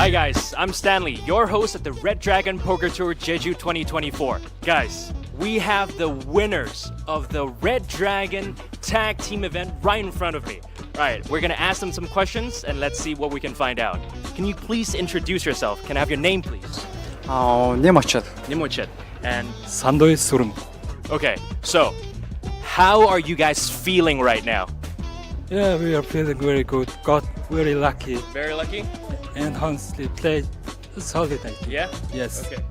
Hi guys, I'm Stanley, your host at the Red Dragon Poker Tour Jeju 2024. Guys, we have the winners of the Red Dragon Tag Team event right in front of me. Alright, we're gonna ask them some questions and let's see what we can find out. Can you please introduce yourself? Can I have your name please? Nimochet. Nimochet. And Sandoy Surum. okay, so how are you guys feeling right now? Yeah, we are feeling very good. Got very lucky Very lucky? and honestly played solid, I think. Yeah? Yes. Okay.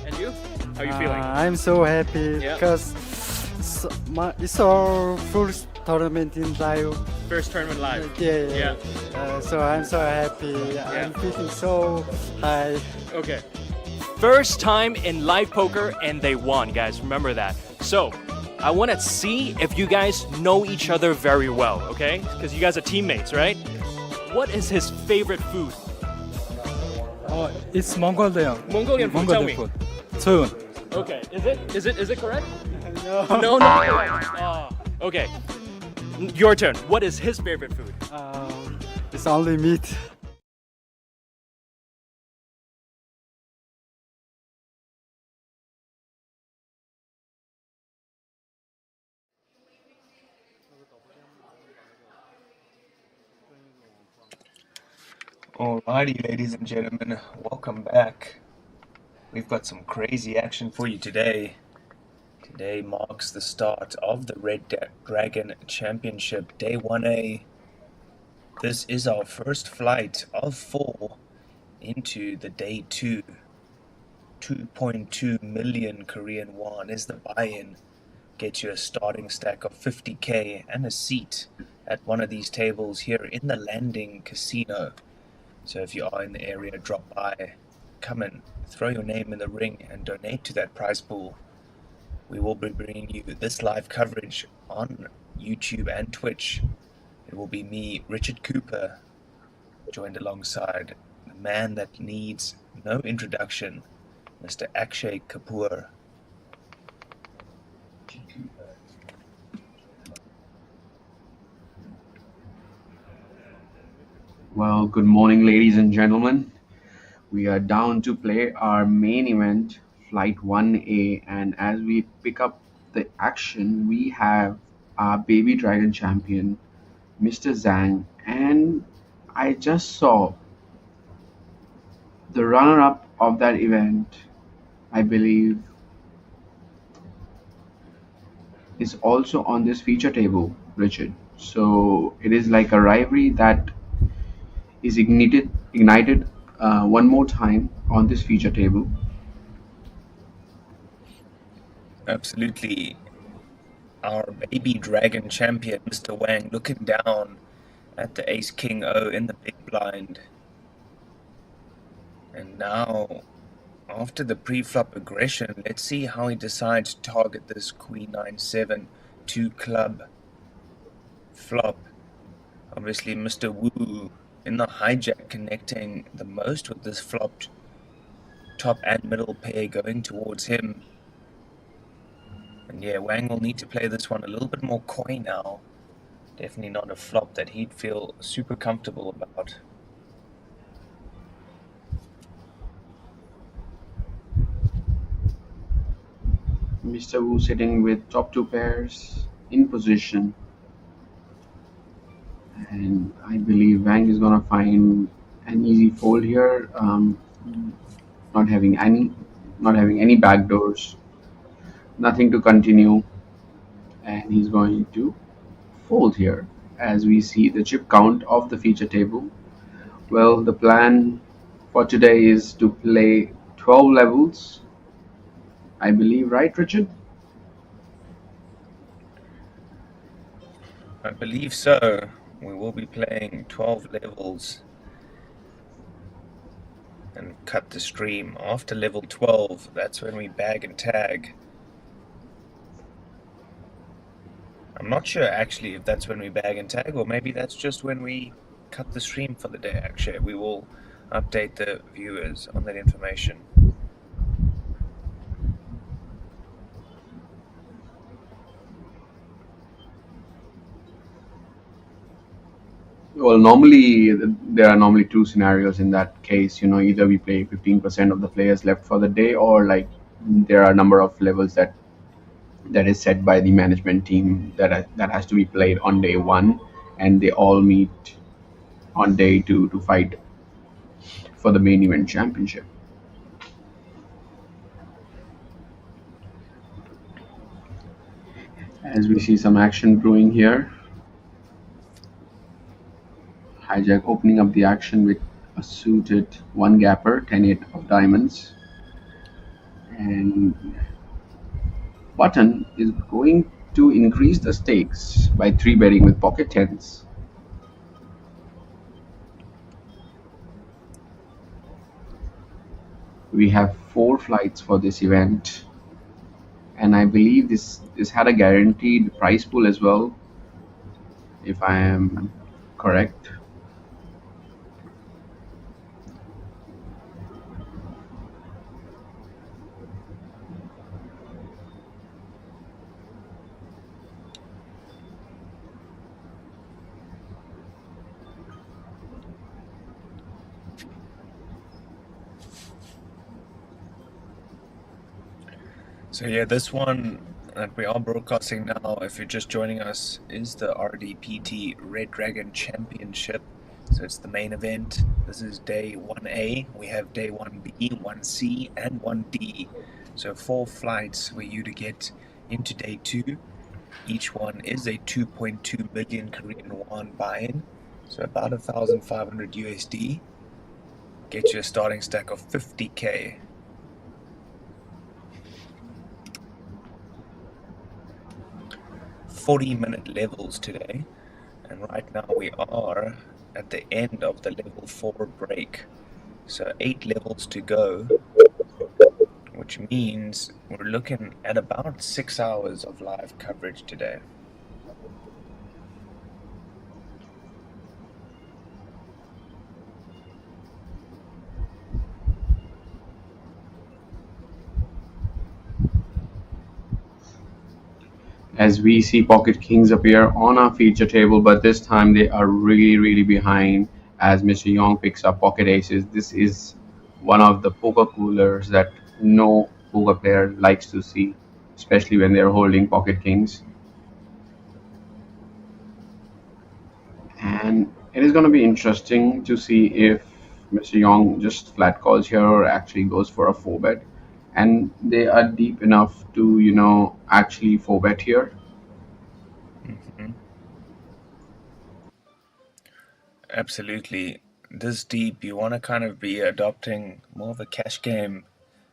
And you? How are you feeling? I'm so happy Yeah. because it's our first tournament in live. First tournament live. Yeah. Yeah. So I'm so happy. I'm feeling so high. Okay. First time in live poker and they won, guys. Remember that. So, I want to see if you guys know each other very well, okay? Because you guys are teammates, right? What is his favorite food? It's Mongolian. Mongolian food, tell me. food. Soon. Okay. Is it correct? No. No, not correct. Okay. Your turn. What is his favorite food? It's only meat. Alrighty, ladies and gentlemen, welcome back. We've got some crazy action for you today. Today marks the start of the Red Dragon Championship, Day 1A. This is our first flight of 4 into the Day 2. 2.2 million Korean won is the buy-in. Get you a starting stack of 50k and a seat at one of these tables here in the Landing Casino. So if you are in the area, drop by, come in, throw your name in the ring and donate to that prize pool. We will be bringing you this live coverage on YouTube and Twitch. It will be me, Richard Cooper, joined alongside the man that needs no introduction, Mr. Akshay Kapoor. Well, good morning, ladies and gentlemen. We are down to play our main event, Flight 1A, and as we pick up the action, we have our baby dragon champion, Mr. Zhang, and I just saw the runner-up of that event, I believe, is also on this feature table, Richard. So it is like a rivalry that is ignited one more time on this feature table. Absolutely. Our baby dragon champion, Mr. Wang, looking down at the Ace King O in the big blind. And now, after the pre-flop aggression, let's see how he decides to target this Queen 9-7 2 club flop. Obviously, Mr. Wu in the hijack connecting the most with this flopped top and middle pair going towards him. And yeah, Wang will need to play this one a little bit more coy now. Definitely not a flop that he'd feel super comfortable about. Mr. Wu sitting with top two pairs in position, and I believe Wang is gonna find an easy fold here. Not having any, not having any backdoors, nothing to continue, and he's going to fold here. As we see the chip count of the feature table, well, the plan for today is to play 12 levels, I believe, right, Richard? I believe so. We will be playing 12 levels and cut the stream. After level 12, that's when we bag and tag. I'm not sure actually if that's when we bag and tag, or maybe that's just when we cut the stream for the day. Actually, we will update the viewers on that information. Well, normally there are normally two scenarios in that case. Either we play 15% of the players left for the day, or like there are a number of levels that is set by the management team that has to be played on day one, and they all meet on day two to fight for the main event championship. As we see some action brewing here, hijack opening up the action with a suited one gapper, 10-8 of diamonds, and Button is going to increase the stakes by 3 betting with pocket tens. We have 4 flights for this event, and I believe this had a guaranteed prize pool as well, if I am correct. So yeah, this one that we are broadcasting now, if you're just joining us, is the RDPT Red Dragon Championship. So it's the main event. This is day 1A. We have day 1B, 1C, and 1D. So 4 flights for you to get into day 2. Each one is a 2.2 million Korean won buy-in. So about 1,500 USD. Get you a starting stack of 50k. 40-minute levels today, and right now we are at the end of the level 4 break, so 8 levels to go, which means we're looking at about 6 hours of live coverage today. As we see pocket kings appear on our feature table, but this time they are really, really behind as Mr. Young picks up pocket aces. This is one of the poker coolers that no poker player likes to see, especially when they're holding pocket kings. And it is going to be interesting to see if Mr. Young just flat calls here or actually goes for a 4 bet. And they are deep enough to, actually 4 bet here. Absolutely. This deep, you want to kind of be adopting more of a cash game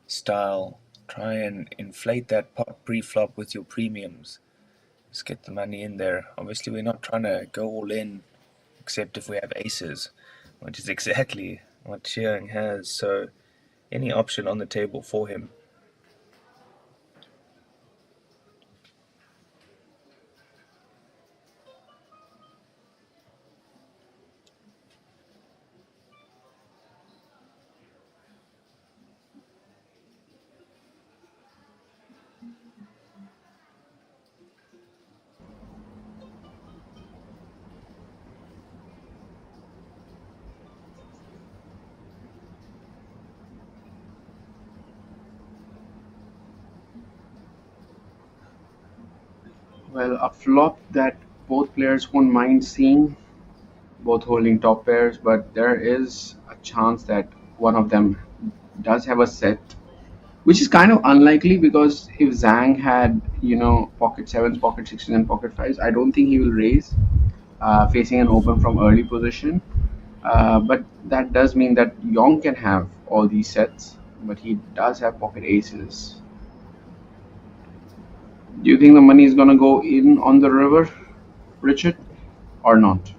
style. Try and inflate that pot pre-flop with your premiums. Just get the money in there. Obviously, we're not trying to go all in, except if we have aces, which is exactly what Chiang has. So, any option on the table for him. Well, a flop that both players won't mind seeing, both holding top pairs, but there is a chance that one of them does have a set, which is kind of unlikely because if Zhang had, pocket sevens, pocket sixes, and pocket fives, I don't think he will raise, facing an open from early position. But that does mean that Yong can have all these sets, but he does have pocket aces. Do you think the money is gonna go in on the river, Richard, or not?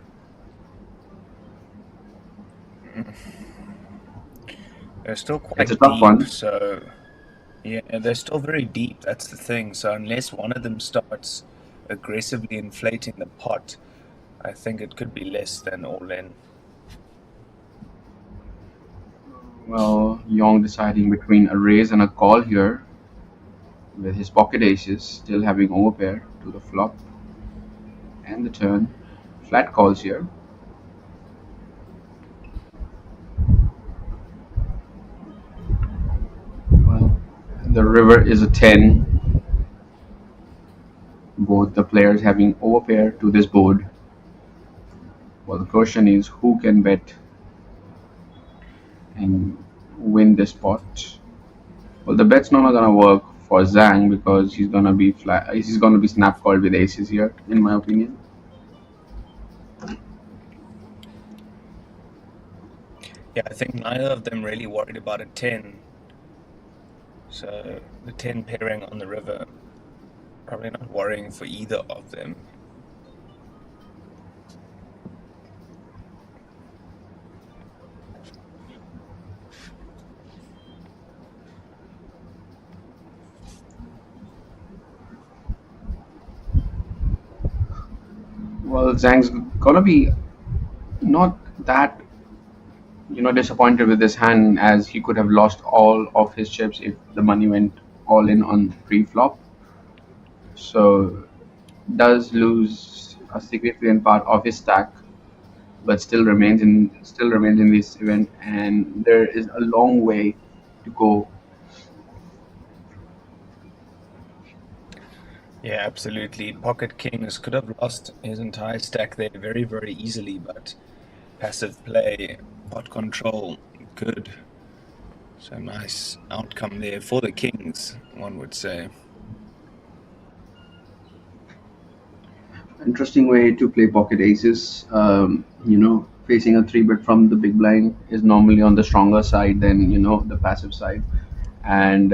They're still It's a quite tough deep, one. so yeah, they're still very deep. That's the thing. So unless one of them starts aggressively inflating the pot, I think it could be less than all in. Well, Yong deciding between a raise and a call here, with his pocket aces still having overpair to the flop and the turn. Flat calls here. Well, the river is a 10. Both the players having overpair to this board. Well, the question is who can bet and win this pot. Well, the bet's not gonna work for Zhang because he's gonna be flat. He's gonna be snap called with aces here, in my opinion. Yeah, I think neither of them really worried about a 10. So the 10 pairing on the river, probably not worrying for either of them. Well, Zhang's gonna be not that disappointed with this hand as he could have lost all of his chips if the money went all in on pre-flop. So does lose a significant part of his stack, but still remains in this event, and there is a long way to go. Yeah, absolutely. Pocket Kings could have lost his entire stack there very, very easily, but passive play, pot control, good. So nice outcome there for the Kings, one would say. Interesting way to play pocket aces. Facing a three bet from the big blind is normally on the stronger side than the passive side, and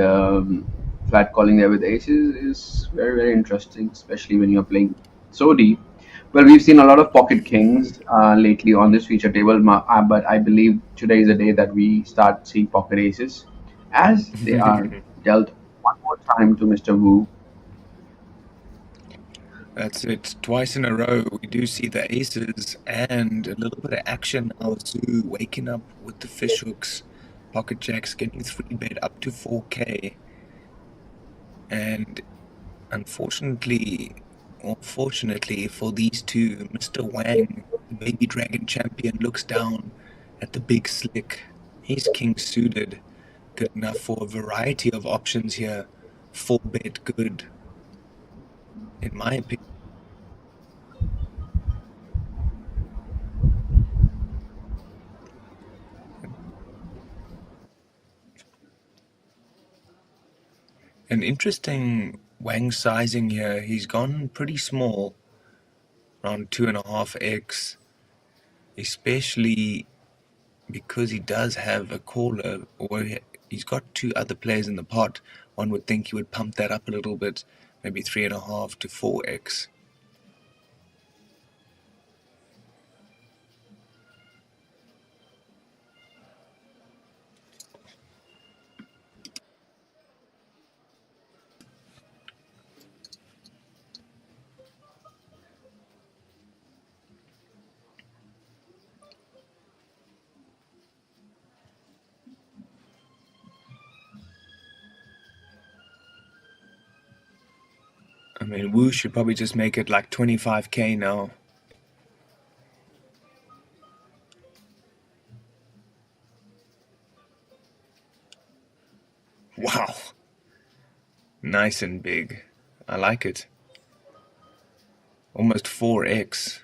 flat calling there with aces is very very interesting, especially when you're playing so deep. Well, we've seen a lot of pocket kings lately on this feature table, but I believe today is the day that we start seeing pocket aces, as they are dealt one more time to Mr. Wu. That's it. Twice in a row, we do see the aces and a little bit of action now. Zoo waking up with the fish hooks. Pocket jacks getting 3-bet up to 4K. And unfortunately, or fortunately for these two, Mr. Wang, the baby dragon champion, looks down at the big slick. He's king suited. Good enough for a variety of options here. 4-bet good, in my opinion. An interesting Wang sizing here. He's gone pretty small, around 2.5x, especially because he does have a caller, or he's got two other players in the pot. One would think he would pump that up a little bit, maybe 3.5 to 4x. I mean, Wu should probably just make it like 25K now. Wow. Nice and big. I like it. Almost 4x.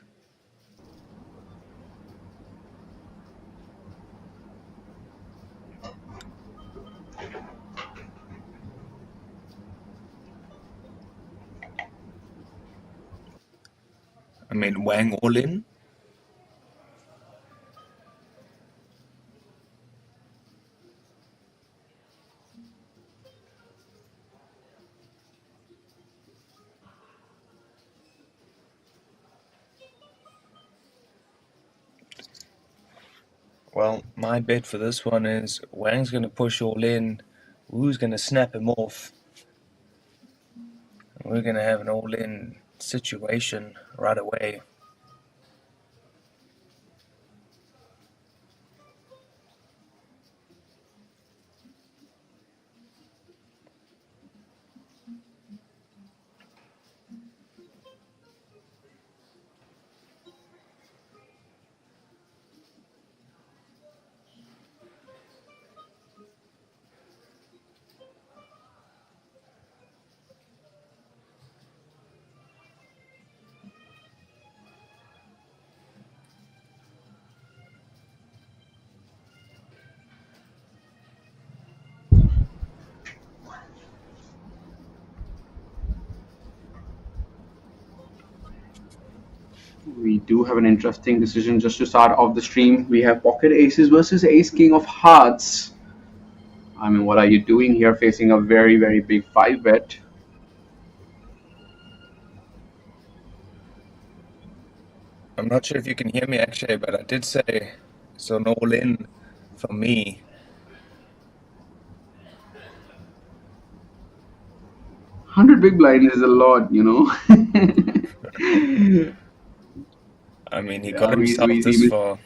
I mean, Wang all in? Well, my bet for this one is Wang's going to push all in, Wu's going to snap him off, and we're going to have an all-in situation right away. We do have an interesting decision just to start off the stream. We have pocket aces versus ace king of hearts. I mean, what are you doing here facing a very, very big 5 bet? I'm not sure if you can hear me, Akshay, but I did say it's an all-in for me. 100 big blind is a lot, you know. I mean, he Yeah, got himself we this see. far.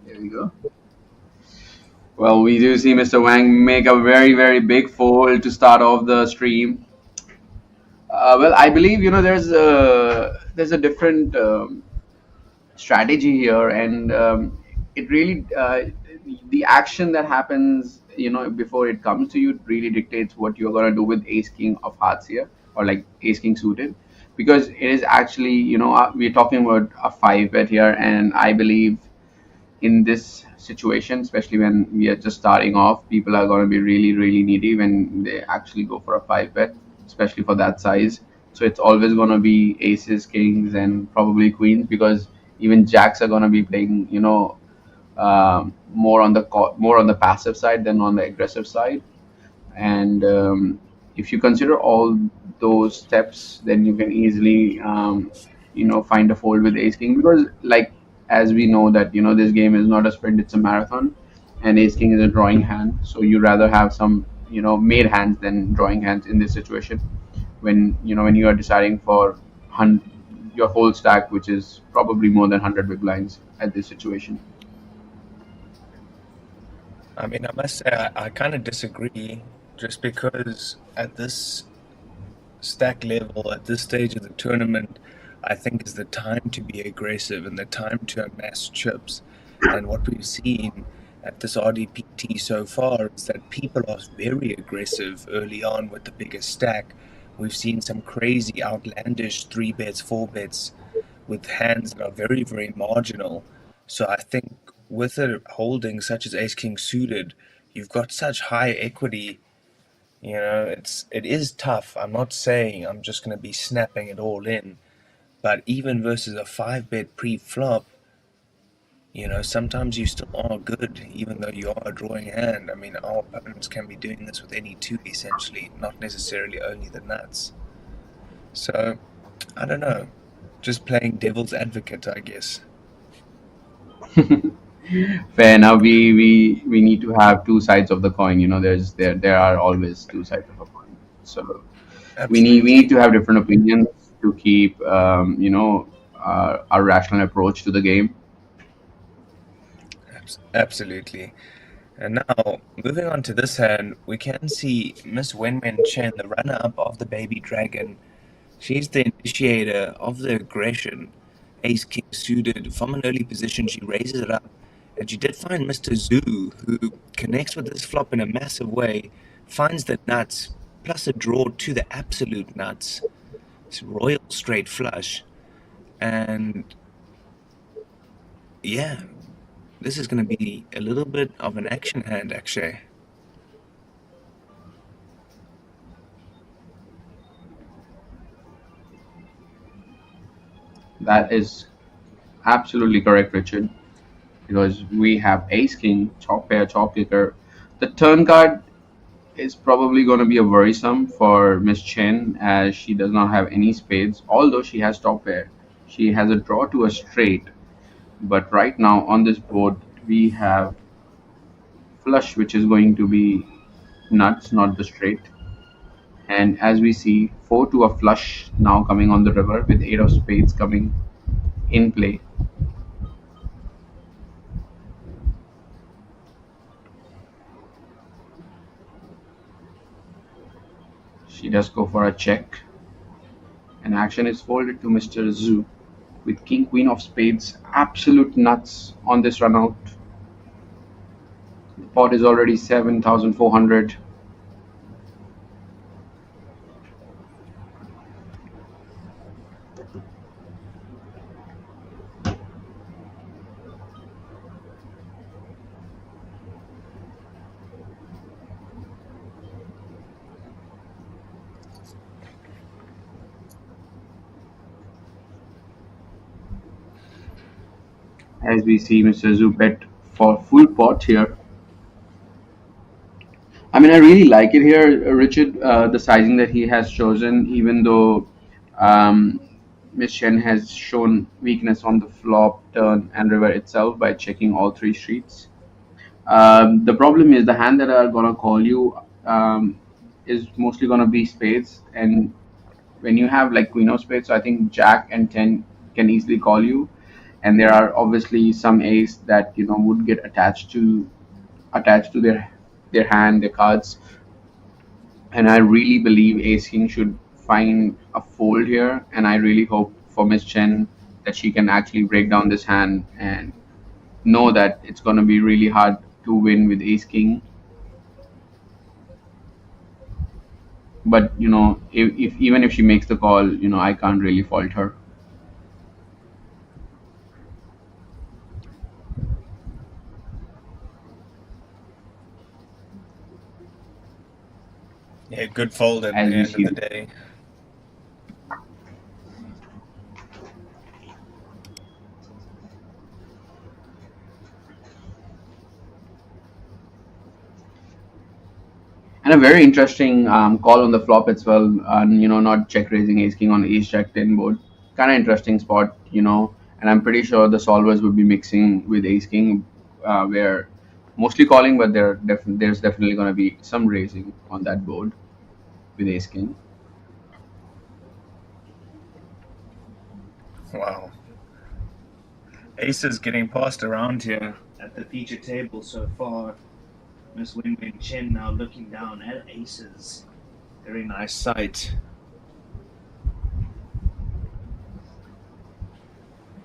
There we go. Well, we do see Mr. Wang make a very, very big fold to start off the stream. Well, I believe there's a different strategy here, and it really the action that happens, before it comes to you, really dictates what you're gonna do with Ace King of Hearts here, or like Ace King suited, because it is actually, we're talking about a 5 bet here, and I believe in this situation, especially when we are just starting off, people are going to be really, really needy when they actually go for a 5 bet, especially for that size. So it's always going to be aces, kings, and probably queens, because even jacks are going to be playing, more on the passive side than on the aggressive side. And if you consider all those steps, then you can easily find a fold with ace king, because like, as we know that this game is not a sprint, it's a marathon, and ace king is a drawing hand, so you rather have some made hands than drawing hands in this situation, when you are deciding for your whole stack, which is probably more than 100 big blinds at this situation. I mean, I must say, I kind of disagree, just because at this stack level, at this stage of the tournament, I think is the time to be aggressive and the time to amass chips. And what we've seen at this RDPT so far is that people are very aggressive early on with the biggest stack. We've seen some crazy, outlandish 3 bets, 4 bets with hands that are very, very marginal. So I think with a holding such as Ace King suited, you've got such high equity. It is tough. I'm not saying I'm just going to be snapping it all in, but even versus a 5 bet pre-flop, sometimes you still are good, even though you are a drawing hand. I mean, our opponents can be doing this with any two, essentially, not necessarily only the nuts. So, I don't know. Just playing devil's advocate, I guess. Fair enough. We need to have two sides of the coin. There are always two sides of a coin. So we Absolutely. need to have different opinions to keep our rational approach to the game. Absolutely. And now, moving on to this hand, we can see Miss Wenwen Chen, the runner-up of the Baby Dragon. She's the initiator of the aggression. Ace King suited from an early position, she raises it up, and she did find Mr. Zhu, who connects with this flop in a massive way, finds the nuts, plus a draw to the absolute nuts. It's royal straight flush. And yeah, this is going to be a little bit of an action hand, actually. That is absolutely correct, Richard, because we have ace king, top pair, top kicker. The turn card is probably going to be a worrisome for Miss Chen as she does not have any spades, although she has top pair. She has a draw to a straight, but right now on this board we have flush, which is going to be nuts, not the straight. And as we see, 4 to a flush now coming on the river with 8 of spades coming in play. She does go for a check, and action is folded to Mr. Zhu with king queen of spades. Absolute nuts on this run out. The pot is already 7,400. As we see Mr. Zhu bet for full pot here. I mean, I really like it here, Richard. The sizing that he has chosen, even though um, Miss Chen has shown weakness on the flop, turn, and river itself by checking all three streets. The problem is the hand that are gonna call you is mostly gonna be spades, and when you have like queen of spades, so I think Jack and 10 can easily call you, and there are obviously some ace that would get attached to their hand, their cards, and I really believe Ace King should find a fold here, and I really hope for Miss Chen that she can actually break down this hand and know that it's going to be really hard to win with Ace King. But if even if she makes the call, I can't really fault her. Yeah, good fold at the As we end of see, the day. and a very interesting call on the flop as well. And not check raising Ace King on Ace Jack 10 board. Kind of interesting spot. And I'm pretty sure the solvers would be mixing with Ace King, where mostly calling, but there's definitely going to be some raising on that board with Ace King. Wow. Aces getting passed around here at the feature table so far. Miss Win Win Chen now looking down at aces. Very nice sight.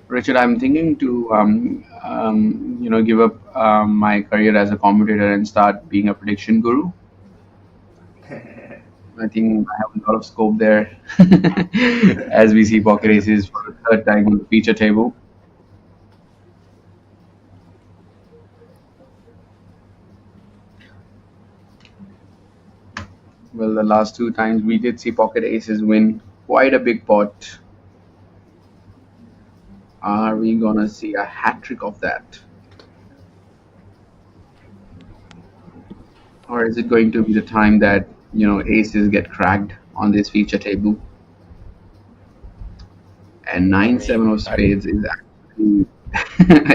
Richard, I'm thinking to give up my career as a commentator and start being a prediction guru. I think I have a lot of scope there as we see pocket aces for the third time on the feature table. Well, the last two times we did see pocket aces win quite a big pot. Are we gonna see a hat trick of that? Or is it going to be the time that aces get cracked on this feature table? And 9-7 of spades is actually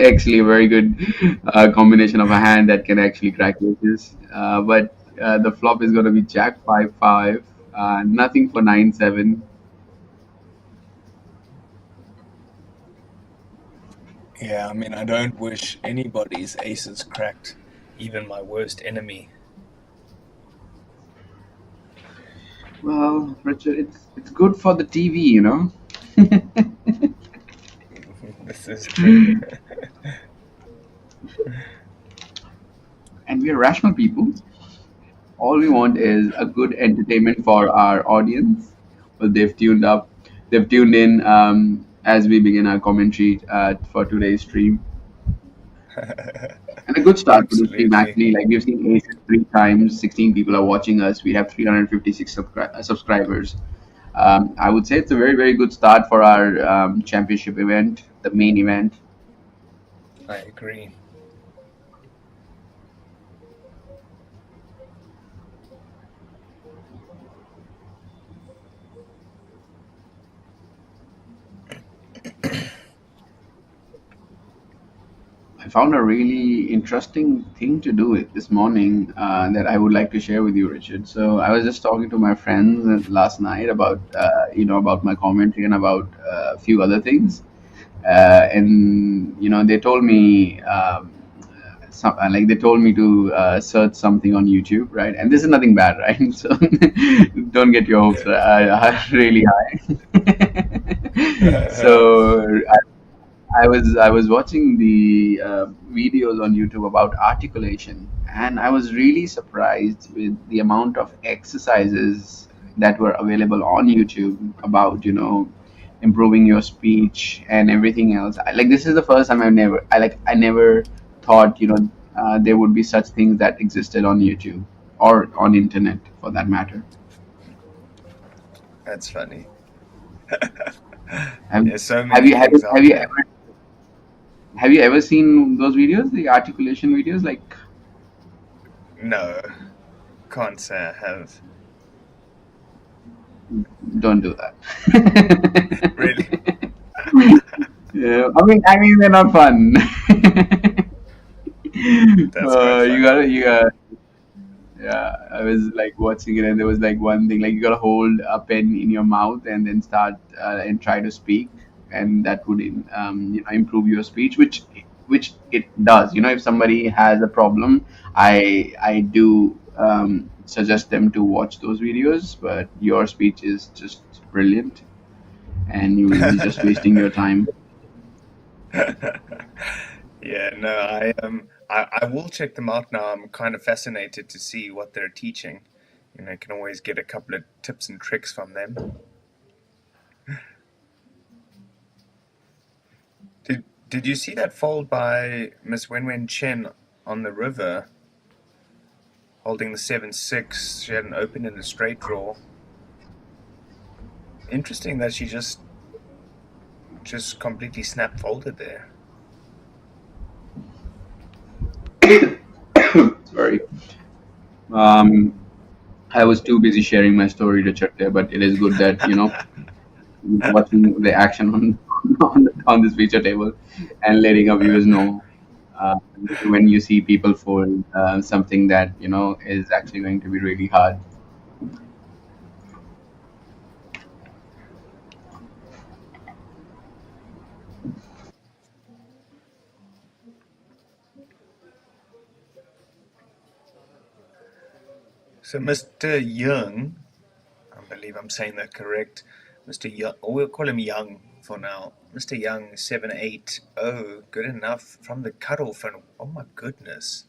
actually a very good combination of a hand that can actually crack aces. But the flop is going to be Jack 5-5. Nothing for 9-7. Yeah, I mean, I don't wish anybody's aces cracked, even my worst enemy. Well, Richard, it's good for the TV, This is true. And we are rational people. All we want is a good entertainment for our audience. But they've tuned up they've tuned in as we begin our commentary for today's stream. And a good start for the stream, Absolutely. actually. Like we've seen Ace 3 times, 16 people are watching us. We have 356 subscribers. I would say it's a very, very good start for our championship event, the main event. I agree. I found a really interesting thing to do it this morning that I would like to share with you, Richard. So I was just talking to my friends last night about about my commentary and about a few other things, and they told me like they told me to search something on YouTube, right? And this is nothing bad, right? So don't get your hopes really high. So I was watching the videos on YouTube about articulation, and I was really surprised with the amount of exercises that were available on YouTube about improving your speech and everything else. Like this is the first time I never thought there would be such things that existed on YouTube or on internet for that matter. That's funny. Have, There's so have many you have you things have out you there. ever have you ever seen those videos, the articulation videos? Like, No, can't say I have. don't do that. Really? Yeah, I mean, they're not fun. That's quite funny. You gotta, yeah. I was like watching it, and there was like one thing, like you gotta hold a pen in your mouth and then start and try to speak, and that would improve your speech, which it does. If somebody has a problem, I do suggest them to watch those videos. But your speech is just brilliant, and you will be just wasting your time. Yeah, no, I will check them out now. I'm kind of fascinated to see what they're teaching. I can always get a couple of tips and tricks from them. Did you see that fold by Miss Wenwen Chen on the river, holding the 7-6? She had an open and a straight draw. Interesting that she just completely snap folded there. Sorry. Um, I was too busy sharing my story to check there, but it is good that watching the action on on this feature table and letting our viewers know uh, when you see people fold something that is actually going to be really hard. So Mr. Young, I believe I'm saying that correct. Mr. Young, or we'll call him Young for now. Mr. Young, 7-8. Oh, good enough from the cutoff. And oh my goodness,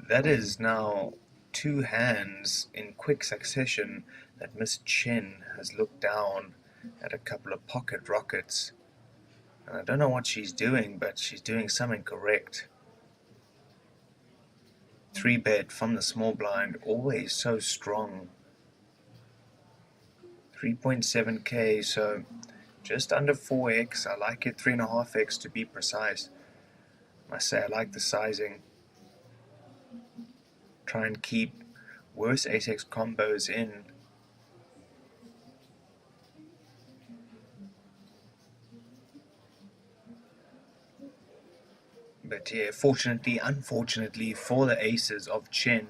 that is now two hands in quick succession that Miss Chen has looked down at a couple of pocket rockets. And I don't know what she's doing, but she's doing something correct. 3-bet from the small blind, always so strong. 3.7k, so just under 4x. I like it 3.5x to be precise. I must say I like the sizing. Try and keep worse ace-x combos in. But yeah, unfortunately for the aces of Chen,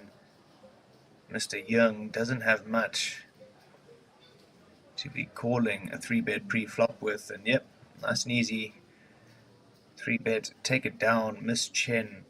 Mr. Young doesn't have much to be calling a 3-bet pre-flop with. And yep, nice and easy. 3-bet, take it down, Miss Chen.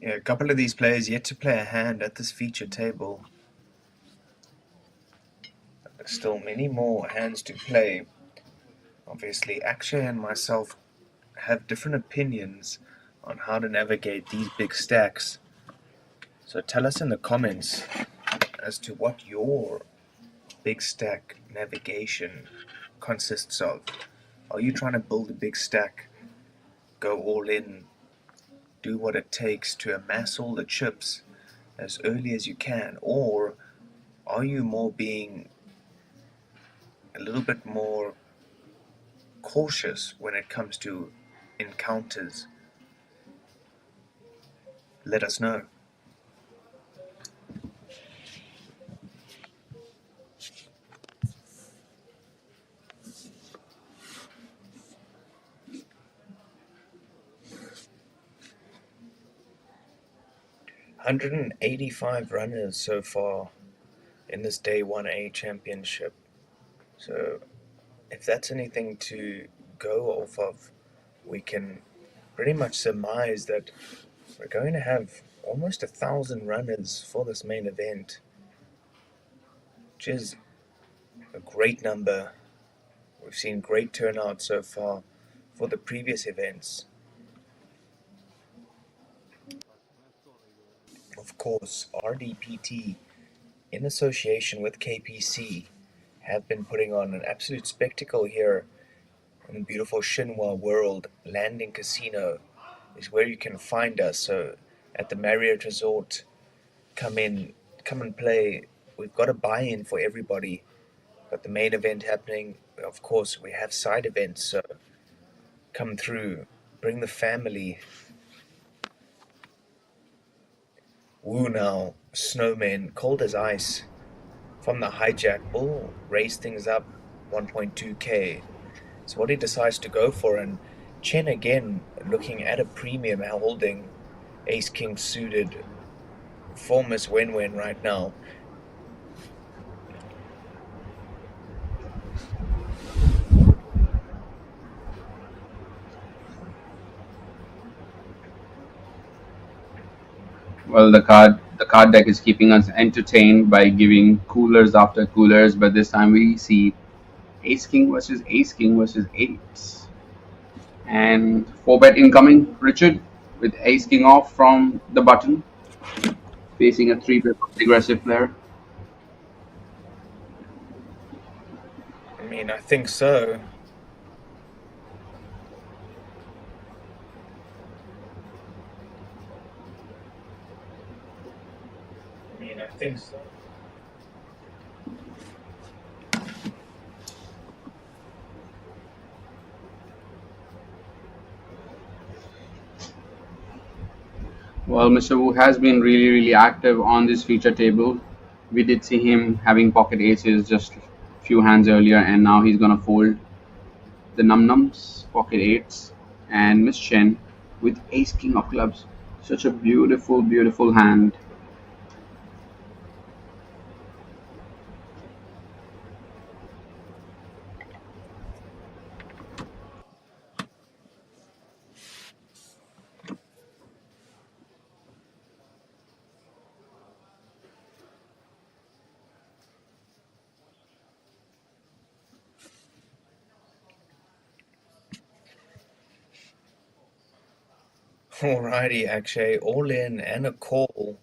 Yeah, a couple of these players yet to play a hand at this feature table. There's still many more hands to play. Obviously, Akshay and myself have different opinions on how to navigate these big stacks. So tell us in the comments as to what your big stack navigation consists of. Are you trying to build a big stack, go all in, do what it takes to amass all the chips as early as you can, or are you more being a little bit more cautious when it comes to encounters? Let us know. "185 runners so far in this Day1A championship. So if that's anything to go off of, we can pretty much surmise that we're going to have almost 1,000 runners for this main event, which is a great number. We've seen great turnout so far for the previous events. Of course, RDPT, in association with KPC, have been putting on an absolute spectacle here in the beautiful Shinhwa World. Landing Casino is where you can find us. So at the Marriott Resort, come in, come and play. We've got a buy-in for everybody. Got the main event happening. Of course, we have side events, so come through, bring the family. Woo now, Snowman, cold as ice. From the hijack bull, raise things up 1.2k. So what he decides to go for, and Chen again looking at a premium holding Ace King suited for Miss Wen right now. Well, the card deck is keeping us entertained by giving coolers after coolers, but this time we see Ace King versus Eights. And 4-bet incoming, Richard, with Ace King off from the button, facing a 3-bet aggressive player. I mean, I think so. Well, Mr. Wu has been really, really active on this feature table. We did see him having pocket aces just a few hands earlier, and now he's gonna fold the num nums, pocket eights, and Miss Chen with Ace King of clubs. Such a beautiful, beautiful hand. Alrighty, Akshay, all in and a call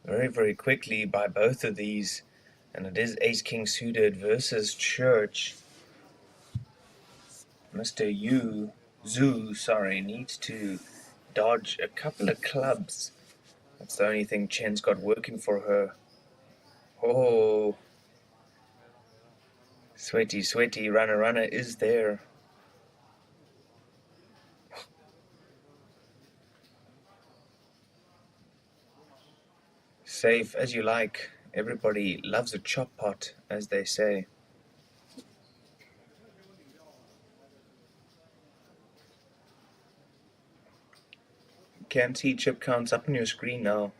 very, very quickly by both of these. And it is Ace King suited versus Church. Mr. Zhu, needs to dodge a couple of clubs. That's the only thing Chen's got working for her. Oh, sweaty, runner is there. Safe as you like. Everybody loves a chop pot, as they say. Can see chip counts up on your screen now.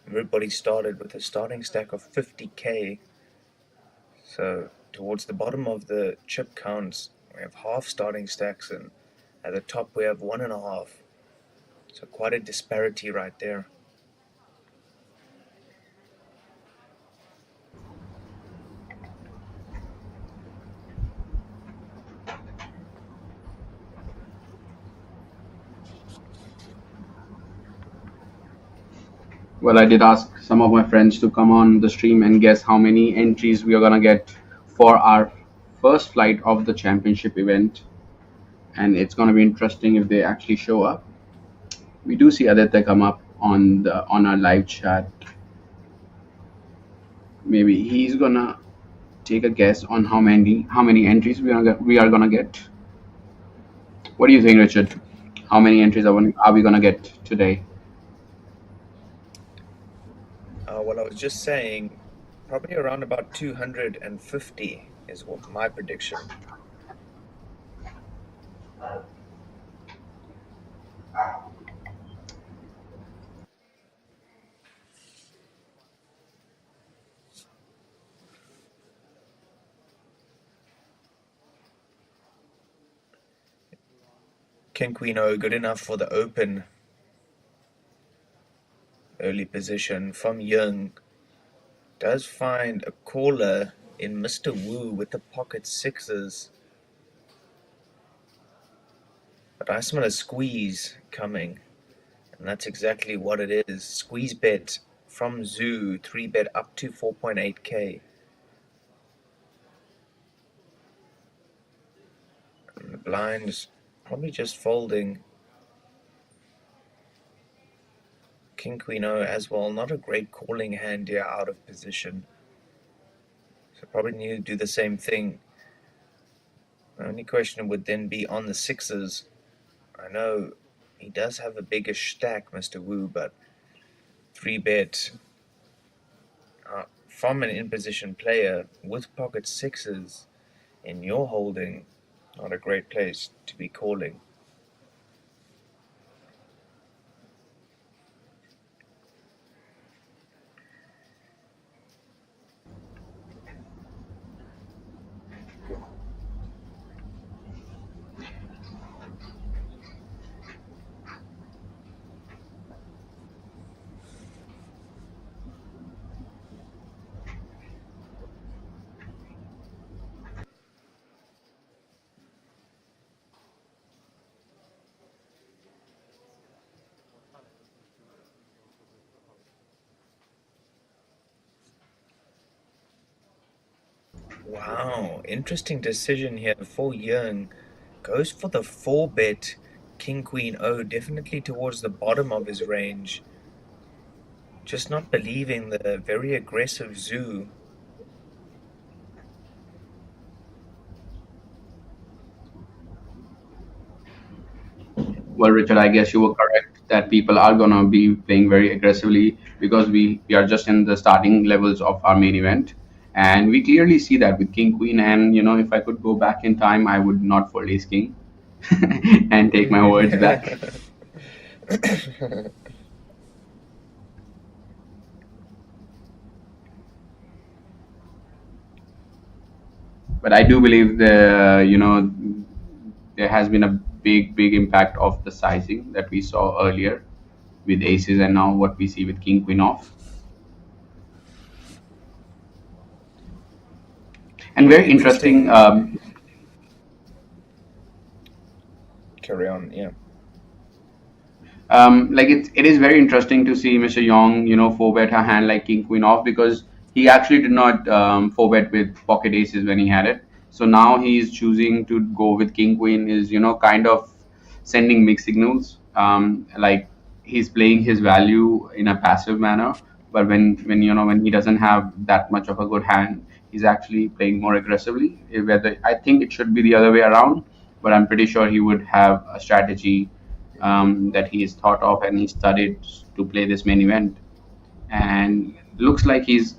Everybody started with a starting stack of 50k. So towards the bottom of the chip counts, we have half starting stacks, and at the top we have 1.5. So quite a disparity right there. Well, I did ask some of my friends to come on the stream and guess how many entries we are gonna get for our first flight of the championship event, and it's gonna be interesting if they actually show up. We do see Aditya come up on our live chat. Maybe he's gonna take a guess on how many entries we are gonna get. What do you think, Richard? How many entries are we gonna get today? Well, I was just saying, probably around about 250 is what my prediction. King Queen O, good enough for the open. Early position from Young. Does find a caller in Mr. Wu with the pocket sixes. But I smell a squeeze coming. And that's exactly what it is. Squeeze bet from Zoo, 3-bet up to 4.8k. And the blind is probably just folding. King Queen O as well. Not a great calling hand here out of position. So probably need to do the same thing. The only question would then be on the sixes. I know he does have a bigger stack, Mr. Wu, but 3-bet from an in-position player with pocket sixes in your holding, not a great place to be calling. Wow, interesting decision here for Yeung. Goes for the 4-bet King Queen O, definitely towards the bottom of his range. Just not believing the very aggressive Zoo. Well, Richard, I guess you were correct that people are gonna be playing very aggressively because we are just in the starting levels of our main event, and we clearly see that with King Queen. And if I could go back in time, I would not fold Ace King, and take my words back. But I do believe there has been a big impact of the sizing that we saw earlier with aces, and now what we see with King Queen off. And very interesting. Carry on, yeah. Like it is very interesting to see Mr. Yong, four bet a hand like King Queen off, because he actually did not four bet with pocket aces when he had it. So now he's choosing to go with King Queen, is kind of sending mixed signals. Like he's playing his value in a passive manner, but when he doesn't have that much of a good hand, he's actually playing more aggressively. Whether I think it should be the other way around, but I'm pretty sure he would have a strategy that he's thought of and he studied to play this main event. And looks like he's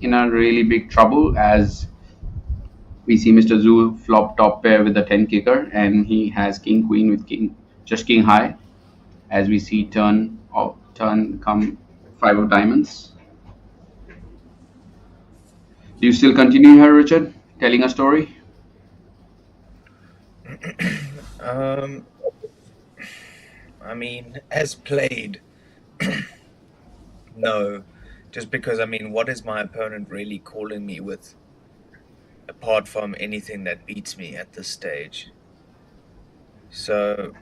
in a really big trouble, as we see Mr. Zhu flop top pair with the 10 kicker, and he has King Queen with King high, as we see turn come 5 of diamonds. Do you still continue here, Richard, telling a story? I mean, as played, no. Just because, I mean, what is my opponent really calling me with, apart from anything that beats me at this stage? So,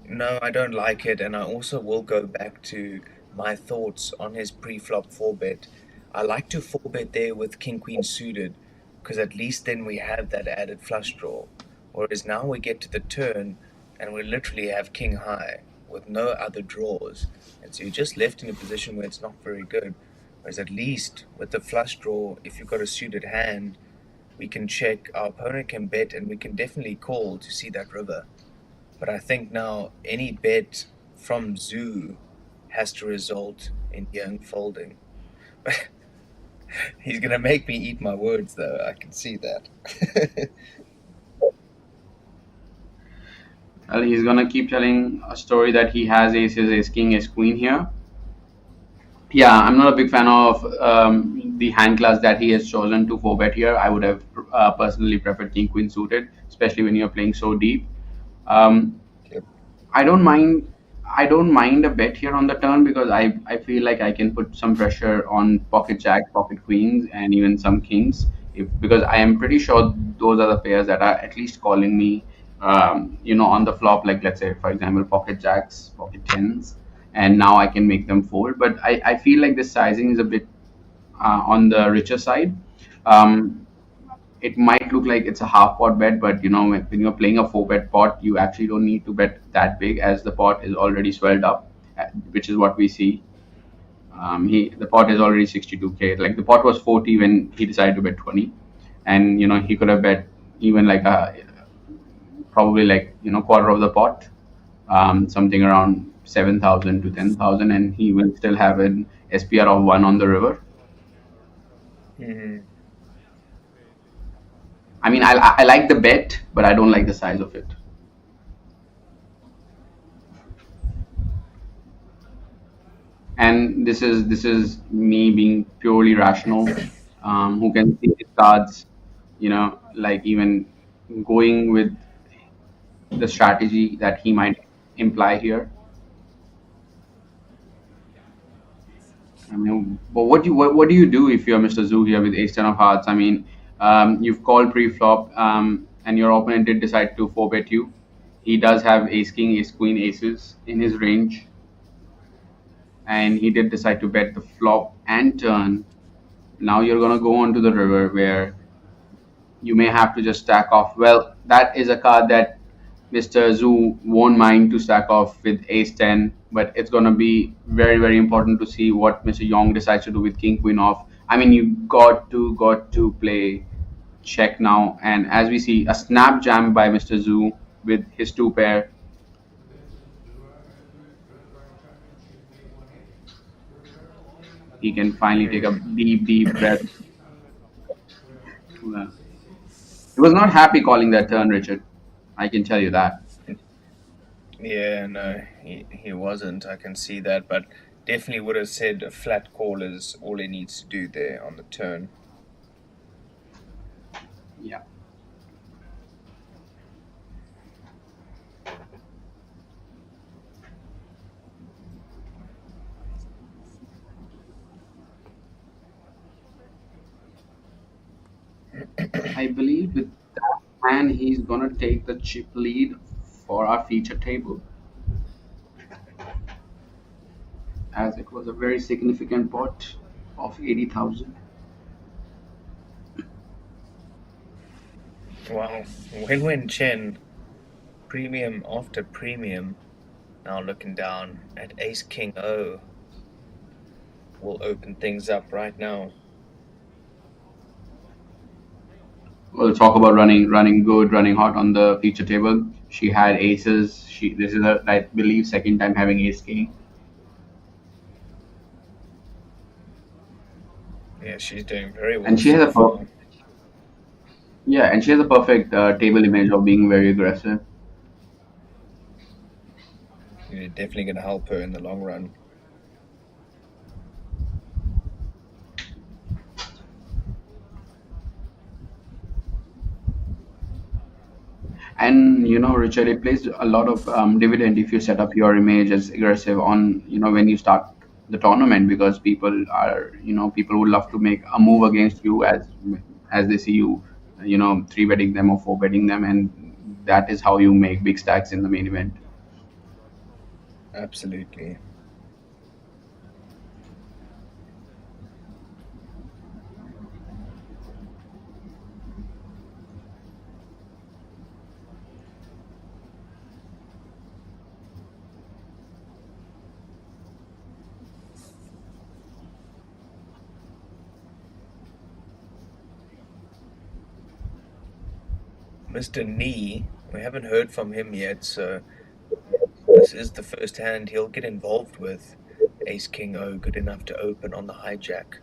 no, I don't like it, and I also will go back to my thoughts on his pre-flop 4-bet. I like to 4-bet there with King Queen suited, because at least then we have that added flush draw. Whereas now we get to the turn, and we literally have King High with no other draws, and so you're just left in a position where it's not very good. Whereas at least with the flush draw, if you've got a suited hand, we can check, our opponent can bet, and we can definitely call to see that river. But I think now any bet from Zoo has to result in Young folding. He's gonna make me eat my words, though. I can see that. Well, he's gonna keep telling a story that he has aces, ace king, ace queen here. Yeah, I'm not a big fan of the hand class that he has chosen to 4-bet here. I would have personally preferred king queen suited, especially when you're playing so deep. Um, Yep. I don't mind. I don't mind a bet here on the turn because I feel like I can put some pressure on pocket jack, pocket queens, and even some kings. Because I am pretty sure those are the pairs that are at least calling me, on the flop. Like let's say, for example, pocket jacks, pocket tens, and now I can make them fold. But I feel like this sizing is a bit on the richer side. Um, it might look like it's a half pot bet, but when you're playing a 4-bet pot, you actually don't need to bet that big as the pot is already swelled up, which is what we see. The pot is already 62K. Like the pot was 40 when he decided to bet 20, and he could have bet even like a probably like quarter of the pot, something around 7,000 to 10,000, and he will still have an SPR of 1 on the river. Hmm. I mean, I like the bet, but I don't like the size of it. And this is me being purely rational, who can see his cards, like even going with the strategy that he might imply here. I mean, but what do you do if you're Mr. Zhu here with ace ten of hearts? I mean, you've called pre-flop, and your opponent did decide to 4-bet you. He does have ace king, ace queen, aces in his range, and he did decide to bet the flop and turn. Now you're gonna go on to the river where you may have to just stack off. Well, that is a card that Mr. Zhu won't mind to stack off with ace 10, but it's gonna be very, very important to see what Mr. Yong decides to do with king queen off. I mean, you got to play check now, and as we see a snap jam by Mr. Zhu with his 2 pair. He can finally take a deep, deep breath. He was not happy calling that turn, Richard. I can tell you that. Yeah, no, he wasn't. I can see that, but definitely would have said a flat call is all he needs to do there on the turn. Yeah. I believe with that plan, he's gonna take the chip lead for our feature table, as it was a very significant pot of 80,000. Wow, Win-Win Chen, premium after premium. Now looking down at Ace King O. We'll open things up right now. We'll talk about running good, running hot on the feature table. She had aces. This is her, I believe, second time having ace king. Yeah, she's doing very well And she has so a far. yeah, and she has a perfect table image of being very aggressive. You're definitely going to help her in the long run. And Richard, it plays a lot of dividend if you set up your image as aggressive on, when you start the tournament, because people would love to make a move against you as they see you, three betting them or four betting them, and that is how you make big stacks in the main event. Absolutely. Mr. Nee, we haven't heard from him yet, so this is the first hand he'll get involved with. Ace King O, good enough to open on the hijack.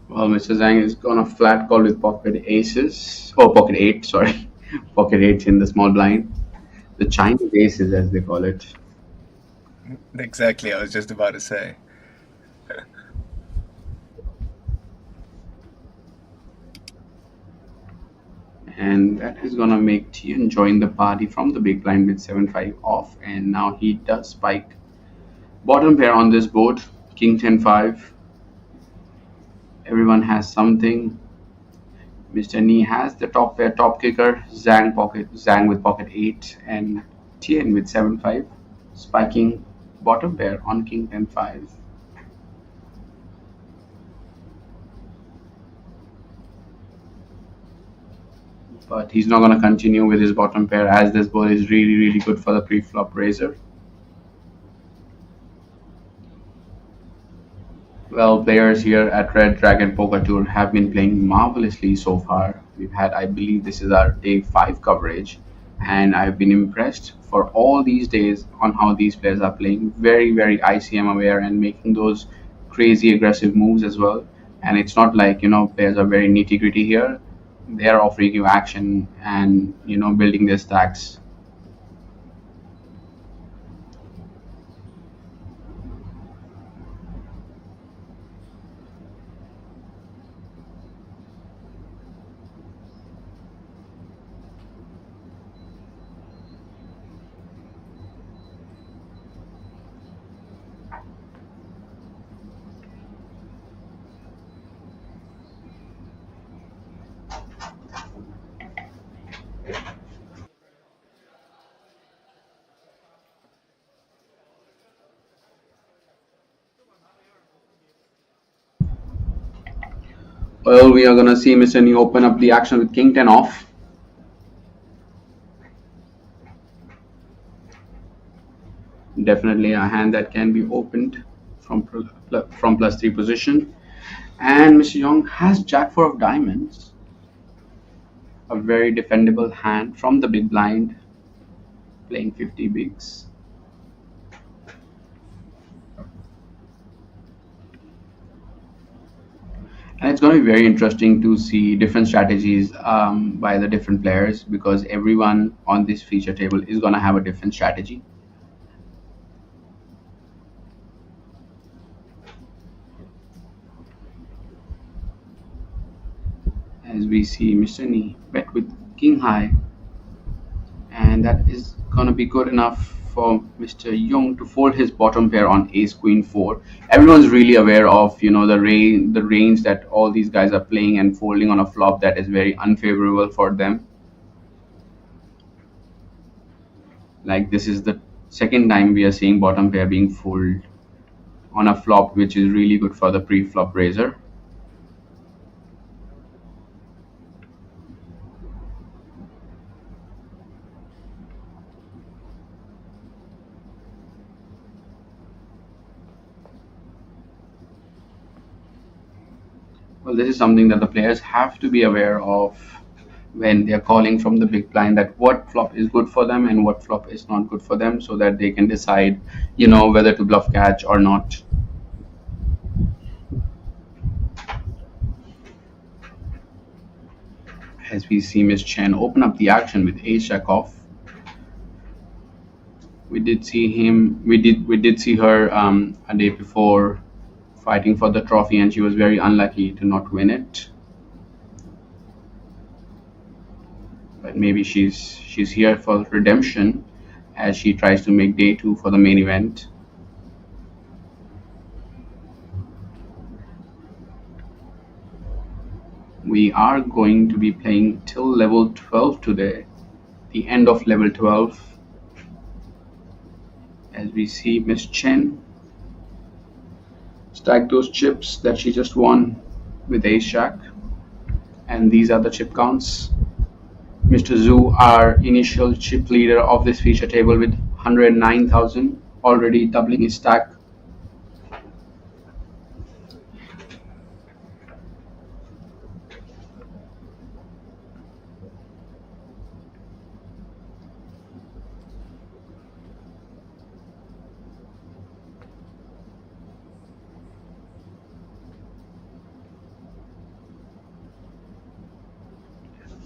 Well, Mr. Zhang is on a flat call with pocket aces. Oh, pocket eight, sorry. Pocket eights in the small blind. The Chinese aces, as they call it. Exactly, I was just about to say. And that is gonna make Tian join the party from the big blind with 7-5 off, and now he does spike bottom pair on this board, king 10-5. Everyone has something. Mr. Nee has the top pair, top kicker, Zhang with pocket 8, and Tian with 7-5, spiking bottom pair on king 10-5. But he's not going to continue with his bottom pair, as this board is really, really good for the pre-flop raiser. Well, players here at Red Dragon Poker Tour have been playing marvelously so far. We've had, I believe, this is our day 5 coverage, and I've been impressed for all these days on how these players are playing. Very, very ICM aware and making those crazy aggressive moves as well. And it's not like, players are very nitty gritty here. They're offering you action and, building their stacks. Well, we are going to see Mr. Nee open up the action with king 10 off. Definitely a hand that can be opened from +3 position. And Mr. Young has Jack 4 of diamonds, a very defendable hand from the big blind, playing 50 bigs. And it's going to be very interesting to see different strategies by the different players, because everyone on this feature table is going to have a different strategy. As we see Mr. Nee bet with king high, and that is gonna be good enough for Mr. Young to fold his bottom pair on ace queen 4. Everyone's really aware of the range that all these guys are playing and folding on a flop that is very unfavorable for them. Like, this is the second time we are seeing bottom pair being folded on a flop which is really good for the pre-flop raiser. Well, this is something that the players have to be aware of when they're calling from the big blind, that what flop is good for them and what flop is not good for them, so that they can decide, whether to bluff catch or not. As we see Miss Chen open up the action with ace jack off. We did see her a day before fighting for the trophy, and she was very unlucky to not win it. But maybe she's here for redemption as she tries to make day 2 for the main event. We are going to be playing till level 12 today, the end of level 12, as we see Miss Chen stack those chips that she just won with ace jack, and these are the chip counts. Mr. Zhu, our initial chip leader of this feature table, with 109,000, already doubling his stack.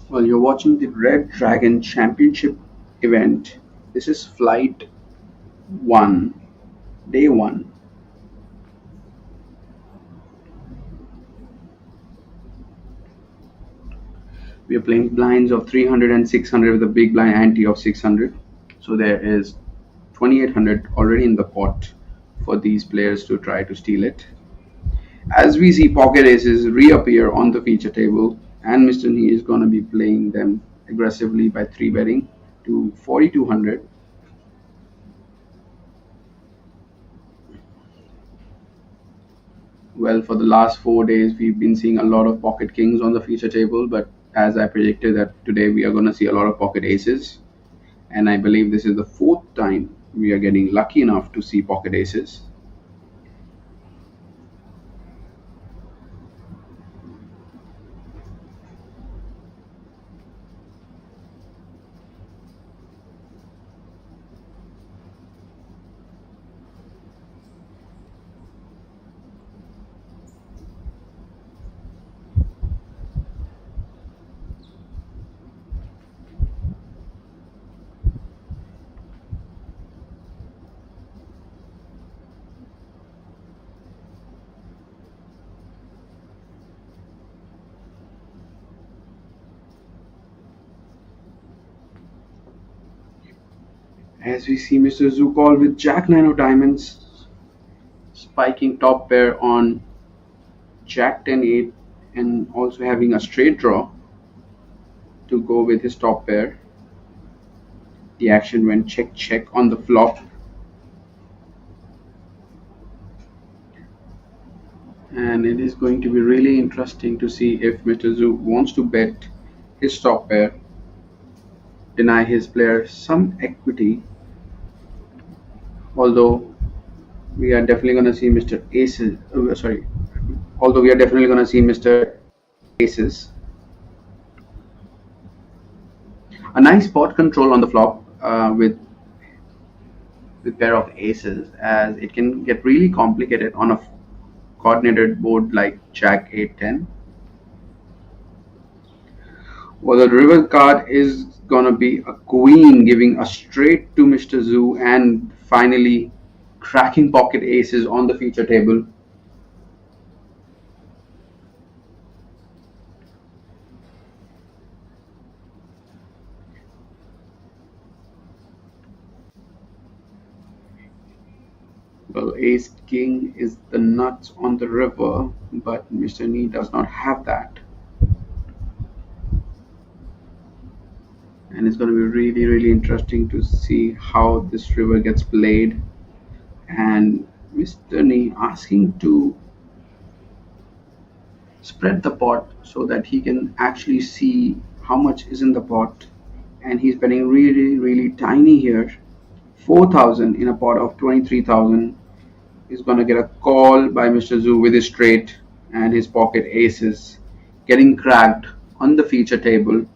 Well, you're watching the Red Dragon Championship event. This is Flight 1, Day 1. We are playing blinds of 300 and 600 with a big blind ante of 600. So there is 2800 already in the pot for these players to try to steal it. As we see pocket aces reappear on the feature table, and Mr. Nee is going to be playing them aggressively by 3-betting to 4200. Well, for the last 4 days, we've been seeing a lot of pocket kings on the feature table, but as I predicted that today we are going to see a lot of pocket aces, and I believe this is the 4th time we are getting lucky enough to see pocket aces. As we see Mr. Zhu call with Jack 9 of diamonds, spiking top pair on Jack 10 8, and also having a straight draw to go with his top pair. The action went check check on the flop, and it is going to be really interesting to see if Mr. Zhu wants to bet his top pair, deny his player some equity. Although we are definitely going to see Mr. Aces, although we are definitely going to see Mr. Aces. A nice pot control on the flop with pair of aces, as it can get really complicated on a coordinated board like Jack 8-10. Well, the river card is gonna be a queen, giving a straight to Mr. Zhu, and finally cracking pocket aces on the feature table. Well, ace king is the nuts on the river, but Mr. Nee does not have that. And it's going to be really, really interesting to see how this river gets played. And Mr. Nee asking to spread the pot so that he can actually see how much is in the pot, and he's betting really, really tiny here. 4,000 in a pot of 23,000 is going to get a call by Mr. Zhu with his straight, and his pocket aces getting cracked on the feature table.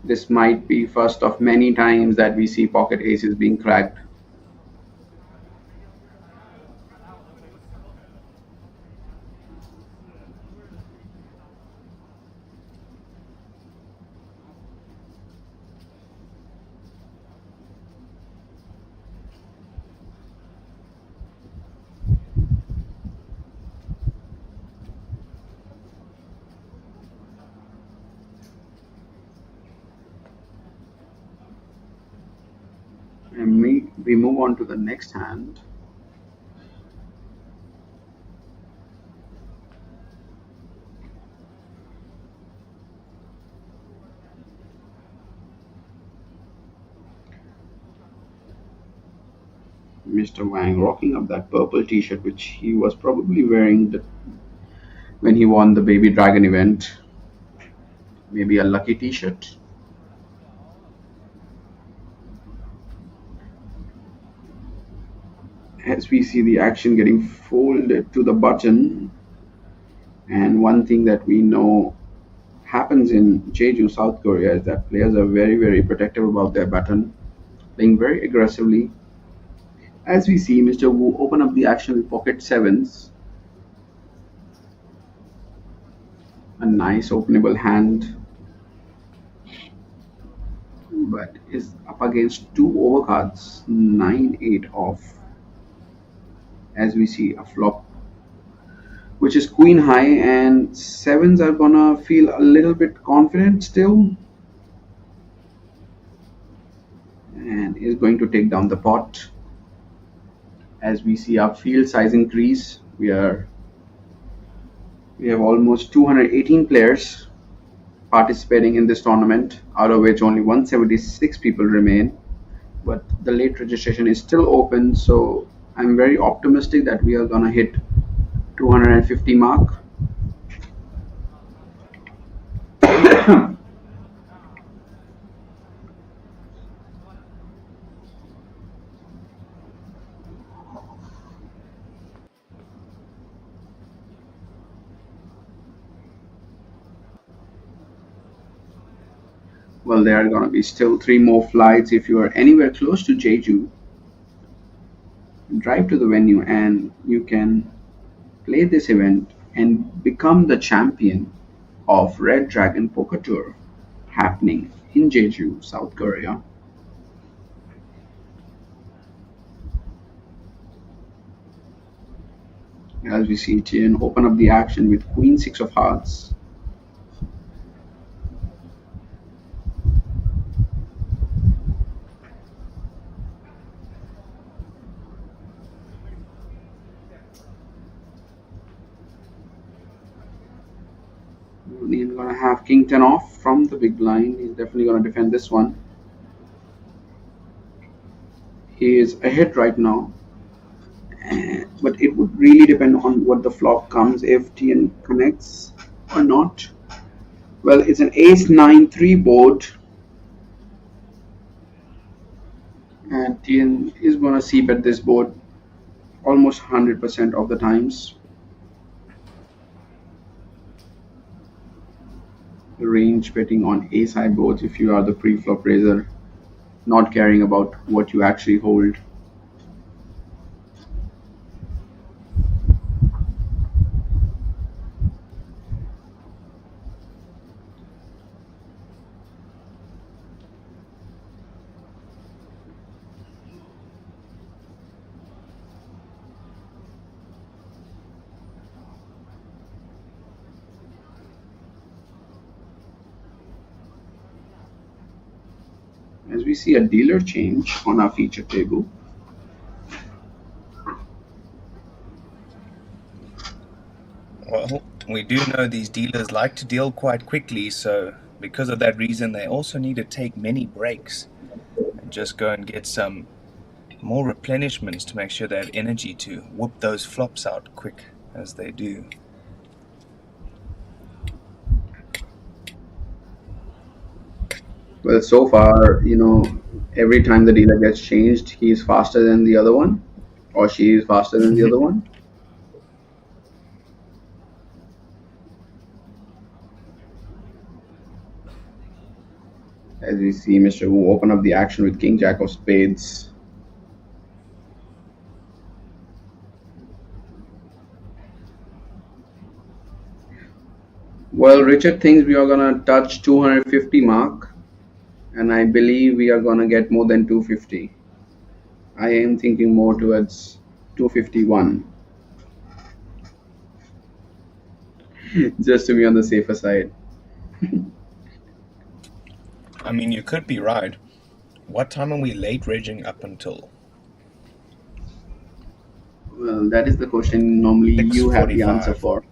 This might be first of many times that we see pocket aces being cracked. And we move on to the next hand. Mr. Wang rocking up that purple t-shirt which he was probably wearing when he won the Baby Dragon event. Maybe a lucky t-shirt. As we see the action getting folded to the button, and one thing that we know happens in Jeju, South Korea is that players are very protective about their button, playing very aggressively. As we see Mr. Wu open up the action with pocket sevens, a nice openable hand, but is up against two overcards, 9-8 off. As we see a flop which is queen high, and sevens are gonna feel a little bit confident still, and is going to take down the pot. As we see our field size increase, we have almost 218 players participating in this tournament, out of which only 176 people remain, but the late registration is still open, so I'm very optimistic that we are gonna hit 250 mark. Well, there are gonna be still 3 more flights. If you are anywhere close to Jeju, drive to the venue and you can play this event and become the champion of Red Dragon Poker Tour happening in Jeju, South Korea. As we see Tien open up the action with Queen 6 of Hearts. He's gonna have King 10 off from the big blind. He's definitely gonna defend this one. He is ahead right now, but it would really depend on what the flop comes, if Tien connects or not. Well, it's an ace 9-3 board, and Tien is gonna seep at this board almost 100% of the times. Range betting on ace high boards if you are the pre-flop raiser, not caring about what you actually hold. As we see a dealer change on our feature table. Well, we do know these dealers like to deal quite quickly, so because of that reason, they also need to take many breaks and just go and get some more replenishments to make sure they have energy to whoop those flops out quick as they do. Well, so far, every time the dealer gets changed, he's faster than the other one, or she is faster than the other one. As we see Mr. Wu open up the action with King Jack of Spades. Well, Richard thinks we are gonna touch 250 mark, and I believe we are gonna get more than 250. I am thinking more towards 251, just to be on the safer side. I mean, you could be right. What time are we late raging up until? Well, that is the question normally you have the answer 6:45. for.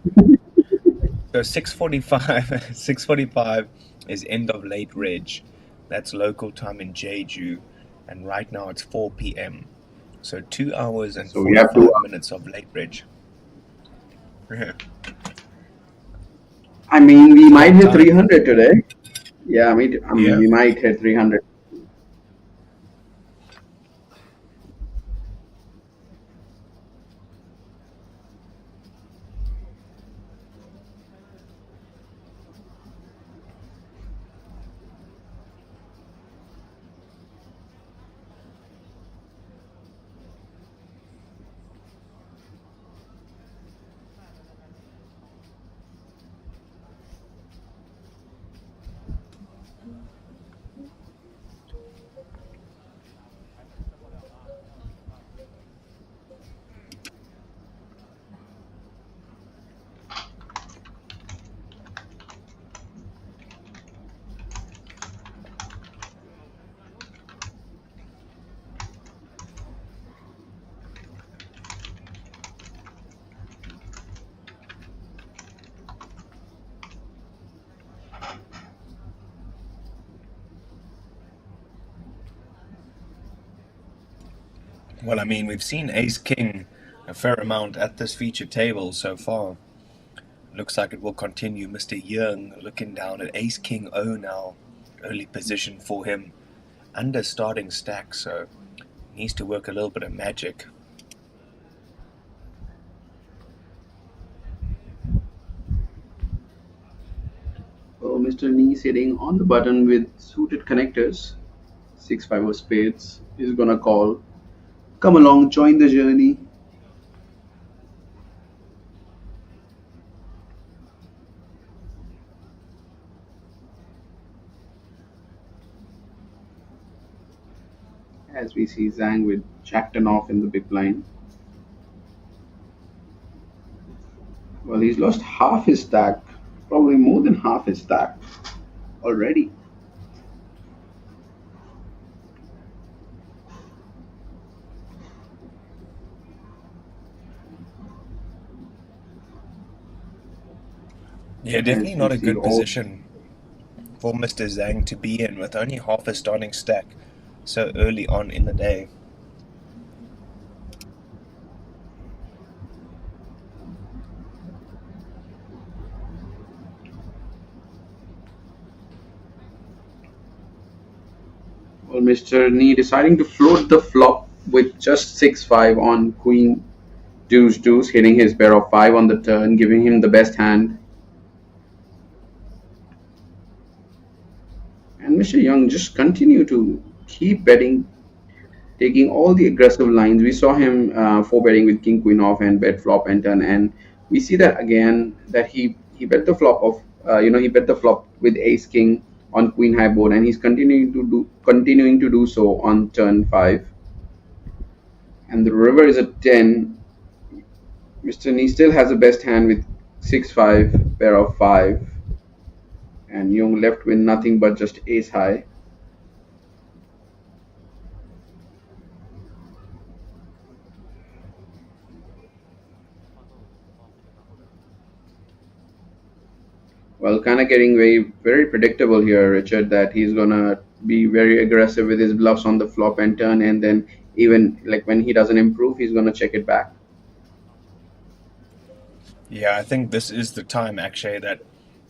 So 6:45, 6:45 is end of late reg. That's local time in Jeju, and right now it's 4 p.m. So 2 hours and So we have 45 minutes of late reg. I mean, we might hit time. 300 today. Yeah, I mean, Yeah. we might hit 300. Well, I mean, we've seen Ace King a fair amount at this feature table so far. Looks like it will continue. Mr. Young looking down at Ace King O now. Early position for him. Under starting stack, so needs to work a little bit of magic. Well, Mr. Nee sitting on the button with suited connectors. 6-5 of spades is gonna call. Come along, join the journey. As we see Zhang with Jack 10 off in the big blind. Well, he's lost half his stack, probably more than half his stack already. Yeah, definitely As not we a see good all- position for Mr. Zhang to be in with only half a starting stack so early on in the day. Well, Mr. Nee deciding to float the flop with just 6-5 on Queen Deuce Deuce, hitting his pair of 5 on the turn, giving him the best hand. And Mr. Young just continue to keep betting, taking all the aggressive lines. We saw him 4 betting with King Queen off and bet flop and turn, and we see that again that he bet the flop of he bet the flop with Ace King on Queen high board, and he's continuing to do so on turn 5. And the river is a 10. Mr. Nee still has the best hand with 6-5 pair of 5, and Young left with nothing but just ace high. Well, kind of getting very predictable here, Richard, that he's gonna be very aggressive with his bluffs on the flop and turn, and then even like when he doesn't improve, he's gonna check it back. Yeah, I think this is the time actually that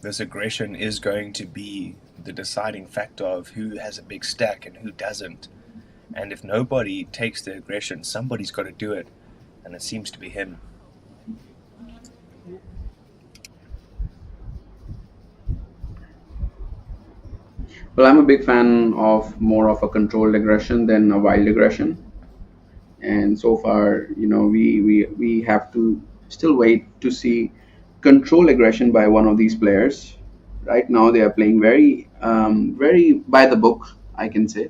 this aggression is going to be the deciding factor of who has a big stack and who doesn't. And if nobody takes the aggression, somebody's got to do it, and it seems to be him. Well, I'm a big fan of more of a controlled aggression than a wild aggression. And so far, we have to still wait to see control aggression by one of these players. Right now, they are playing very by the book, I can say.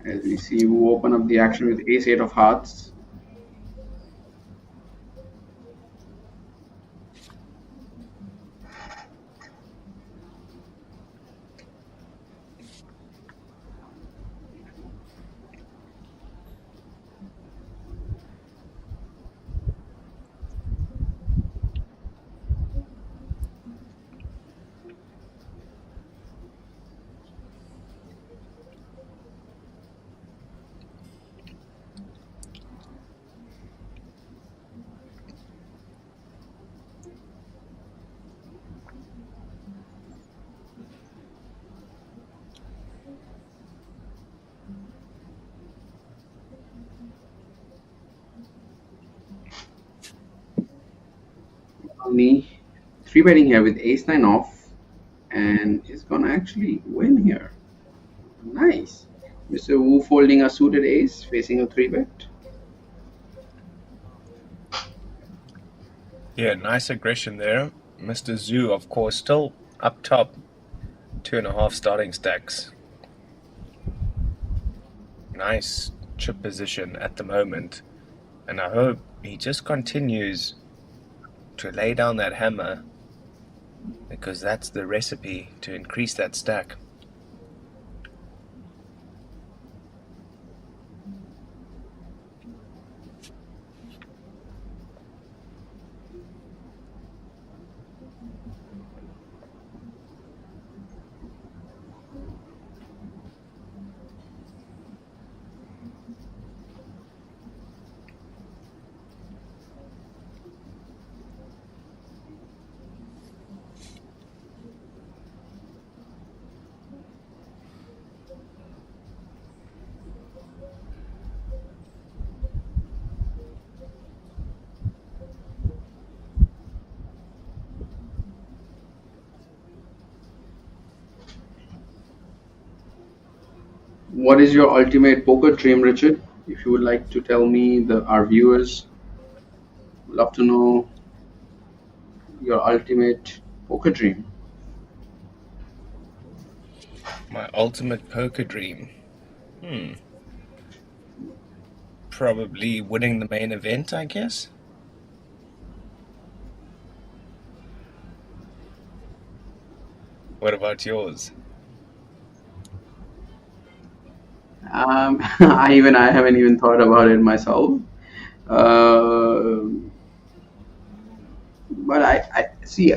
As we see, who open up the action with ace eight of hearts. Only three betting here with ace nine off, and he's gonna actually win here. Nice. Mr. Wu folding a suited ace, facing a three bet. Yeah, nice aggression there. Mr. Zhu, of course, still up top. 2.5 starting stacks. Nice chip position at the moment. And I hope he just continues to lay down that hammer, because that's the recipe to increase that stack. What is your ultimate poker dream, Richard? If you would like to tell me, our viewers love to know your ultimate poker dream. My ultimate poker dream. Probably winning the main event, I guess. What about yours? I haven't even thought about it myself. Uh, but I see.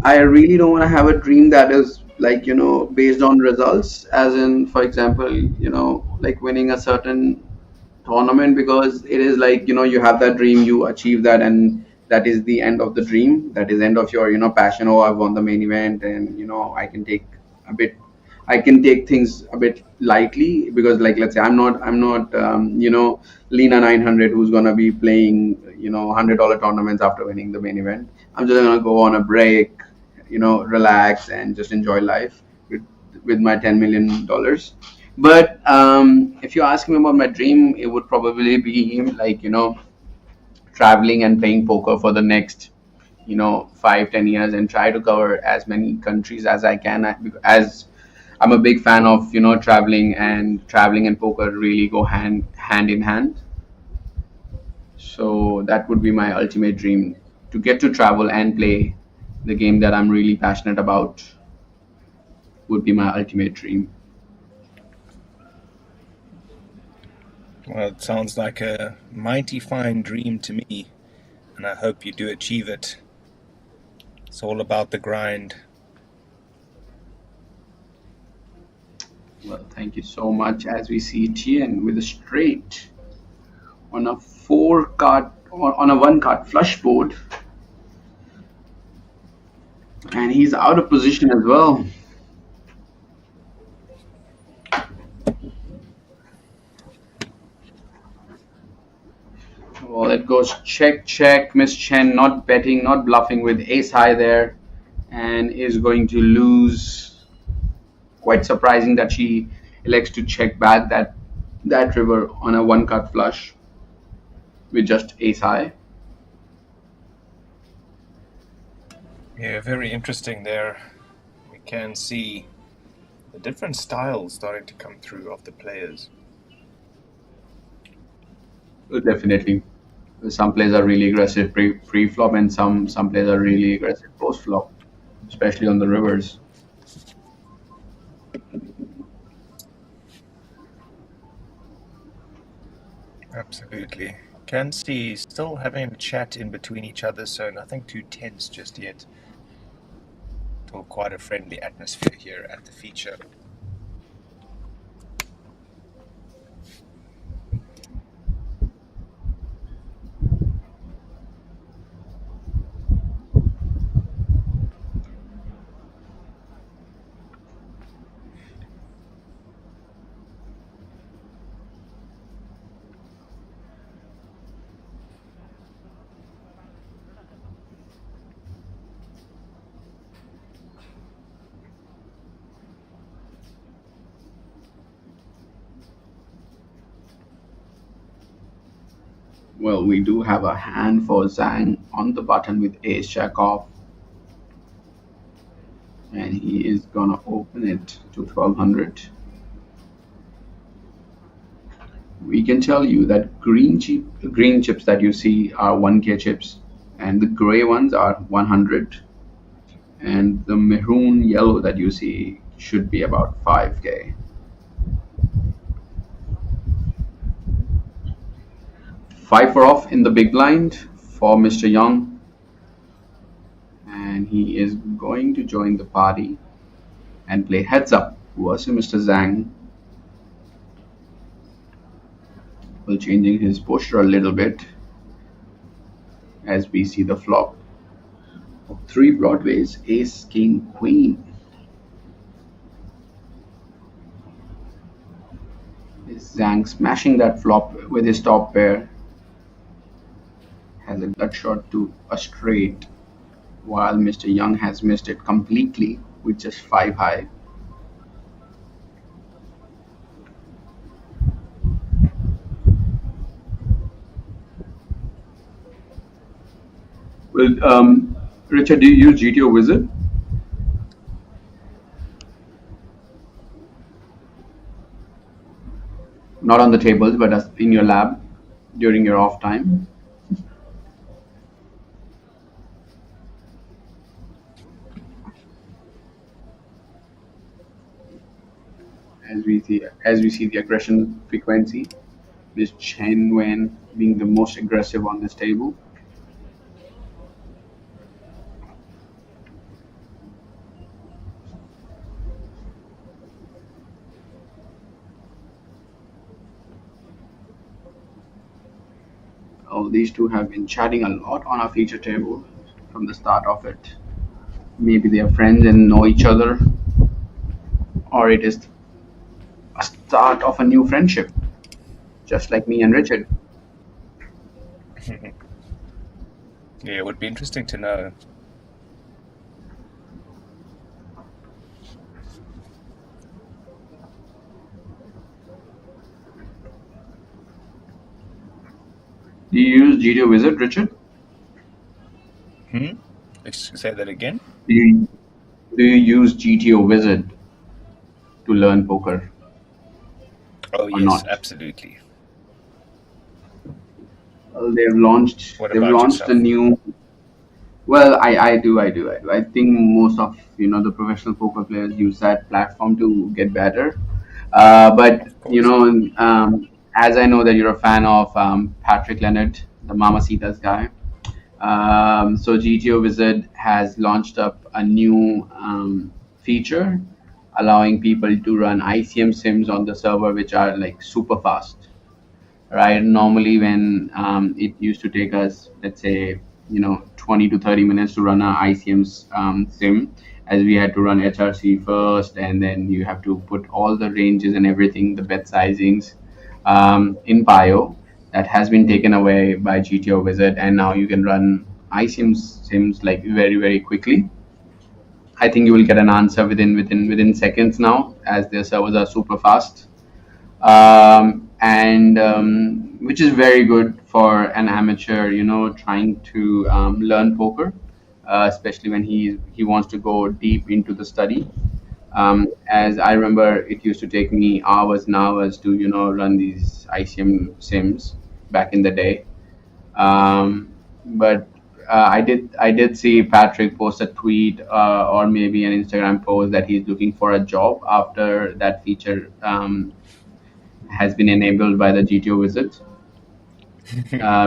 I really don't want to have a dream that is like, based on results, as in, for example, like winning a certain tournament, because it is like, you have that dream, you achieve that, and that is the end of the dream. That is end of your, passion. Oh, I've won the main event, and a bit I can take things a bit lightly, because, like, let's say I'm not Lena 900, who's gonna be playing $100 tournaments after winning the main event. I'm just gonna go on a break, relax and just enjoy life with my $10 million. But if you ask me about my dream, it would probably be like, traveling and playing poker for the next 5-10 years, and try to cover as many countries as I can, as I'm a big fan of traveling and poker really go hand in hand. So that would be my ultimate dream, to get to travel and play the game that I'm really passionate about. Would be my ultimate dream. Well, it sounds like a mighty fine dream to me, and I hope you do achieve it. It's all about the grind. Well, thank you so much. As we see Tien with a straight on a four card, on a one card flush board. And he's out of position as well. Well, it goes check, check. Miss Chen not betting, not bluffing with ace high there, and is going to lose. Quite surprising that she elects to check back that river on a one card flush with just ace high. Yeah, very interesting there. We can see the different styles starting to come through of the players. Definitely, some players are really aggressive pre flop, and some players are really aggressive post flop, especially on the rivers. Absolutely. Can see still having a chat in between each other, so nothing too tense just yet. Still quite a friendly atmosphere here at the feature. Well, we do have a hand for Zhang on the button with ace jack off, and he is gonna open it to 1200. We can tell you that green chips that you see are 1k chips, and the gray ones are 100, and the maroon yellow that you see should be about 5k. 5 for off in the big blind for Mr. Young, and he is going to join the party and play heads up versus Mr. Zhang, while changing his posture a little bit as we see the flop of 3 broadways, ace, king, queen. Is Zhang smashing that flop with his top pair, has a gut shot to a straight, while Mr. Young has missed it completely with just 5 high. Well, Richard, do you use GTO Wizard? Not on the tables, but in your lab during your off time. As we see the aggression frequency, Miss Chen Wen being the most aggressive on this table. Oh, these two have been chatting a lot on our feature table from the start of it. Maybe they are friends and know each other, or it is a start of a new friendship, just like me and Richard. Yeah, it would be interesting to know. Do you use GTO Wizard, Richard? Let's say that again. Do you use GTO Wizard to learn poker? Oh, Or yes, not? absolutely. Well, they've launched What they've about launched a yourself? new. Well, I do. I think most of the professional poker players use that platform to get better. But Of course. as I know that you're a fan of Patrick Leonard, the Mamacitas guy. So GTO Wizard has launched up a new feature allowing people to run ICM sims on the server, which are like super fast, right? Normally, when it used to take us, let's say, 20 to 30 minutes to run a ICM sim, as we had to run HRC first, and then you have to put all the ranges and everything, the bet sizings in bio. That has been taken away by GTO Wizard, and now you can run ICM sims like very, very quickly. I think you will get an answer within seconds now, as their servers are super fast, and which is very good for an amateur, trying to learn poker, especially when he wants to go deep into the study. As I remember, it used to take me hours and hours to run these ICM sims back in the day. But I did see Patrick post a tweet, or maybe an Instagram post, that he's looking for a job after that feature has been enabled by the GTO Wizard.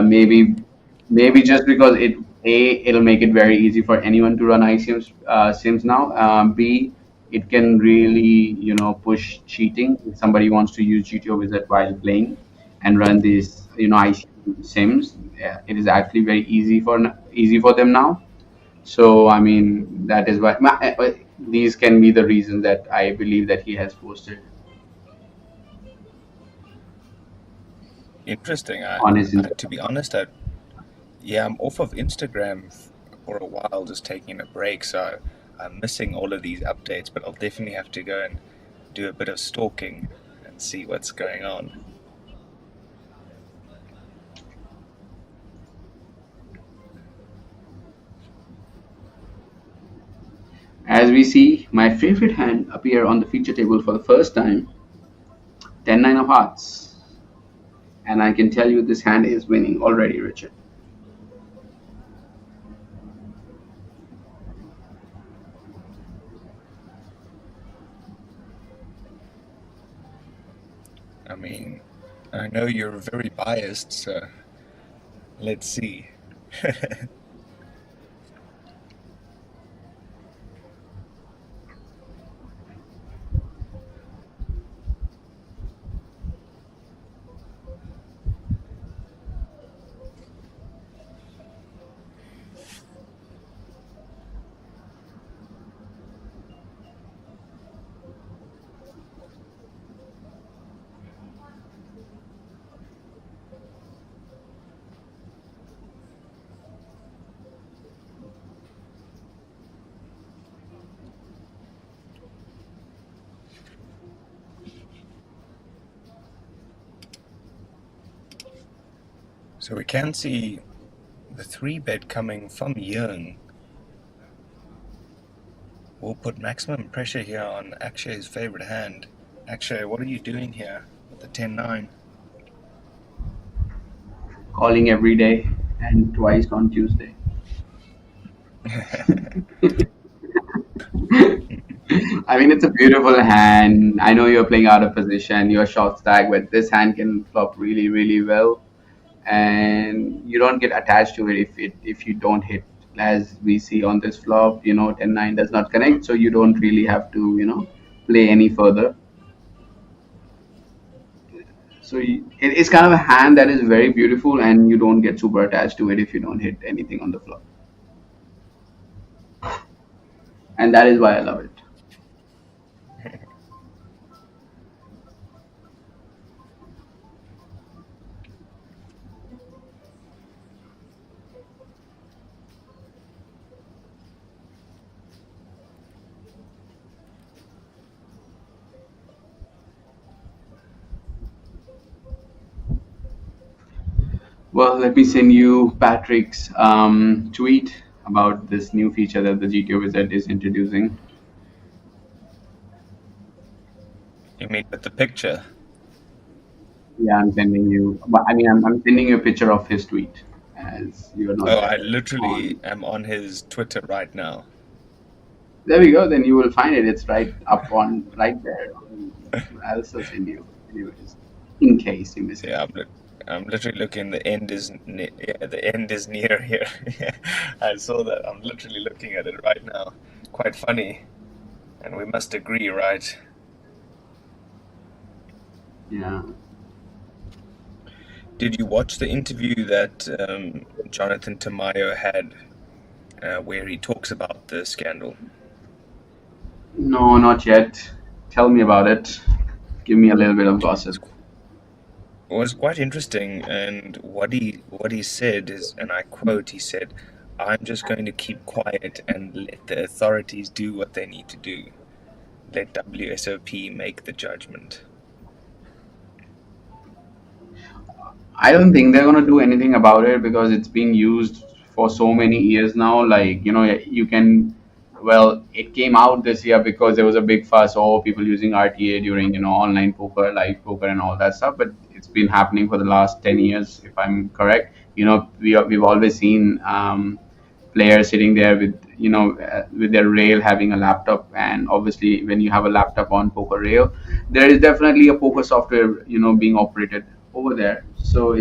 Maybe just because it'll make it very easy for anyone to run ICM sims now. B, it can really push cheating. If somebody wants to use GTO Wizard while playing and run these ICM sims, yeah, it is actually very easy for them now. So I mean, that is why these can be the reasons that I believe that he has posted Interesting. on his To be honest, I'm off of Instagram for a while, just taking a break, so I'm missing all of these updates. But I'll definitely have to go and do a bit of stalking and see what's going on. As we see my favorite hand appear on the feature table for the first time, 10-9 of hearts. And I can tell you this hand is winning already, Richard. I mean, I know you're very biased, so let's see. So we can see the 3-bet coming from Young. We'll put maximum pressure here on Akshay's favorite hand. Akshay, what are you doing here with the 10-9? Calling every day and twice on Tuesday. I mean, it's a beautiful hand. I know you're playing out of position, you're short stack, but this hand can flop really, really well, and you don't get attached to it if you don't hit. As we see on this flop, 10-9 does not connect, so you don't really have to play any further. So it's kind of a hand that is very beautiful, and you don't get super attached to it if you don't hit anything on the flop, and that is why I love it. Well, let me send you Patrick's tweet about this new feature that the GTO Wizard is introducing. You mean with the picture? Yeah, I'm sending you. But I mean, I'm sending you a picture of his tweet, as you're not Oh, I there. literally am on his Twitter right now. There we go. Then you will find it. It's right there. I'll still send you, anyways, in case you miss it. Yeah, I'm literally looking. The end is the end is near here. I saw that. I'm literally looking at it right now. Quite funny, and we must agree, right? Yeah. Did you watch the interview that Jonathan Tamayo had where he talks about the scandal? No, not yet. Tell me about it. Give me a little bit of It's, gossip. it was quite interesting, and what he said is, and I quote, he said, "I'm just going to keep quiet and let the authorities do what they need to do. Let WSOP make the judgment." I don't think they're gonna do anything about it because it's being used for so many years now. Like, you can, well, it came out this year because there was a big fuss, oh, people using RTA during, online poker, live poker, and all that stuff. But it's been happening for the last 10 years, if I'm correct. We've always seen players sitting there with their rail having a laptop, and obviously when you have a laptop on poker rail, there is definitely a poker software being operated over there. So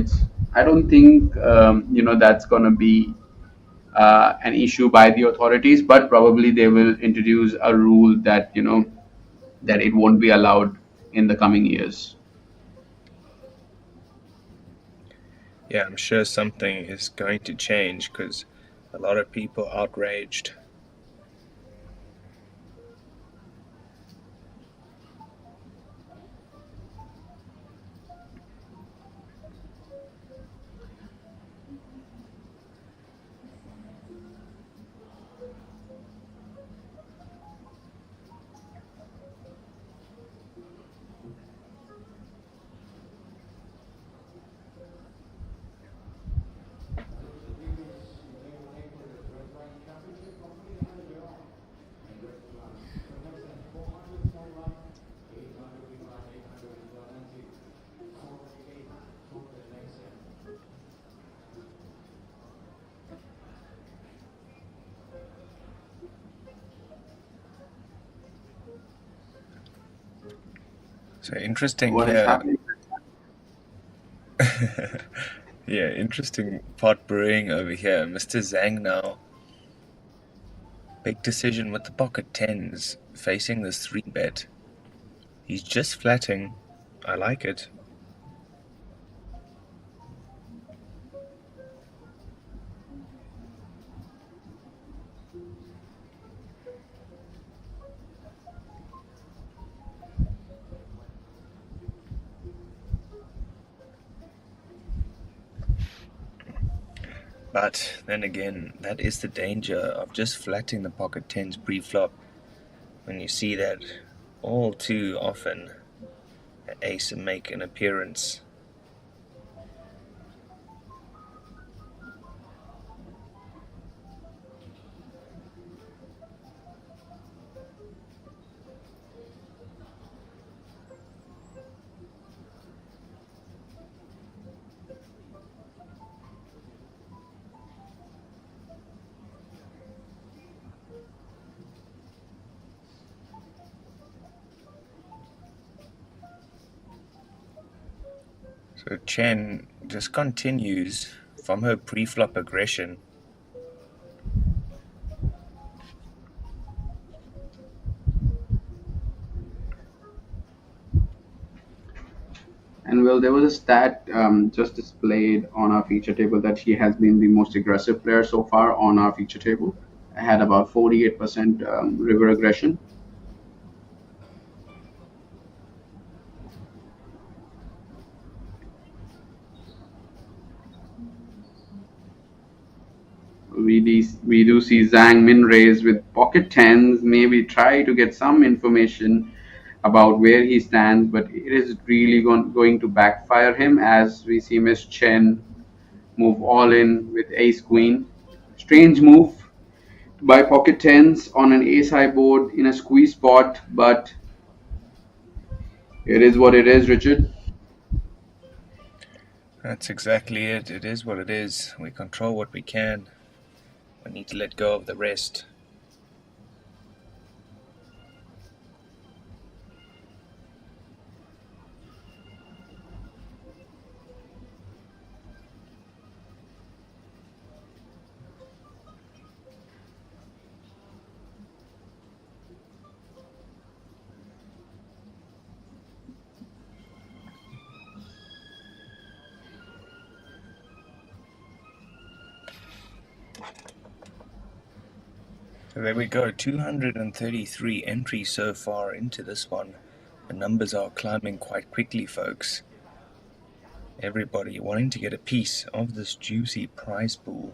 I don't think that's going to be an issue by the authorities, but probably they will introduce a rule that that it won't be allowed in the coming years. Yeah, I'm sure something is going to change because a lot of people outraged. So interesting What is here. happening? Yeah, interesting pot brewing over here. Mr. Zhang now. Big decision with the pocket tens, facing this 3-bet. He's just flatting. I like it. But then again, that is the danger of just flatting the pocket tens pre-flop. When you see that all too often, an ace make an appearance. So Chen just continues from her pre-flop aggression. And well, there was a stat just displayed on our feature table that she has been the most aggressive player so far on our feature table. Had about 48% river aggression. We do see Zhang Min raise with pocket tens, maybe try to get some information about where he stands, but it is really going to backfire him as we see Miss Chen move all in with ace queen. Strange move by pocket tens on an ace high board in a squeeze spot, but it is what it is, Richard. That's exactly it. It is what it is. We control what we can. We need to let go of the rest. So there we go, 233 entries so far into this one. The numbers are climbing quite quickly, folks. Everybody wanting to get a piece of this juicy prize pool.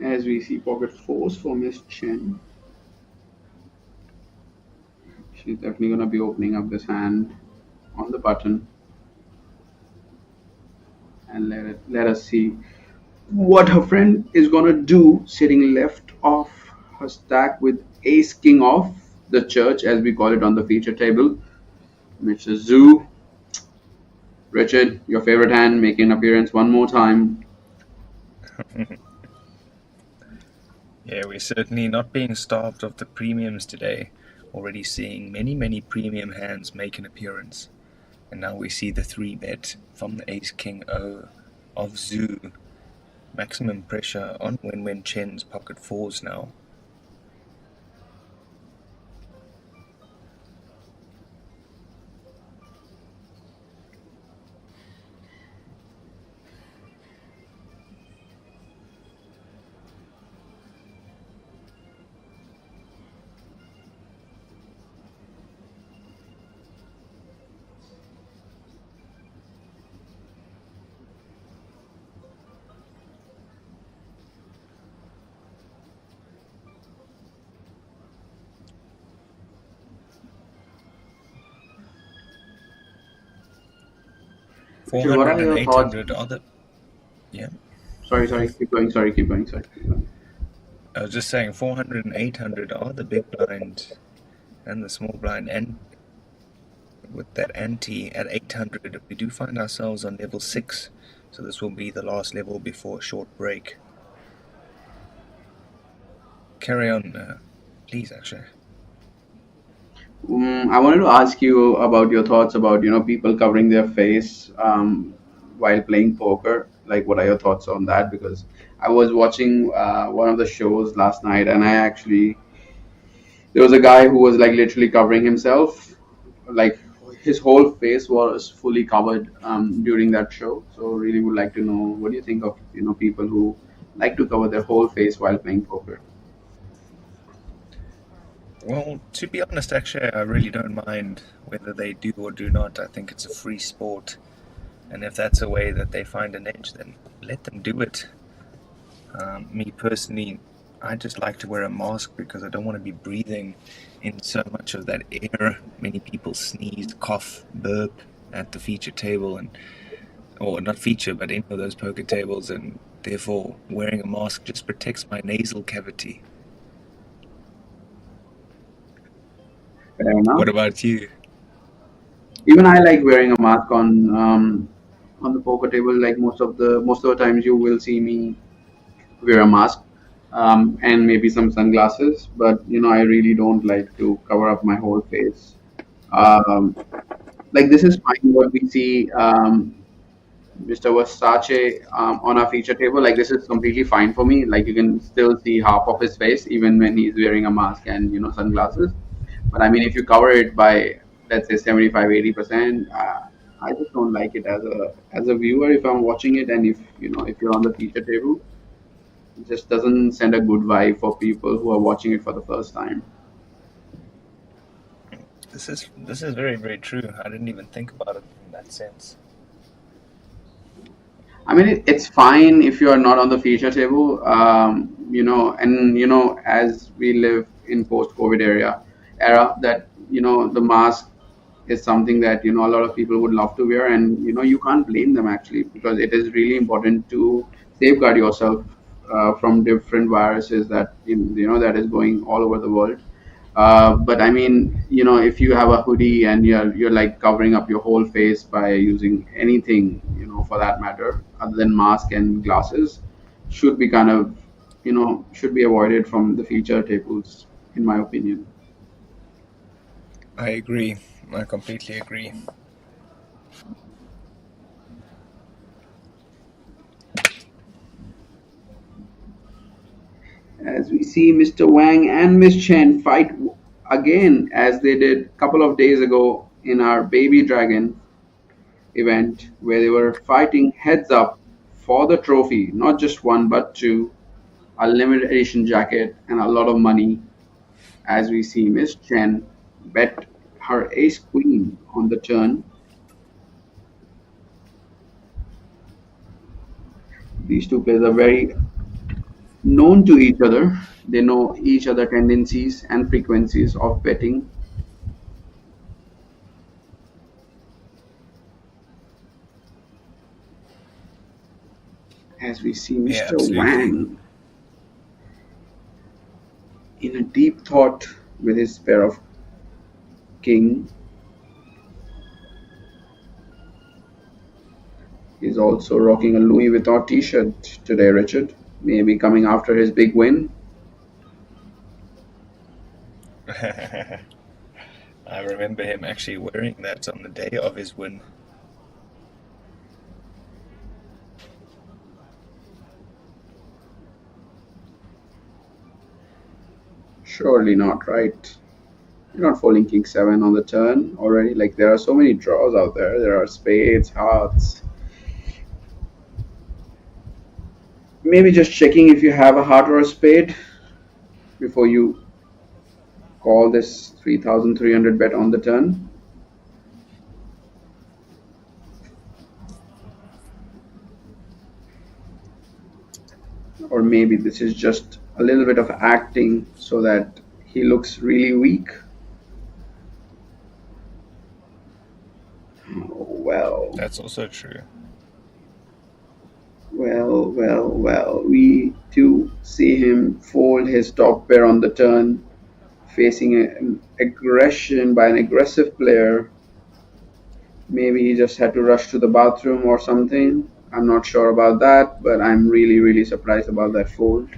As we see pocket fours for Miss Chen. She's definitely going to be opening up this hand on the button, and let us see what her friend is going to do, sitting left off her stack with ace king off the church, as we call it on the feature table. Mr. Zhu, Richard, your favorite hand making an appearance one more time. Yeah, we're certainly not being starved of the premiums today. Already seeing many premium hands make an appearance. And now we see the 3-bet from the Ace King O of Zhu. Maximum pressure on Wen Chen's pocket fours now. Richard, what 400 are and your thoughts? 800 are the... Yeah. Sorry, keep going. Sorry, keep going. I was just saying 400 and 800 are the big blind and the small blind, and with that ante at 800 we do find ourselves on level 6, so this will be the last level before a short break. Carry on, please, Akshay. I wanted to ask you about your thoughts about people covering their face while playing poker. Like, what are your thoughts on that? Because I was watching one of the shows last night, and I actually there was a guy who was like literally covering himself, like his whole face was fully covered during that show. So, really would like to know, what do you think of people who like to cover their whole face while playing poker? Well, to be honest, actually, I really don't mind whether they do or do not. I think it's a free sport, and if that's a way that they find an edge, then let them do it. Me personally, I just like to wear a mask because I don't want to be breathing in so much of that air. Many people sneeze, cough, burp at the feature table, or not feature, but any of those poker tables, and therefore wearing a mask just protects my nasal cavity. Fair enough. What about you? Even I like wearing a mask on the poker table. Like most of the times, you will see me wear a mask and maybe some sunglasses. But I really don't like to cover up my whole face. Um, like, this is fine. What we see, Mr. Versace, on our feature table, like, this is completely fine for me. Like, you can still see half of his face even when he's wearing a mask and sunglasses. But I mean, if you cover it by, let's say, 75, 80%, I just don't like it as a viewer if I'm watching it, and if you're on the feature table, it just doesn't send a good vibe for people who are watching it for the first time. This is very true. I didn't even think about it in that sense. I mean, it's fine if you're not on the feature table, and as we live in post-COVID era, that the mask is something that a lot of people would love to wear, and you can't blame them actually, because it is really important to safeguard yourself from different viruses that that is going all over the world. But I mean, if you have a hoodie and you're like covering up your whole face by using anything, for that matter, other than mask and glasses, should be kind of, should be avoided from the feature tables, in my opinion. I agree. I completely agree. as we see Mr. Wang and Miss Chen fight again as they did a couple of days ago in our Baby Dragon event, where they were fighting heads up for the trophy, not just one but two, a limited edition jacket, and a lot of money. As we see Miss Chen bet her ace queen on the turn. These two players are very known to each other. They know each other tendencies and frequencies of betting. As we see Yeah, Mr. absolutely. Wang in a deep thought with his pair of king. He's also rocking a Louis Vuitton t-shirt today, Richard. Maybe coming after his big win. I remember him actually wearing that on the day of his win. Surely not, right? You're not folding king 7 on the turn already. Like, there are so many draws out there. There are spades, hearts. Maybe just checking if you have a heart or a spade before you call this 3,300 bet on the turn. Or maybe this is just a little bit of acting so that he looks really weak. Oh, well, That's also true. well. We do see him fold his top pair on the turn, facing an aggression by an aggressive player. Maybe he just had to rush to the bathroom or something. I'm not sure about that, but I'm really surprised about that fold.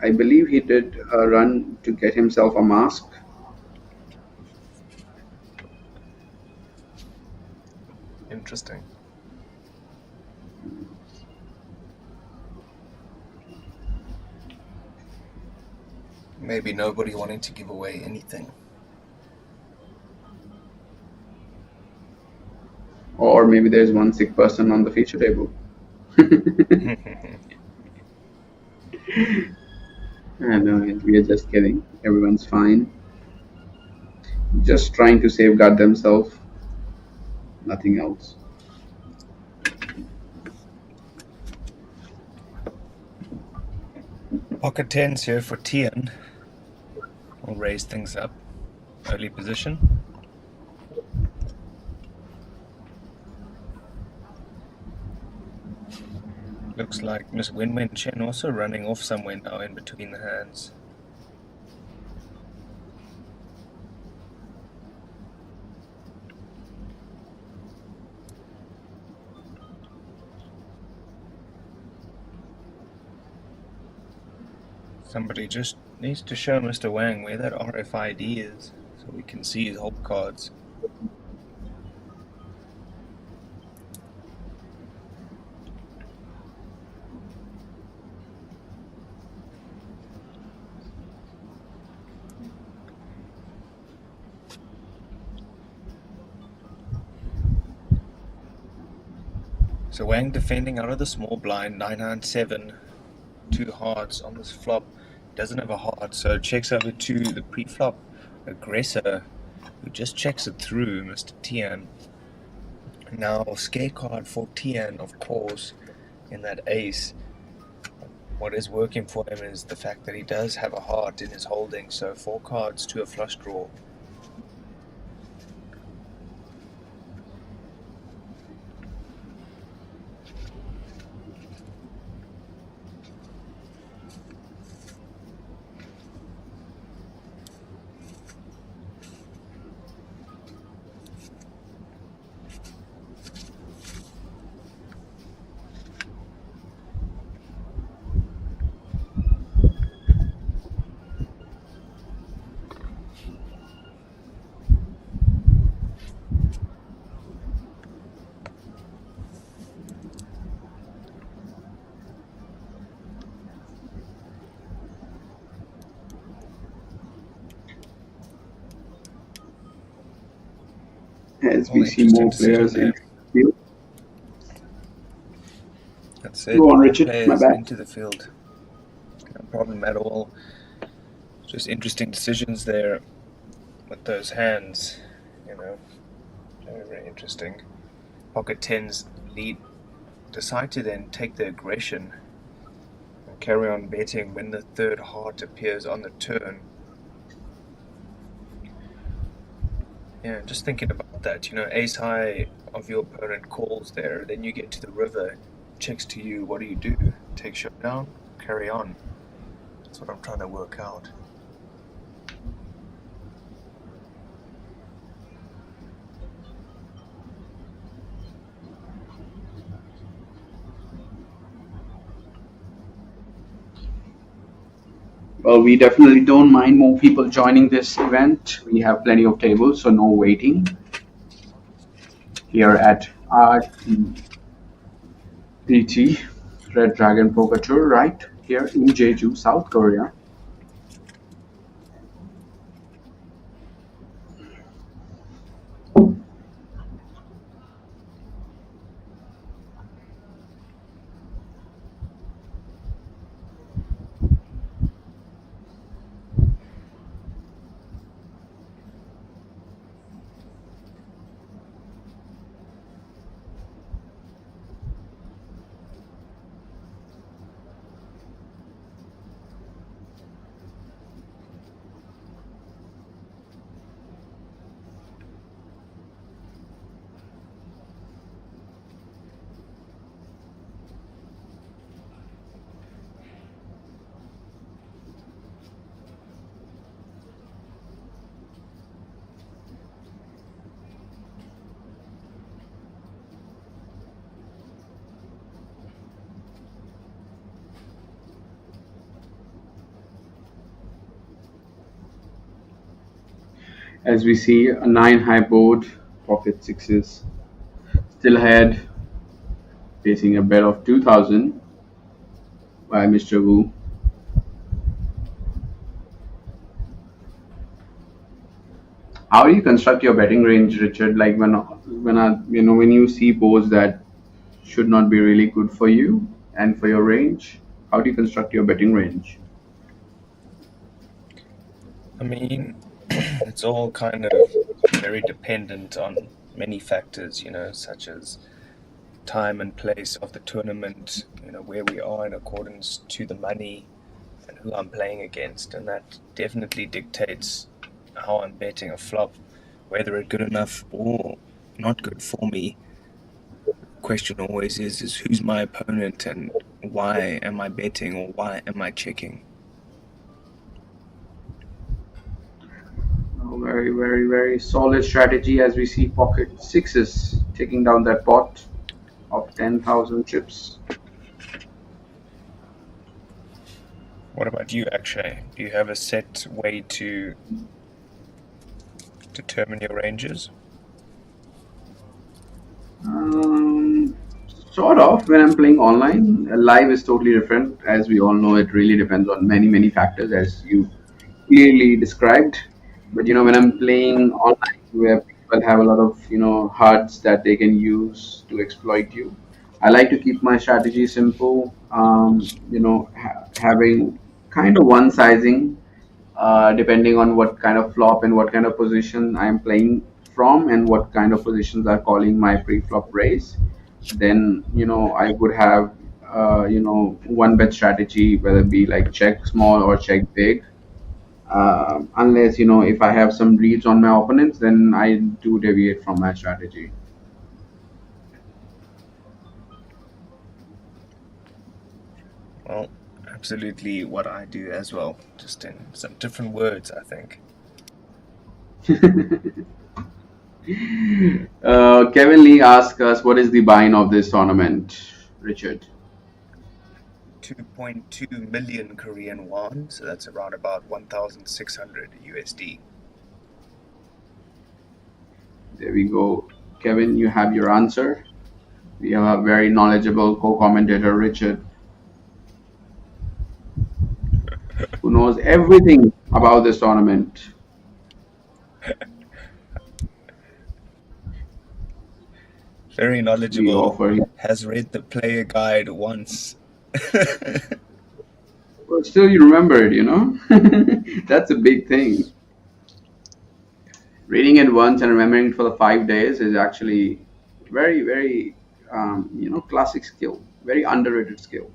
I believe he did a run to get himself a mask. Interesting. Maybe nobody wanting to give away anything. Or maybe there's one sick person on the feature table. I know, we are just kidding. Everyone's fine. Just trying to safeguard themselves. Nothing else. Pocket tens here for Tian. We'll raise things up. Early position. Looks like Miss Win Chen also running off somewhere now in between the hands. Somebody just needs to show Mr. Wang where that RFID is so we can see his hold cards. So Wang defending out of the small blind, 997, 2 hearts on this flop. Doesn't have a heart, so checks over to the pre-flop aggressor, who just checks it through, Mr. Tian. Now, scare card for Tian, of course, in that ace. What is working for him is the fact that he does have a heart in his holding, so 4 cards to a flush draw. as All we the see interesting more decision players there. in the field. That's Go it. on, More Richard. My players bad. into the field. No problem at all. Just interesting decisions there with those hands. You know, very, very interesting. Pocket tens lead decide to then take the aggression and carry on betting when the third heart appears on the turn. Yeah, just thinking about that, ace high of your opponent calls there, then you get to the river, checks to you, what do? Take showdown, carry on. That's what I'm trying to work out. Well, we definitely don't mind more people joining this event. We have plenty of tables, so no waiting here at RTPT, Red Dragon Poker Tour, right here in Jeju, South Korea. As we see, a 9 high board, pocket sixes, still ahead, facing a bet of 2,000 by Mr. Wu. How do you construct your betting range, Richard? Like when you see boards that should not be really good for you and for your range, how do you construct your betting range? I mean, it's all kind of very dependent on many factors, such as time and place of the tournament, where we are in accordance to the money and who I'm playing against, and that definitely dictates how I'm betting a flop, whether it's good enough or not good for me. Question always is who's my opponent and why am I betting or why am I checking? Very, very, very solid strategy as we see pocket sixes taking down that pot of 10,000 chips. What about you, Akshay? Do you have a set way to determine your ranges? Um, Sort of. When I'm playing online, live is totally different. As we all know, it really depends on many, many factors, as you clearly described. But when I'm playing online, where people have a lot of HUDs that they can use to exploit you, I like to keep my strategy simple. Having kind of one sizing depending on what kind of flop and what kind of position I'm playing from and what kind of positions are calling my pre-flop raise. Then I would have one bet strategy, whether it be like check small or check big. Unless if I have some reads on my opponents, then I do deviate from my strategy. Well, absolutely what I do as well, just in some different words, I think. Kevin Lee asked us, what is the buy-in of this tournament, Richard? 2.2 million Korean won, so that's around about 1,600 USD. There we go. Kevin, you have your answer. We have a very knowledgeable co-commentator, Richard, who knows everything about this tournament. Very We knowledgeable. offer. Has read the player guide once. But still, you remember it, you know? That's a big thing. Reading it once and remembering it for the 5 days is actually very, very, classic skill. Very underrated skill.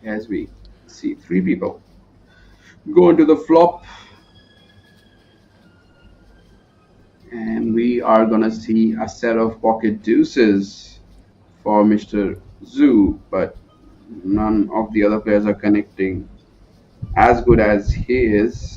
As we see three people go into the flop, and we are gonna see a set of pocket deuces for Mr. Zoo, but none of the other players are connecting as good as he is.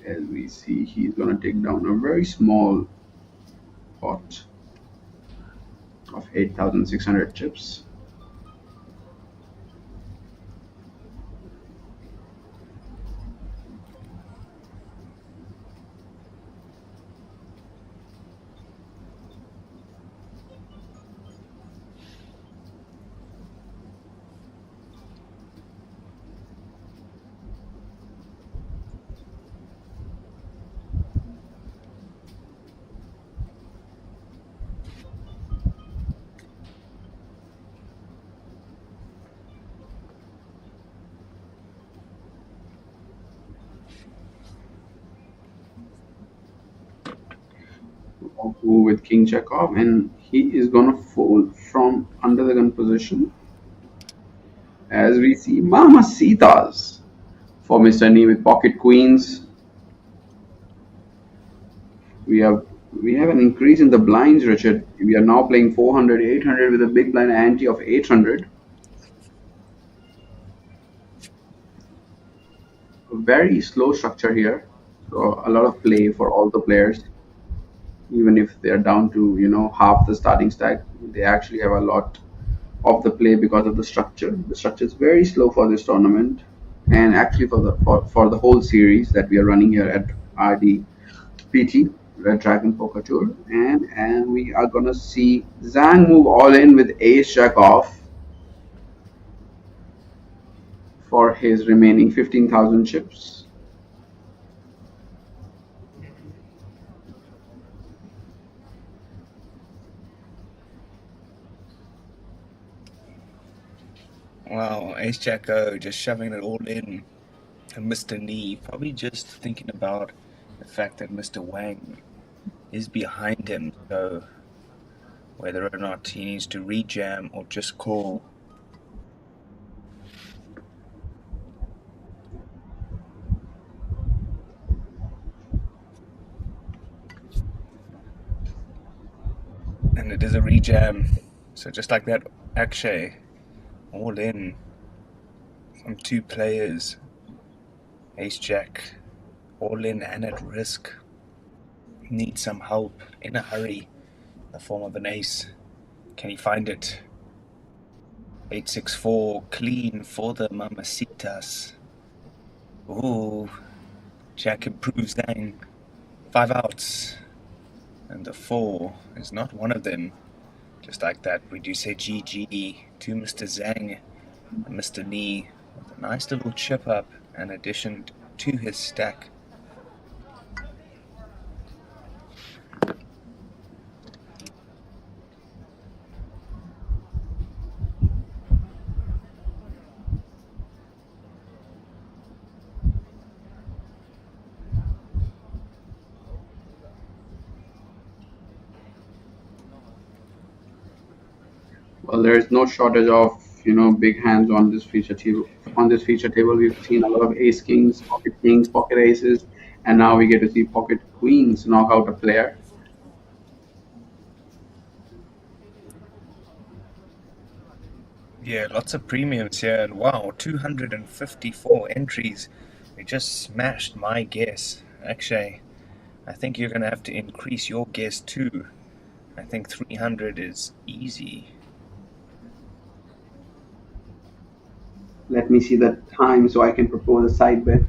As we see, he's gonna take down a very small pot of 8,600 chips. Go with King check off, and he is gonna fold from under the gun position. As we see Mamacitas for Mr. Nee with pocket queens. We have we have an increase in the blinds, Richard. We are now playing 400, 800 with a big blind ante of 800. A very slow structure here, so a lot of play for all the players. Even if they are down to half the starting stack, they actually have a lot of the play because of the structure. The structure is very slow for this tournament, and actually for the whole series that we are running here at RDPT Red Dragon Poker Tour. And we are gonna see Zhang move all in with Ace Jack off for his remaining 15,000 chips. Wow, Ace Jack O just shoving it all in. And Mr. Nee probably just thinking about the fact that Mr. Wang is behind him, so whether or not he needs to rejam or just call. And it is a rejam, so just like that, Akshay, all in from two players. Ace Jack, all in and at risk. Needs some help in a hurry in the form of an ace. Can he find it? 864 clean for the Mamacitas. Ooh, Jack improves Zhang. 5 outs. And the 4 is not one of them. Just like that, we do say GG to Mr. Zhang and Mr. Nee with a nice little chip up in addition to his stack. Well, there is no shortage of big hands on this feature table. On this feature table, we've seen a lot of ace kings, pocket aces, and now we get to see pocket queens knock out a player. Yeah, lots of premiums here, and wow, 254 entries. We just smashed my guess. Actually, I think you're gonna have to increase your guess too. I think 300 is easy. Let me see the time so I can propose a side bet.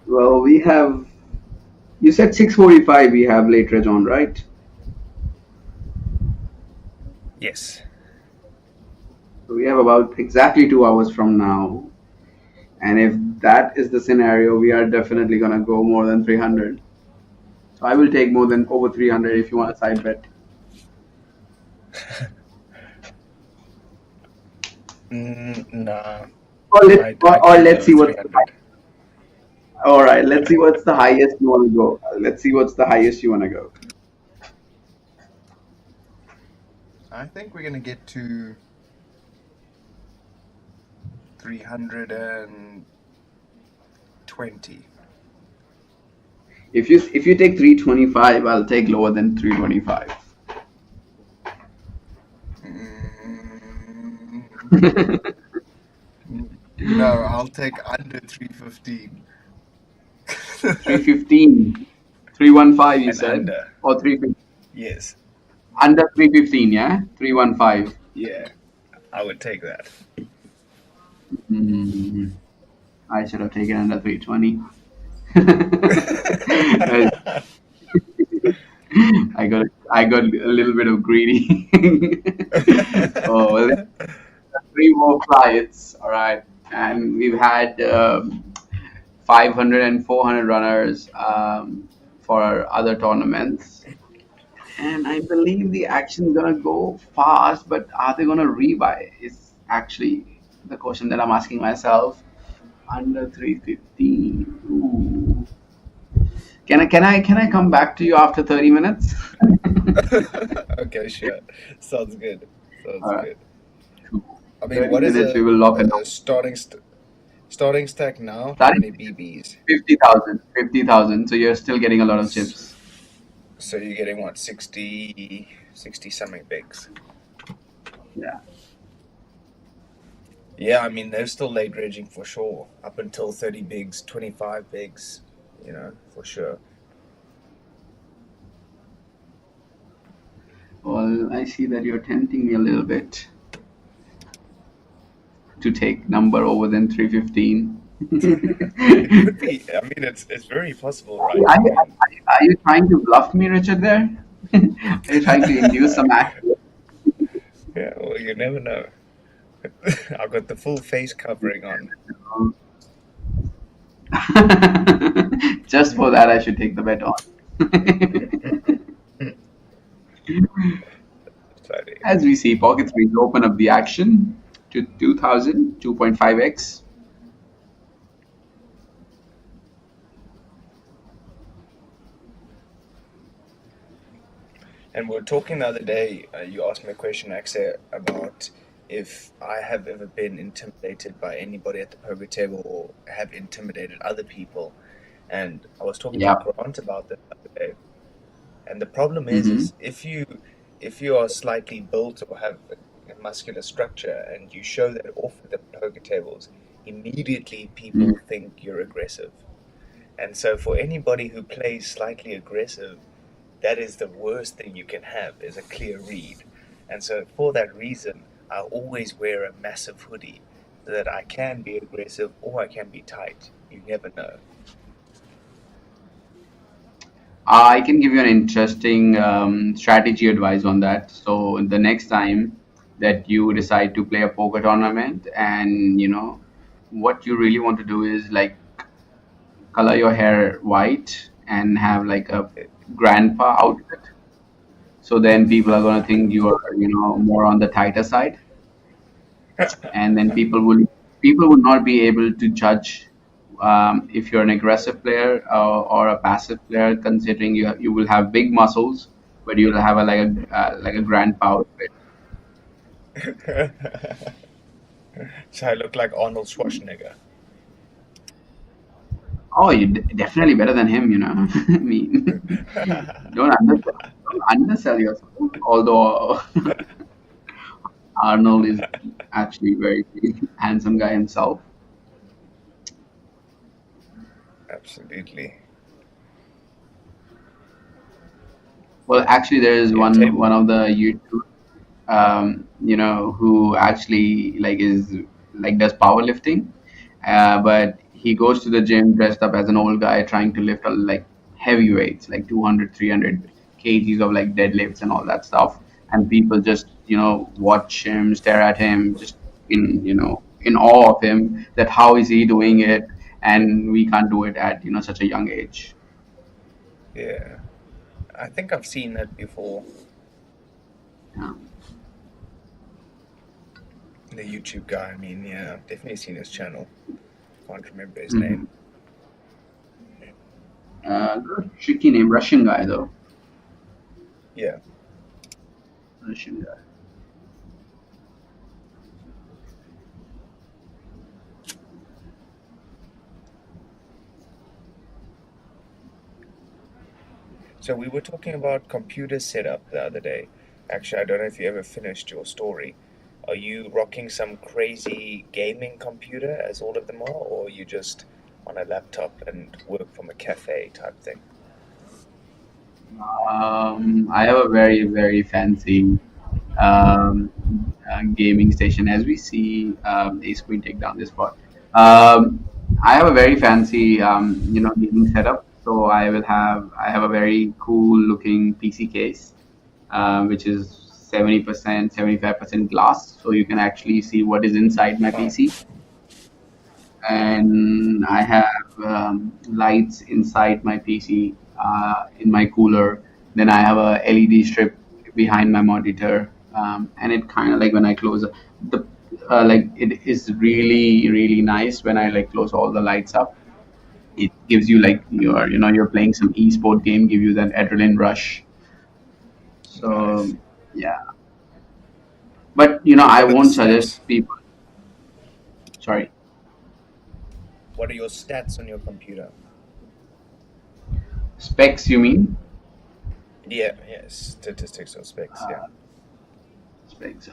Well, we have. You said 6:45. We have late reg on, right? Yes. So we have about exactly 2 hours from now. And if that is the scenario, we are definitely gonna go more than 300. So I will take more than over 300 if you want a side bet. Nah, Or let's I or can't let's over see what's 300. all right. Let's see what's the highest you want to go. Let's see what's the highest you want to go. I think we're gonna get to 320. If you take 325, I'll take lower than 325. Mm, no, I'll take under 315. 315, 315. You And said, under. or 315 Yes. under 315. Yeah, 315. Yeah, I would take that. Mm, I should have taken under 320. I got a little bit of greedy. Oh well, three more flights. All right, and we've had 500 and 400 runners for other tournaments. And I believe the action's gonna go fast, but are they gonna rebuy? Is actually the question that I'm asking myself. Under 315. Ooh. Can I come back to you after 30 minutes? Okay, sure. Sounds good. Sounds All right, good. cool. I mean, 30 what is minutes, we will lock it up. a starting stack now? How Starting many BBs? 50,000, 50,000. So you're still getting a lot of S- chips. So you're getting what, 60 something bigs? Yeah. Yeah, I mean, they're still late ranging for sure. Up until 30 bigs, 25 bigs, for sure. Well, I see that you're tempting me a little bit to take number over than 315. It could be. I mean, it's very possible, right? Are I you, mean, are you trying to bluff me, Richard, there? Are you trying to induce some action? yeah, well, you never know. I've got the full face covering on. Just for that, I should take the bet on. Sorry. As we see, Pocket 3 open up the action to 2000, 2.5x. And we were talking the other day, you asked me a question, Axel, about if I have ever been intimidated by anybody at the poker table or have intimidated other people. And I was talking to Yeah. Grant about that the other day. And the problem Mm-hmm. is if you are slightly built or have a muscular structure and you show that off at the poker tables, immediately Mm-hmm. people think you're aggressive. And so for anybody who plays slightly aggressive, that is the worst thing you can have is a clear read. And so for that reason, I always wear a massive hoodie so that I can be aggressive or I can be tight. You never know. I can give you an interesting strategy advice on that. So the next time that you decide to play a poker tournament, and what you really want to do is like color your hair white and have like a grandpa outfit. So then people are gonna think you are more on the tighter side, and then people will not be able to judge if you're an aggressive player or a passive player, considering you will have big muscles, but you'll have like a grandpa outfit. So I look like Arnold Schwarzenegger. Oh, you definitely better than him. I mean, don't undersell yourself. Although Arnold is actually very handsome guy himself. Absolutely. Well, actually, there is Yeah, one table. one of the YouTube who actually like is like does powerlifting, but he goes to the gym dressed up as an old guy trying to lift like heavy weights like 200, 300 kgs of like deadlifts and all that stuff, and people just watch him, stare at him, just in awe of him, that how is he doing it, and we can't do it at such a young age. Yeah, I think I've seen that before. Yeah. The YouTube guy. I mean, yeah, I've definitely seen his channel. Can't remember his Hmm. name. Tricky name, Russian guy though. Yeah. Russian guy. So we were talking about computer setup the other day. Actually, I don't know if you ever finished your story. Are you rocking some crazy gaming computer as all of them are, or are you just on a laptop and work from a cafe type thing? I have a very, very fancy um, gaming station. As we see, Ace Queen take down this spot. I have a very fancy, gaming setup. So I have a very cool looking PC case, which is 70%, 75% glass. So you can actually see what is inside my Oh, PC. And I have lights inside my PC, in my cooler. Then I have a LED strip behind my monitor, and it kind of like when I close the like it is really really nice when I like close all the lights up. It gives you like you're playing some esport game, give you that adrenaline rush. So nice. yeah, but I What are the won't suggest stats? people. Sorry, What are your stats on your computer? specs you mean? Yeah, yeah, statistics or specs, yeah. Specs.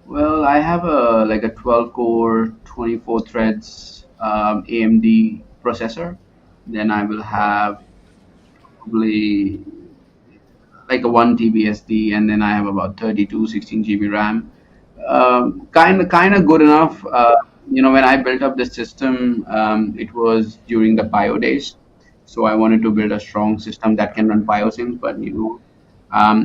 Well, I have a like a 12 core, 24 threads AMD processor. Then I will Wow. have probably like a 1 TB SD, and then I have about 32 16 GB RAM. Kind of good enough. When I built up this system, it was during the bio days, so I wanted to build a strong system that can run biosims. But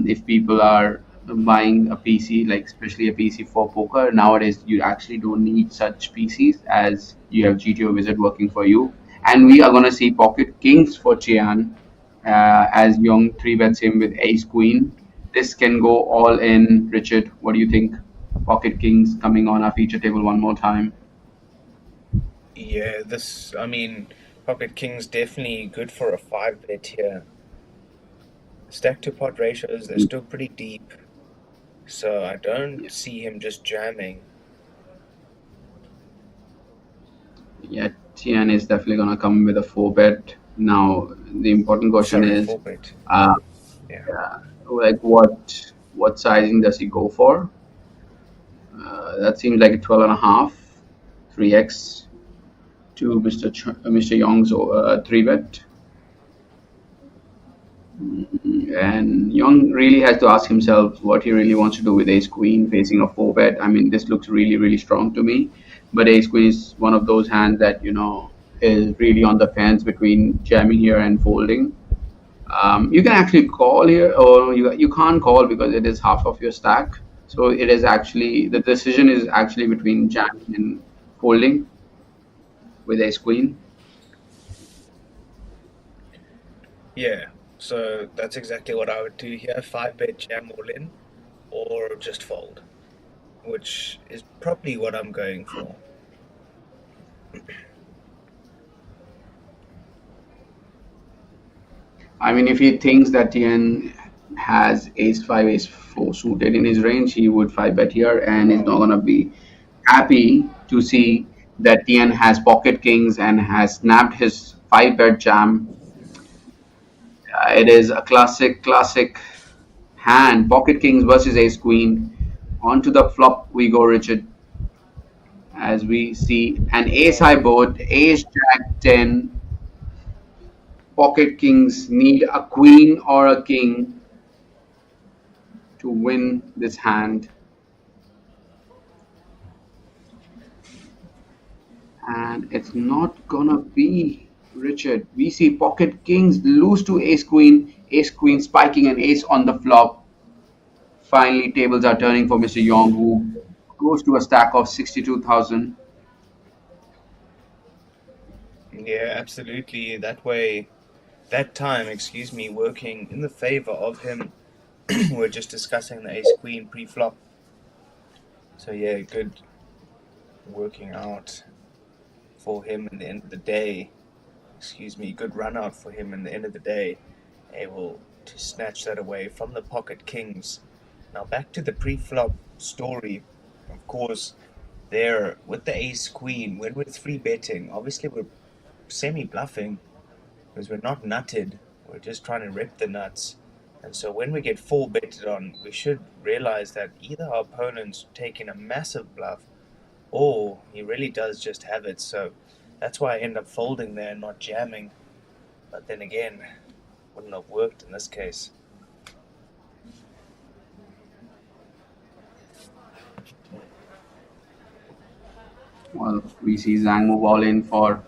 if people are buying a PC, like especially a PC for poker nowadays, you actually don't need such PCs, as you have GTO Wizard working for you, and we are gonna see Pocket Kings for Chian, as Young three bets him with Ace Queen. This can go all in. Richard, what do you think? Pocket Kings coming on our feature table one more time. Yeah, I mean, Pocket King's definitely good for a 5 bet here. Stack to pot ratios, they're still pretty deep, so I don't Yeah, see him just jamming. yeah, Tian is definitely gonna come with a four bet. Now the important question Sorry, is, 4 bet. uh, Yeah. like what sizing does he go for? That seems like a 12 and a half, 3x to Mr. Young's three bet. And Young really has to ask himself what he really wants to do with Ace Queen facing a four bet. I mean, this looks really, really strong to me. But Ace Queen is one of those hands that, is really on the fence between jamming here and folding. You can actually call here, or you can't call because it is half of your stack. So it is actually, the decision is actually between jamming and folding with Ace Queen. Yeah, so that's exactly what I would do here. 5 bet jam all in, or just fold, which is probably what I'm going for. I mean, if he thinks that Tien has ace five, ace four suited in his range, he would five bet here, and he's not Oh, gonna be happy to see that Tien has pocket kings and has snapped his five bet jam. It is a classic hand. Pocket kings versus ace queen. Onto the flop we go, Richard, as we see an ace high oh, board, ace jack 10. Pocket kings need a queen or a king to win this hand, and it's not gonna be Richard. We see pocket kings lose to ace queen spiking an ace on the flop. Finally, tables are turning for Mr. Yong, who goes to a stack of 62,000. Yeah, absolutely. That time, excuse me, working in the favor of him. We're just discussing the ace queen pre-flop. So yeah, good working out for him in the end of the day. Excuse me, good run out for him in the end of the day. Able to snatch that away from the pocket kings. Now back to the pre-flop story. Of course, there with the ace queen, when we're three betting, obviously we're semi bluffing because we're not nutted. We're just trying to rip the nuts. And so when we get four betted on, we should realize that either our opponent's taking a massive bluff or he really does just have it. So that's why I end up folding there and not jamming. But then again, wouldn't have worked in this case. Well, we see Zhang move all in for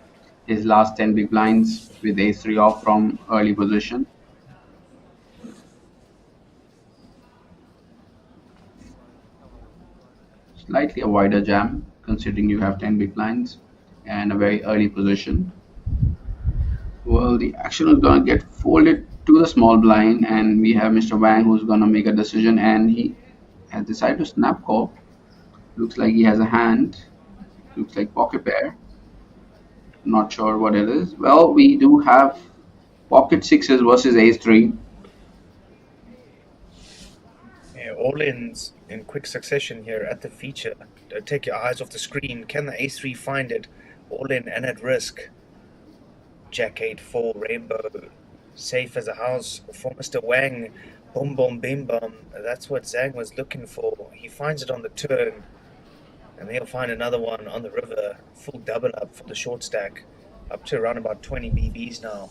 his last 10 big blinds with ace 3 off from early position. Slightly a wider jam, considering you have 10 big blinds and a very early position. Well, the action is going to get folded to the small blind, and we have Mr. Wang who's going to make a decision, and he has decided to snap call. Looks like he has a hand. Looks like pocket pair. Not sure what it is. Well, we do have pocket sixes versus ace 3. Yeah, all ins in quick succession here at the feature. Don't take your eyes off the screen. Can the ace 3 find it? All in and at risk. Jack 8-4 rainbow. Safe as a house for Mr. Wang. Boom, boom, bim, bum. That's what Zhang was looking for. He finds it on the turn. And he'll find another one on the river. Full double up for the short stack. Up to around about 20 BBs now.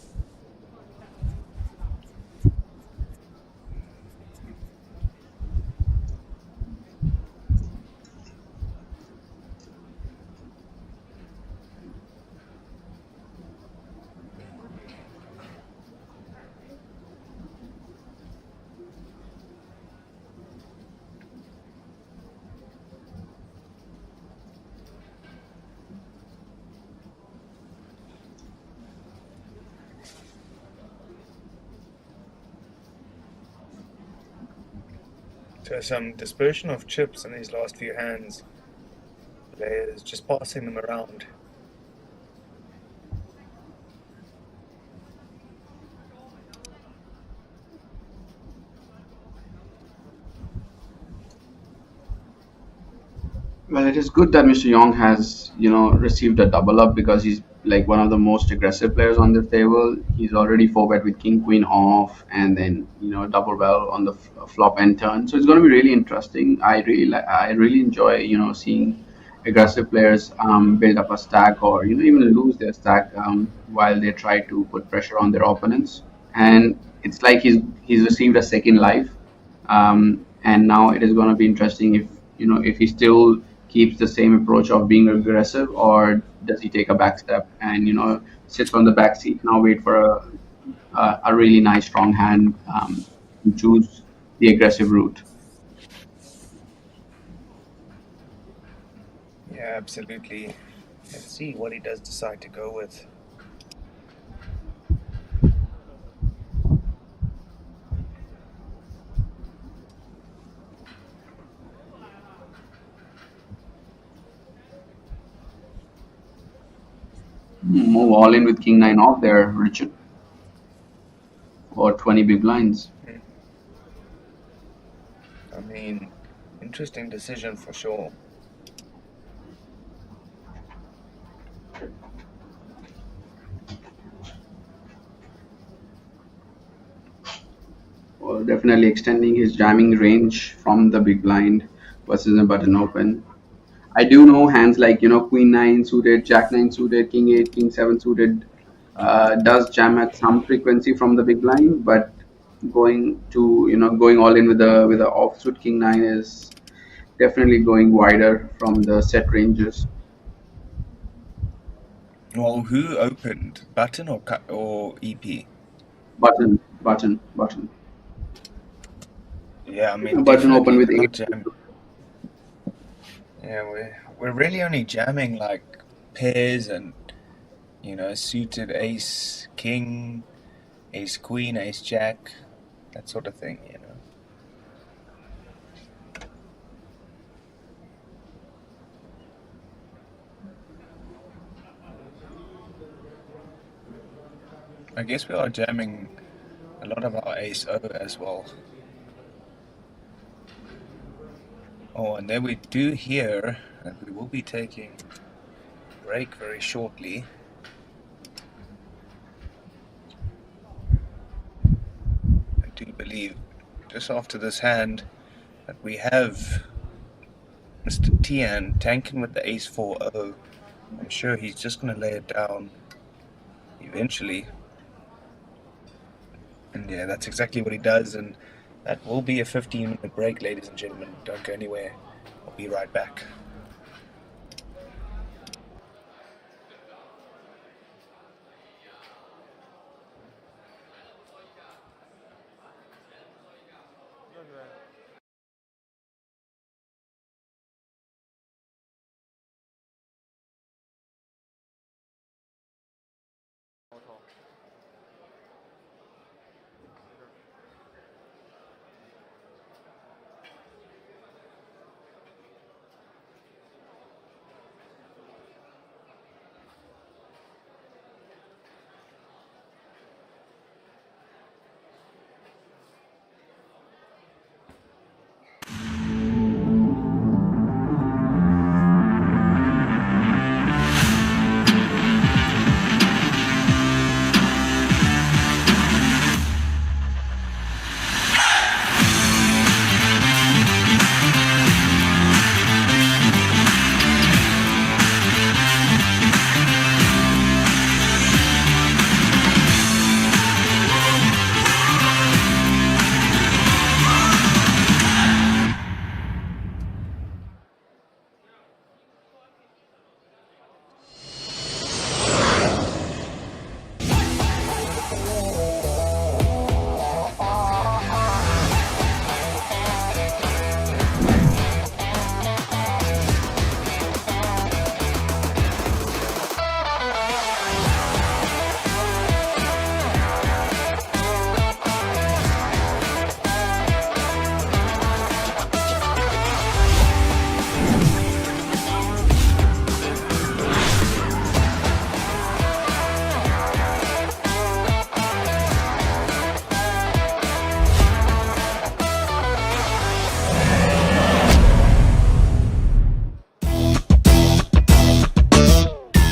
So some dispersion of chips in these last few hands. Players just passing them around. Well, it is good that Mr. Yong has, received a double up because he's like one of the most aggressive players on this table. He's already four bet with king queen off, and then double well on the flop and turn. So it's going to be really interesting. I really enjoy seeing aggressive players build up a stack or even lose their stack while they try to put pressure on their opponents. And it's like he's received a second life. And now it is going to be interesting if he still keeps the same approach of being aggressive, or does he take a back step and sits on the back seat now, wait for a really nice strong hand to choose the aggressive route. Yeah, absolutely. Let's see what he does decide to go with. Move all in with king 9 off there, Richard, or 20 big blinds. I mean, interesting decision for sure. Well, definitely extending his jamming range from the big blind versus a button open. I do know hands like Queen 9 suited, Jack 9 suited, King 8, King 7 suited does jam at some frequency from the big blind, but going all in with the offsuit king nine is definitely going wider from the set ranges. Well, who opened? Button or EP? Button. Yeah, I mean, Button open definitely with we're not eight. jamming. Yeah, we're really only jamming like pairs and suited ace king, ace queen, ace jack, that sort of thing. I guess we are jamming a lot of our ace O as well. Oh, and then we do hear that we will be taking break very shortly. I do believe just after this hand that we have Mr. Tian tanking with the ace 4-0. I'm sure he's just going to lay it down eventually. And yeah, that's exactly what he does, and that will be a 15-minute break, ladies and gentlemen. Don't go anywhere. I'll be right back.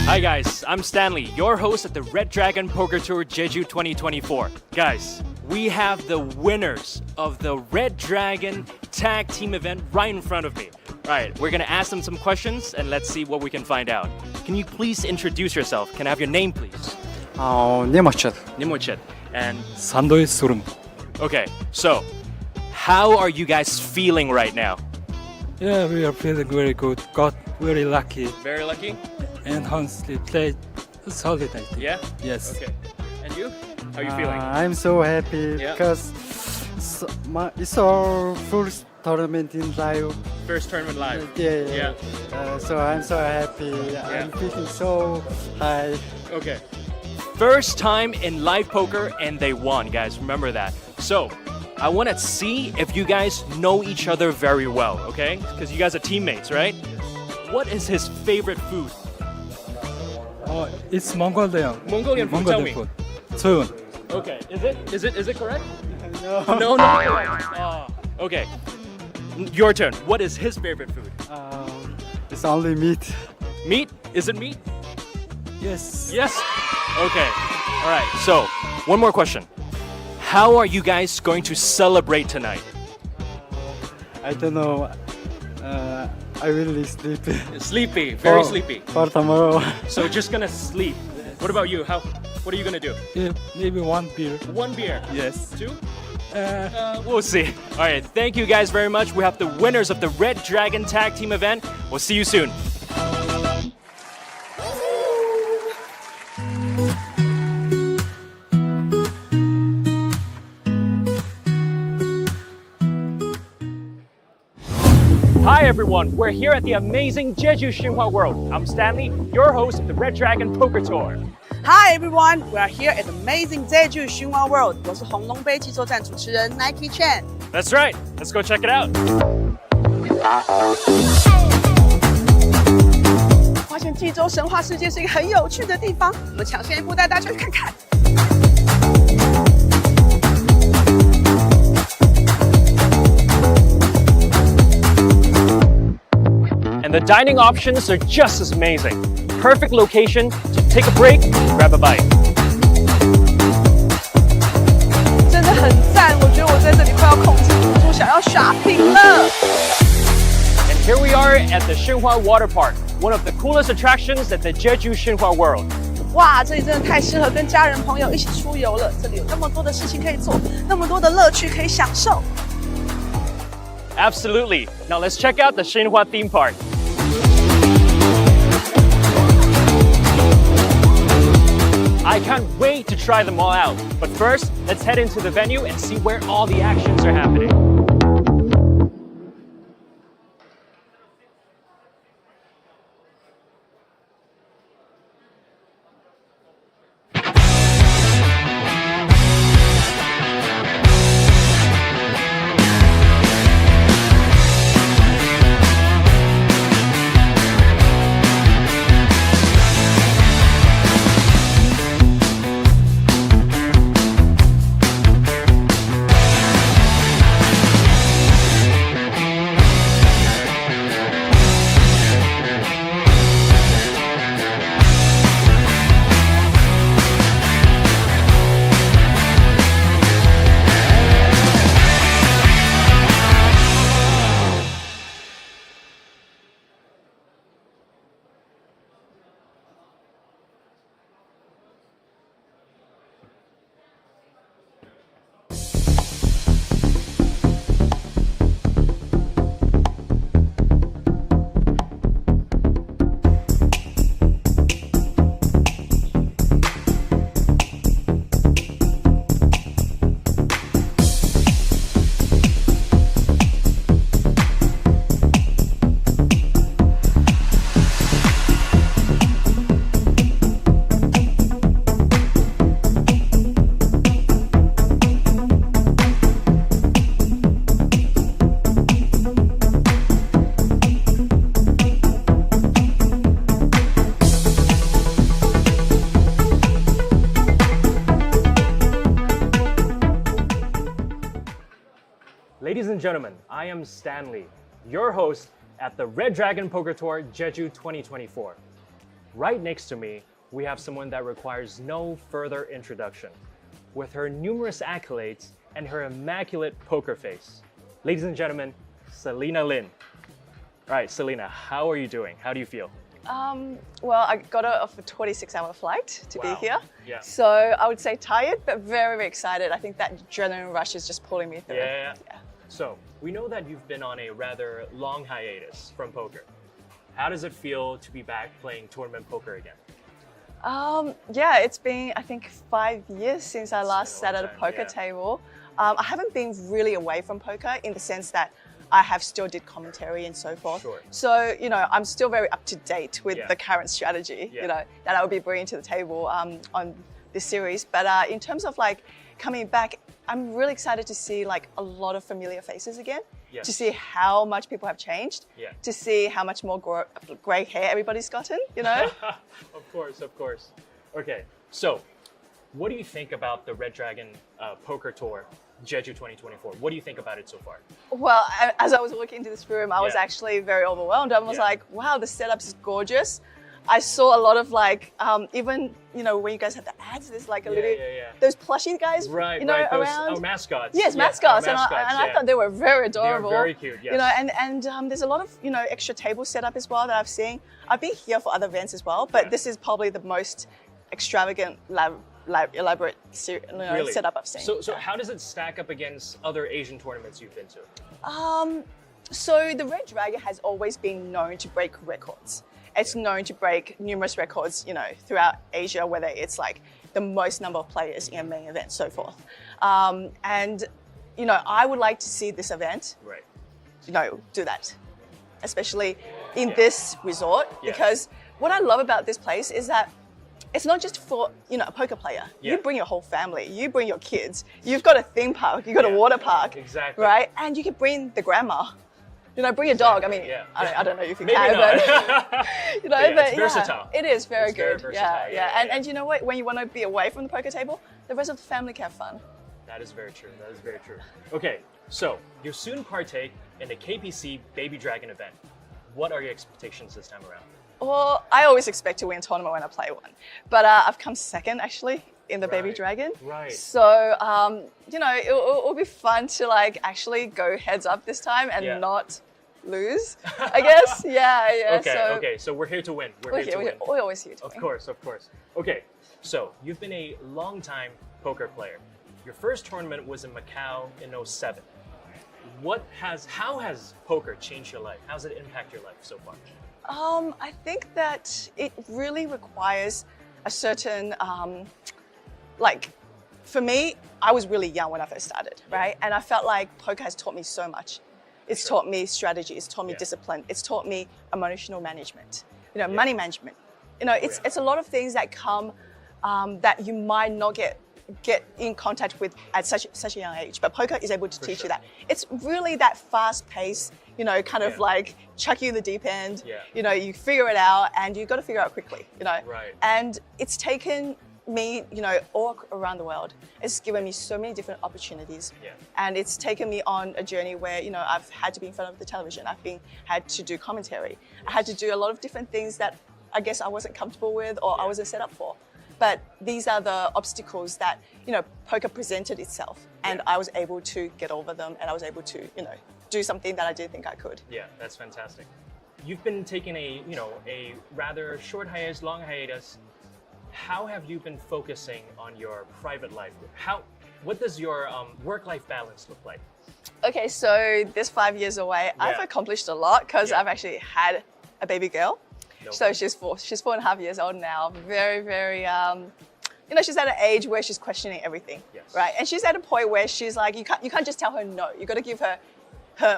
Hi guys, I'm Stanley, your host at the Red Dragon Poker Tour Jeju 2024. Guys, we have the winners of the Red Dragon Tag Team event right in front of me. Alright, we're gonna ask them some questions and let's see what we can find out. Can you please introduce yourself? Can I have your name please? Niemochet. Nimochet. And 산도의 소름. okay, so how are you guys feeling right now? Yeah, we are feeling very good. Got very lucky Very lucky? and honestly played solid, I think. Yeah? Yes. Okay. And you? How are you feeling? I'm so happy Yeah. because it's our first tournament in live. First tournament live. Yeah. So I'm so happy. I'm feeling so high. Okay. First time in live poker and they won, guys. Remember that. So, I want to see if you guys know each other very well, okay? Because you guys are teammates, right? What is his favorite food? It's Mongolian. Mongolian food, tell me. food. Soon. Okay. Is it correct? No. No, not correct. Okay. Your turn. What is his favorite food? It's only meat. Meat? Is it meat? Yes. Yes. Okay. All right. So, one more question. How are you guys going to celebrate tonight? I don't know. I will sleep. Sleepy, very for- sleepy. For tomorrow. So just gonna sleep. What about you? What are you gonna do? Yeah, maybe one beer. One beer. Yes. Two? We'll see. All right, thank you guys very much. We have the winners of the Red Dragon Tag Team event. We'll see you soon. Hi everyone, we're here at the amazing Jeju Shinhwa World. I'm Stanley, your host of the Red Dragon Poker Tour. Hi everyone, we are here at the amazing Jeju Shinhwa World. 我是红龙杯气球站主持人 Nike Chen。 That's right, let's go check it out. 发现济州神话世界是一个很有趣的地方，我们抢先一步带大家去看看。 And the dining options are just as amazing. Perfect location to take a break, grab a bite. 真的很赞，我觉得我在这里快要控制不住想要 shopping 了。 And here we are at the Shinhwa Water Park, one of the coolest attractions at the Jeju Shinhwa World. 哇，这里真的太适合跟家人朋友一起出游了，这里有那么多的事情可以做，那么多的乐趣可以享受。 Absolutely. Now let's check out the Shinhwa theme park. I can't wait to try them all out. But first, let's head into the venue and see where all the actions are happening. Ladies and gentlemen, I am Stanley, your host at the Red Dragon Poker Tour Jeju 2024. Right next to me, we have someone that requires no further introduction. With her numerous accolades and her immaculate poker face. Ladies and gentlemen, Selena Lynn. All right, Selena, how are you doing? How do you feel? Well, I got off a 26-hour flight to be here. Yeah. So I would say tired, but very, very excited. I think that adrenaline rush is just pulling me through. Yeah. So, we know that you've been on a rather long hiatus from poker. How does it feel to be back playing tournament poker again? Yeah, it's been, I think, 5 years since I last sat at a poker table. I haven't been really away from poker in the sense that I have still did commentary and so forth. Sure. So, you know, I'm still very up to date with the current strategy, you know, that I will be bringing to the table on this series. But in terms of like coming back, I'm really excited to see like a lot of familiar faces again, to see how much people have changed, to see how much more grey hair everybody's gotten, you know? Of course. Okay, so what do you think about the Red Dragon Poker Tour Jeju 2024? What do you think about it so far? Well, as I was walking into this room, I was actually very overwhelmed. I was like, wow, the setup is gorgeous. I saw a lot of like, even, you know, when you guys have the ads, there's like a little, those plushie guys, you know, those, around. Oh, mascots. Yes, mascots. And I thought they were very adorable. They are very cute, yes. You know, and there's a lot of, you know, extra table setup as well that I've seen. I've been here for other events as well, but this is probably the most extravagant elaborate Really? setup I've seen. So how does it stack up against other Asian tournaments you've been to? So the Red Dragon has always been known to break records. It's known to break numerous records, throughout Asia, whether it's like the most number of players in a main event, so forth. And I would like to see this event, do that, especially in this resort, because what I love about this place is that it's not just for a poker player. You bring your whole family, you bring your kids. You've got a theme park, you've got a water park, exactly, right? And you can bring the grandma. Bring a dog. I mean, I don't know if you Maybe can, not. but it's versatile. It is very It's very good. versatile, And you know what? When you want to be away from the poker table, the rest of the family can have fun. That is very true. That is very true. Okay, so you soon partake in the KPC Baby Dragon event. What are your expectations this time around? Well, I always expect to win a tournament when I play one, but I've come second actually in the Baby Dragon. Right. So it'll be fun to actually go heads up this time and not lose, I guess. Yeah. Okay. So we're here to win. We're always here to win. Of course. Okay. So you've been a long-time poker player. Your first tournament was in Macau in 2007. How has poker changed your life? How does it impact your life so far? I think that it really requires a certain, for me, I was really young when I first started, right? And I felt like poker has taught me so much. It's taught me strategy, it's taught me discipline, it's taught me emotional management, money management. It's a lot of things that come that you might not get in contact with at such a young age, but poker is able to teach you that. It's really that fast pace, like chuck you in the deep end. You figure it out, and you got to figure it out quickly. Right. And it's taken me, all around the world. It's given me so many different opportunities, and it's taken me on a journey where I've had to be in front of the television. Had to do commentary. I had to do a lot of different things that I guess I wasn't comfortable with or I wasn't set up for. But these are the obstacles that, poker presented itself, and I was able to get over them, and I was able to, do something that I didn't think I could. Yeah, that's fantastic. You've been taking a rather short hiatus, long hiatus. How have you been focusing on your private life? What does your work-life balance look like? Okay, so this 5 years away, I've accomplished a lot because I've actually had a baby girl. So she's 4.5 years old now. Very, very, she's at an age where she's questioning everything, right? And she's at a point where she's like, you can't just tell her no. You got to give her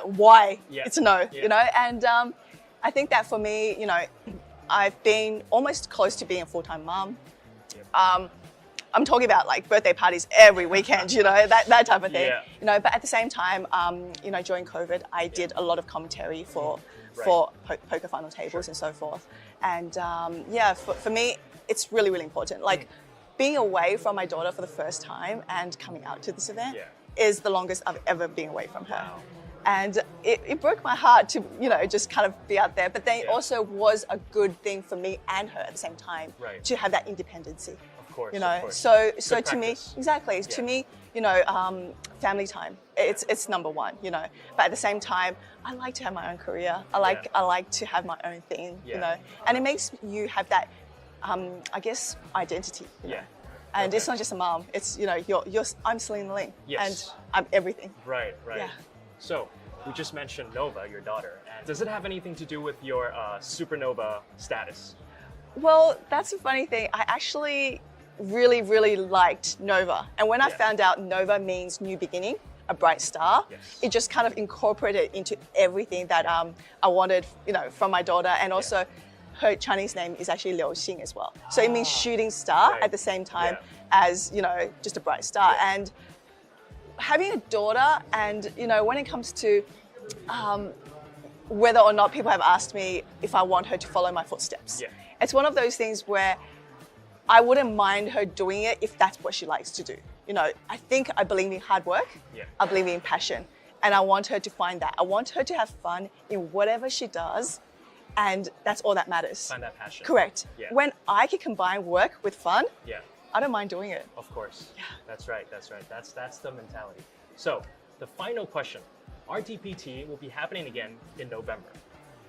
why it's no, And I think that for me, I've been almost close to being a full-time mom. I'm talking about birthday parties every weekend, that type of thing. But at the same time, during COVID, I did a lot of commentary for poker final tables and so forth. And for me, it's really, really important. Being away from my daughter for the first time and coming out to this event is the longest I've ever been away from her. Wow. And it broke my heart to, just kind of be out there. But then it also was a good thing for me and her at the same time to have that independency. Of course. So Good to me, practice. exactly. To me, family time. It's number one. But at the same time, I like to have my own career. I like to have my own thing. And it makes you have that, I guess, identity. And it's not just a mom. It's I'm Selena Lynn, and I'm everything. Right. Yeah. So we just mentioned Nova, your daughter. And does it have anything to do with your supernova status? Well, that's a funny thing. I actually really, really liked Nova. And when I found out Nova means new beginning, a bright star, it just kind of incorporated into everything that I wanted, from my daughter. And also her Chinese name is actually Liu Xing as well. So it means shooting star at the same time as, just a bright star. And having a daughter, and when it comes to whether or not people have asked me if I want her to follow my footsteps, it's one of those things where I wouldn't mind her doing it if that's what she likes to do. I believe in hard work, I believe in passion, and I want her to find that. I want her to have fun in whatever she does, and that's all that matters. Find that passion. Correct. When I can combine work with fun, I don't mind doing it. Of course. That's right. That's the mentality. So the final question, RTPT will be happening again in November.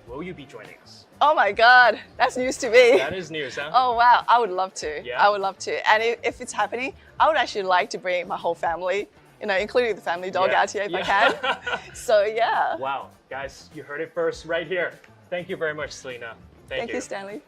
will you be joining us? Oh my God, that's news to me. That is news, huh? Oh wow, I would love to. Yeah? I would love to. And if it's happening, I would actually like to bring my whole family, including the family dog Yeah. out here if I can. So yeah. Wow, guys, you heard it first right here. Thank you very much, Selena. Thank you, Stanley.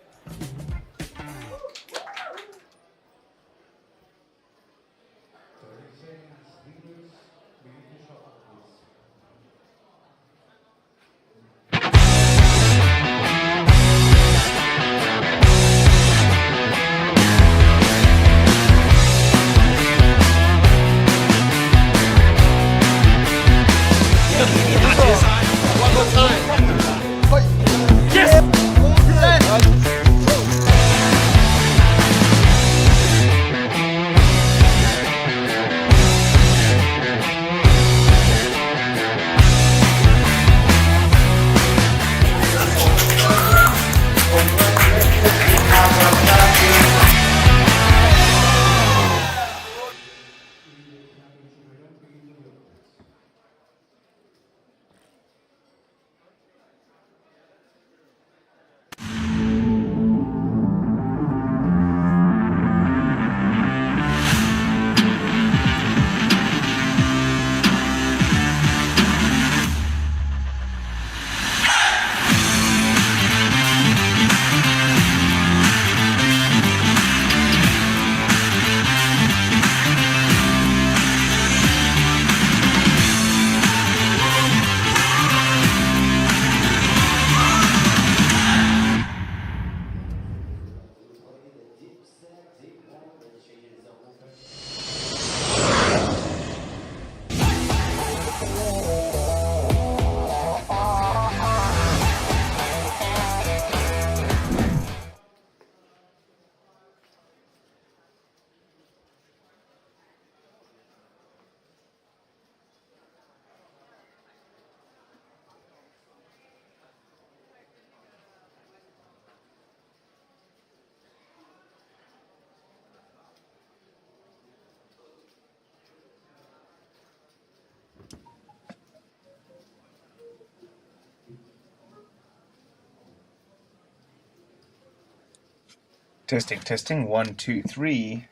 Testing, testing. 1, 2, 3.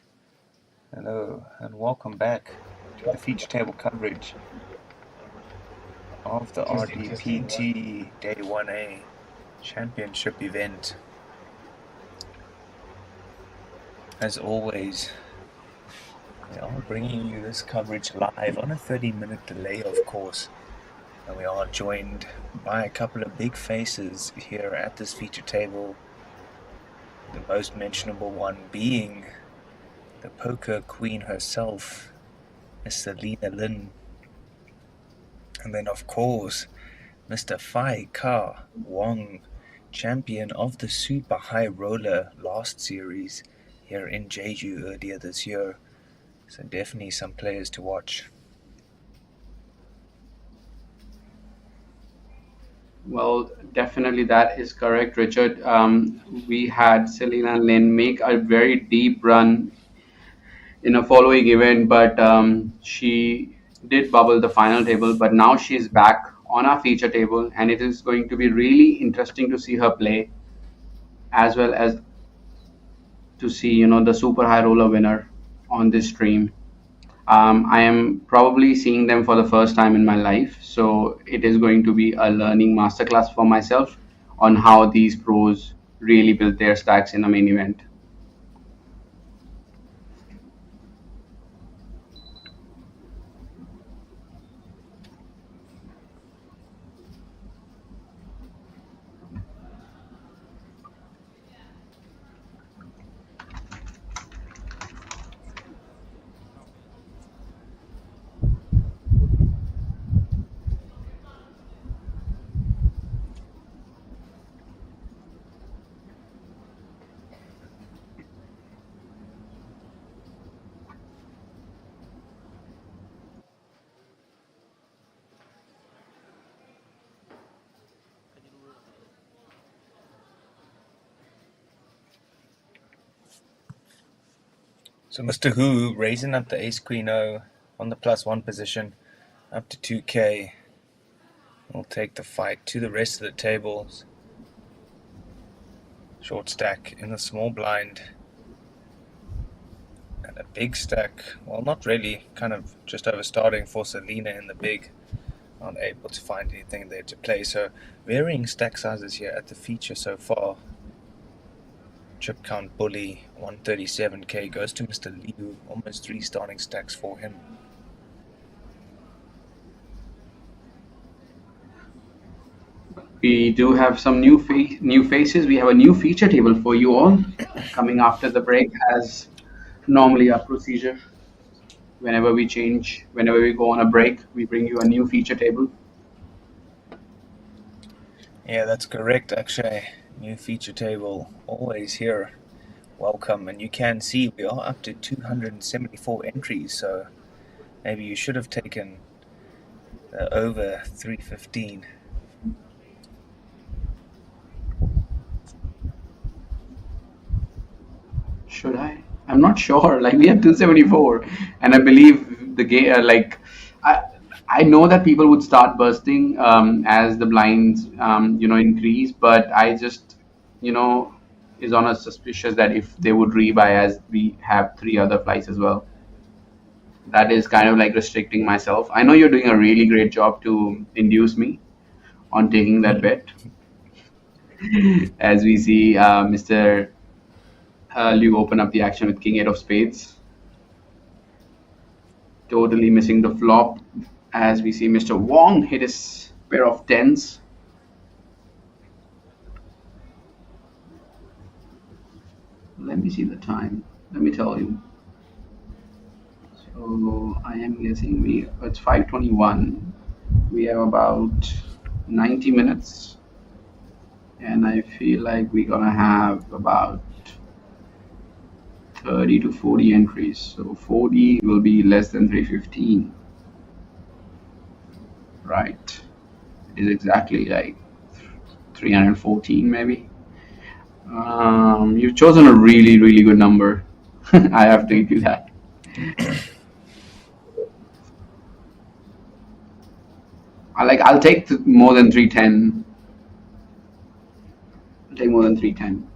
Hello, and welcome back to the feature table coverage of the RDPT Day1A Championship event. As always, we are bringing you this coverage live on a 30-minute delay, of course. And we are joined by a couple of big faces here at this feature table. The most mentionable one being the poker queen herself, Miss Selena Lynn. And then, of course, Mr. Fai Ka Wong, champion of the Super High Roller last series here in Jeju earlier this year. So definitely some players to watch. Well, definitely that is correct, Richard. We had Selena Lynn make a very deep run in a following event, but she did bubble the final table. But now she's back on our feature table, and it is going to be really interesting to see her play, as well as to see the super high roller winner on this stream. I am probably seeing them for the first time in my life, so it is going to be a learning masterclass for myself on how these pros really build their stacks in a main event. So Mr. Hu raising up the ace queen O on the +1 position up to 2k. We'll take the fight to the rest of the tables. Short stack in the small blind. And a big stack, well, not really, kind of just over starting for Selena in the big. Not able to find anything there to play. So varying stack sizes here at the feature so far. Chip count bully 137k goes to Mr. Liu. Almost 3 starting stacks for him. We do have some new faces. We have a new feature table for you all coming after the break, as normally our procedure. Whenever we go on a break, we bring you a new feature table. Yeah, that's correct, Akshay. New feature table, always here. Welcome. And you can see we are up to 274 entries, so maybe you should have taken over 315. Should I? I'm not sure. Like, we have 274, and I believe the game. I know that people would start bursting as the blinds increase, but I just is on a suspicious that if they would rebuy, as we have 3 other flights as well. That is kind of like restricting myself. I know you're doing a really great job to induce me on taking that bet. As we see Mr. Liu open up the action with King 8 of Spades. Totally missing the flop. As we see Mr. Wong hit his pair of 10s. Let me see the time. Let me tell you. So I am guessing it's 5:21. We have about 90 minutes. And I feel like we're gonna have about 30 to 40 entries. So 40 will be less than 315. Right. It is exactly like 314 maybe. You've chosen a really, really good number. I have to give you that. I'll take more than 310. I'll take more than 310.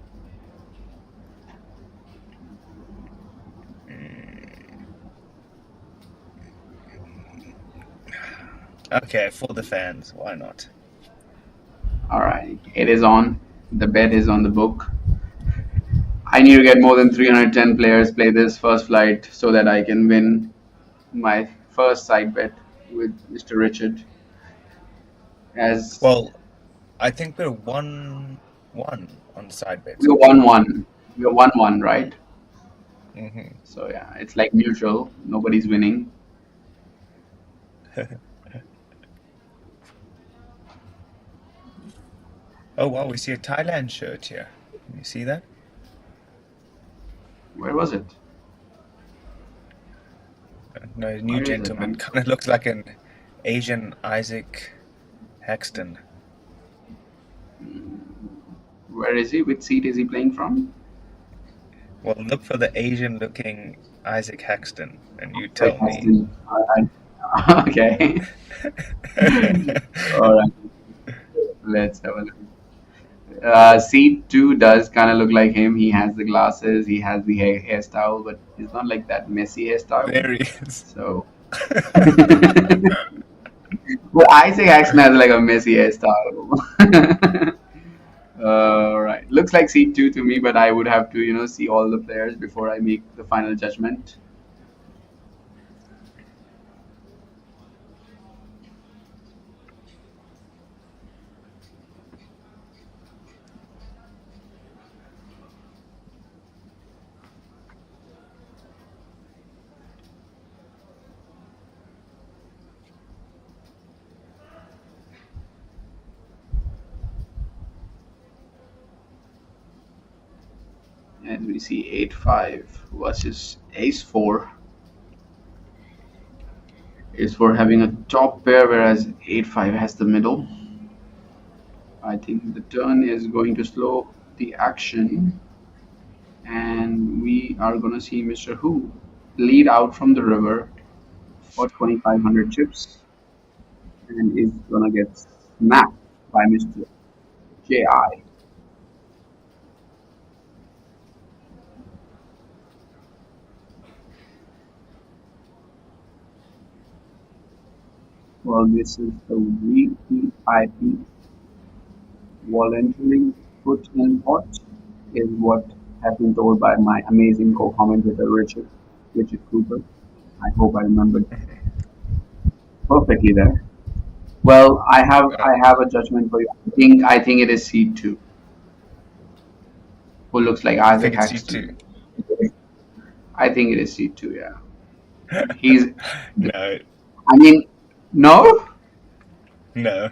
Okay, for the fans, why not? All right, it is on. The bet is on the book. I need to get more than 310 players play this first flight so that I can win my first side bet with Mr. Richard. Well, I think we're 1-1 on the side bets. We're 1-1. We're 1-1, right? Mm-hmm. So yeah, it's like neutral. Nobody's winning. Oh wow, we see a Thailand shirt here. Can you see that? Where was it? No, new gentleman. Kind of looks like an Asian Isaac Haxton. Where is he? Which seat is he playing from? Well, look for the Asian-looking Isaac Haxton, and you tell me. Okay. All right. Let's have a look. Seat 2 does kind of look like him. He has the glasses. He has the hairstyle, but it's not like that messy hairstyle. There he is. So. Well, Isaac Haxton has like a messy hairstyle. Right. Looks like seat 2 to me, but I would have to, see all the players before I make the final judgment. As we see 8-5 versus Ace-4. Ace-4 having a top pair, whereas 8-5 has the middle. I think the turn is going to slow the action, and we are going to see Mr. Hu lead out from the river for 2,500 chips, and is going to get smacked by Mr. J.I. Well, this is the VPIP, voluntarily put in pot, is what has been told by my amazing co-commentator Richard Cooper. I hope I remembered perfectly there. Well, I have a judgment for you. I think it is seed two, who looks like I Isaac think it's you too. Haxton. I think it is seed two. Yeah, he's. No, I mean, no. no.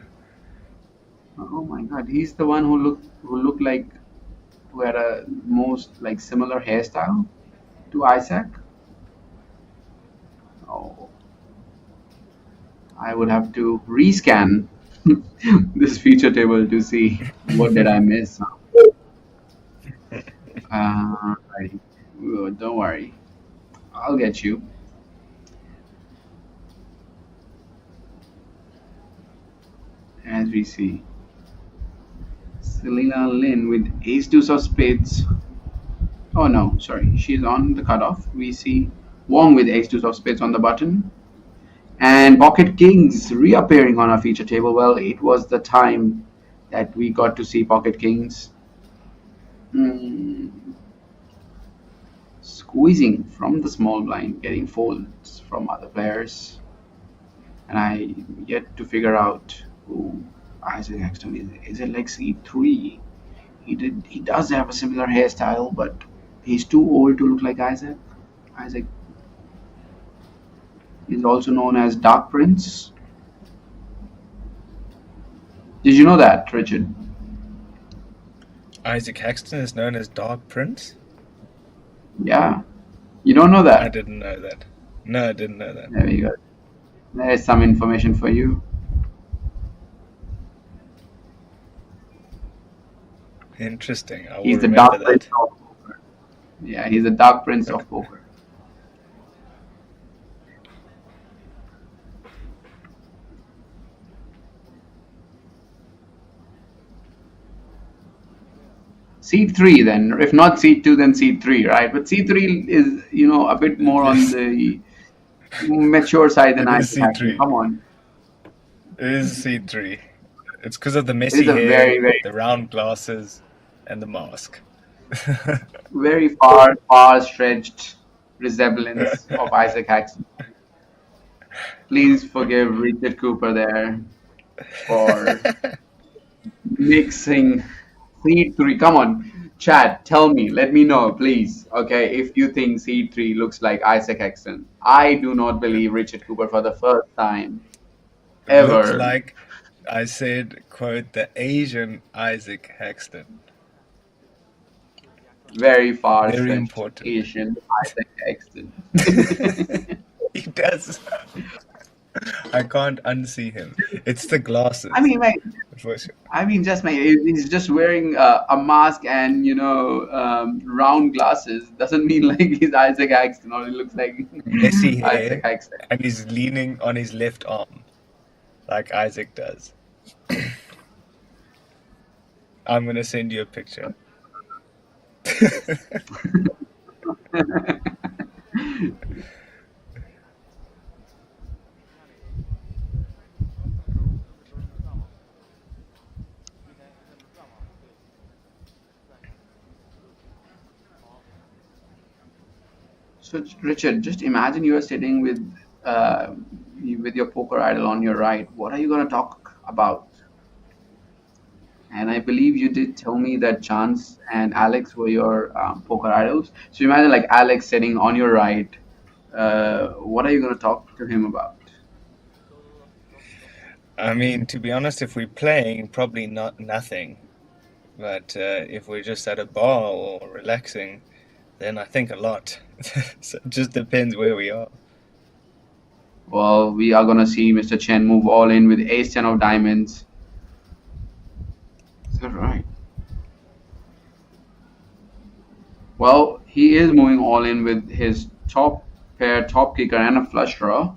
Oh my God, he's the one who looked like who had a most like similar hairstyle to Isaac. Oh, I would have to rescan this feature table to see what did I miss. Righty. Oh, don't worry, I'll get you. As we see, Selena Lynn with ace deuce of spades. Oh no, sorry, she's on the cutoff. We see Wong with ace deuce of spades on the button. And Pocket Kings reappearing on our feature table. Well, it was the time that we got to see Pocket Kings squeezing from the small blind, getting folds from other players. And I yet to figure out who Isaac Haxton is. Is it like C3? He does have a similar hairstyle, but he's too old to look like Isaac. Isaac is also known as Dark Prince. Did you know that, Richard? Isaac Haxton is known as Dark Prince? Yeah. You don't know that? I didn't know that. No, I didn't know that. There you go. There's some information for you. Interesting. I will He's the remember Dark Prince that. of poker. Yeah, he's the Dark Prince of poker. Seed three, then. If not seed two, then seed three, right? But seed three is, a bit more on the mature side than It is Isaac Haxton. C3. Come on. It is C3. It's because of the It messy is a hair, very, very, the round glasses, and the mask. very far stretched resemblance of Isaac Haxton. Please forgive Richard Cooper there for mixing seed three. Come on, chat, tell me, let me know, please. Okay, if you think seed three looks like Isaac Haxton. I do not believe Richard Cooper for the first time It looks ever. like I said, quote, the Asian Isaac Haxton. Very far Very stretched important. Asian Isaac Haxton. He does. I can't unsee him. It's the glasses. I mean, like, For sure. he's just wearing a mask and round glasses. Doesn't mean like he's Isaac Haxton or he looks like Messy Isaac hair, Haxton. and he's leaning on his left arm, like Isaac does. I'm gonna send you a picture. So Richard, just imagine you are sitting with your poker idol on your right. What are you gonna talk about? And I believe you did tell me that Chance and Alex were your poker idols. So imagine like Alex sitting on your right. What are you gonna talk to him about? I mean, to be honest, if we're playing, probably not nothing. But if we're just at a bar or relaxing, then I think a lot. So it just depends where we are. Well, we are gonna see Mr. Chen move all in with Ace 10 of diamonds. Is that right? Well, he is moving all in with his top pair, top kicker, and a flush draw.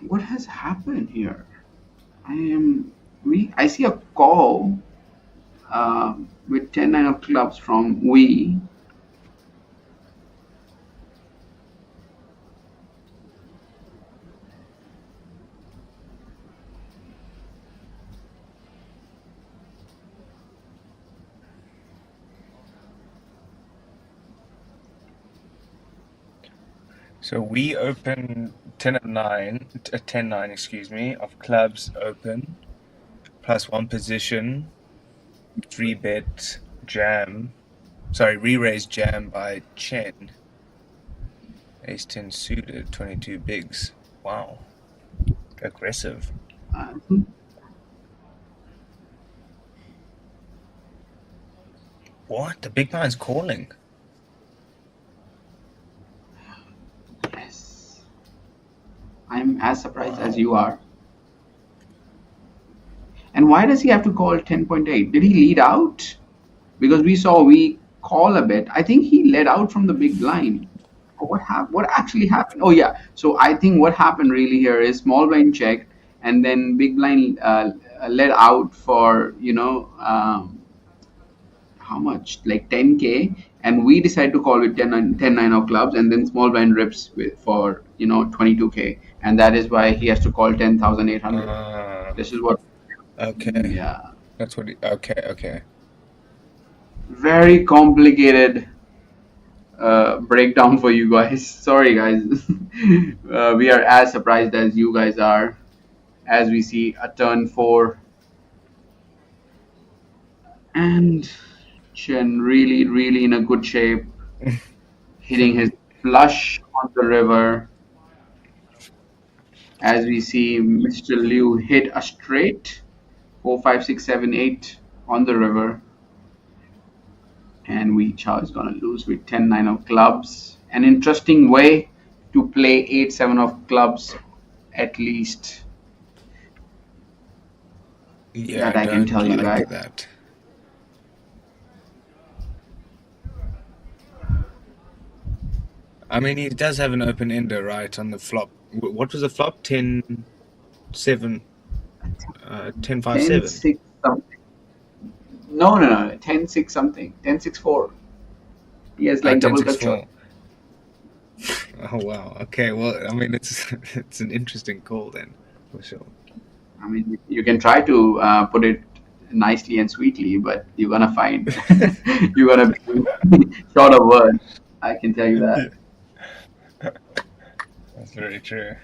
What has happened here? I see a call with 10-9 of clubs from we. So we open 10 of 9, 10-9, excuse me, of clubs open, plus one position, 3-bet jam. Sorry, re-raise jam by Chen. Ace 10 suited, 22 bigs. Wow. Aggressive. Uh, What? The big mind's calling. yes. I'm as surprised as Wow. you are. And why does he have to call 10.8? Did he lead out? Because we call a bit. I think he led out from the big blind. What actually happened? Oh yeah. So I think what happened really here is small blind checked, and then big blind led out for how much, like 10K, and we decide to call with 10 9 of clubs, and then small blind rips with for 22K, and that is why he has to call 10,800. This is what. Okay. Yeah. That's what okay. Very complicated breakdown for you guys. Sorry, guys. We are as surprised as you guys are as we see a turn 4 and Chen really, really in a good shape, hitting his flush on the river. As we see Mr. Liu hit a straight 4, 5, 6, 7, 8 on the river. And Wei Chao is going to lose with 10-9 of clubs. An interesting way to play 8-7 of clubs, at least. Yeah, That I can tell you guys. that. I mean, he does have an open ender, right, on the flop. What was the flop? 10-7, 10-5-7. 10-6 something. No, 10-6 something. 10-6-4. He has like double cut shot. Oh wow. Okay. Well, I mean, it's an interesting call then, for sure. I mean, you can try to put it nicely and sweetly, but you're gonna find you're gonna be short of words. I can tell you that. That's very true.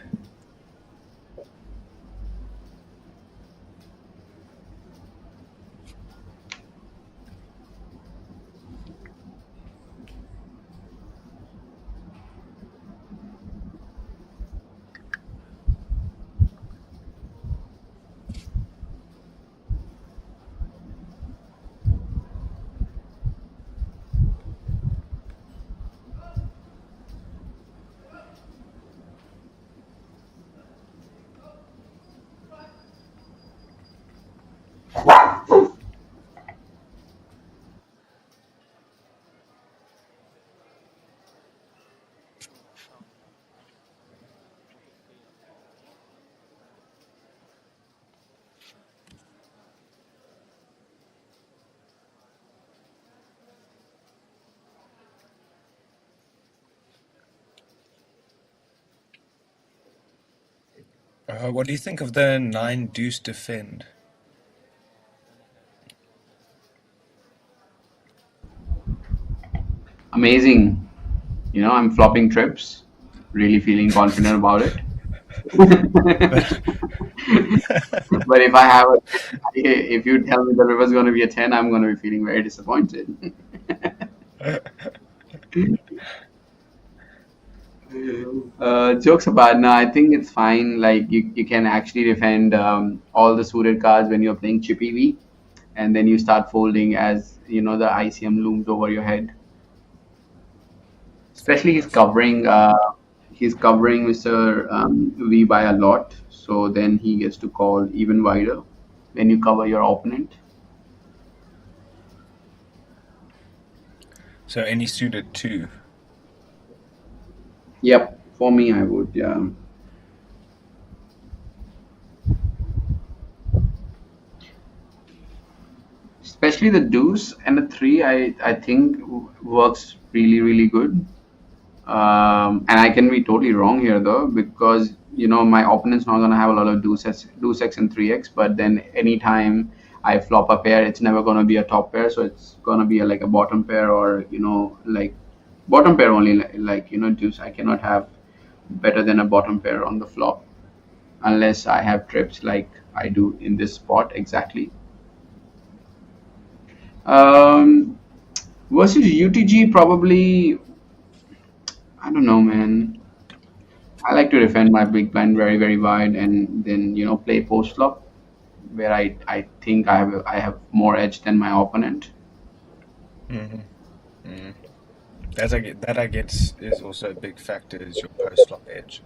What do you think of the 9 deuce defend? Amazing. I'm flopping trips. Really feeling confident about it. But if you tell me the river's going to be a 10, I'm going to be feeling very disappointed. Jokes apart, no, I think it's fine. Like you can actually defend all the suited cards when you're playing chippy V, and then you start folding as the ICM looms over your head. Especially he's covering Mr. V by a lot, so then he gets to call even wider when you cover your opponent. So any suited 2. Yep, for me I would, yeah. Especially the deuce and the 3, I think works really, really good. And I can be totally wrong here though, because my opponent's not gonna have a lot of deuce X and 3X, but then anytime I flop a pair, it's never gonna be a top pair, so it's gonna be like a bottom pair, or like bottom pair only, like deuce. I cannot have better than a bottom pair on the flop, unless I have trips like I do in this spot exactly. Um, versus UTG, probably, I don't know, man. I like to defend my big blind very, very wide and then, play post flop where I think I have more edge than my opponent. Hmm. Mm. That I guess is also a big factor is your post flop edge.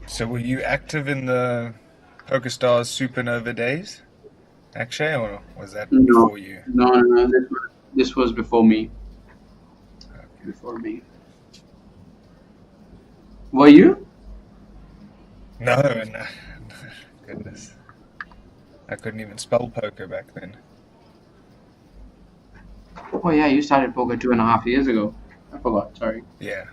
So were you active in the PokerStars Supernova days, Akshay, or was that No, before you? no, no, no. This was before me. Before me. Were you? No, no, goodness. I couldn't even spell poker back then. Oh yeah, you started poker 2.5 years ago. I forgot. Sorry. Yeah,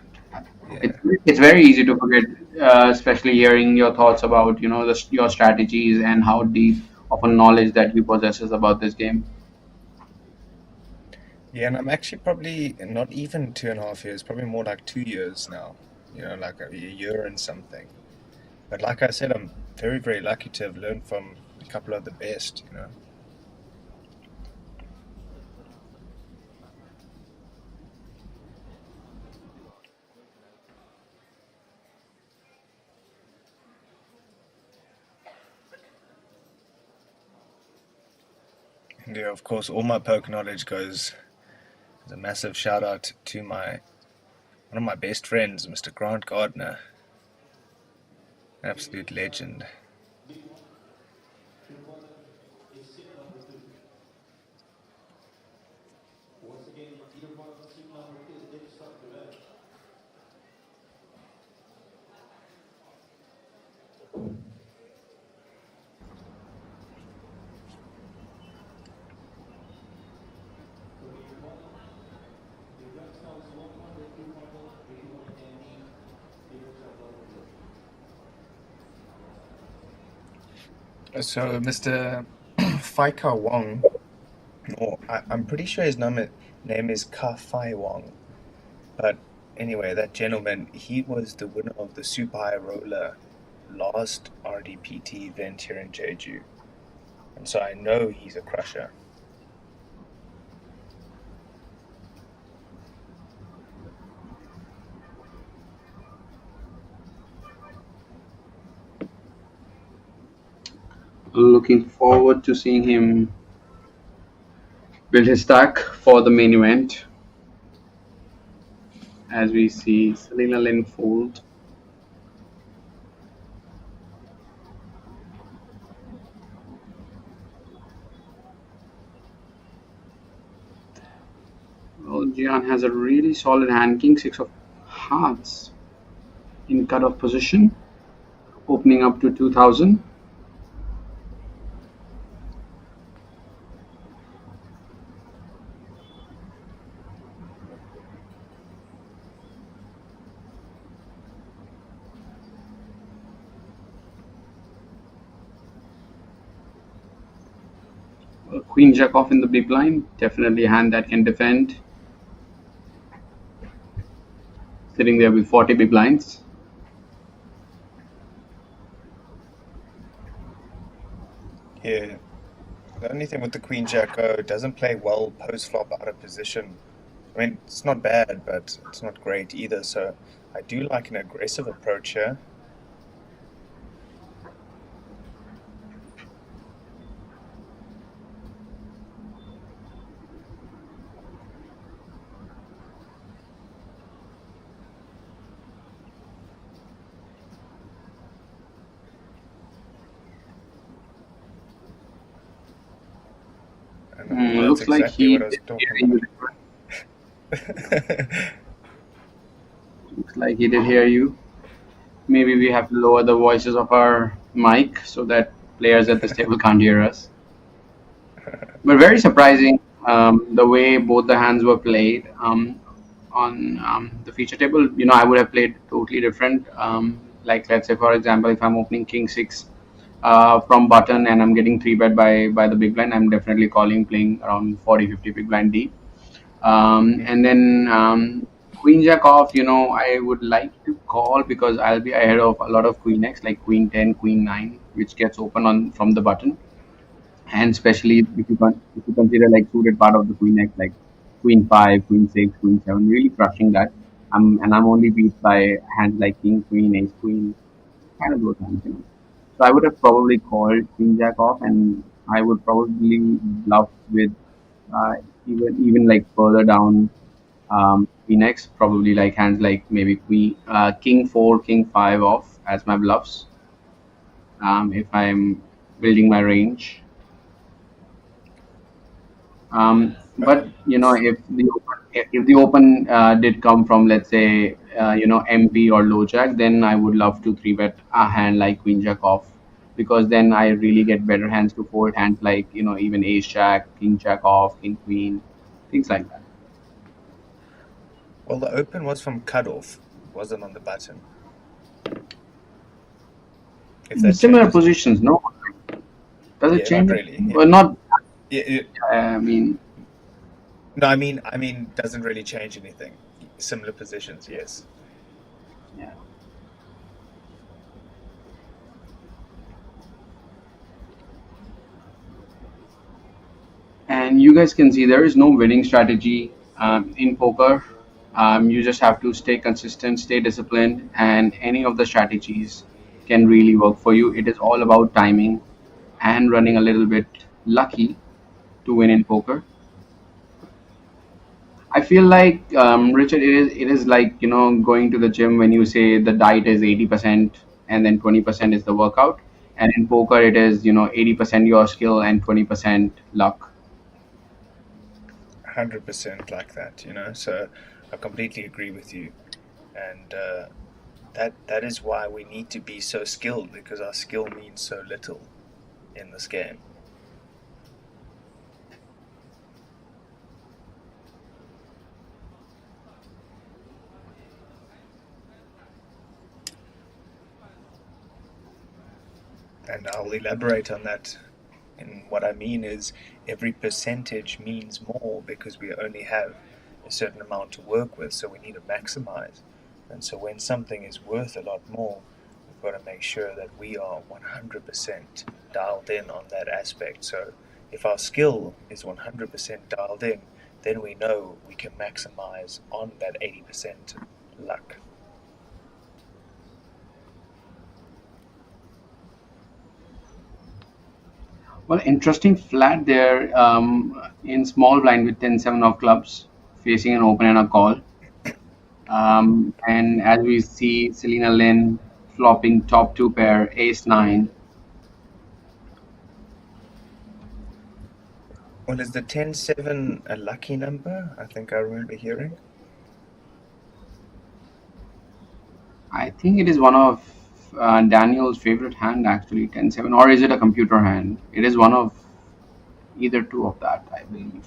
It's yeah. it's very easy to forget, especially hearing your thoughts about your strategies and how deep of a knowledge that you possesses about this game. Yeah, and I'm actually probably not even 2.5 years, probably more like 2 years now. Like a year and something. But like I said, I'm very, very lucky to have learned from a couple of the best. And yeah, of course, all my poker knowledge goes as a massive shout out to one of my best friends, Mr. Grant Gardner, absolute legend. So, Mr. Faika Wong, or I'm pretty sure his name is Ka Fai Wong, but anyway, that gentleman, he was the winner of the Super High Roller last RDPT event here in Jeju, and so I know he's a crusher. Looking forward to seeing him build his stack for the main event as we see Selena Lynn fold. Well, Jian has a really solid hand, king six of hearts in cutoff position, opening up to 2000. Queen jack off in the big blind, definitely a hand that can defend. Sitting there with 40 big blinds. Yeah, the only thing with the Queen Jack it doesn't play well post flop out of position. I mean, it's not bad, but it's not great either. So I do like an aggressive approach here. And that's Looks like exactly he what I was did talking hear you. about. Looks like he did hear you. maybe we have to lower the voices of our mic so that players at this table can't hear us. But very surprising the way both the hands were played on the feature table. I would have played totally different. Like let's say, for example, if I'm opening King Six from button and I'm getting three bet by the big blind, I'm definitely playing around 40-50 big blind deep. And then Queen Jack off, I would like to call because I'll be ahead of a lot of Queen X, like Queen 10, Queen 9, which gets open on from the button. And especially if you consider like suited part of the Queen X, like Queen 5, Queen 6, Queen 7, really crushing that. And I'm only beat by hands like King, Queen, Ace, Queen, kind of those hands. So I would have probably called Queen Jack off, and I would probably bluff with uh, even like further down Queen X, probably like hands like maybe King 4, King 5 off as my bluffs. If I'm building my range. But if the open did come from, let's say, MP or low jack, then I would love to three bet a hand like Queen Jack off, because then I really get better hands to fold, hands like even Ace Jack, King Jack off, King Queen, things like that. Well, the open was from cutoff, wasn't on the button. If that Similar changes positions, no? Does it Yeah, change? not really. Yeah. Well, not. Yeah, I mean, no, I mean, doesn't really change anything. Similar positions, yes. yeah. And you guys can see there is no winning strategy in poker. You just have to stay consistent, stay disciplined, and any of the strategies can really work for you. It is all about timing and running a little bit lucky to win in poker. I feel like Richard, it is like going to the gym when you say the diet is 80% and then 20% is the workout, and in poker it is 80% your skill and 20% luck. 100% like that, So I completely agree with you, and that is why we need to be so skilled, because our skill means so little in this game. And I'll elaborate on that. And what I mean is every percentage means more, because we only have a certain amount to work with, so we need to maximize. And so when something is worth a lot more, we've got to make sure that we are 100% dialed in on that aspect. So if our skill is 100% dialed in, then we know we can maximize on that 80% luck. Well, interesting flat there in small blind with 10-7 of clubs, facing an open and a call. And as we see Selena Lynn flopping top two pair, ace 9. Well, is the 10-7 a lucky number? I think I remember hearing. I think it is one of Daniel's favorite hand, actually, 10-7. Or is it a computer hand? It is one of either two of that, I believe.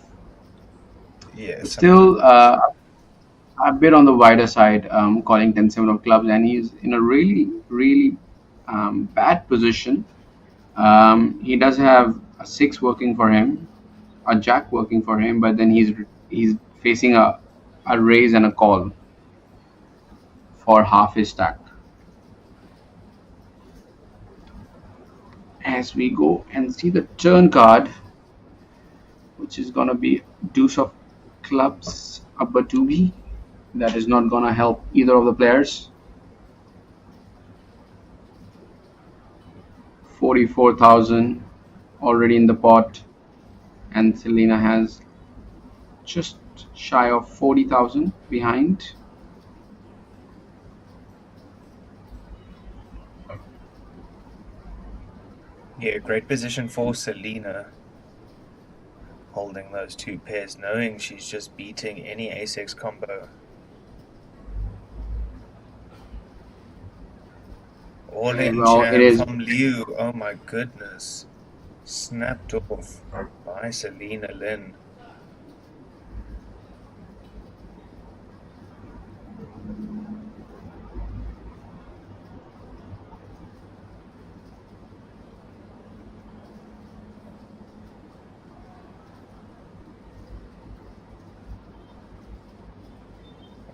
Yeah, Still a bit on the wider side, calling 10-7 of clubs, and he's in a really, really bad position. He does have a 6 working for him, a jack working for him, but then he's facing a raise and a call for half his stack. As we go and see the turn card, which is gonna be deuce of clubs, a Batubi. That is not gonna help either of the players. 44,000 already in the pot, and Selena has just shy of 40,000 behind. Yeah, great position for Selena, holding those two pairs, knowing she's just beating any ace-x combo. All in Well, it jam is. from Liu. Oh my goodness. Snapped off by Selena Lynn.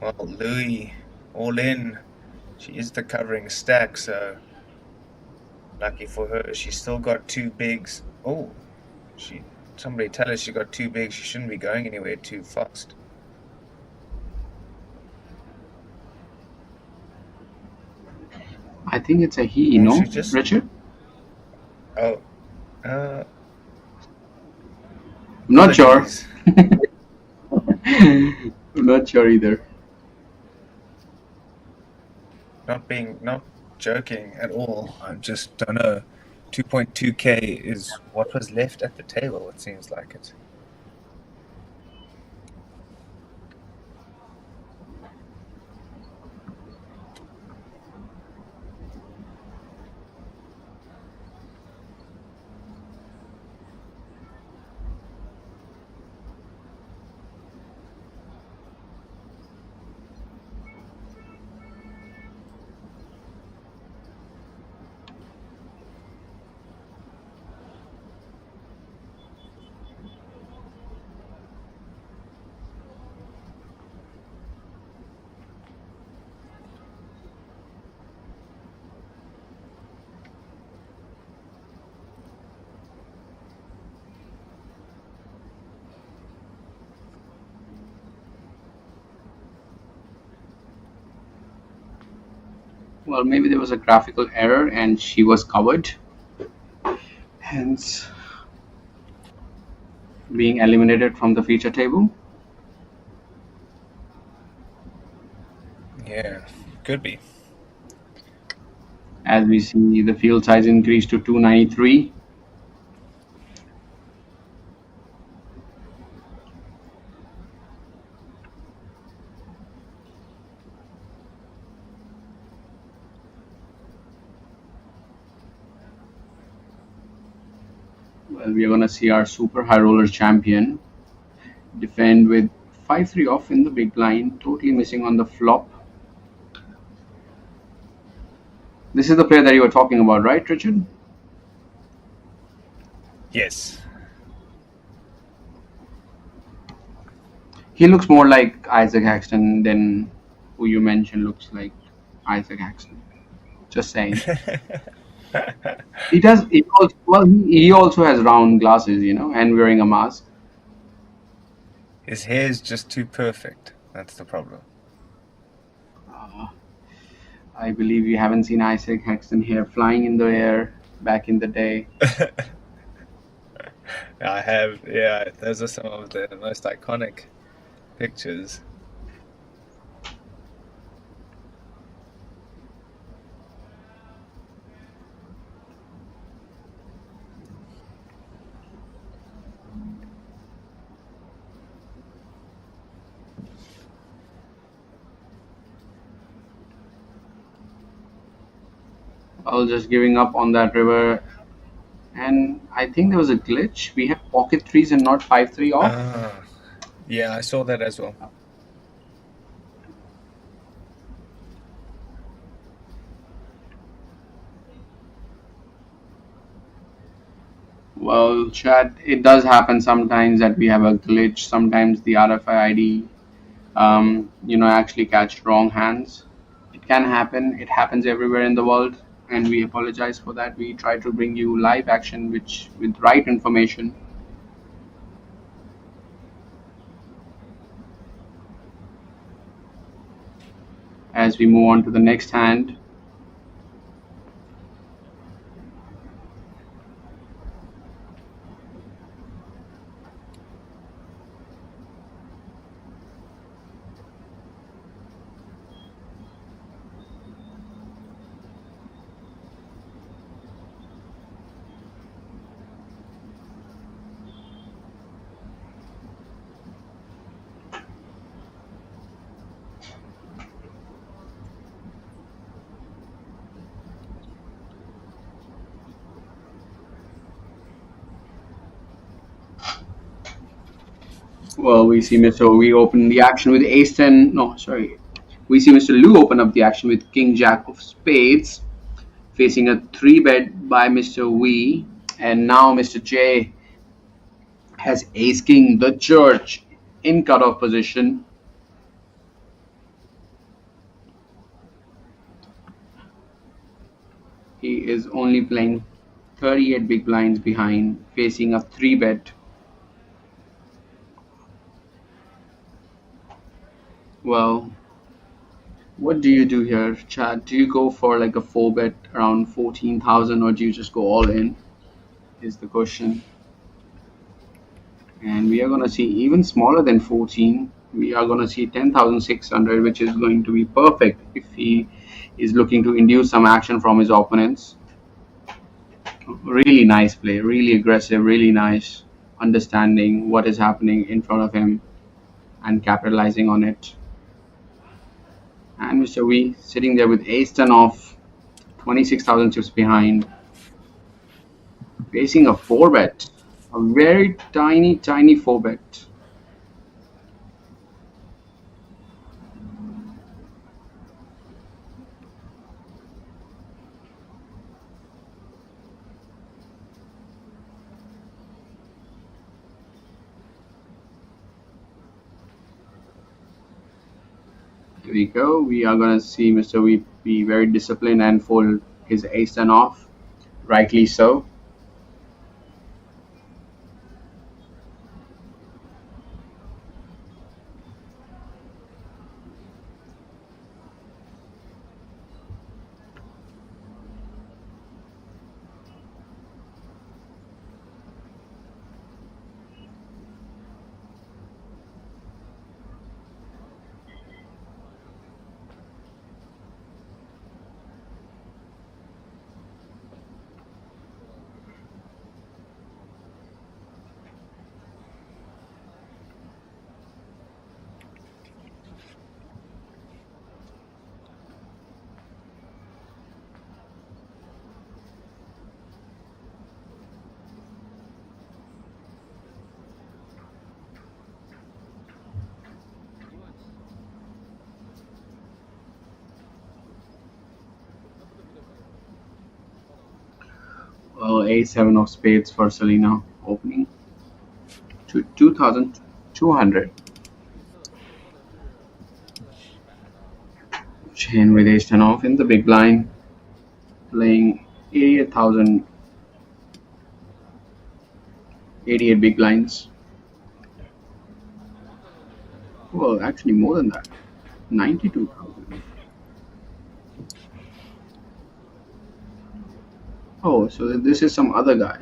Well, Louis, all in. She is the covering stack, so lucky for her. She's still got two bigs. Oh, somebody tell her she got two bigs. She shouldn't be going anywhere too fast. I think it's a he, Well, no, she just. Richard? Oh, I'm not sure. apologies. I'm not sure either. Not joking at all. I just don't know. 2.2k is what was left at the table. It seems like it. Well, maybe there was a graphical error and she was covered, hence being eliminated from the feature table. Yeah, could be. As we see, the field size increased to 293. Well, we are going to see our super high roller champion defend with 5-3 off in the big blind, totally missing on the flop. This is the player that you were talking about, right, Richard? Yes. He looks more like Isaac Haxton than who you mentioned looks like Isaac Haxton. Just saying. He does. He also has round glasses, and wearing a mask. His hair's just too perfect. That's the problem. I believe you haven't seen Isaac Haxton hair flying in the air back in the day. I have, yeah, those are some of the most iconic pictures. I was just giving up on that river, and I think there was a glitch. We have pocket threes and not 5-3 off. Yeah, I saw that as well. Well, chat, it does happen sometimes that we have a glitch. Sometimes the RFID, actually catch wrong hands. It can happen. It happens everywhere in the world, and we apologize for that. We try to bring you live action, which with right information. As we move on to the next hand, Well, we see Mr. We open the action with ace 10. No, sorry. We see Mr. Liu open up the action with king jack of spades, facing a 3-bet by Mr. Wee. And now Mr. J has ace king, the church, in cutoff position. He is only playing 38 big blinds behind, facing a 3-bet. Well, what do you do here, Chad? Do you go for like a 4-bet around 14,000, or do you just go all in? Is the question. And we are going to see even smaller than 14. We are going to see 10,600, which is going to be perfect if he is looking to induce some action from his opponents. Really nice play, really aggressive, really nice, understanding what is happening in front of him and capitalizing on it. And Mr. Wee sitting there with ace 10 off, 26,000 chips behind, facing a 4-bet, a very tiny 4-bet. Here we go. We are going to see Mr. Wee be very disciplined and fold his ace 10 off, rightly so. Well, a7 of spades for Selena opening to 2,200. Chain with ace 10 off in the big blind, playing 88,000, 88 big blinds. Well, actually more than that, 92,000. Oh, so this is some other guy.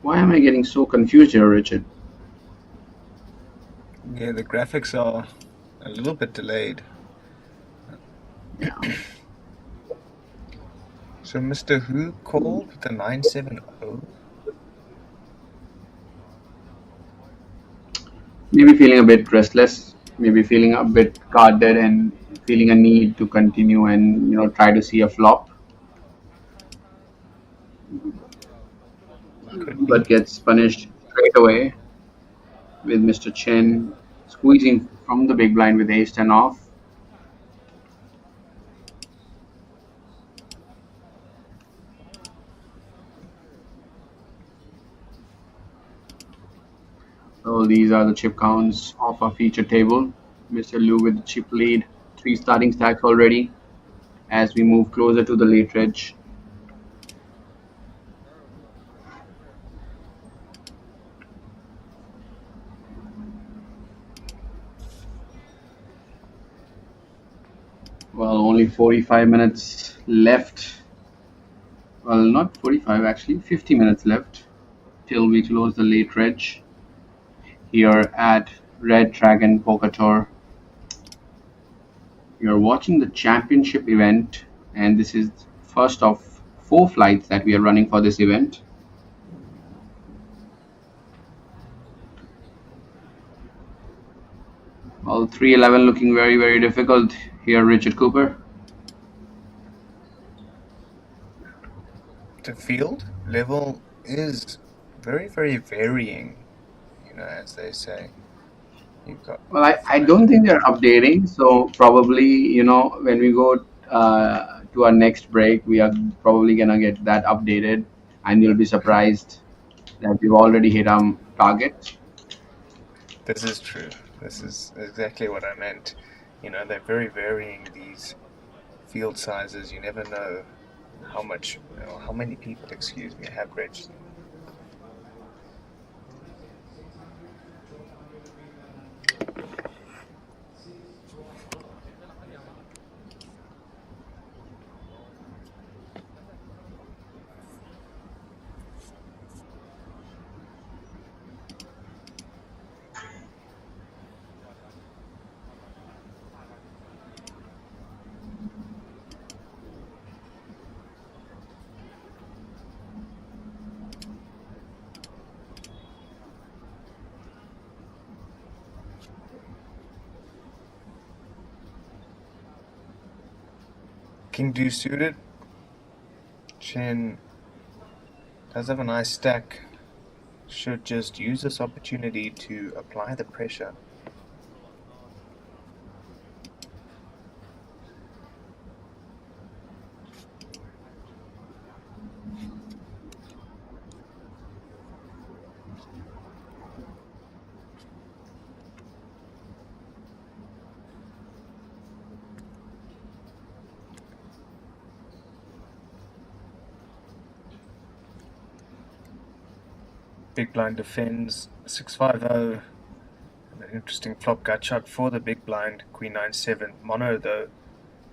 Why am I getting so confused here, Richard? Yeah, the graphics are a little bit delayed. Yeah. So Mr. Who called with the 970? Maybe feeling a bit restless, maybe feeling a bit card dead and feeling a need to continue and try to see a flop, but gets punished straight away with Mr. Chen squeezing from the big blind with ace 10 off. So these are the chip counts of our feature table. Mr. Liu with the chip lead, 3 starting stacks already as we move closer to the late reg. Well, only 45 minutes left. Well, not 45 actually, 50 minutes left till we close the late reg here at Red Dragon Poker Tour. You're watching the championship event, and this is first of 4 flights that we are running for this event. Well, 311 looking very, very difficult here, Richard Cooper. The field level is very, very varying, as they say. You've got Well, I don't think they're updating. So probably, when we go to our next break, we are probably gonna get that updated, and you'll be surprised that we've already hit our target. This is true. This is exactly what I meant. They're very varying, these field sizes. You never know how many people, excuse me, have registered. King deuce suited. Chen does have a nice stack. Should just use this opportunity to apply the pressure. Big blind defends 650. An interesting flop gut shot for the big blind. Queen 9-7 mono though,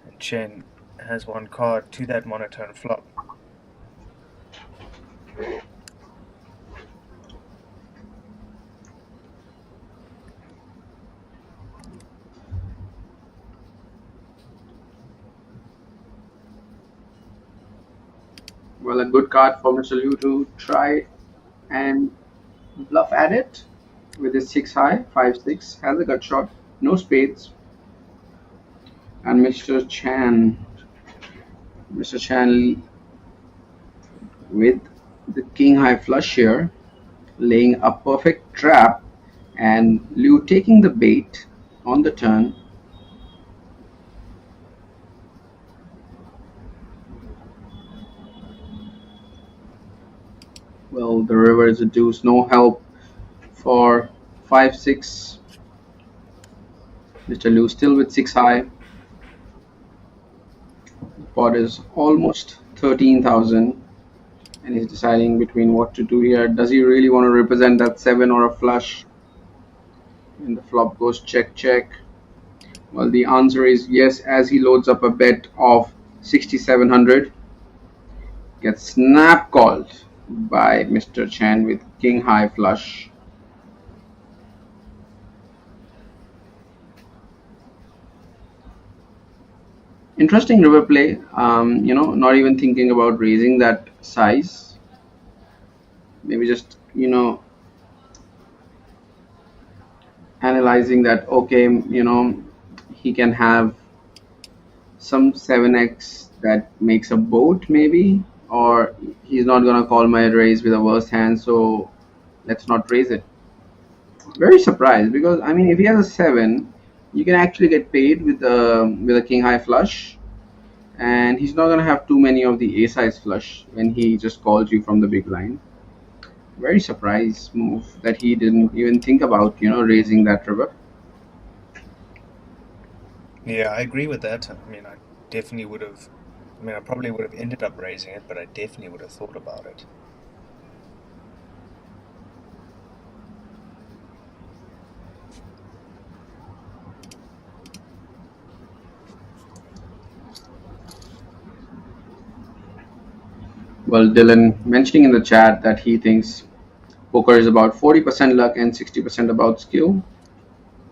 and Chen has one card to that monotone flop. Well, a good card for Mr. Liu to try and bluff at it with his 6 high, 5-6, has a gut shot, no spades. And Mr. Chan with the king high flush here, laying a perfect trap, and Liu taking the bait on the turn. Well, the river is a deuce, no help for 5-6. Mr. Liu still with 6 high. The pot is almost 13,000, and he's deciding between what to do here. Does he really want to represent that 7 or a flush? And the flop goes check, check. Well, the answer is yes, as he loads up a bet of 6,700. Gets snap called by Mr. Chan with king high flush. Interesting river play. Not even thinking about raising that size. Maybe just analyzing that. Okay, he can have some 7x that makes a boat maybe, or he's not gonna call my raise with a worse hand, so let's not raise it. Very surprised, because I mean, if he has a 7, you can actually get paid with a king high flush, and he's not gonna have too many of the a size flush when he just calls you from the big line. Very surprised move that he didn't even think about raising that river. Yeah, I agree with that. I mean, I definitely would have. I mean, I probably would have ended up raising it, but I definitely would have thought about it. Well, Dylan mentioning in the chat that he thinks poker is about 40% luck and 60% about skill.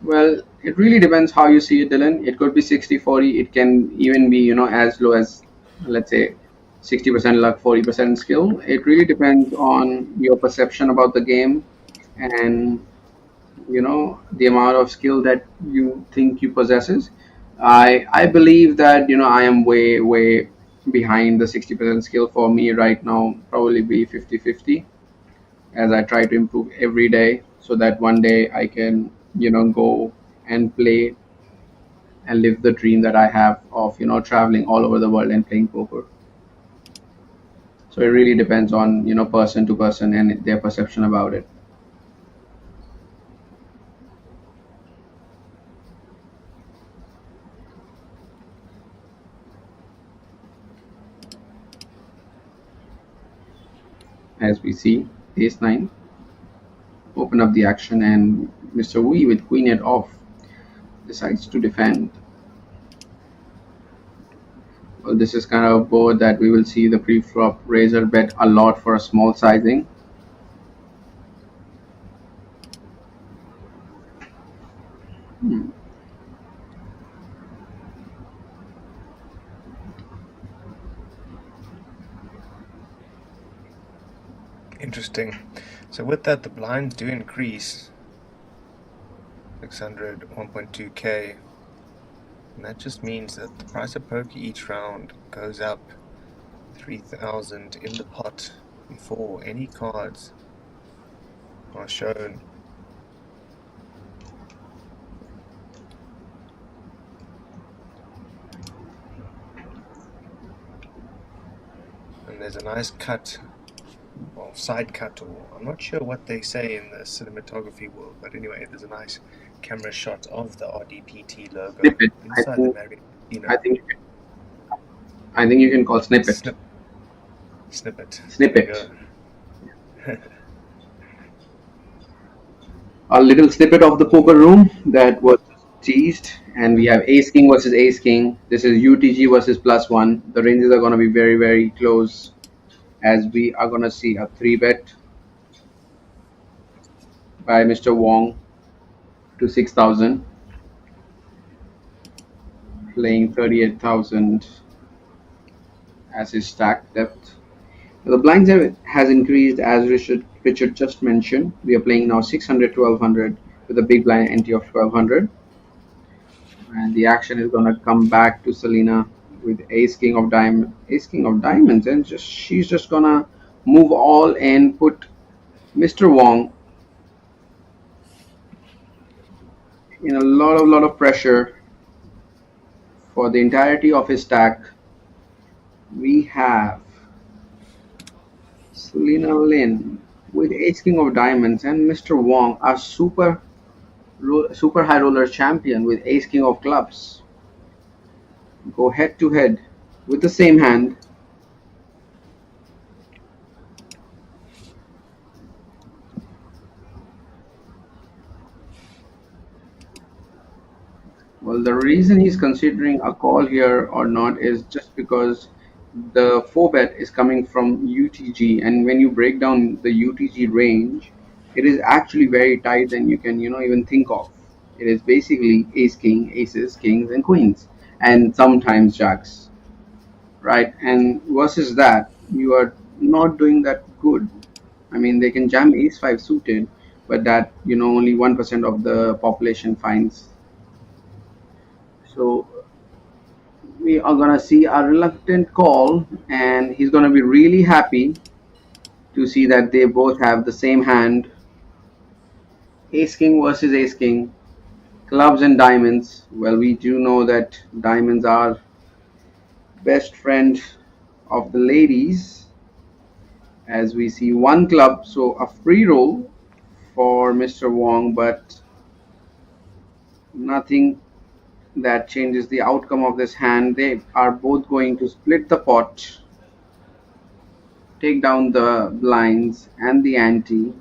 Well, it really depends how you see it, Dylan. It could be 60-40. It can even be, as low as, let's say, 60% luck, 40% skill. It really depends on your perception about the game and, the amount of skill that you think you possesses. I believe that, I am way, way behind the 60% skill. For me right now, probably be 50-50, as I try to improve every day so that one day I can go and play and live the dream that I have of traveling all over the world and playing poker. So it really depends on person to person and their perception about it. As we see, ace 9 open up the action, and Mr. Wee with queen 8 off decides to defend. Well, this is kind of a board that we will see the pre-flop razor bet a lot for a small sizing. Interesting. So with that, the blinds do increase. 600, 1.2k. And that just means that the price of poker each round goes up 3,000 in the pot before any cards are shown. And there's a nice cut, well, side cut, or I'm not sure what they say in the cinematography world, but anyway, there's a nice camera shot of the RDPT logo Snippet. inside the Marriott. I think I think you can call snippet. Snippet. Snippet. A little snippet of the poker room that was teased, and we have ace king versus ace king. This is UTG versus +1. The ranges are going to be very, very close, as we are going to see a 3-bet by Mr. Wong to 6,000, playing 38,000 as his stack depth. The blinds has increased, as Richard just mentioned. We are playing now 600, 1,200 with a big blind entry of 1,200. And the action is going to come back to Selena with ace king of diamonds, and she's just going to move all and put Mr. Wong in a lot of pressure for the entirety of his stack. We have Selena Lynn with ace king of diamonds, and Mr. Wong, a super high roller champion, with ace king of clubs, go head to head with the same hand. Well, the reason he's considering a call here or not is just because the 4-bet is coming from UTG, and when you break down the UTG range, it is actually very tight than you can even think of. It is basically ace king, aces, kings, and queens, and sometimes jacks, right? And versus that, you are not doing that good. I mean, they can jam ace 5 suited, but that only 1% of the population finds. So we are gonna see a reluctant call, and he's gonna be really happy to see that they both have the same hand. Ace king versus ace king, clubs and diamonds. Well, we do know that diamonds are best friend of the ladies, as we see one club, so a free roll for Mr. Wong, but nothing that changes the outcome of this hand. They are both going to split the pot, take down the blinds and the ante.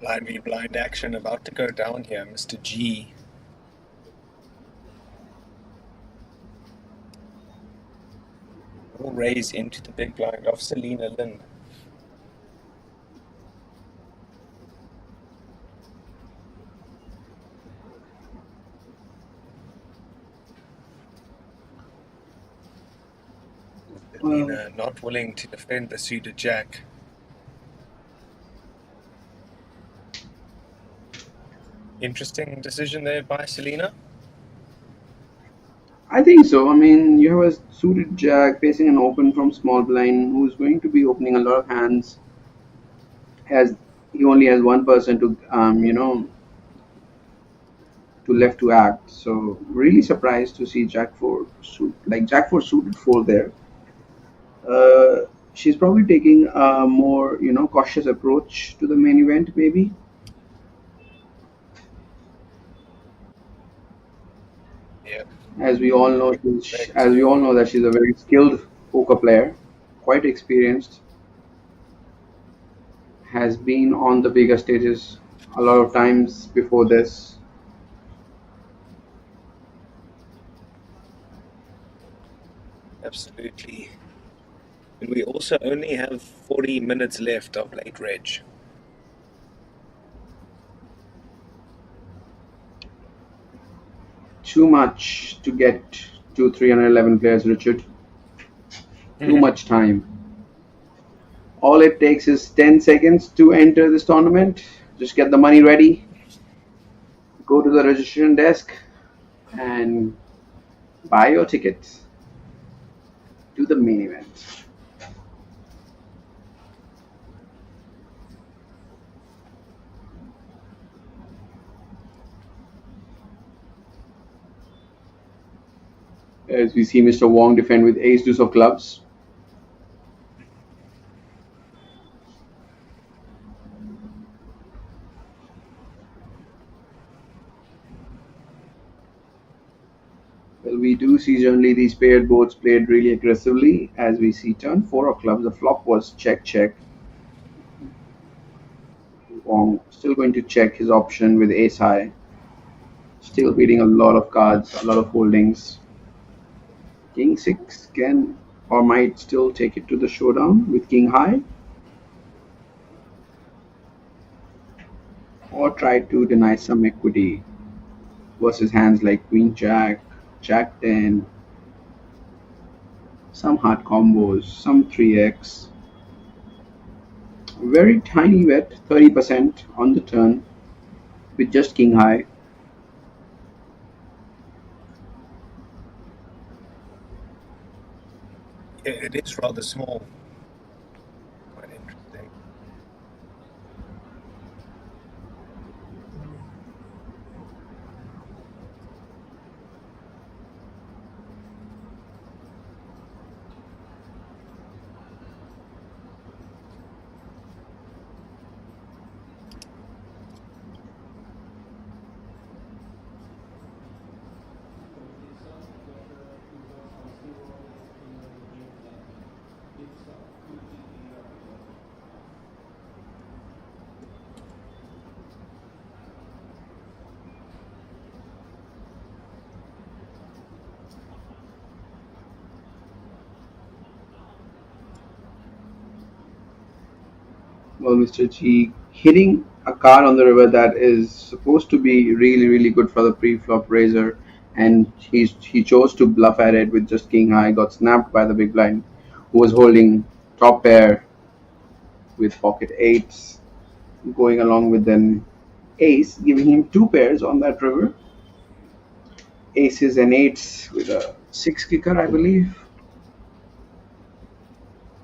Blind v blind action about to go down here, Mr. G. Will raise into the big blind of Selena Lynn. Selena not willing to defend the suited jack. Interesting decision there by Selena. I think so. I mean, you have a suited jack facing an open from small blind who's going to be opening a lot of hands as he only has one person to, to left to act. So really surprised to see Jack 4 Jack 4 suited 4 there. She's probably taking a more cautious approach to the main event maybe. Yeah. As we all know, that she's a very skilled poker player, quite experienced, has been on the bigger stages a lot of times before this. Absolutely. And we also only have 40 minutes left of late reg. Too much to get to 311 players, Richard. Too much time. All it takes is 10 seconds to enter this tournament. Just get the money ready, go to the registration desk, and buy your tickets to the main event. As we see Mr. Wong defend with ace deuce of clubs. Well, we do see generally these paired boards played really aggressively. As we see turn 4 of clubs, the flop was check check. Wong still going to check his option with ace high. Still beating a lot of cards, a lot of holdings. King 6 can or might still take it to the showdown with king high, or try to deny some equity versus hands like queen jack, jack 10, some hard combos, some 3x. Very tiny bet, 30% on the turn with just king high. Yeah, it is rather small. Quite interesting. Well, Mr. G hitting a card on the river that is supposed to be really, really good for the pre-flop raiser, and he chose to bluff at it with just king high. Got snapped by the big blind, who was holding top pair with pocket eights, going along with an ace, giving him two pairs on that river. Aces and eights with a six kicker, I believe.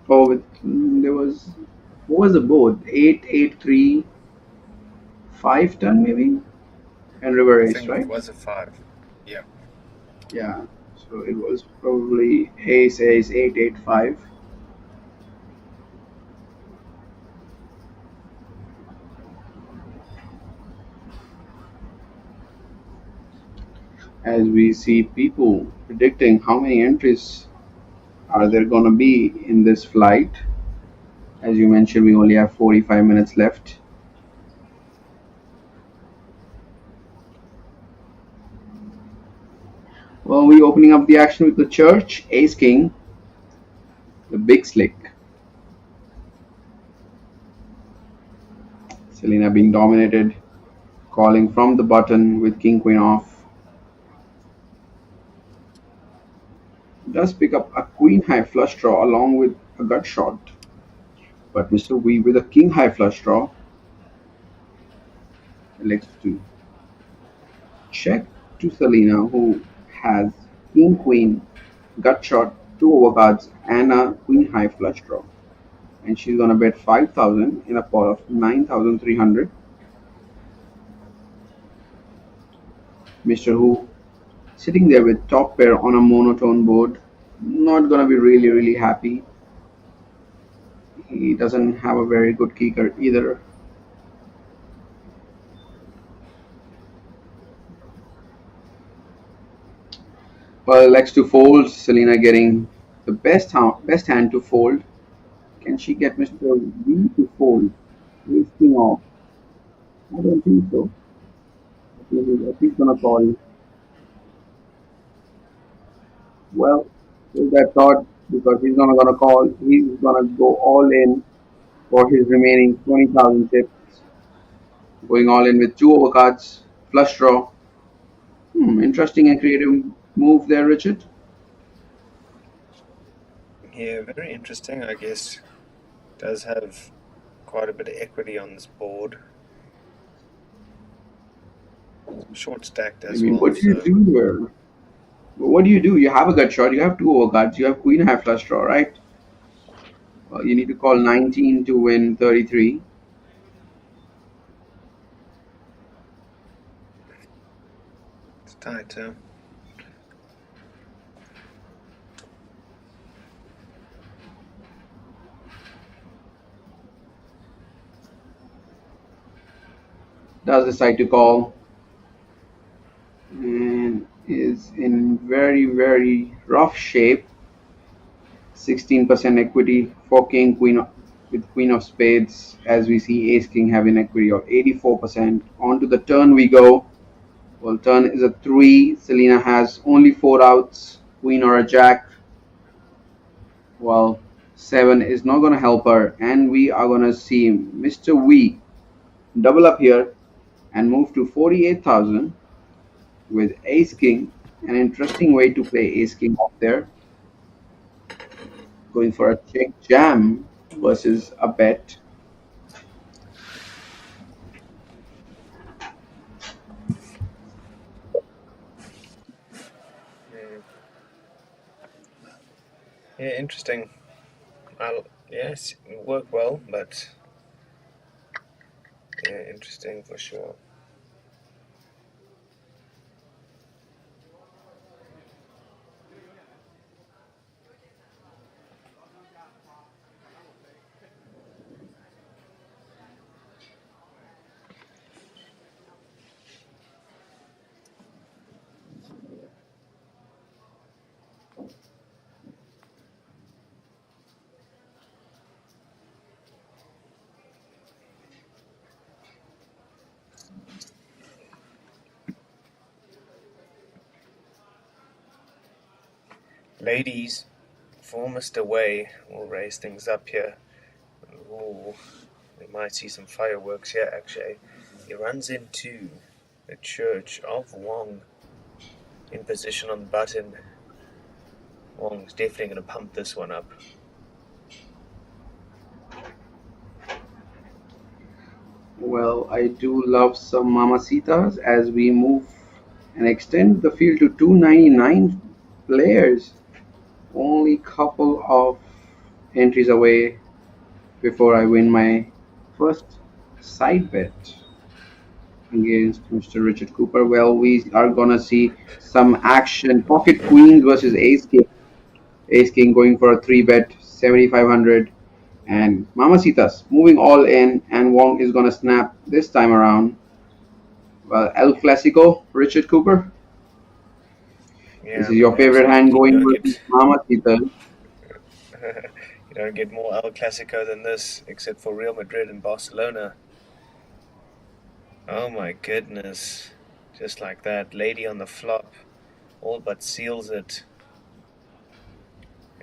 Oh, there was, what was the board? 8, 8, 3, 5 turn maybe, and river I ace, think right? it was a 5. Yeah. Yeah. So it was probably ace, ace, 8, 8, 5. As we see people predicting how many entries are there going to be in this flight. As you mentioned, we only have 45 minutes left. Well, we're opening up the action with the church, ace king, the big slick. Selena being dominated, calling from the button with king queen off. Does pick up a queen high flush draw along with a gut shot. But Mr. V with a king high flush draw elects to check to Selena, who has king queen, gut shot, two overcards, and a queen high flush draw. And she's gonna bet 5,000 in a pot of 9,300. Mr. Who sitting there with top pair on a monotone board, not gonna be really happy. He doesn't have a very good kicker either. Well, likes to fold. Selena getting the best hand to fold. Can she get Mr. V to fold? Ace king off. I don't think so. He's gonna call. Well, with that thought, because he's not gonna call, he's gonna go all in for his remaining 20,000 chips. Going all in with two overcards, flush draw. Interesting and creative move there, Richard. Yeah, very interesting, I guess. Does have quite a bit of equity on this board. Short stacked as well. What do you do here? What do? You have a gut shot, you have two overcards, you have queen high flush draw, right? Well, you need to call 19 to win 33. It's tight too. Does decide to call and is in very rough shape. 16% equity for king queen with queen of spades, as we see ace king having equity of 84%. On to the turn we go. Well, turn is a 3. Selena has only 4 outs, queen or a jack. Well, 7 is not going to help her, and we are going to see Mr. V double up here and move to 48,000 with ace king. An interesting way to play ace king up there. Going for a check jam versus a bet. Yeah, interesting. Yes, it worked well, but yeah, interesting for sure. Ladies, for Mr. Way, we'll raise things up here. Ooh, we might see some fireworks here actually. He runs into the Church of Wong in position on the button. Wong's definitely going to pump this one up. Well, I do love some mamacitas as we move and extend the field to 299 players. Only couple of entries away before I win my first side bet against Mr. Richard Cooper. Well, we are gonna see some action. Pocket Queens versus Ace King. Ace King going for a 3 bet, 7,500. And Mamacitas moving all in, and Wong is gonna snap this time around. Well, El Clasico, Richard Cooper. Yeah, This is your favorite hand going with Mamacitas. You don't get more El Clasico than this, except for Real Madrid and Barcelona. Oh my goodness. Just like that. Lady on the flop. all but seals it.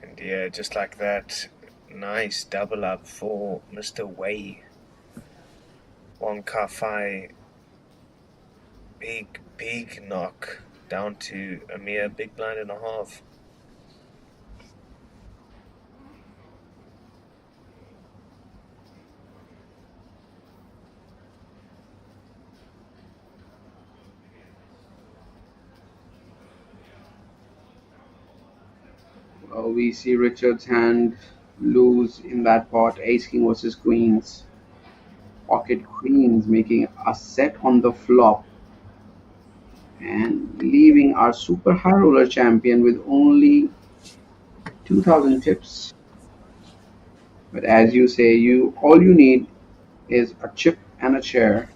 And yeah, just like that, nice double up for Mr. Wei. Wong Ka-Fai, big knock down to a mere big blind and a half. We see Richard's hand lose in that pot. Ace King versus Queens. Pocket Queens making a set on the flop and leaving our super high roller champion with only 2000 tips. But as you say, you all you need is a chip and a chair.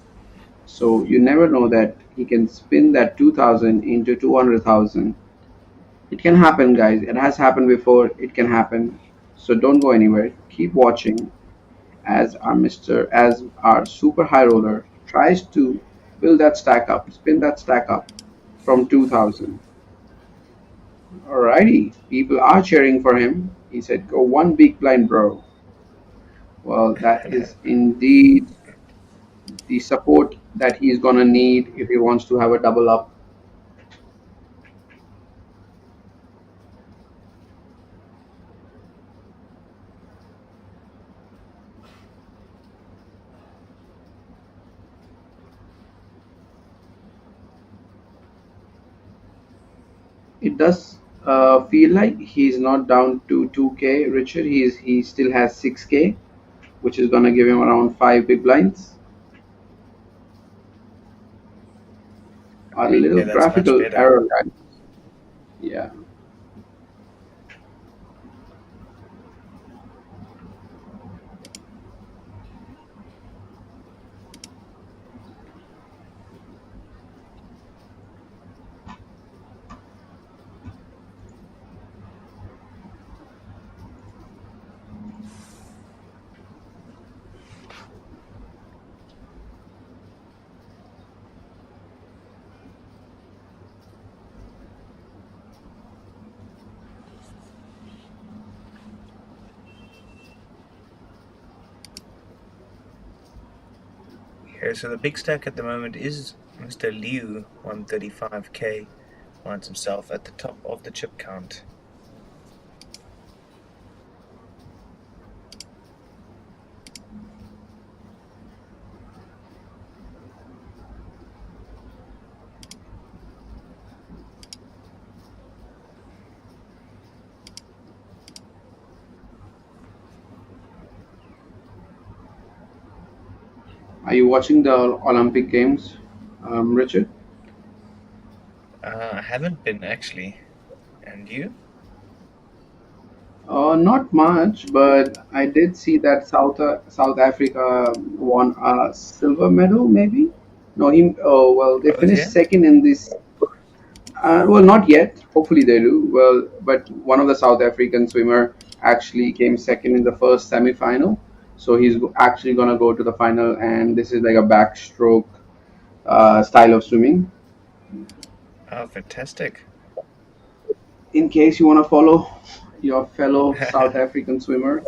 So you never know that he can spin that 2000 into 200,000. It can happen, guys. It has happened before. It can happen. So don't go anywhere. Keep watching as our super high roller tries to build that stack up, spin that stack up from 2000. Alrighty, people are cheering for him. He said, "Go one big blind, bro." Well, that is indeed the support that he's gonna need if he wants to have a double up. It does feel like he's not down to 2K, Richard. He still has 6K, which is gonna give him around 5 big blinds. A little Yeah, that's much graphical better. error, guys. Yeah. Yeah, so the big stack at the moment is Mr. Liu, 135k, finds himself at the top of the chip count. Are you watching the Olympic Games, Richard? I haven't been actually. And you? Not much, but I did see that South Africa won a silver medal, maybe. No, well, they Both finished here? second in this. Well, not yet. Hopefully they do. Well, but one of the South African swimmer actually came second in the first semi-final, so he's actually gonna go to the final, and this is like a backstroke style of swimming. Oh, fantastic. In case you want to follow your fellow South African swimmer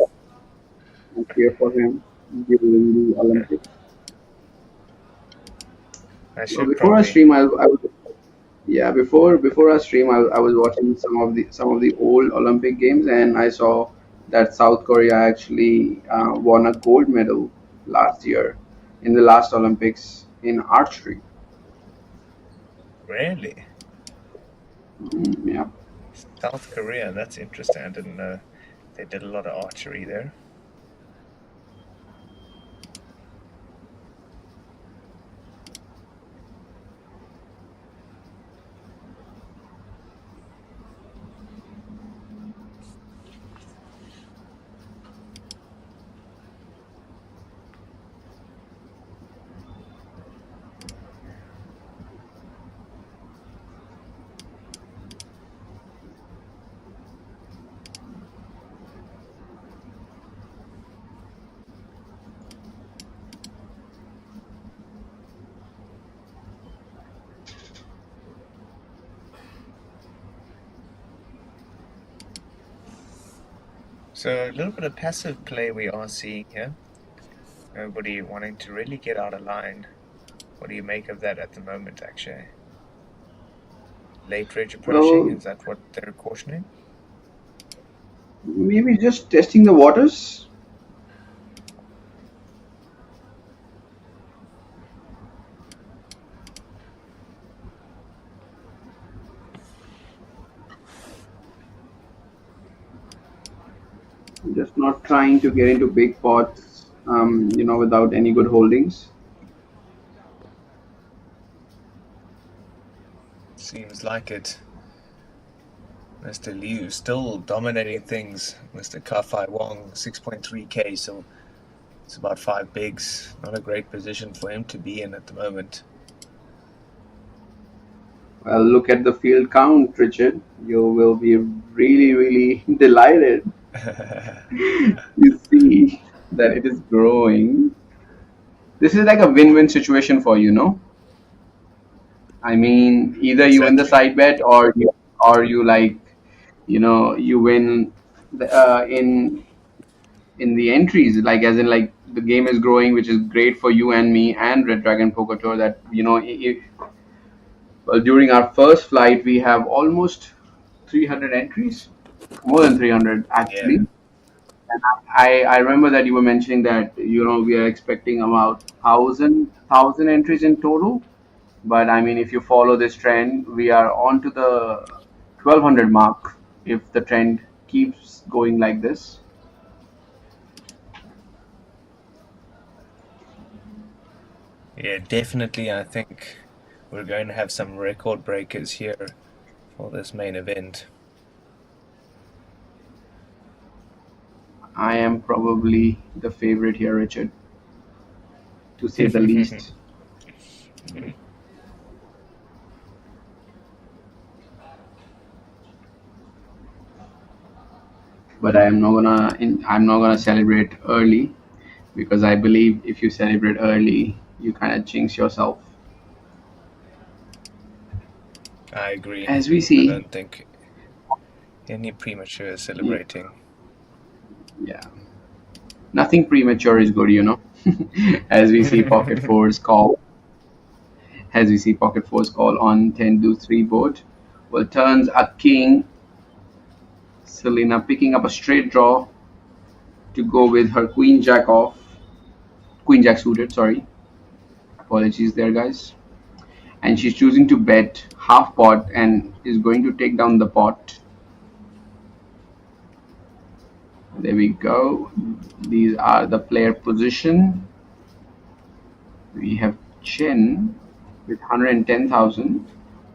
and cheer for him during the Olympics. I So should before I probably. stream, I was yeah before I stream, I was watching some of the old Olympic games, and I saw that South Korea actually won a gold medal last year in the last Olympics in archery. Really? Yeah. South Korea, that's interesting. I didn't know they did a lot of archery there. So a little bit of passive play we are seeing here. Nobody wanting to really get out of line. What do you make of that at the moment, Akshay? Late reg approaching, Well, is that what they're cautioning? maybe just testing the waters. Just not trying to get into big pots, without any good holdings. Seems like it. Mr. Liu still dominating things. Mr. Kafai Wong, 6.3k, so it's about 5 bigs. Not a great position for him to be in at the moment. Well, look at the field count, Richard. You will be really, really delighted. You see that it is growing. This is like a win-win situation for you, no? I mean, either you win the Exactly. side bet, or you like, you win in the entries, like as in like the game is growing, which is great for you and me and Red Dragon Poker Tour. That well, during our first flight, we have almost 300 entries, more than 300 Yeah. actually. And I remember that you were mentioning that we are expecting about thousand entries in total. But I mean, if you follow this trend, we are on to the 1200 mark if the trend keeps going like this. Yeah, definitely. I think we're going to have some record breakers here for this main event. I am probably the favorite here, Richard, to say the least. But I'm not gonna celebrate early because I believe if you celebrate early, you kind of jinx yourself. I agree. As we I see, don't think any premature yeah, celebrating. yeah, nothing premature is good. As we see pocket fours call, as we see pocket fours call on 10 to 3 board. Well, turns a king. Selena picking up a straight draw to go with her queen jack off, queen jack suited. Sorry, apologies there, guys. And she's choosing to bet half pot and is going to take down the pot. There we go. These are the player position. We have Chen with 110,000,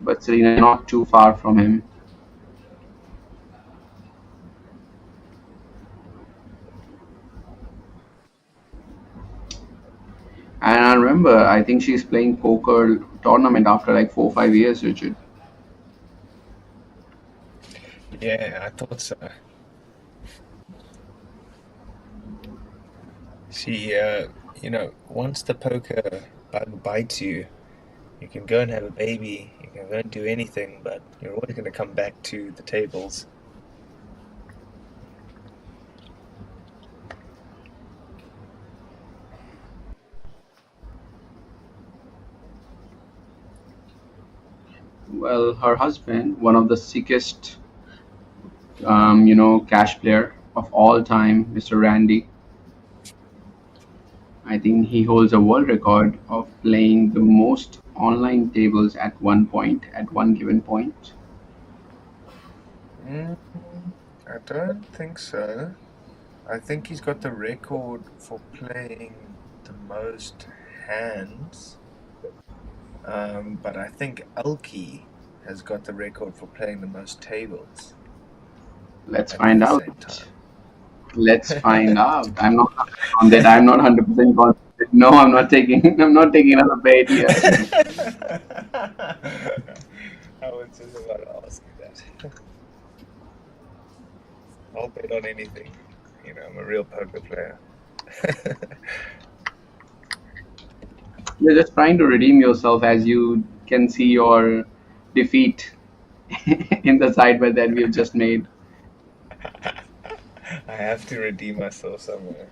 but Serena not too far from him. And I remember, I think she's playing poker tournament after like 4 or 5 years, Richard. Yeah, I thought so. She, once the poker bug bites you, you can go and have a baby, you can go and do anything, but you're always going to come back to the tables. Well, her husband, one of the sickest, cash player of all time, Mr. Randy. I think he holds a world record of playing the most online tables at one point, at one given point. Mm, I don't think so. I think he's got the record for playing the most hands, but I think Elke has got the record for playing the most tables Let's at find the out. same time. Let's find out. I'm not on that. I'm not 100% confident. No, I'm not taking. I'm not taking another bet here. I was just about to ask you that. I'll bet on anything. I'm a real poker player. You're just trying to redeem yourself, as you can see your defeat in the side bet that we have just made. I have to redeem myself somewhere.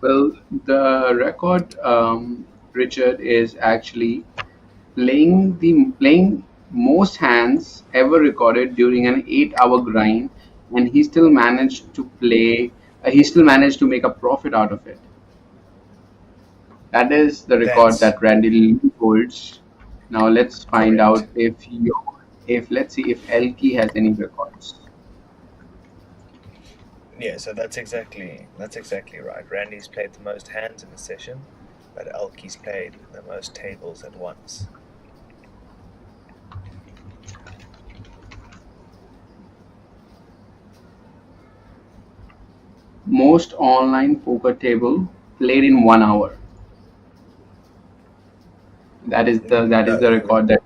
Well, the record, Richard, is actually playing most hands ever recorded during an 8-hour grind, and he still managed to play. He still managed to make a profit out of it. That is the record That's that Randy Lee holds. Now let's find correct. out if let's see if Elke has any records. Yeah, so that's exactly right. Randy's played the most hands in a session, but Elke's played the most tables at once. Most online poker table played in 1 hour. That is the record that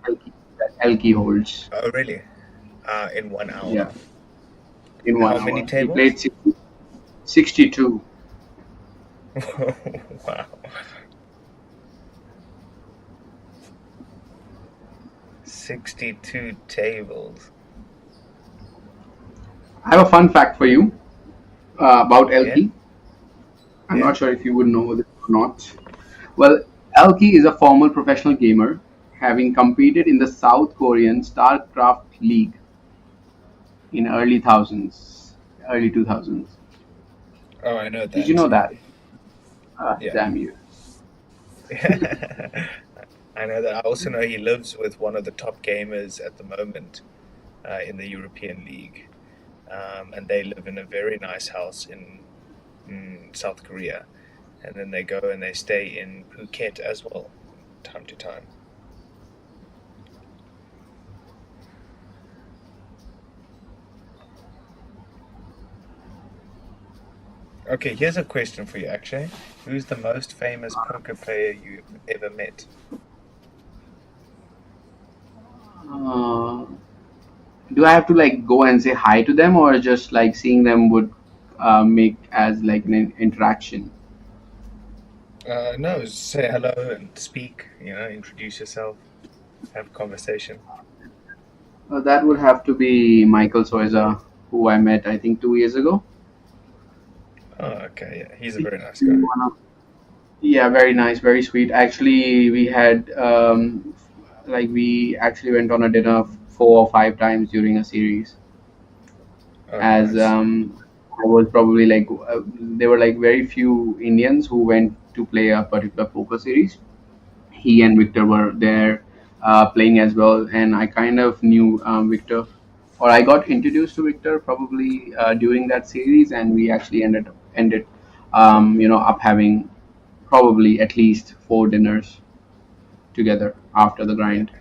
Elke holds. Oh, really? In 1 hour. Yeah, in How 1 many hour. He tables? played 62. Wow. 62 tables. I have a fun fact for you about Yeah? Elke. I'm Yeah? not sure if you would know this or not. Well, Elke is a former professional gamer, having competed in the South Korean StarCraft League in early 2000s. Oh, I know Did you that. know that? Yeah. Damn you. I know that. I also know he lives with one of the top gamers at the moment in the European League. And they live in a very nice house in South Korea. And then they go and they stay in Phuket as well, time to time. Okay, here's a question for you, Akshay. Who's the most famous poker player you've ever met? Uh, do I have to like go and say hi to them, or just like seeing them would make as like an interaction? No, say hello and speak, introduce yourself, have a conversation. That would have to be Michael Soiza, who I met I think 2 years ago. Oh, okay, yeah, he's a very nice guy. Yeah, very nice, very sweet. Actually, we actually went on a dinner 4 or 5 times during a series. Oh, As nice. I was probably like there were like very few Indians who went to play a particular poker series. He and Victor were there playing as well, and I kind of knew Victor, or I got introduced to Victor probably during that series, and we actually ended up having probably at least 4 dinners together after the Yeah, grind.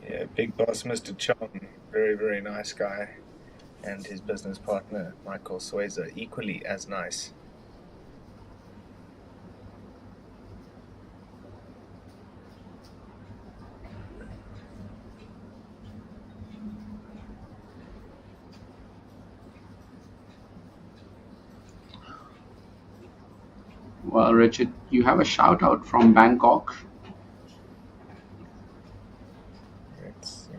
yeah, big boss Mr. Chong, very, very nice guy, and his business partner, Michael Swayze, equally as nice. Well, Richard, you have a shout out from Bangkok. It's,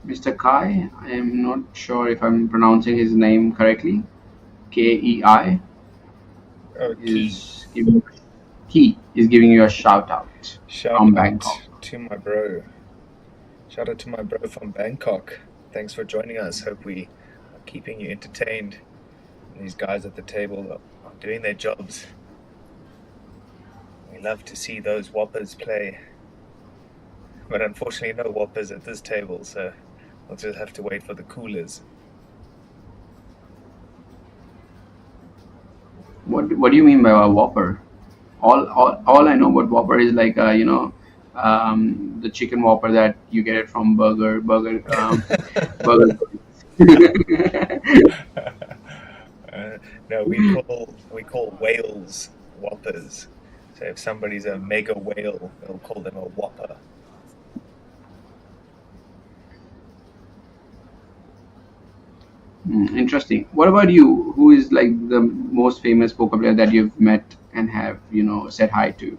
Mr. Kai, I am not sure if I'm pronouncing his name correctly. KEI oh, Key. is giving you a shout out Shout from Bangkok. out to my bro. Shout out to my bro from Bangkok. Thanks for joining us. Hope we are keeping you entertained These guys at the table are doing their jobs. We love to see those whoppers play. But unfortunately, no whoppers at this table, so we'll just have to wait for the coolers. What do you mean by a Whopper? All I know about Whopper is like the chicken Whopper that you get it from burger. No, we call whales whoppers. So if somebody's a mega whale, we'll call them a whopper. Interesting. What about you? Who is like the most famous poker player that you've met and have said hi to?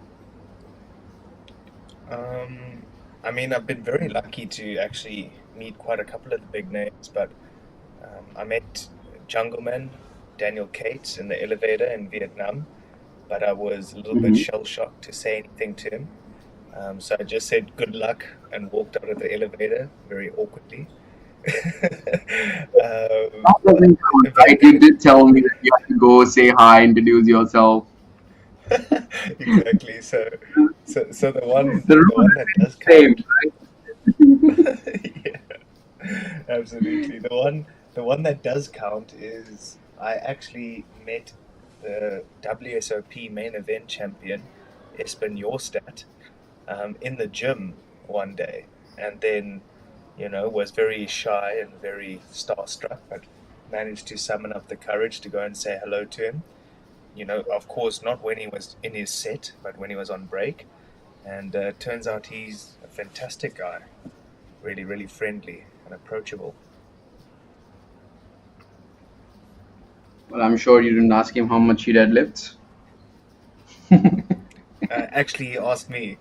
I mean, I've been very lucky to actually meet quite a couple of the big names, but I met Jungleman, Daniel Cates in the elevator in Vietnam, but I was a little bit shell shocked to say anything to him. So I just said good luck and walked out of the elevator very awkwardly. That doesn't count, right? You did tell me that you have to go say hi, introduce yourself. Exactly. So the one The rule that does same, count. right? Yeah, absolutely. The one that does count is I actually met the WSOP main event champion, Espen Jorstad, in the gym one day, and then was very shy and very starstruck, but managed to summon up the courage to go and say hello to him. Of course, not when he was in his set, but when he was on break. And turns out he's a fantastic guy, really, really friendly and approachable. Well, I'm sure you didn't ask him how much he deadlifts. Actually, he asked me.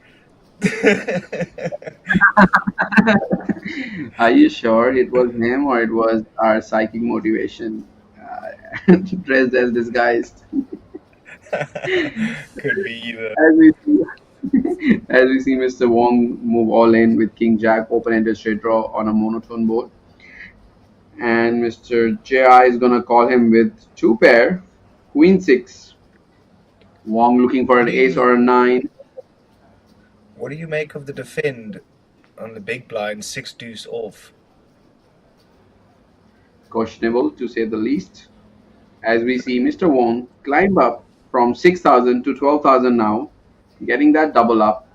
Are you sure it was him or it was our psychic motivation dressed as disguised? Could be either. As we see, as we see Mr. Wong move all in with King Jack open-ended straight draw on a monotone board, and Mr. JI is gonna call him with two pair, Queen 6. Wong looking for an ace or a 9. What do you make of the defend on the big blind 6 deuce off? Questionable to say the least. As we see Mr. Wong climb up from 6,000 to 12,000 now, getting that double up,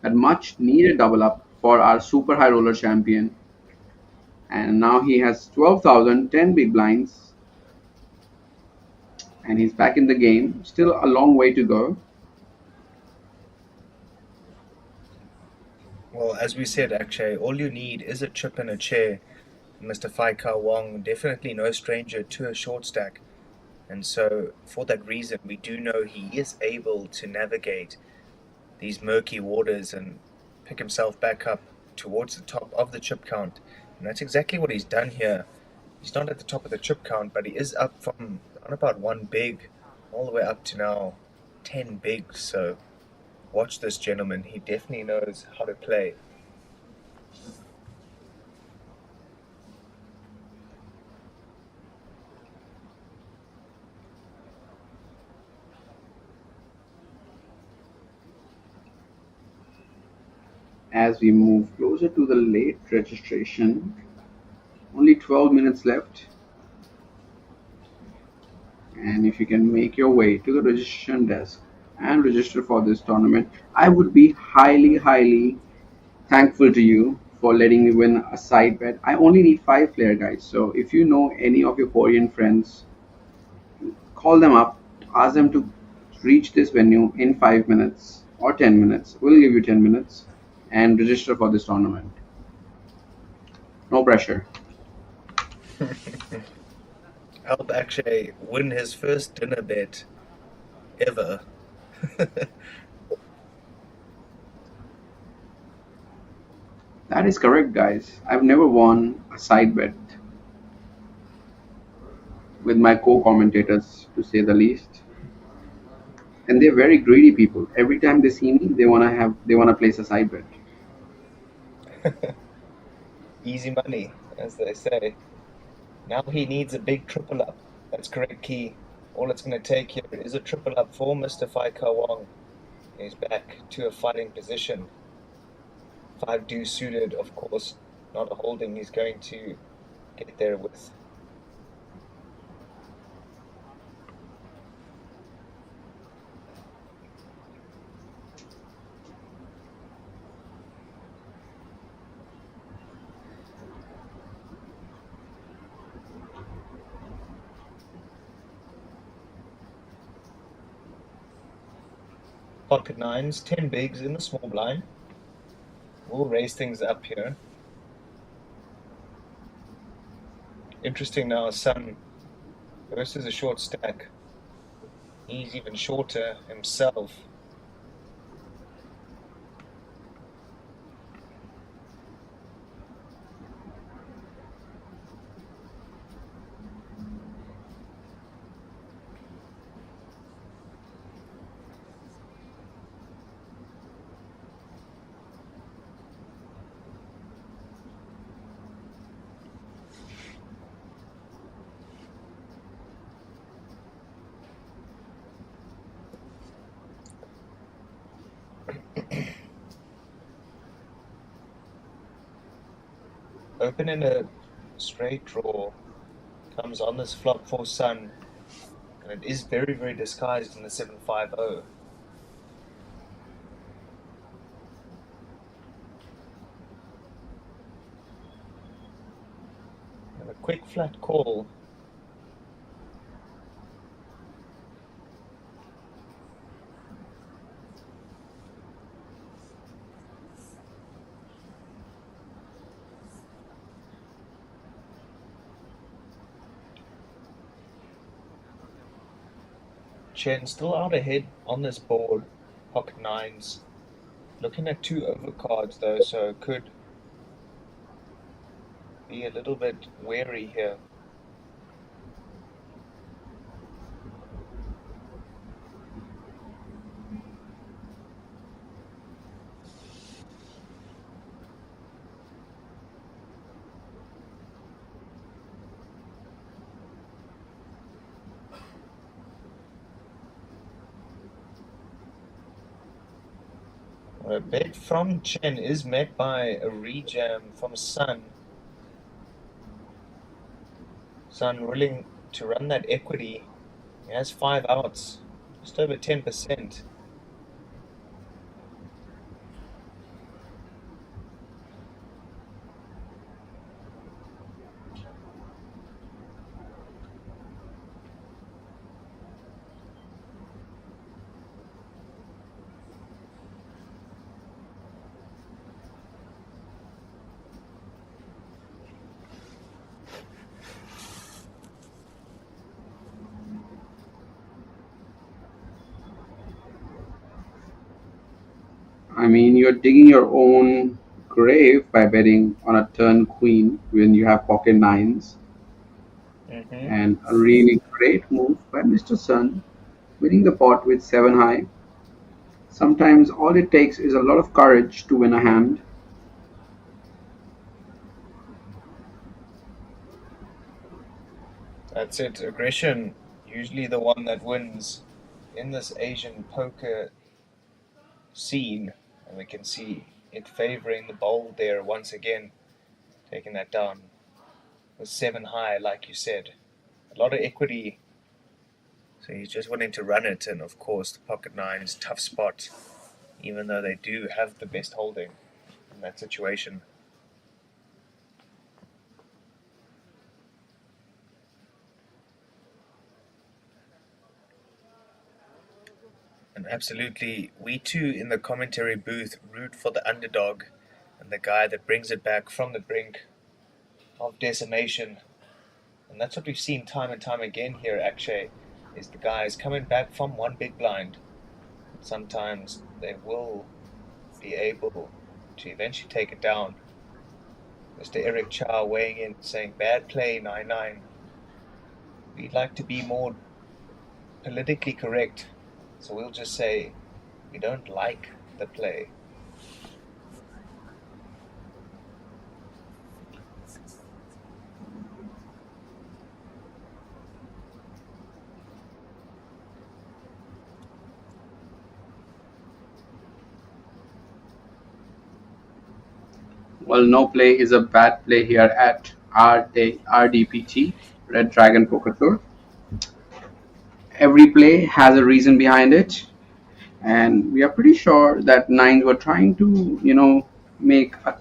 that much needed double up for our super high roller champion. And now he has 12,000, 10 big blinds, and he's back in the game. Still a long way to go. Well, as we said, Akshay, all you need is a chip and a chair. Mr. Faikar Wong, definitely no stranger to a short stack. And so, for that reason, we do know he is able to navigate these murky waters and pick himself back up towards the top of the chip count. And that's exactly what he's done here. He's not at the top of the chip count, but he is up from on about 1 big all the way up to now 10 bigs. So watch this gentleman. He definitely knows how to play. As we move closer to the late registration, only 12 minutes left. And if you can make your way to the registration desk and register for this tournament, I would be highly thankful to you for letting me win a side bet. I only need 5 player guys, so if you know any of your Korean friends, call them up, ask them to reach this venue in 5 minutes or 10 minutes. We'll give you 10 minutes and register for this tournament. No pressure. Help Akshay win his first dinner bet ever. That is correct, guys. I've never won a side bet with my co-commentators, to say the least. And they're very greedy people. Every time they see me, they wanna place a side bet. Easy money, as they say. Now he needs a big triple up. That's correct, Key. All it's going to take here is a triple up for Mr. Phai Kawang. He's back to a fighting position. 5 deuce suited, of course, not a holding he's going to get there with. Pocket nines, 10 bigs in the small blind. We'll raise things up here. Interesting now, Sun versus a short stack. He's even shorter himself. Open in a straight draw comes on this flop for Sun, and it is very, very disguised in the 750. And a quick flat call. Chen still out ahead on this board. Pocket nines. Looking at 2 overcards though, so could be a little bit wary here. A bet from Chen is met by a rejam from Sun. Sun willing to run that equity. He has 5 outs, just over 10%. I mean, you're digging your own grave by betting on a turn queen when you have pocket nines. And a really great move by Mr. Sun, winning the pot with 7 high. Sometimes all it takes is a lot of courage to win a hand. That's it. Aggression, usually the one that wins in this Asian poker scene. And we can see it favoring the bold there once again, taking that down with 7 high, like you said. A lot of equity. So he's just wanting to run it, and of course the pocket nine is a tough spot, even though they do have the best holding in that situation. And absolutely, we too in the commentary booth root for the underdog and the guy that brings it back from the brink of decimation. And that's what we've seen time and time again here, Akshay, is the guys coming back from one big blind. Sometimes they will be able to eventually take it down. Mr. Eric Chow weighing in, saying, bad play, 9-9. We'd like to be more politically correct, so we'll just say we don't like the play. Well, no play is a bad play here at RDPT, Red Dragon Poker Tour. Every play has a reason behind it, and we are pretty sure that nines were trying to, make a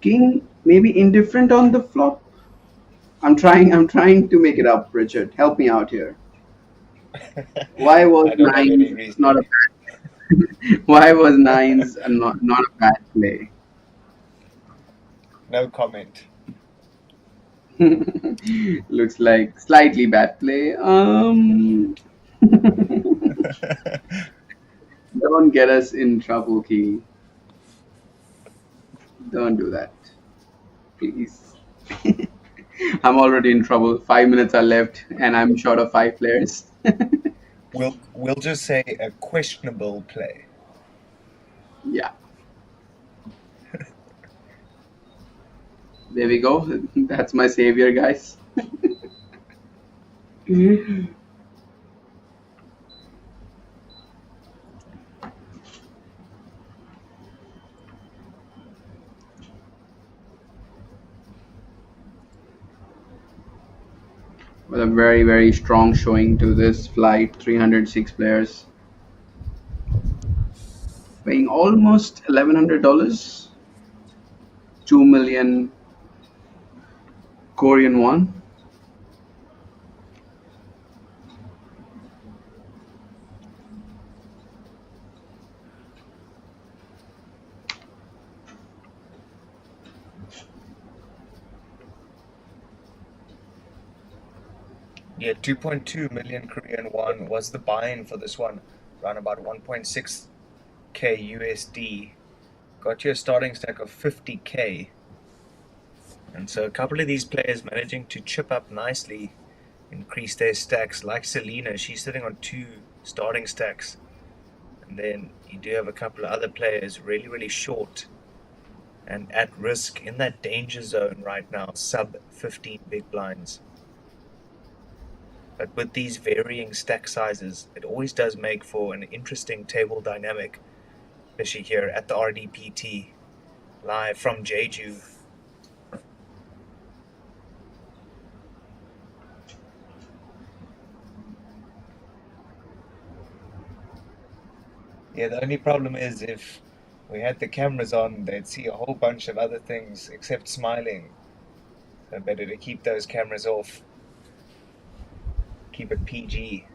king maybe indifferent on the flop. I'm trying to make it up, Richard. Help me out here. Why was I don't have nines any not a reasoning. why was nines not a bad play? No comment. Looks like slightly bad play. Don't get us in trouble, Key. Don't do that, please. I'm already in trouble. 5 minutes are left, and I'm short of five players. We'll just say a questionable play. Yeah, there we go. That's my savior, guys. With a very, very strong showing to this flight, 306 players, paying almost $1,100, 2 million Korean won. Yeah, 2.2 million Korean won was the buy-in for this one, around about 1.6k USD. Got you a starting stack of 50k. And so a couple of these players managing to chip up nicely, increase their stacks. Like Selena, she's sitting on 2 starting stacks. And then you do have a couple of other players really, really short and at risk in that danger zone right now, sub 15 big blinds. But with these varying stack sizes, it always does make for an interesting table dynamic, especially here at the RDPT, live from Jeju. Yeah, the only problem is if we had the cameras on, they'd see a whole bunch of other things except smiling. So better to keep those cameras off. Keep it PG.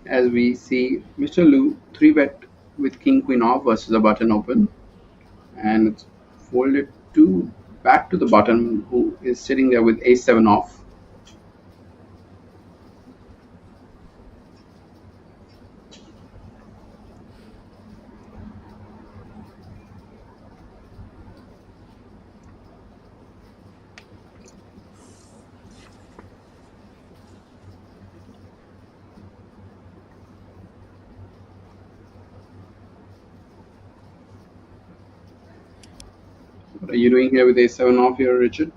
As we see Mr. Lu 3-bet with King Queen off versus a button open, and it's folded to back to the button who is sitting there with Ace 7 off. What are you doing here with Ace 7 off here, Richard?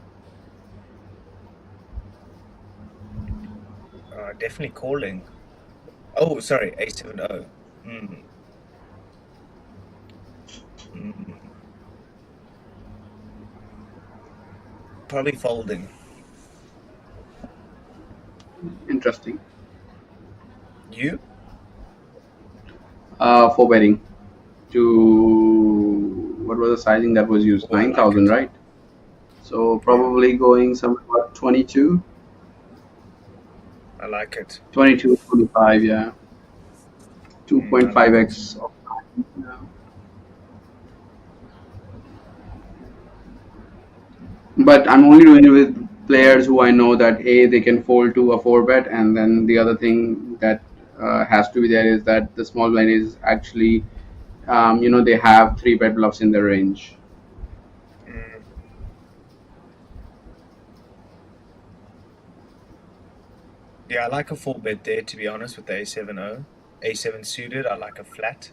Definitely calling. Oh, sorry, A7-0. Probably folding. Interesting. You? 4 betting to what was the sizing that was used? Oh, I like 9,000, it. right? So probably going somewhere about 22, I like it. 22, 25, yeah. I like it. 2.5x. Yeah. But I'm only doing it with players who I know that A, they can fold to a 4-bet, and then the other thing that has to be there is that the small blind is actually, they have 3-bet bluffs in their range. Mm. Yeah, I like a 4-bet there, to be honest, with the A7-0. A7 suited, I like a flat.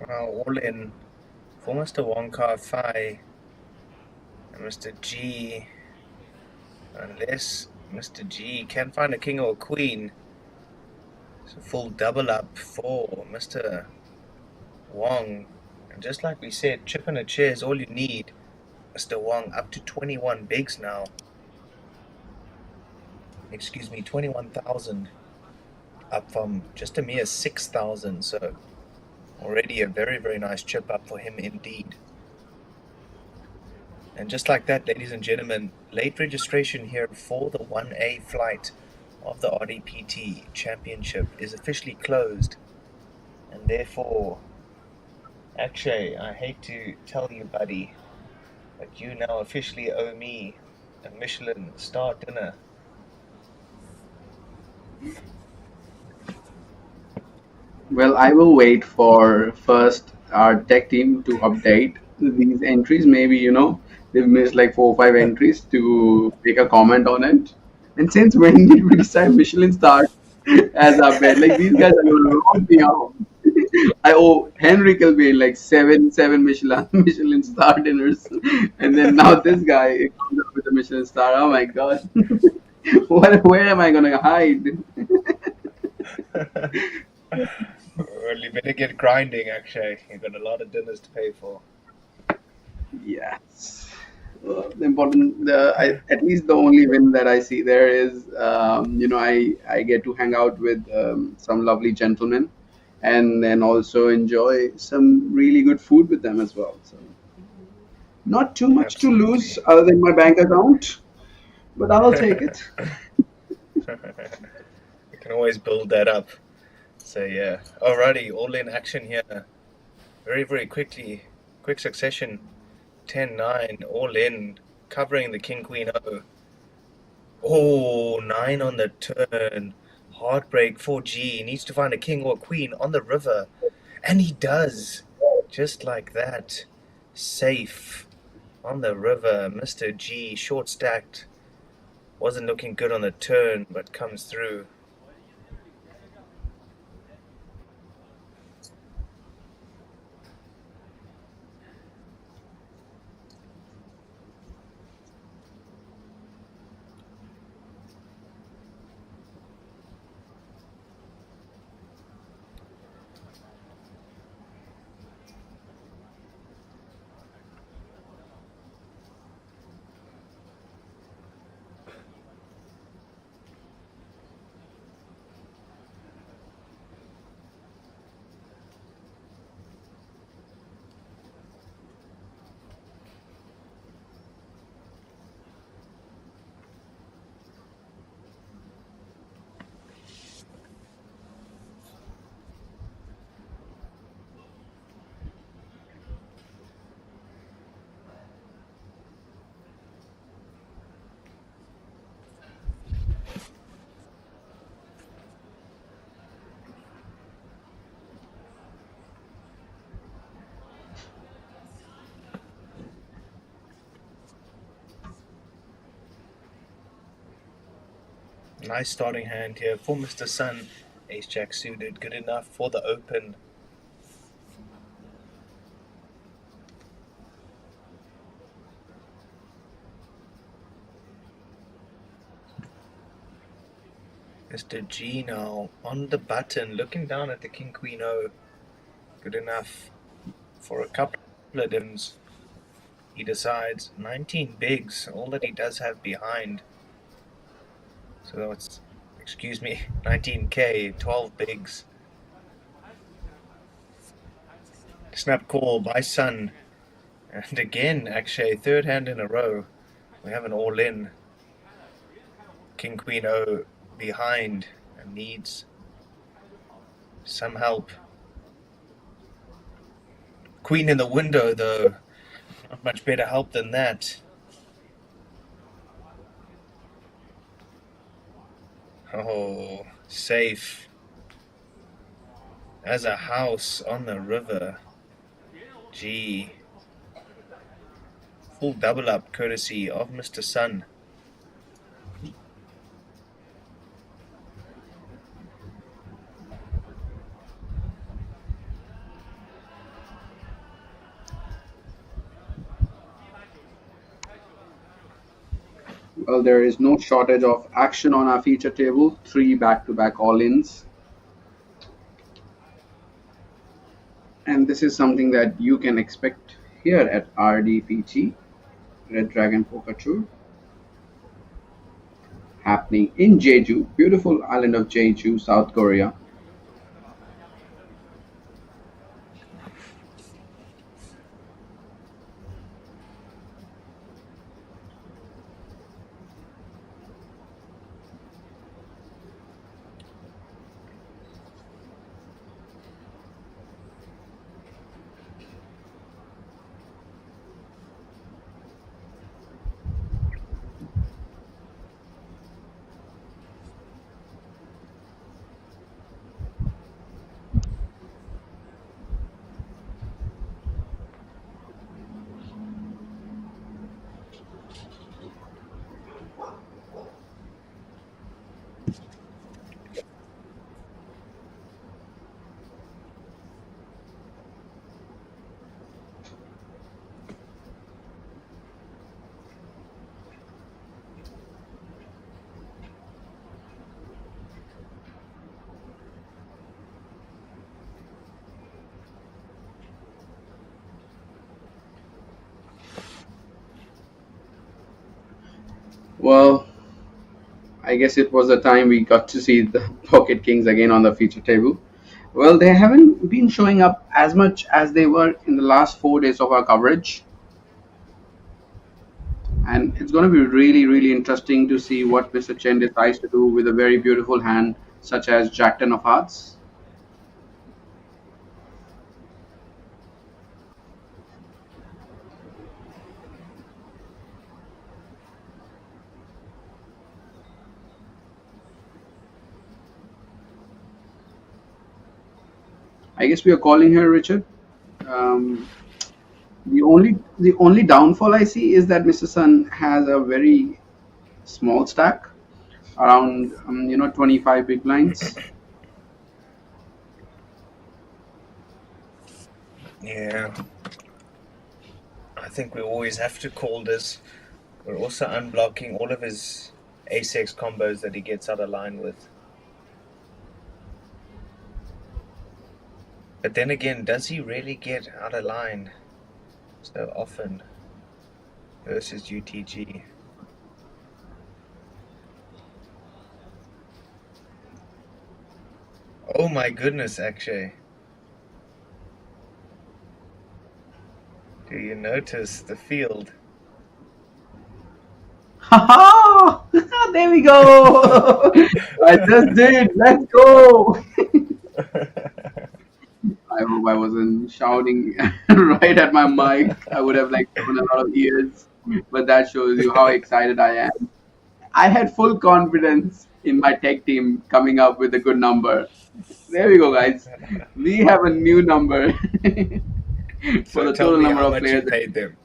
All in for Mr. Wonka Fai and Mr. G. Unless Mr. G can find a king or a queen. It's a full double up for Mr. Wong. And just like we said, chip and a chair is all you need. Mr. Wong up to 21 bigs now. Excuse me, 21,000. Up from just a mere 6,000. So already a very, very nice chip up for him indeed. And just like that, ladies and gentlemen, late registration here for the 1A flight of the RDPT Championship is officially closed. And therefore, Akshay, I hate to tell you, buddy, but you now officially owe me a Michelin star dinner. Well, I will wait for first our tech team to update these entries. Maybe, they've missed like 4 or 5 entries to make a comment on it. And since when did we decide Michelin star as our bet? Like these guys are gonna roll me out. I owe Henry Kilbane like seven Michelin star dinners, and then now this guy comes up with a Michelin star. Oh my god, where am I gonna hide? Well, you better get grinding, Akshay. You've got a lot of dinners to pay for. Yes. The important, at least the only win that I see there is, I get to hang out with some lovely gentlemen, and then also enjoy some really good food with them as well. So, not too much to lose other than my bank account, but I'll take it. You can always build that up. So yeah. Alrighty, all in action here. Very, very quickly. Quick succession. 10-9, all in. Covering the King Queen O. Oh, 9 on the turn. Heartbreak for G. Needs to find a king or a queen on the river. And he does. Just like that. Safe. On the river. Mr. G. Short stacked. Wasn't looking good on the turn, but comes through. Nice starting hand here for Mr. Sun. Ace Jack suited, good enough for the open. Mr. G now on the button, looking down at the King Queen O. Good enough for a couple of dims. He decides 19 bigs, all that he does have behind. So it's, 19k, 12 bigs. Snap call by Sun. And again, Akshay, third hand in a row. We have an all-in. King Queen O behind and needs some help. Queen in the window, though. Not much better help than that. Oh, safe. As a house on the river. Gee. Full double up courtesy of Mr. Sun. Well, there is no shortage of action on our feature table. Three back-to-back all-ins. And this is something that you can expect here at RDPT, Red Dragon Poker Tour, happening in Jeju, beautiful island of Jeju, South Korea. Well, I guess it was the time we got to see the Pocket Kings again on the feature table. Well, they haven't been showing up as much as they were in the last 4 days of our coverage. And it's going to be really, really interesting to see what Mr. Chen decides to do with a very beautiful hand such as Jack Ten of Hearts. I guess we are calling here, Richard. Um, the only downfall I see is that Mr. Sun has a very small stack, around 25 big blinds. Yeah. I think we always have to call this. We're also unblocking all of his ace-x combos that he gets out of line with. But then again, does he really get out of line so often versus UTG? Oh my goodness, Akshay. Do you notice the field? Ha ha! There we go! I just did! Let's go! I hope I wasn't shouting right at my mic. I would have like given a lot of ears, but that shows you how excited I am. I had full confidence in my tech team coming up with a good number. There we go, guys. We have a new number for So the tell total me number how of much you players. paid them.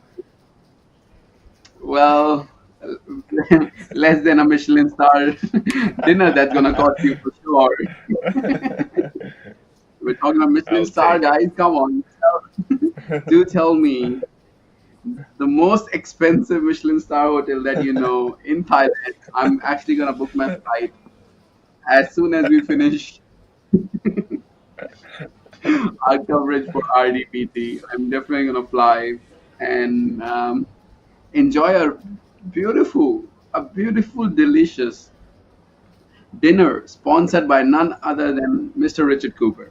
Well, less than a Michelin star dinner that's gonna cost you for sure. We're talking about Michelin I'll star, take it. guys. Come on, do tell me the most expensive Michelin star hotel that you know in Thailand. I'm actually gonna book my flight as soon as we finish our coverage for RDPT. I'm definitely gonna fly and enjoy a beautiful, delicious dinner sponsored by none other than Mr. Richard Cooper.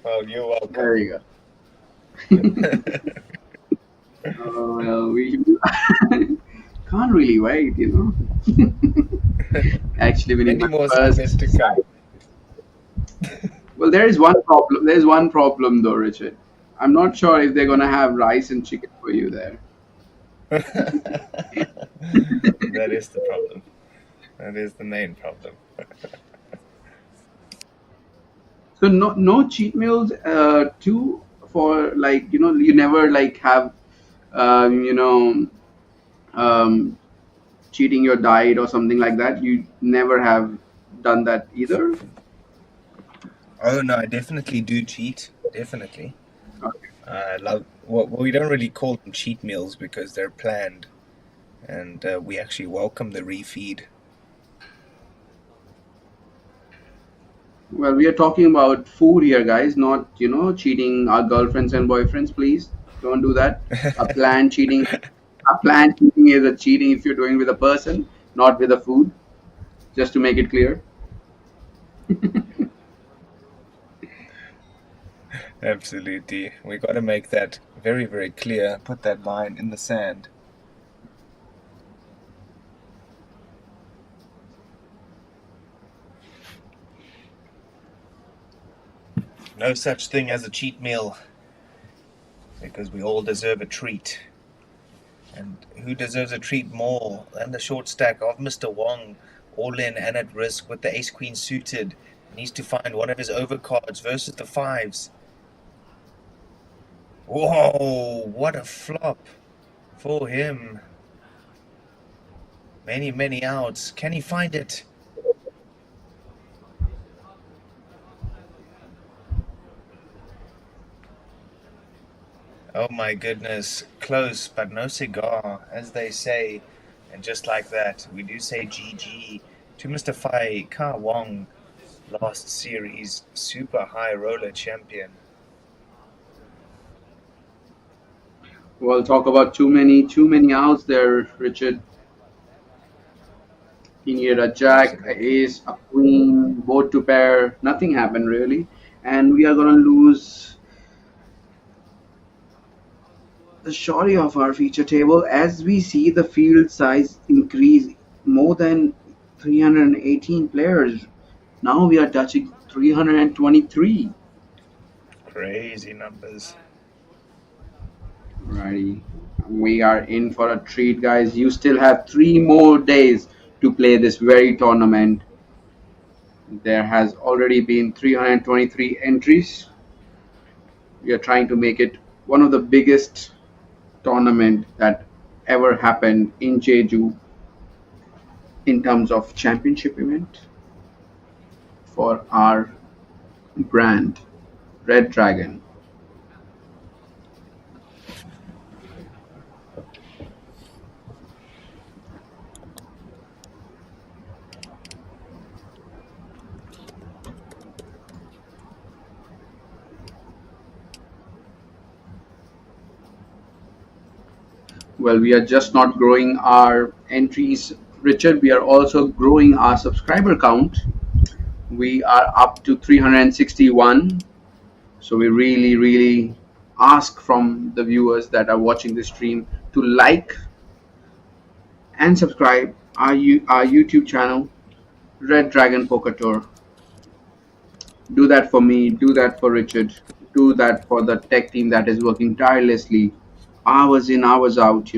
Well, you're There welcome. you go. Well, we can't really wait, Actually, we need Many my more first segments to side. come. Well, there is one problem. There's one problem, though, Richard. I'm not sure if they're gonna have rice and chicken for you there. That is the problem. That is the main problem. So no cheat meals too, for like you never like have um, you know um, cheating your diet or something like that. You never have done that either. Oh no, I definitely do cheat. Definitely. Okay. I love. Well, we don't really call them cheat meals because they're planned. and we actually welcome the refeed. Well, we are talking about food here, guys, not, cheating our girlfriends and boyfriends. Please don't do that. A planned cheating, a planned cheating is a cheating if you're doing with a person, not with a food. Just to make it clear. Absolutely. We got to make that very, very clear. Put that line in the sand. No such thing as a cheat meal, because we all deserve a treat. And who deserves a treat more than the short stack of Mr. Wong, all in and at risk with the ace-queen suited. Needs to find one of his overcards versus the fives. Whoa, what a flop for him. Many, many outs. Can he find it? Oh my goodness, close but no cigar, as they say. And just like that, we do say GG to Mr. Fai Ka Wong, last series super high roller champion. Well, talk about too many outs there, Richard. He needed a jack, a ace, a queen, both to pair. Nothing happened really, and we are gonna lose the shorty of our feature table as we see the field size increase more than 318 players. Now we are touching 323. Crazy numbers. Righty. We are in for a treat, guys. You still have 3 more days to play this very tournament. There has already been 323 entries. We are trying to make it one of the biggest tournament that ever happened in Jeju in terms of championship event for our brand, Red Dragon. Well, we are just not growing our entries, Richard. We are also growing our subscriber count. We are up to 361. So we really ask from the viewers that are watching the stream to like and subscribe our YouTube channel, Red Dragon Poker Tour. Do that for me, do that for Richard, do that for the tech team that is working tirelessly, hours in, hours out.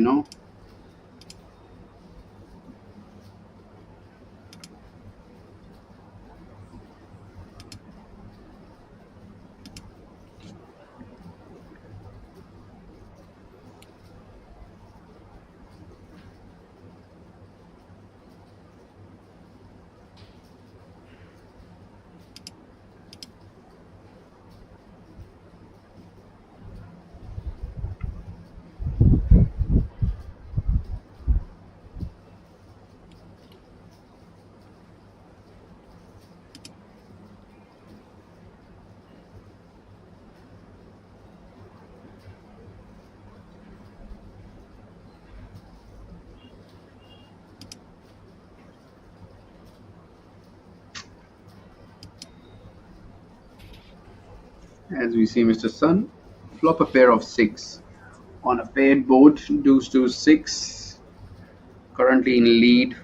As we see Mr. Sun flop a pair of 6 on a paired board, deuce to 6, currently in lead.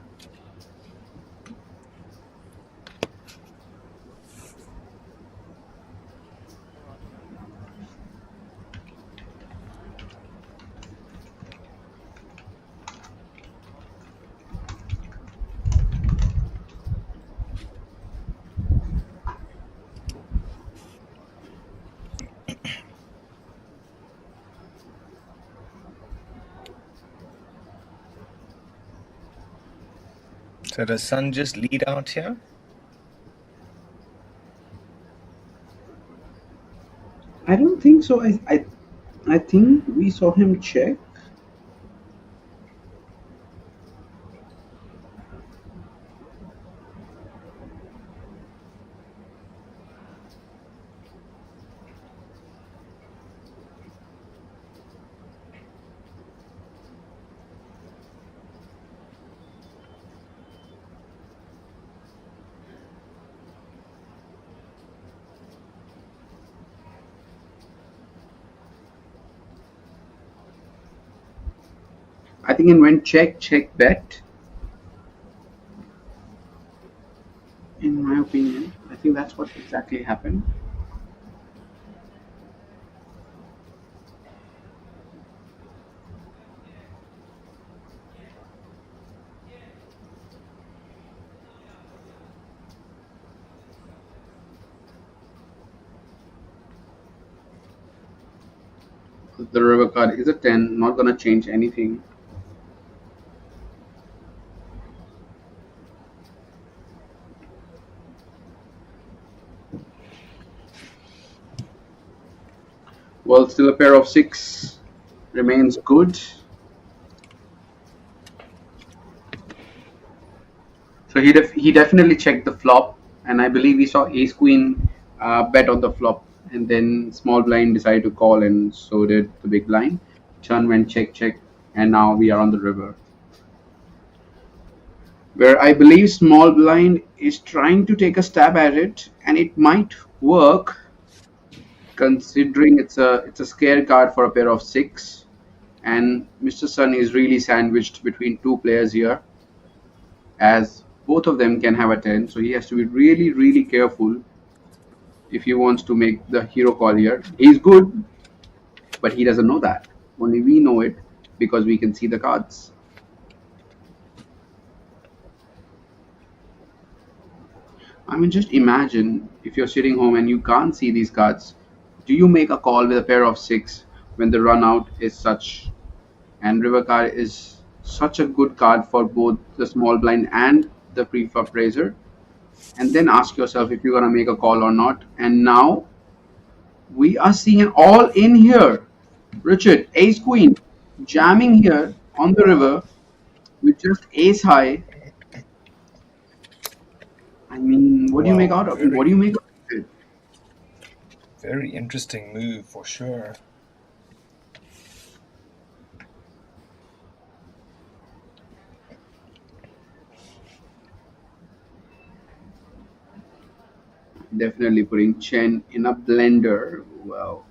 So does Sun just lead out here? I don't think so. I think we saw him check. I think it went check, check, bet. In my opinion, I think that's what exactly happened. The river card is a 10, not gonna change anything. Well, still a pair of 6 remains good. So he definitely checked the flop, and I believe we saw Ace Queen bet on the flop, and then small blind decided to call, and so did the big blind. Turn went check check, and now we are on the river, where I believe small blind is trying to take a stab at it, and it might work, considering it's a scare card for a pair of 6, and Mr. Sun is really sandwiched between two players here, as both of them can have a 10, so he has to be really, really careful if he wants to make the hero call here. He's good, but he doesn't know that. Only we know it because we can see the cards. I mean, just imagine if you're sitting home and you can't see these cards. Do you make a call with a pair of 6 when the run out is such? And river card is such a good card for both the small blind and the preflop raiser. And then ask yourself if you're gonna make a call or not. And now we are seeing an all in here. Richard, ace queen, jamming here on the river with just ace high. I mean, what do you make out of it? What do you make of it? Very interesting move for sure. Definitely putting Chen in a blender. Well,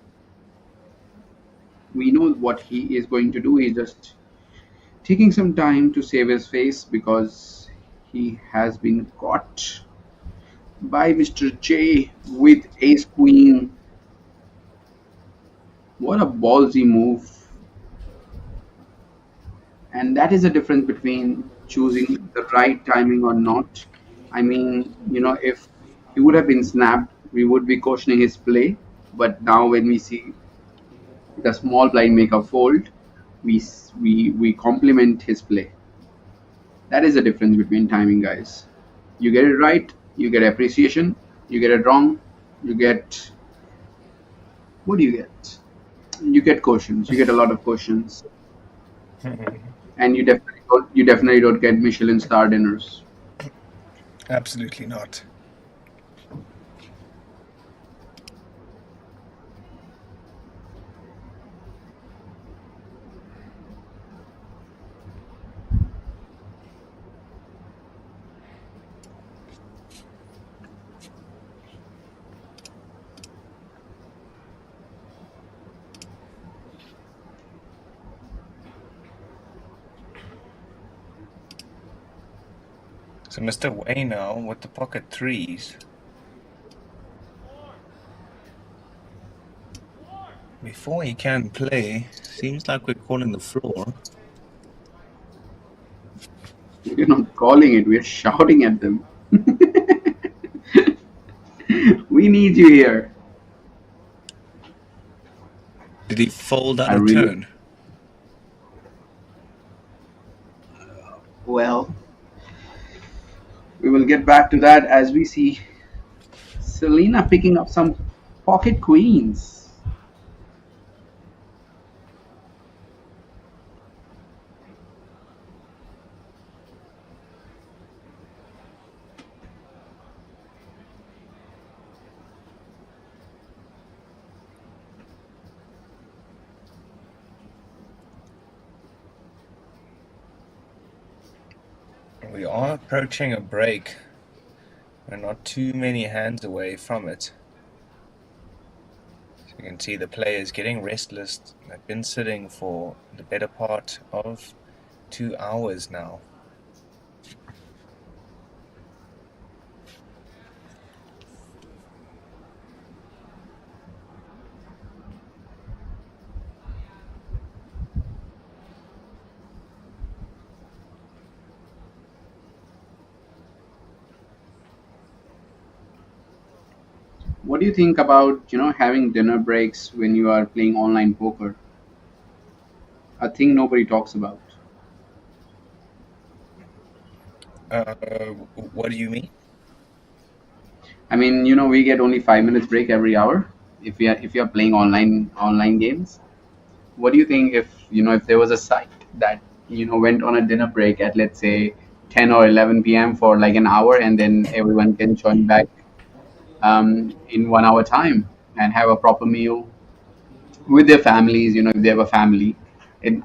we know what he is going to do. He's just taking some time to save his face because he has been caught by Mr. J with ace queen. What a ballsy move. And that is the difference between choosing the right timing or not. I mean, if he would have been snapped, we would be cautioning his play. But now, when we see the small blind make a fold, we compliment his play. That is the difference between timing, guys. You get it right, you get appreciation. You get it wrong, you get, what do you get? You get cautions. You get a lot of cautions, and you definitely don't get Michelin star dinners. Absolutely not. So Mr. Way now with the pocket threes. Before he can play, seems like we're calling the floor. We're not calling it, we're shouting at them. We need you here. Did he fold out I of really- turn? Well, we will get back to that as we see Selena picking up some pocket queens. We are approaching a break. We're not too many hands away from it. So you can see the players getting restless. They've been sitting for the better part of 2 hours now. What do you think about, having dinner breaks when you are playing online poker? A thing nobody talks about. Uh, what do you mean? I mean, we get only 5 minutes break every hour if you're playing online games. What do you think if there was a site that went on a dinner break at, let's say, 10 or 11 p.m. for like an hour, and then everyone can join back in 1 hour time and have a proper meal with their families, if they have a family.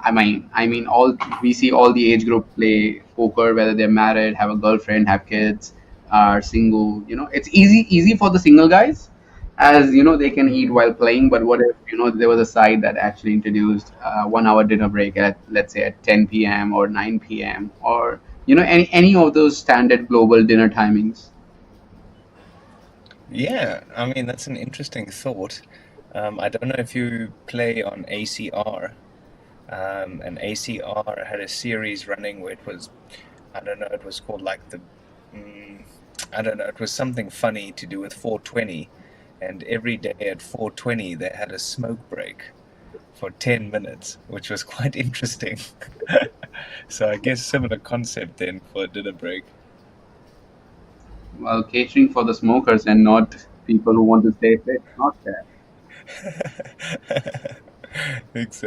I mean, all we see all the age group play poker, whether they're married, have a girlfriend, have kids, are single. It's easy for the single guys, as they can eat while playing. But what if there was a site that actually introduced 1 hour dinner break at, let's say, at 10 p.m. or 9 p.m., or any of those standard global dinner timings. Yeah, I mean, that's an interesting thought. I don't know if you play on ACR. And ACR had a series running where it was, I don't know, it was called like mm, I don't know, it was something funny to do with 420. And every day at 420, they had a smoke break for 10 minutes, which was quite interesting. So I guess similar concept then for a dinner break. Well, catering for the smokers and not people who want to stay fit. Not fair.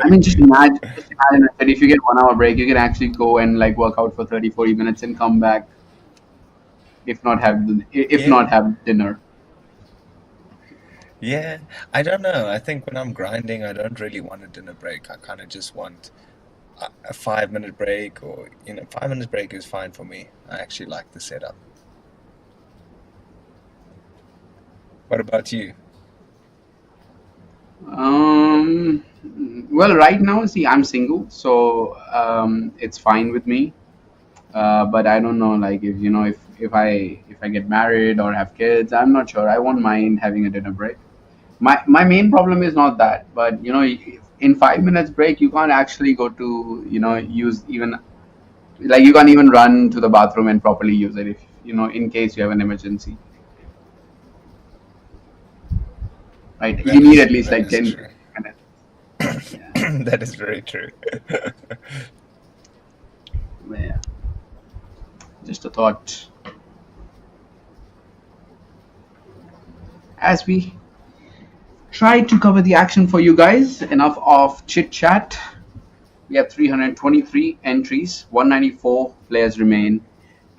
I mean, just Exactly. imagine, that if you get 1 hour break, you can actually go and like work out for 30, 40 minutes and come back, if Yeah, not have dinner. yeah. I don't know. I think when I'm grinding, I don't really want a dinner break. I kind of just want a 5 minute break, or 5 minutes break is fine for me. I actually like the setup. What about you? Um, well, right now, see, I'm single, so it's fine with me. But I don't know, like, if I get married or have kids, I'm not sure. I won't mind having a dinner break. My main problem is not that, but in 5 minutes break, you can't actually go to use even, like, you can't even run to the bathroom and properly use it, if in case you have an emergency, right? You That need is at least that like is 10 true. minutes. Yeah. That is very true. Yeah, just a thought. As we try to cover the action for you guys, enough of chit chat. We have 323 entries, 194 players remain,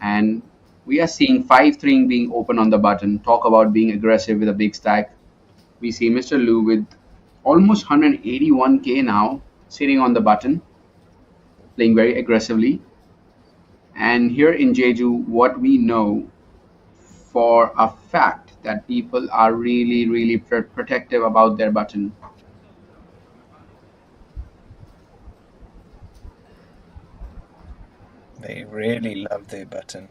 and we are seeing 5-3 being open on the button. Talk about being aggressive with a big stack. We see Mr. Lu with almost 181k now, sitting on the button, playing very aggressively. And here in Jeju, what we know for a fact that people are really, really protective about their button. They really love their button.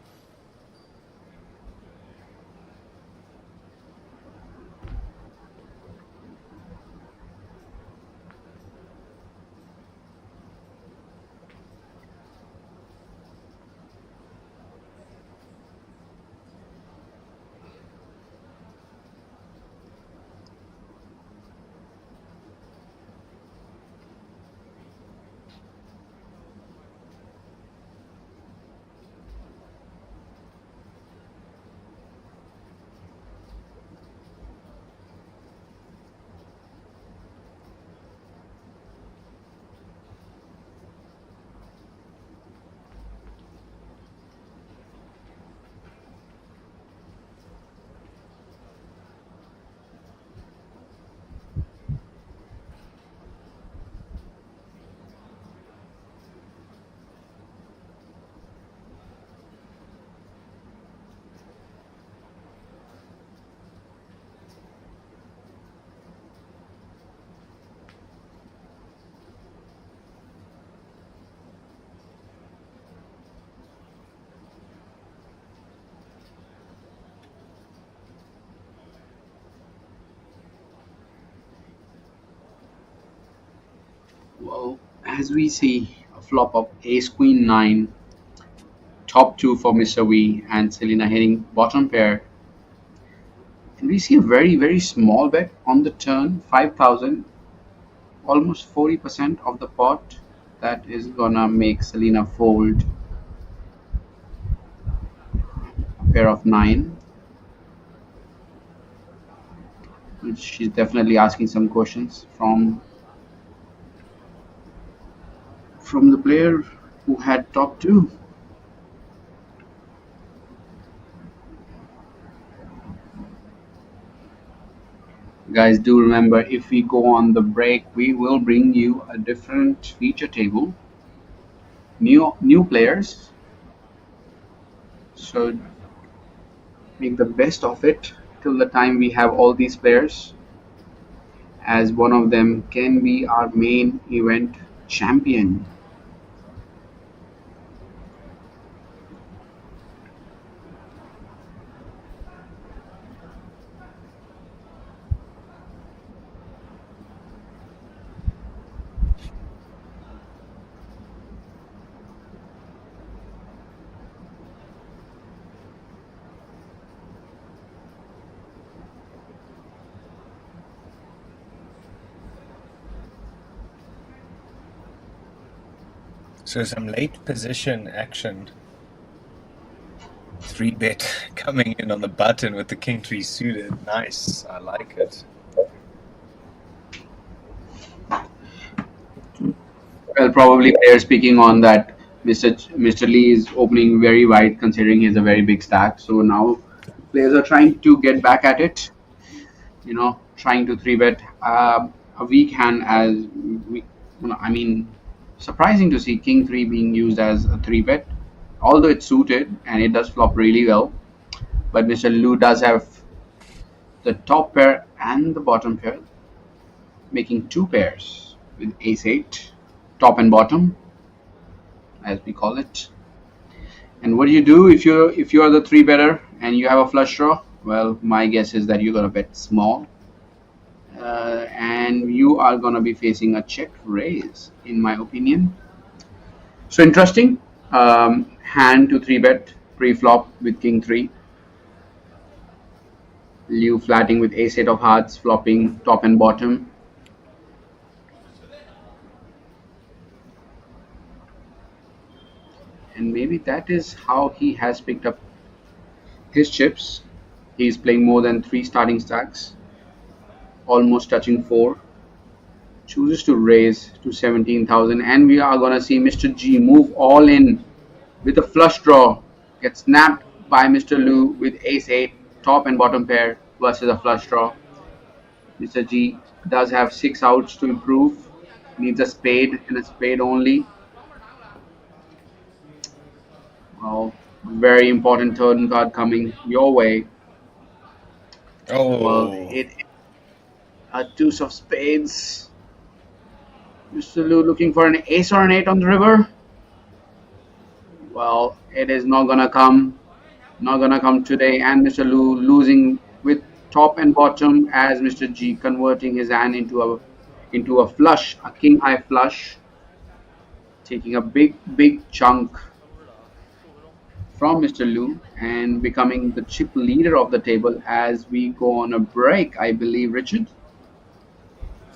as we see a flop of ace queen 9, top 2 for Mr. V, and Selena hitting bottom pair. And we see a very small bet on the turn, 5,000, almost 40% of the pot. That is gonna make Selena fold a pair of 9, which she's definitely asking some questions from the player who had top 2. Guys, do remember, if we go on the break, we will bring you a different feature table, new players, so make the best of it till the time we have all these players, as one of them can be our main event champion. So some late position action. 3-bet coming in on the button with the king 3 suited. Nice, I like it. Well, probably players speaking on that Mr. Lee is opening very wide considering he's a very big stack. So now players are trying to get back at it, trying to 3-bet a weak hand. I mean, surprising to see king 3 being used as a 3-bet, although it's suited and it does flop really well. But Mr. Liu does have the top pair and the bottom pair, making 2 pairs with ace 8, top and bottom, as we call it. And what do you do if you are the 3-better and you have a flush draw? Well, my guess is that you're gonna bet small, and you are gonna be facing a check raise, in my opinion. So interesting hand to 3-bet pre-flop with king 3. Liu flatting with ace 8 of hearts, flopping top and bottom. And maybe that is how he has picked up his chips. He's playing more than 3 starting stacks, almost touching 4. Chooses to raise to 17,000, and we are gonna see Mr. G move all in with a flush draw. Gets snapped by Mr. Liu with ace 8, top and bottom pair versus a flush draw. Mr. G does have 6 outs to improve. Needs a spade and a spade only. Well, very important turn card coming your way. Oh, Well, it a deuce of spades. Mr. Liu looking for an ace or an 8 on the river. Well, it is not gonna come today, and Mr. Liu losing with top and bottom, as Mr. G converting his hand into a flush, a king high flush, taking a big chunk from Mr. Liu and becoming the chip leader of the table as we go on a break, I believe, Richard.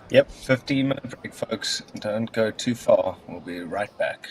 Yep, 15-minute break, folks. Don't go too far. We'll be right back.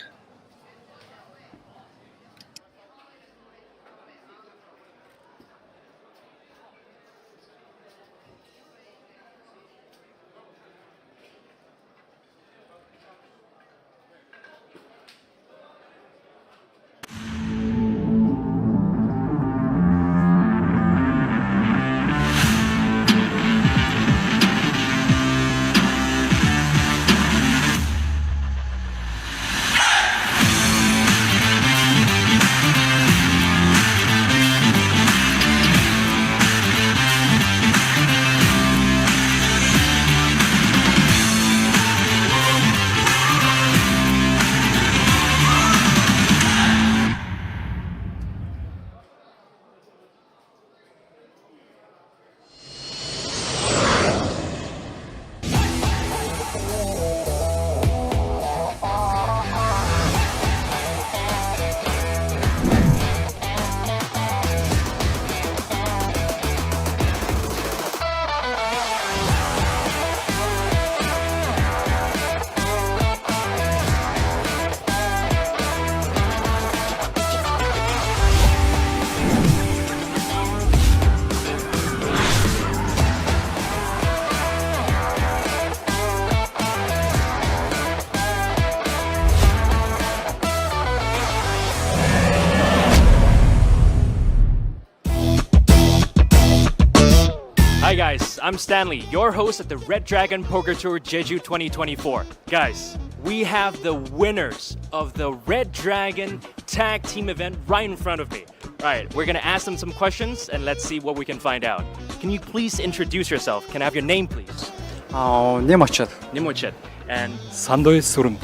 guys, I'm Stanley, your host at the Red Dragon Poker Tour Jeju 2024. Guys, we have the winners of the Red Dragon tag team event right in front of me. All right, we're gonna ask them some questions and let's see what we can find out. Can you please introduce yourself? Can I have your name, please? Nemochet. Nimochet. And 산도의 소름.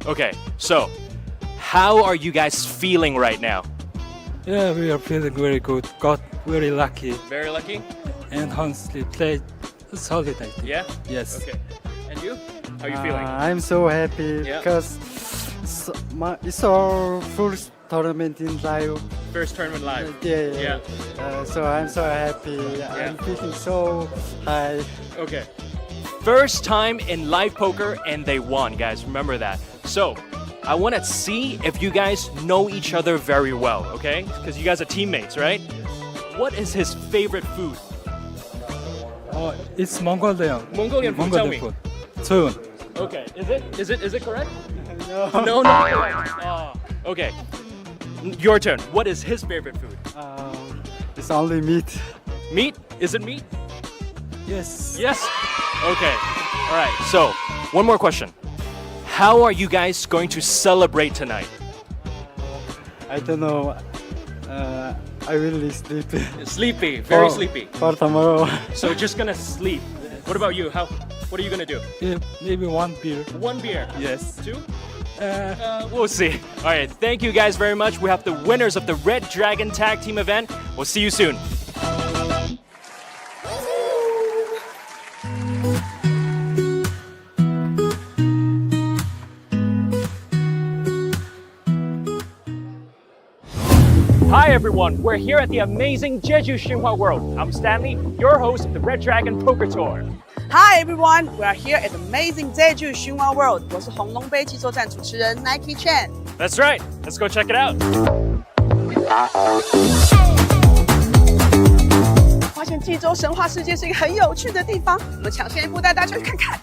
okay, so how are you guys feeling right now? Yeah, we are feeling very good. Got very lucky Very lucky? and honestly played solid, I think. Yeah? Yes. Okay. And you? How are you feeling? I'm so happy Yeah. because it's our first tournament in live. First tournament live. Yeah. So I'm so happy. I'm feeling so high. Okay. First time in live poker and they won, guys. Remember that. So, I want to see if you guys know each other very well, okay? Because you guys are teammates, right? What is his favorite food? It's Mongolian. Mongolian food, tell me. food. 소윤. Okay. Is it correct? No. No, not correct. Okay. Your turn. What is his favorite food? It's only meat. Meat? Is it meat? Yes. Yes. Okay. All right. So, one more question. How are you guys going to celebrate tonight? I don't know. I will sleep. Sleepy, very for- sleepy. For tomorrow. So just gonna sleep. What about you? What are you gonna do? Yeah, maybe one beer. One beer. Yes. Two? We'll see. All right. Thank you guys very much. We have the winners of the Red Dragon Tag Team event. We'll see you soon. Hi everyone, we're here at the amazing Jeju Shinhwa World. I'm Stanley, your host of the Red Dragon Poker Tour. Hi everyone, we are here at the amazing Jeju Shinhwa World. 我是红龙杯气作战主持人 Nike Chen。 That's right, let's go check it out. 发现济州神话世界是一个很有趣的地方，我们抢先一步带大家去看看。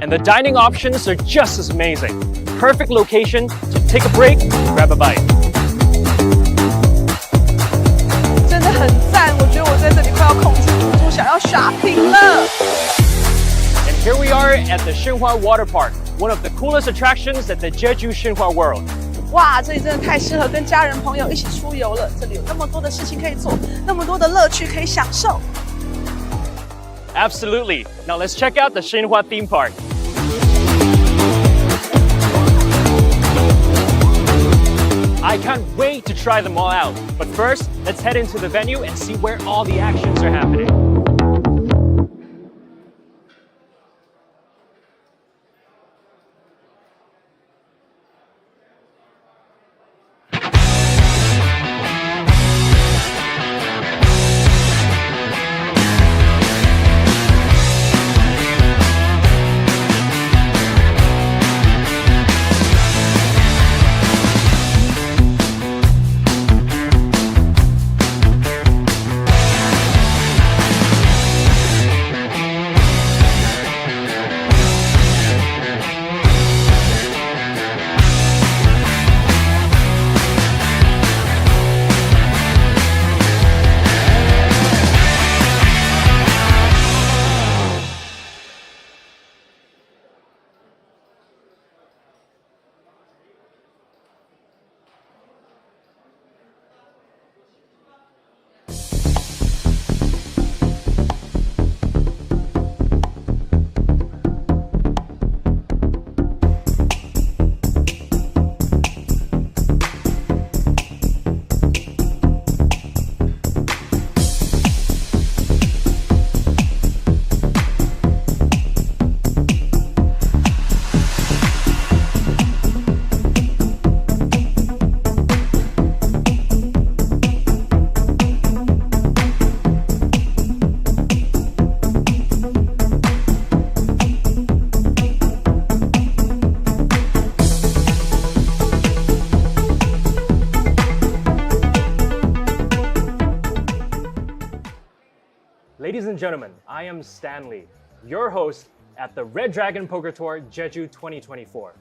And the dining options are just as amazing. Perfect location to take a break, grab a bite. 真的很赞，我觉得我在这里快要控制不住，想要 shopping 了。 And here we are at the Shinhwa Water Park, one of the coolest attractions at the Jeju Shinhwa World. 哇，这里真的太适合跟家人朋友一起出游了，这里有那么多的事情可以做，那么多的乐趣可以享受。 Absolutely. Now let's check out the Shinhwa theme park. I can't wait to try them all out. But first, let's head into the venue and see where all the actions are happening. Ladies and gentlemen, I am Stanley, your host at the Red Dragon Poker Tour Jeju 2024.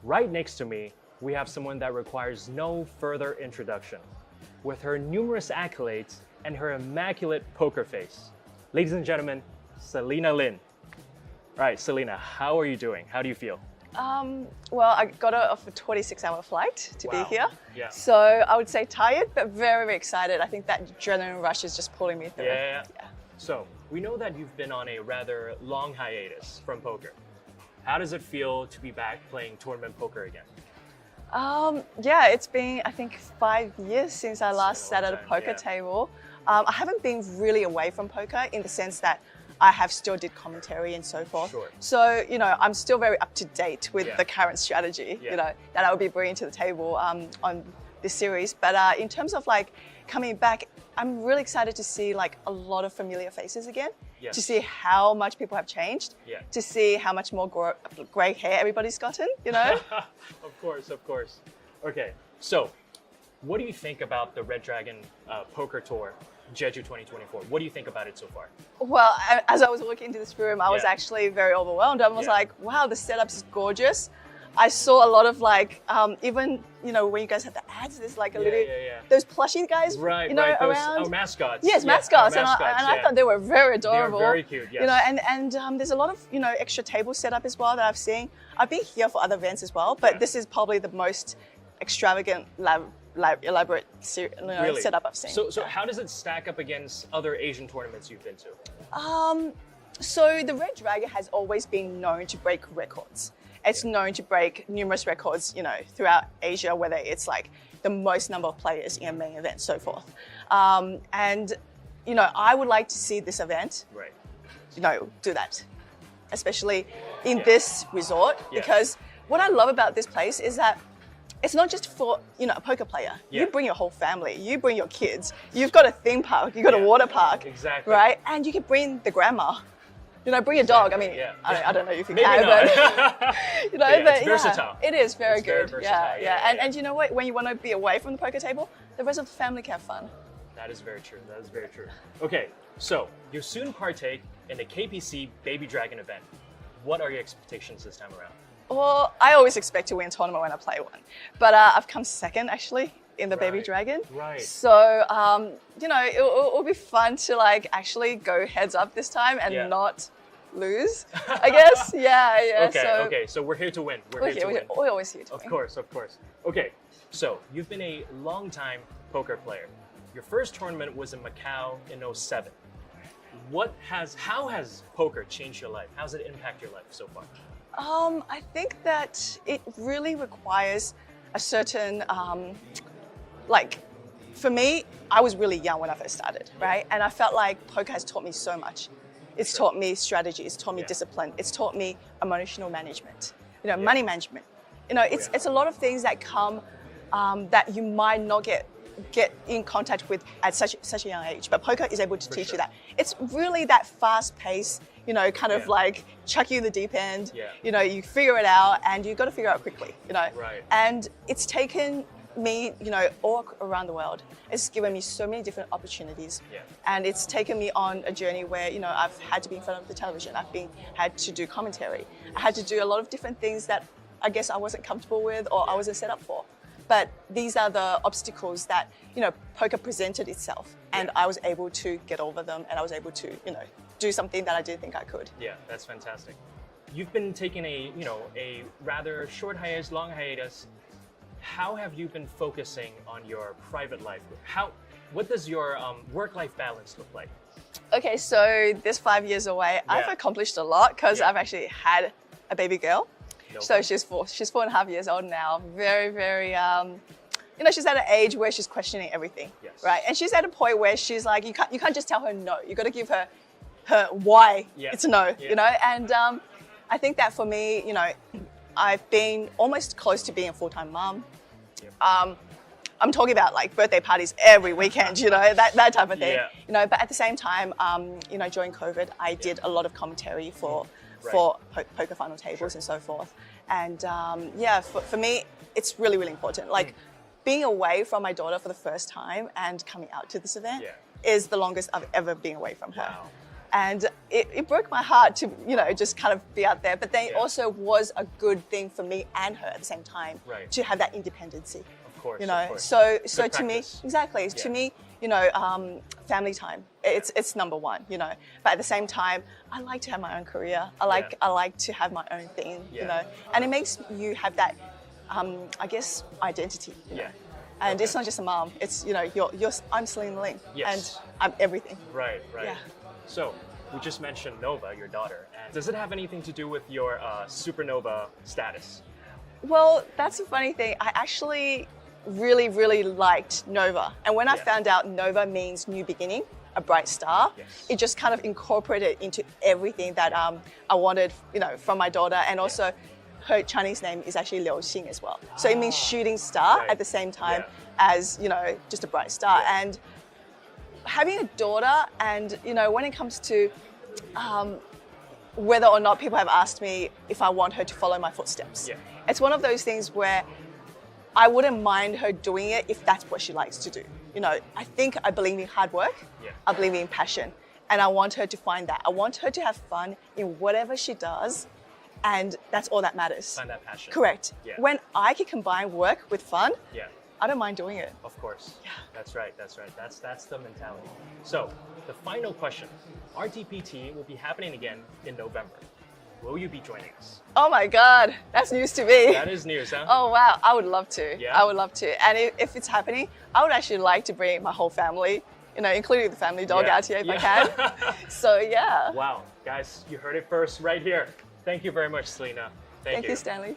Right next to me, we have someone that requires no further introduction. With her numerous accolades and her immaculate poker face. Ladies and gentlemen, Selena Lynn. All right, Selena, how are you doing? How do you feel? Well, I got off a 26-hour flight to be here. Yeah. So I would say tired, but very, very excited. I think that adrenaline rush is just pulling me through. Yeah. So we know that you've been on a rather long hiatus from poker. How does it feel to be back playing tournament poker again? Yeah, it's been, I think, 5 years since I last sat at a poker table. I haven't been really away from poker in the sense that I have still did commentary and so forth. Sure. So, you know, I'm still very up to date with the current strategy, you know, that I will be bringing to the table on this series. But in terms of like coming back, I'm really excited to see like a lot of familiar faces again, to see how much people have changed, to see how much more grey hair everybody's gotten, you know? Of course. Okay, so what do you think about the Red Dragon Poker Tour, Jeju 2024? What do you think about it so far? Well, as I was walking into this room, I was actually very overwhelmed. I was like, wow, the setup is gorgeous. I saw a lot of like, even, you know, when you guys have the ads, there's like a little, those plushie guys, right, you know, right. around. Those, mascots. Yes, mascots. And I thought they were very adorable. They were very cute, yes. You know, and there's a lot of, you know, extra tables set up as well that I've seen. I've been here for other events as well, but this is probably the most extravagant, elaborate setup I've seen. So how does it stack up against other Asian tournaments you've been to? So the Red Dragon has always been known to break records. It's known to break numerous records, you know, throughout Asia, whether it's like the most number of players in a main event, so forth. And, you know, I would like to see this event, you know, do that, especially in this resort, because what I love about this place is that it's not just for, you know, a poker player. You bring your whole family, you bring your kids, you've got a theme park, you've got a water park, right? And you can bring the grandma. You know, bring a dog. I mean, I don't know if you can, but you know, but it's versatile. It is very good. Very versatile, And you know what? When you want to be away from the poker table, the rest of the family can have fun. That is very true. That is very true. Okay, so you soon partake in the KPC Baby Dragon event. What are your expectations this time around? Well, I always expect to win a tournament when I play one, but I've come second actually in the Baby Dragon. Right. So, you know, it'll be fun to like actually go heads up this time and not lose, I guess. Okay, so we're here to win. We're always here to win. Of course. Okay, so you've been a long-time poker player. Your first tournament was in Macau in 2007. How has poker changed your life? How does it impact your life so far? I think that it really requires a certain, like, for me, I was really young when I first started, right? And I felt like poker has taught me so much. It's taught me strategy, it's taught me discipline, it's taught me emotional management, you know, money management. You know, it's a lot of things that come that you might not get in contact with at such a young age, but poker is able to teach you that. It's really that fast pace, you know, kind of like chuck you in the deep end, you know, you figure it out and you've got to figure it out quickly, you know. And it's taken me, you know, all around the world. It's given me so many different opportunities. And it's taken me on a journey where, you know, I've had to be in front of the television. Had to do commentary. I had to do a lot of different things that I guess I wasn't comfortable with or I wasn't set up for. But these are the obstacles that, you know, poker presented itself and I was able to get over them and I was able to, you know, do something that I didn't think I could. Yeah, that's fantastic. You've been taking a rather short hiatus, long hiatus. How have you been focusing on your private life? What does your work-life balance look like? Okay, so this 5 years away, I've accomplished a lot because I've actually had a baby girl. So she's 4.5 years old now. Very, very, you know, she's at an age where she's questioning everything, right? And she's at a point where she's like, you can't just tell her no. You got to give her why it's no, you know. And I think that for me, you know, I've been almost close to being a full-time mom. I'm talking about like birthday parties every weekend, you know, that type of thing. You know, but at the same time, you know, during COVID, I did a lot of commentary for poker final tables and so forth. And for me, it's really, really important. Like being away from my daughter for the first time and coming out to this event is the longest I've ever been away from her. And it broke my heart to, just kind of be out there. But then it also was a good thing for me and her at the same time to have that independency. Of course. So Good to me, practice. exactly. To me, family time. It's number one. But at the same time, I like to have my own career. I like to have my own thing. And it makes you have that, I guess, identity. And it's not just a mom. It's I'm Selena Lynn, and I'm everything. Right. Yeah. So we just mentioned Nova, your daughter. And does it have anything to do with your supernova status? Well, that's a funny thing. I actually really, really liked Nova. And when I found out Nova means new beginning, a bright star, it just kind of incorporated into everything that I wanted, from my daughter. And also her Chinese name is actually Liu Xing as well. So it means shooting star at the same time as, just a bright star. And having a daughter and, when it comes to whether or not people have asked me if I want her to follow my footsteps. It's one of those things where I wouldn't mind her doing it if that's what she likes to do. I believe in hard work. I believe in passion. And I want her to find that. I want her to have fun in whatever she does. And that's all that matters. Find that passion. Correct. When I can combine work with fun, I don't mind doing it. Of course. That's right. That's the mentality. So the final question. RTPT will be happening again in November. Will you be joining us? Oh my God, that's news to me. That is news, huh? Oh wow, I would love to. Yeah? I would love to. And if it's happening, I would actually like to bring my whole family, including the family dog out here if I can. So yeah. Wow, guys, you heard it first right here. Thank you very much, Selena. Thank you, Stanley.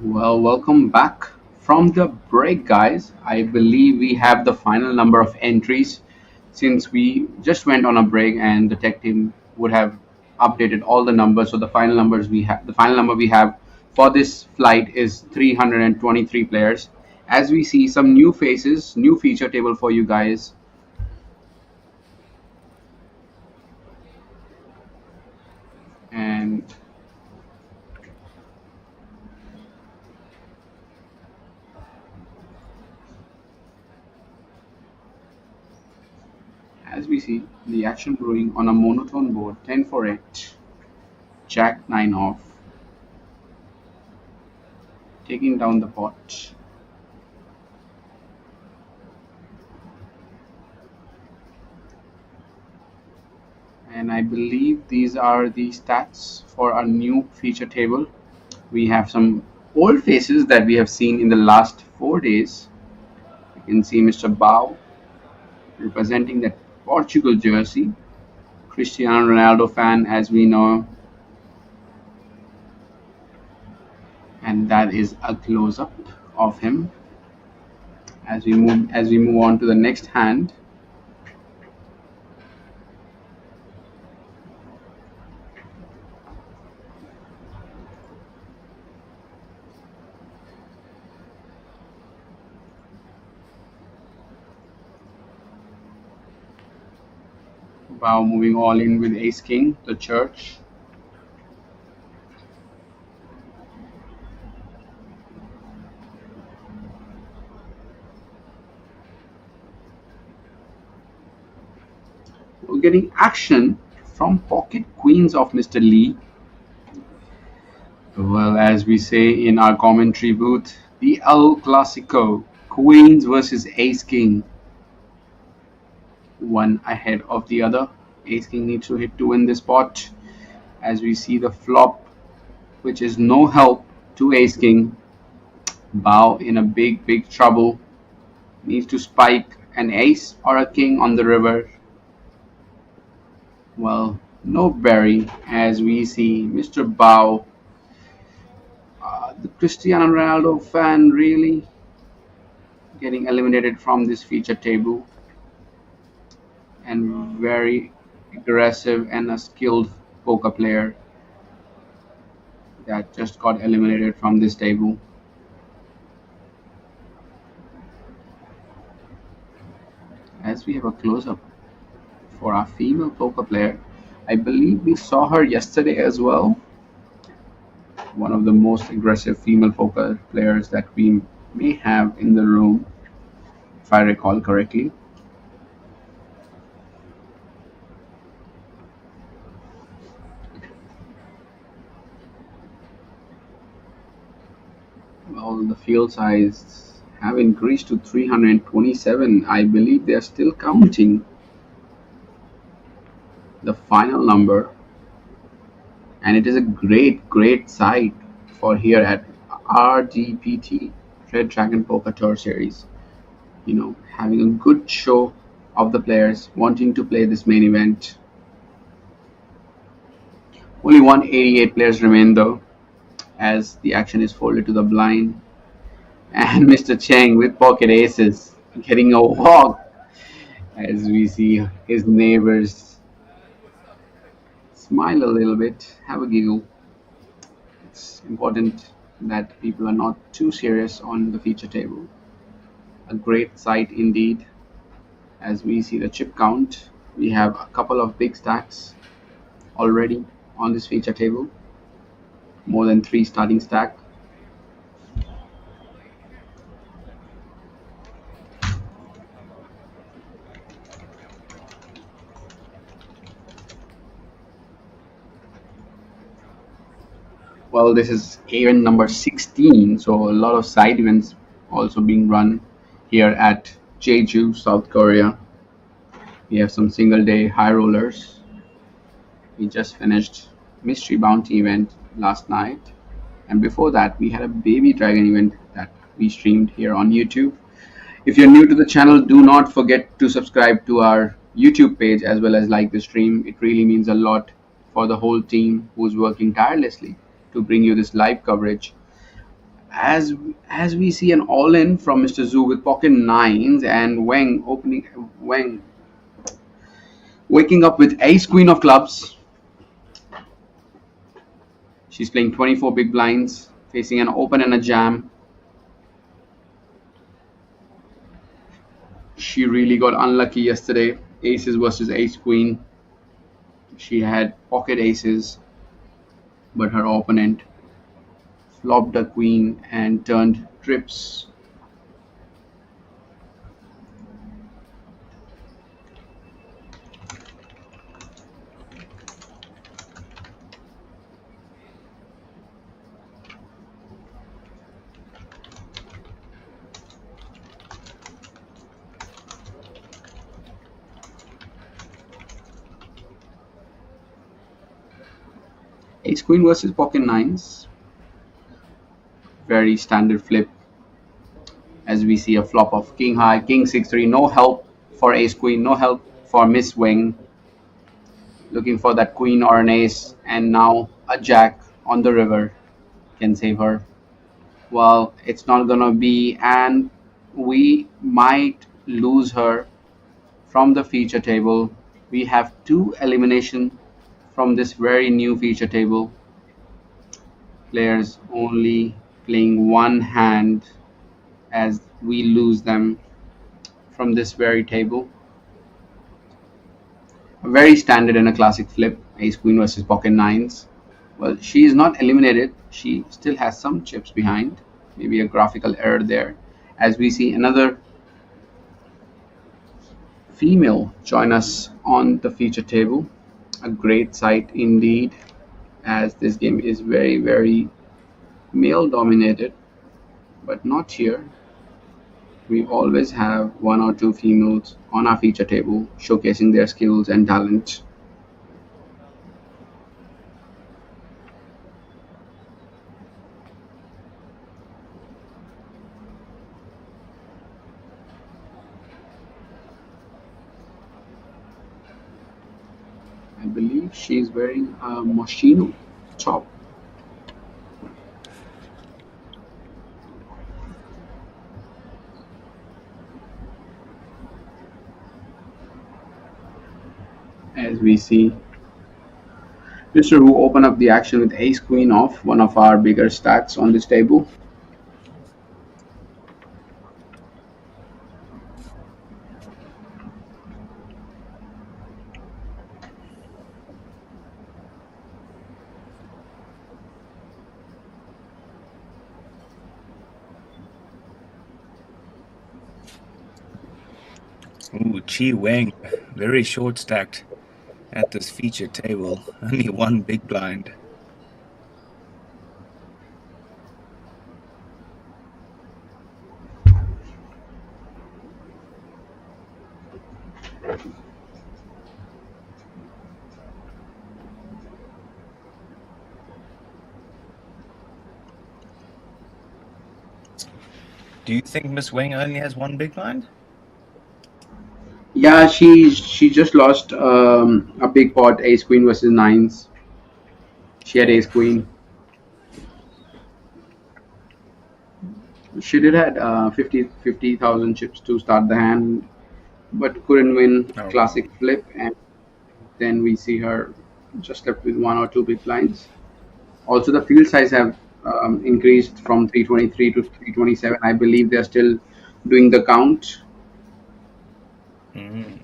Well, welcome back from the break, guys. I believe we have the final number of entries since we just went on a break and the tech team would have updated all the numbers. So the final number we have for this flight is 323 players. As we see some new faces, new feature table for you guys. And as we see the action brewing on a monotone board, 10 for 8, Jack 9 off, taking down the pot. And I believe these are the stats for our new feature table. We have some old faces that we have seen in the last 4 days. You can see Mr. Bao representing that Portugal jersey. Cristiano Ronaldo fan, as we know, and that is a close-up of him. As we move on to the next hand, wow, moving all in with Ace King, the church. We're getting action from pocket queens of Mr. Lee. Well, as we say in our commentary booth, the El Clasico, Queens versus Ace King. One ahead of the other. Ace King needs to hit to win this pot. As we see the flop, which is no help to Ace King. Bao in a big trouble. Needs to spike an ace or a king on the river. Well, no berry, as we see Mr. Bao, the Cristiano Ronaldo fan, really getting eliminated from this feature table, and very aggressive and a skilled poker player that just got eliminated from this table. As we have a close-up for our female poker player, I believe we saw her yesterday as well. One of the most aggressive female poker players that we may have in the room, if I recall correctly. Well, the field size have increased to 327. I believe they are still counting the final number, and it is a great site for here at RDPT, Red Dragon Poker Tour Series. You know, having a good show of the players wanting to play this main event. Only 188 players remain though, as the action is folded to the blind, and Mr. Cheng with pocket aces getting a walk, as we see his neighbors smile a little bit, have a giggle. It's important that people are not too serious on the feature table. A great sight indeed. As we see the chip count, we have a couple of big stacks already on this feature table, more than 3 starting stack. Well, this is event number 16, so a lot of side events also being run here at Jeju, South Korea. We have some single day high rollers. We just finished mystery bounty event last night, and before that we had a baby dragon event that we streamed here on YouTube. If you're new to the channel, do not forget to subscribe to our YouTube page as well as like the stream. It really means a lot for the whole team who's working tirelessly to bring you this live coverage. As we see an all-in from Mr. Zhu with pocket nines, and Wang waking up with ace queen of clubs. She's playing 24 big blinds, facing an open and a jam. She really got unlucky yesterday. Aces versus ace queen. She had pocket aces, but her opponent flopped a queen and turned trips. Ace queen versus pocket nines. Very standard flip, as we see a flop of king high, king 6-3. No help for ace queen, no help for Miss Wing, looking for that queen or an ace, and now a jack on the river can save her. Well, it's not gonna be, and we might lose her from the feature table. We have two elimination from this very new feature table. Players only playing one hand as we lose them from this very table. Very standard in a classic flip, ace queen versus pocket nines. Well, she is not eliminated. She still has some chips behind. Maybe a graphical error there. As we see another female join us on the feature table. A great sight indeed, as this game is very, very male dominated, but not here. We always have one or two females on our feature table showcasing their skills and talent. I believe she is wearing a Moschino top. As we see Mr. Wu open up the action with ace queen off, one of our bigger stacks on this table. Ooh, Chi Weng, very short stacked at this feature table. Only one big blind. Do you think Miss Weng only has one big blind? Yeah, she just lost a big pot, ace queen versus nines. She had ace queen. She did had 50,000 chips to start the hand, but couldn't win Oh. classic flip, and then we see her just left with one or two big blinds. Also, the field size have increased from 323 to 327. I believe they're still doing the count. Mm.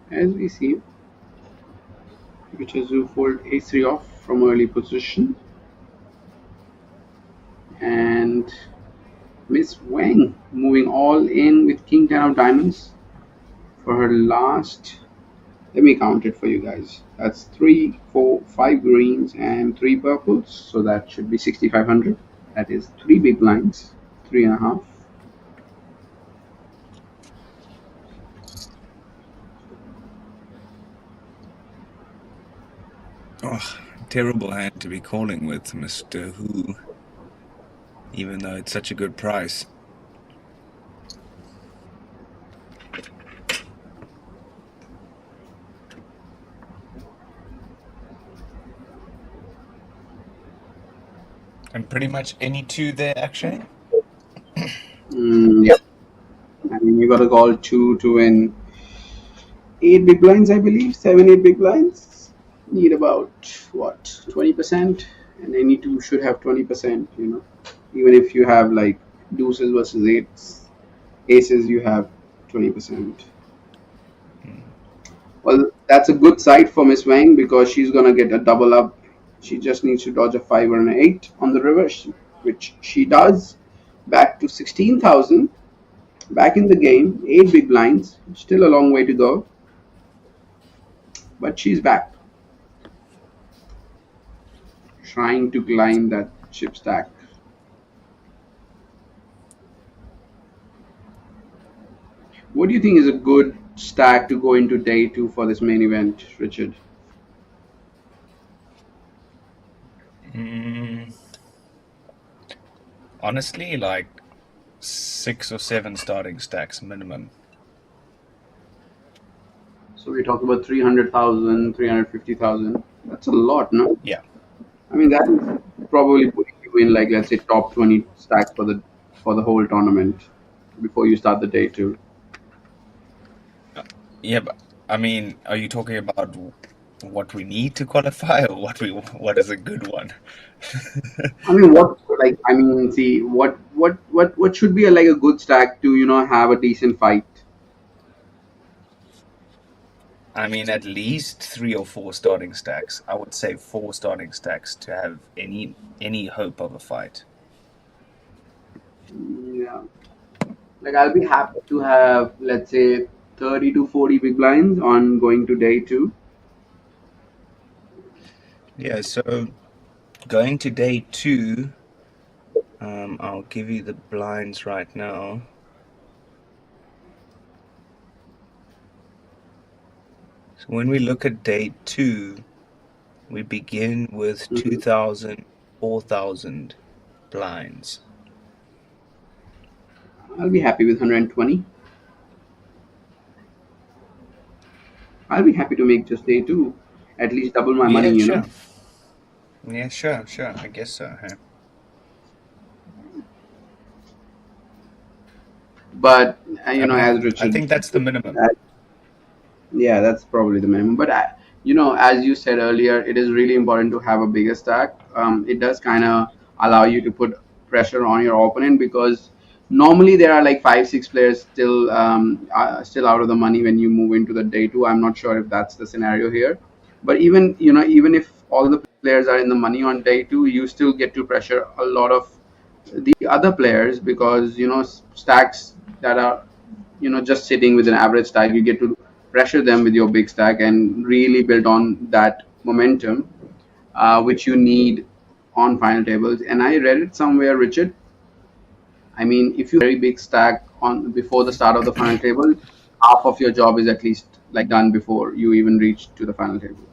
As we see, Jeju fold ace3 off from early position, and Miss Wang moving all in with king 10 of diamonds for her last. Let me count it for you guys. That's 3, 4, 5 greens and 3 purples, so that should be 6,500. That is 3 big blinds, 3.5. Oh, terrible hand to be calling with, Mr. Hu. Even though it's such a good price. And pretty much any two there, actually? Yeah. I mean, you got to call 2 to win 8 big blinds, I believe. 7, 8 big blinds. Need about, what, 20%? And any two should have 20%, you know. Even if you have like deuces versus eights, aces, you have 20%. Well, that's a good side for Miss Wang because she's gonna get a double up She just needs to dodge a 5 or an 8 on the river, which she does. Back to 16,000. Back in the game, 8 big blinds. Still a long way to go, but she's back. Trying to climb that chip stack. What do you think is a good stack to go into day 2 for this main event, Richard? Honestly, like 6 or 7 starting stacks minimum. So we talk about 300,000, 350,000. That's a lot, no? Yeah. I mean, that is probably putting you in, like, let's say top 20 stacks for the whole tournament before you start the day 2. Yeah, but I mean, are you talking about what we need to qualify, or what is a good one? I mean, see, what should be like a good stack to have a decent fight? I mean, at least 3 or 4 starting stacks. I would say 4 starting stacks to have any hope of a fight. Yeah, like I'll be happy to have, let's say, 30 to 40 big blinds on going to day 2. Yeah, so going to day 2, I'll give you the blinds right now. So when we look at day 2, we begin with 2,000, 4,000 blinds. I'll be happy with 120. I'll be happy to make just day 2, at least double my money, Yeah, sure. Yeah, sure. I guess so. Huh? But as I Richard, think that's the minimum. yeah, that's probably the minimum. But as you said earlier, it is really important to have a bigger stack. It does kind of allow you to put pressure on your opponent, because normally there are like 5, 6 players still out of the money when you move into the day 2. I'm not sure if that's the scenario here, but even if all the players are in the money on day 2, you still get to pressure a lot of the other players, because stacks that are just sitting with an average stack, you get to pressure them with your big stack and really build on that momentum, which you need on final tables. And I read it somewhere, Richard, I mean, if you have a very big stack on before the start of the final table, half of your job is at least like done before you even reach to the final table.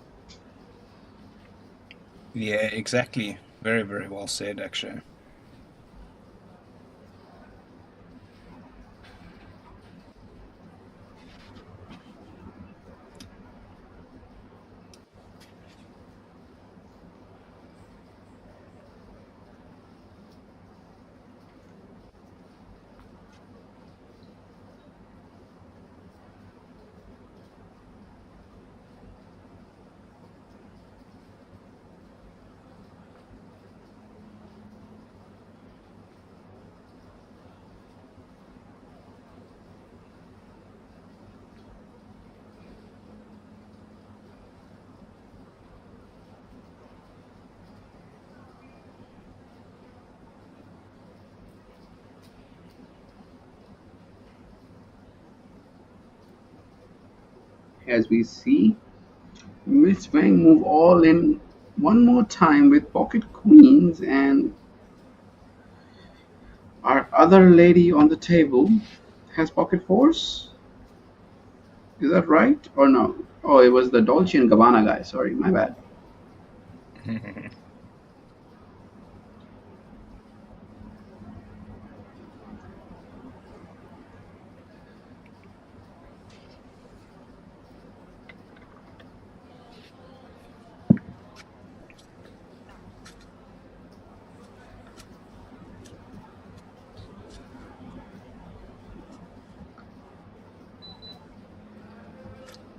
Yeah, exactly. Very, very well said, actually. As we see Miss Wang move all in one more time with pocket queens, and our other lady on the table has pocket fours. Is that right or no? Oh, it was the Dolce and Gabbana guy. Sorry, my bad.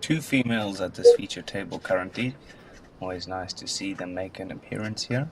Two females at this feature table currently. Always nice to see them make an appearance here.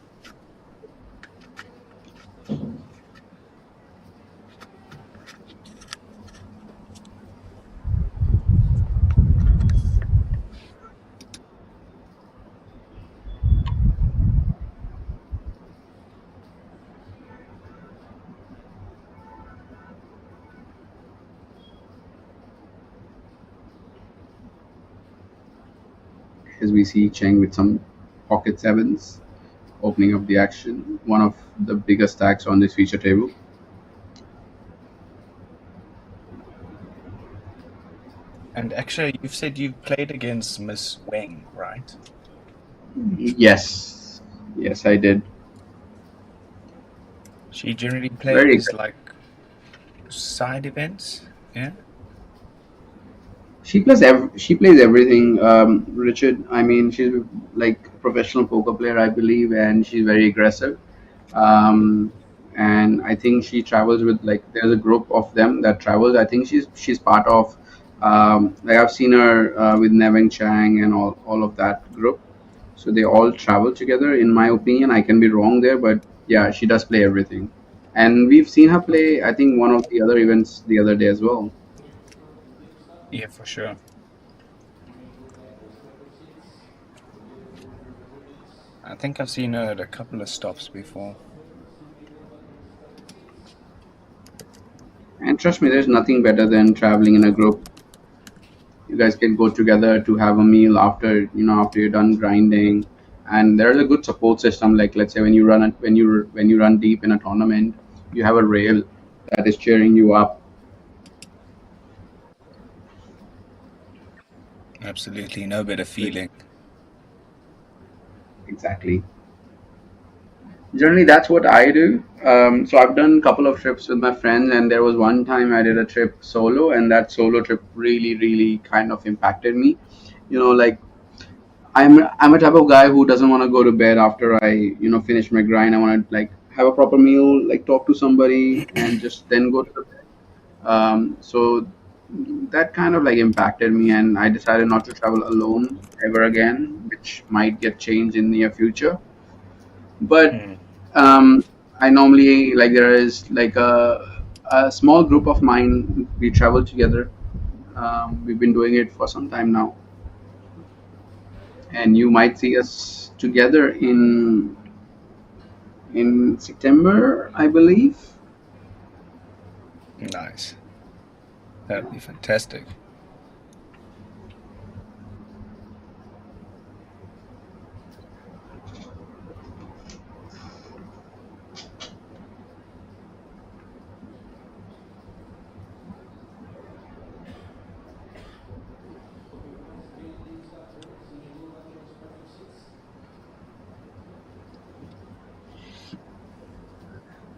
as we see Cheng with some pocket sevens opening up the action. One of the biggest stacks on this feature table. And actually, you've said you've played against Miss Wang, right? Yes, yes, I did. She generally Very plays like side events, yeah? She plays everything, Richard. I mean, she's like a professional poker player, I believe, and she's very aggressive. Um, and I think she travels with like there's a group of them that travels. I think she's part of like I've seen her with Nevin Chang and all of that group. So they all travel together. In my opinion, I can be wrong there, but yeah, she does play everything. And we've seen her play, I think, one of the other events the other day as well. Yeah, for sure. I think I've seen her at a couple of stops before. And trust me, there's nothing better than traveling in a group. You guys can go together to have a meal after you're done grinding, and there's a good support system. Like let's say when you run deep in a tournament, you have a rail that is cheering you up. Absolutely, no better feeling. Exactly. Generally, that's what I do. So I've done a couple of trips with my friends, and there was one time I did a trip solo, and that solo trip really, really kind of impacted me. Like I'm a type of guy who doesn't want to go to bed after I finish my grind. I want to like have a proper meal, like talk to somebody, and just then go to the bed. So that kind of like impacted me, and I decided not to travel alone ever again, which might get changed in near future. But Hmm. I normally like there is like a small group of mine. We travel together. We've been doing it for some time now, and you might see us together in September, I believe. Nice. That'd be fantastic.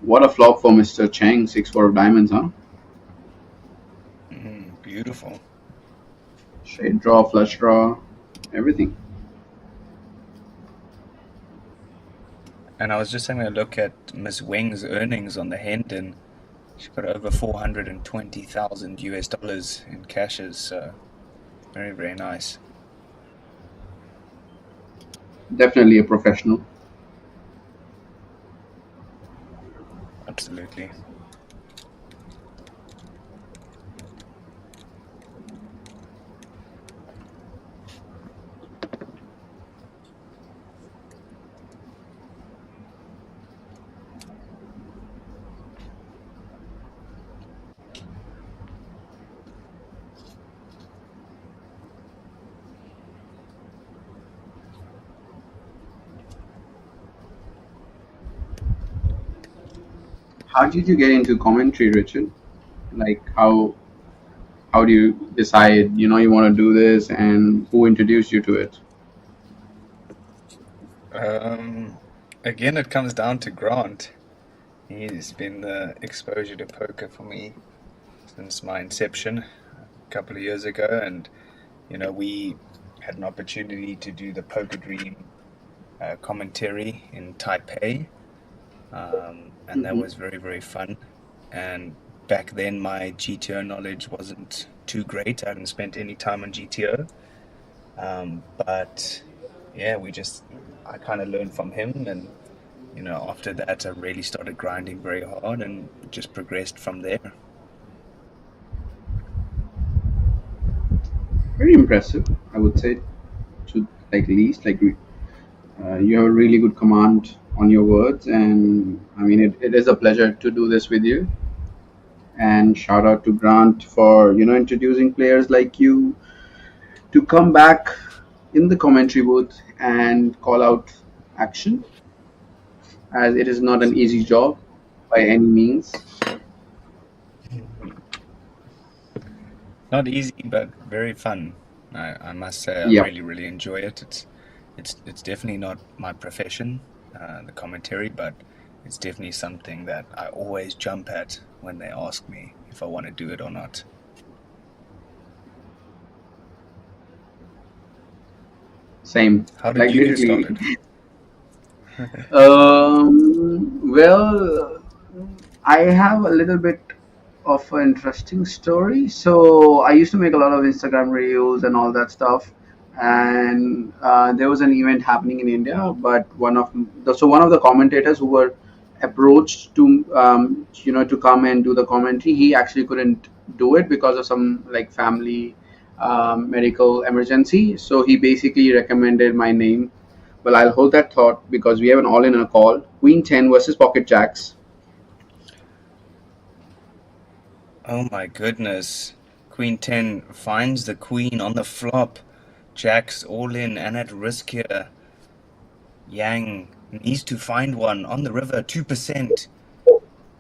What a flop for Mr. Cheng, 6-4 of diamonds, huh? Beautiful. Straight draw, flush draw, everything. And I was just having a look at Miss Wang's earnings on the Hendon. She's got over 420,000 US dollars in cashes, so very, very nice. Definitely a professional. Absolutely. How did you get into commentary, Richard? Like how do you decide you want to do this, and who introduced you to it? Again, it comes down to Grant. He's been the exposure to poker for me since my inception a couple of years ago, and we had an opportunity to do the Poker Dream commentary in Taipei, and that Hmm. was very, very fun. And back then, my GTO knowledge wasn't too great. I hadn't spent any time on GTO, but yeah, I kind of learned from him, and after that, I really started grinding very hard and just progressed from there. Very impressive, I would say, to like least like you have a really good command on your words, and I mean it is a pleasure to do this with you. And shout out to Grant for introducing players like you to come back in the commentary booth and call out action, as it is not an easy job by any means. Not easy, but very fun. I must say, I Yep. really enjoy it. It's definitely not my profession, the commentary, but it's definitely something that I always jump at when they ask me if I want to do it or not. Same. How did Like you get literally. started? Well, I have a little bit of an interesting story. So I used to make a lot of Instagram reels and all that stuff, and there was an event happening in India. But one of the commentators who were approached to to come and do the commentary, he actually couldn't do it because of some like family medical emergency. So he basically recommended my name. Well, I'll hold that thought because we have an all-in on a call. Queen 10 versus Pocket Jacks. Oh my goodness. Queen 10 finds the queen on the flop. Jack's all in and at risk here. Yang needs to find one on the river, 2%.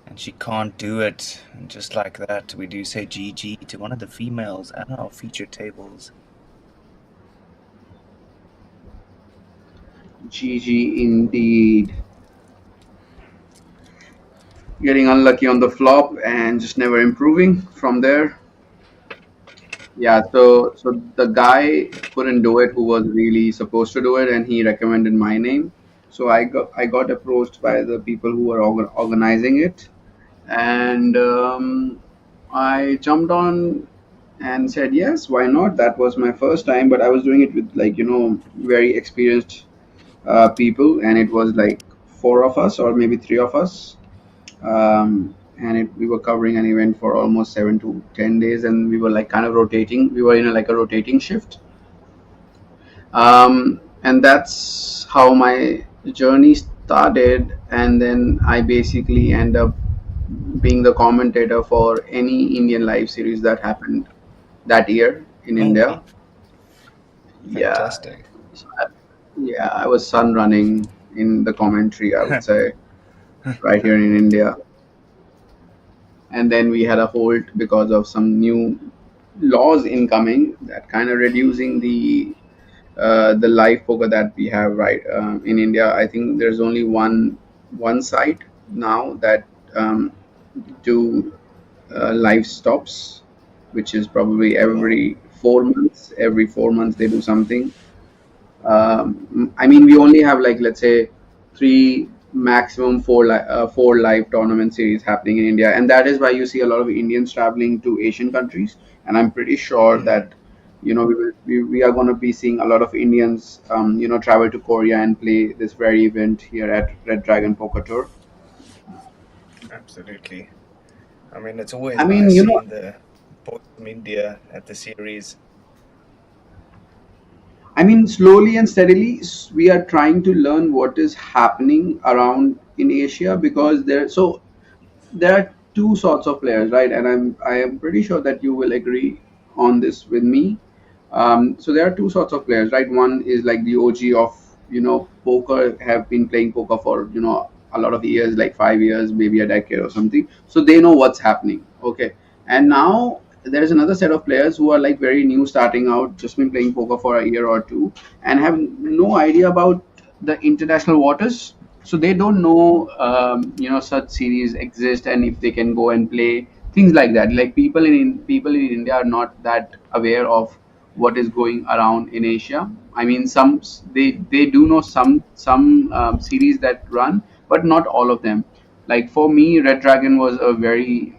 And she can't do it. And just like that, we do say GG to one of the females at our feature tables. GG indeed. Getting unlucky on the flop and just never improving from there. Yeah, so the guy couldn't do it who was really supposed to do it, and he recommended my name. So I got approached by the people who were organizing it, and I jumped on and said yes, why not? That was my first time, but I was doing it with like very experienced people, and it was like four of us or maybe three of us, we were covering an event for almost 7 to 10 days, and we were like kind of rotating. We were in like a rotating shift, and that's how my journey started. And then I basically end up being the commentator for any Indian live series that happened that year in Oh, India. wow. Yeah, Fantastic. yeah, I was sun running in the commentary, I would say, right here in India. And then we had a hold because of some new laws incoming that kind of reducing the live poker that we have right in India. I think there's only one site now that do live stops, which is probably every 4 months. Every 4 months they do something. I mean, we only have like, let's say, three maximum four live tournament series happening in India, and that is why you see a lot of Indians traveling to Asian countries. And I'm pretty sure that we are going to be seeing a lot of Indians travel to Korea and play this very event here at Red Dragon Poker Tour. Absolutely. I mean, it's always I mean, nice seeing the boys from India at the series. I mean, slowly and steadily, we are trying to learn what is happening around in Asia, because there are two sorts of players, right? And I am pretty sure that you will agree on this with me. So there are two sorts of players, right? One is like the OG of poker, have been playing poker for a lot of years, like 5 years, maybe a decade or something. So they know what's happening. Okay, and now there is another set of players who are like very new, starting out, just been playing poker for a year or two, and have no idea about the international waters. So they don't know such series exist, and if they can go and play things like that. Like people in India are not that aware of what is going around in Asia. I mean, they do know some series that run, but not all of them. Like for me, Red Dragon was a very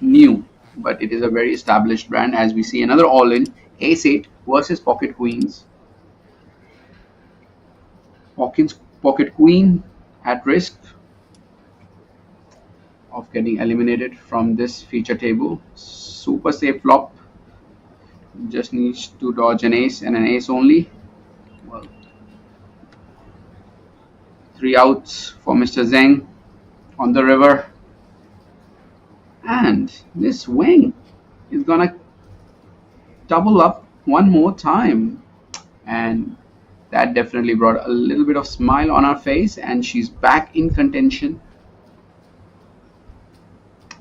new, but it is a very established brand. As we see another all-in, Ace 8 versus Pocket Queens. Pocket Queen at risk of getting eliminated from this feature table. Super safe flop. Just needs to dodge an ace and an ace only. Well, 3 outs for Mr. Zheng on the river. And Miss Wang is gonna double up one more time. And that definitely brought a little bit of smile on her face, and she's back in contention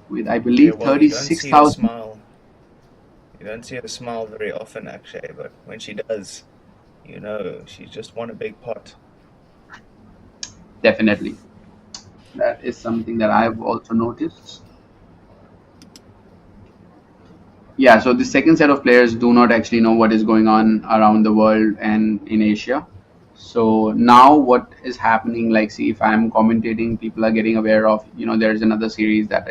with, I Yeah, believe, well, you don't see her 36,000. smile. You don't see her smile very often, actually, but when she does, you know she's just won a big pot. Definitely. That is something that I've also noticed. Yeah, so the second set of players do not actually know what is going on around the world and in Asia. So now what is happening, like, see, if I'm commentating, people are getting aware of, there's another series that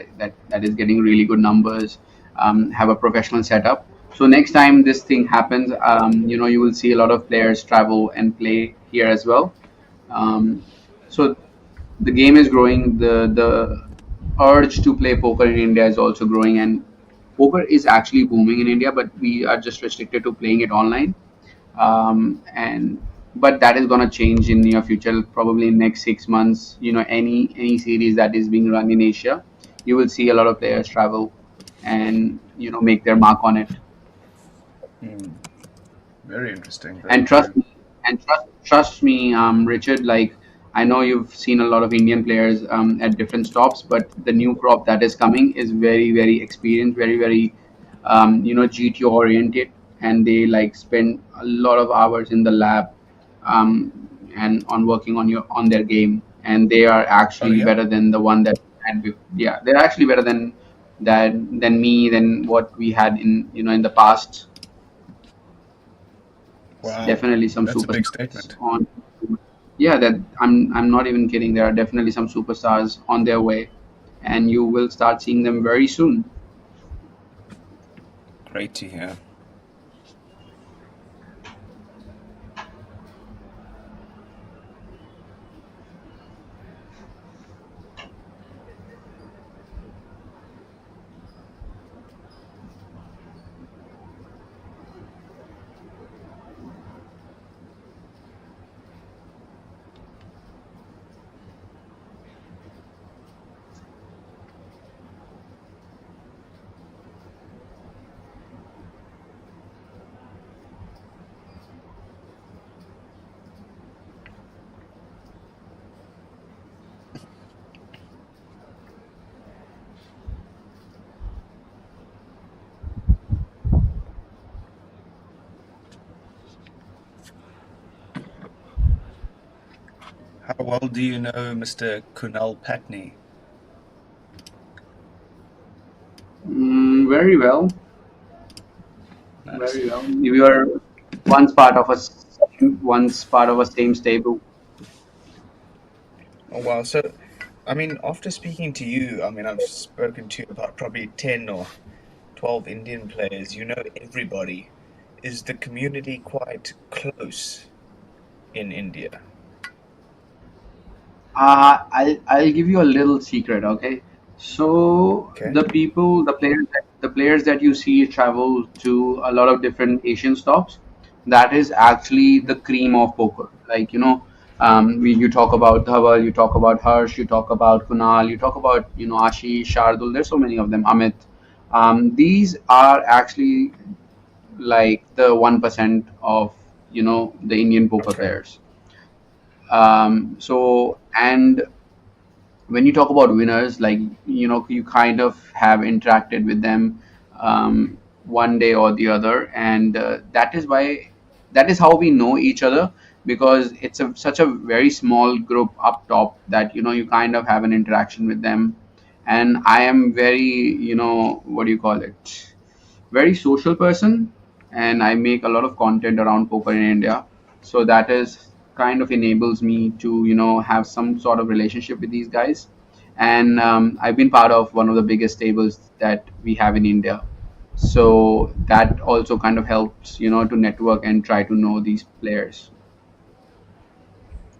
is getting really good numbers, have a professional setup. So next time this thing happens, you will see a lot of players travel and play here as well. So the game is growing. The urge to play poker in India is also growing, and poker is actually booming in India, but we are just restricted to playing it online. And but that is gonna change in near future, probably in next 6 months. Any series that is being run in Asia, you will see a lot of players travel and make their mark on it. Very interesting. Very And trust true. me, trust me, Richard. Like, I know you've seen a lot of Indian players at different stops, but the new crop that is coming is very, very experienced, very, very, GTO oriented, and they like spend a lot of hours in the lab, um, and on working on their game, and they are Oh actually yeah. better than the one that had yeah, they're actually better than me, than what we had in the past. Wow, Definitely some that's a big superstars statement. on. Yeah, that I'm not even kidding. There are definitely some superstars on their way, and you will start seeing them very soon. Great to hear. How well do you know Mr. Kunal Patni? Very well, Nice. very well. We were once part of a same stable. Oh wow. So, I mean, after speaking to you, I mean, I've spoken to about probably 10 or 12 Indian players. You know everybody. Is the community quite close in India? I'll give you a little secret, okay? So Okay. the players that you see travel to a lot of different Asian stops, that is actually the cream of poker. Like, you talk about Dhaval, you talk about Harsh, you talk about Kunal, you talk about Ashish, Shardul. There's so many of them. Amit. These are actually like the 1% of the Indian poker Okay. players. So, and when you talk about winners, like, you kind of have interacted with them one day or the other, and that is how we know each other, because it's such a very small group up top that you kind of have an interaction with them. And I am very, what do you call it, very social person, and I make a lot of content around poker in India. So that is kind of enables me to have some sort of relationship with these guys. And I've been part of one of the biggest tables that we have in India. So that also kind of helps to network and try to know these players.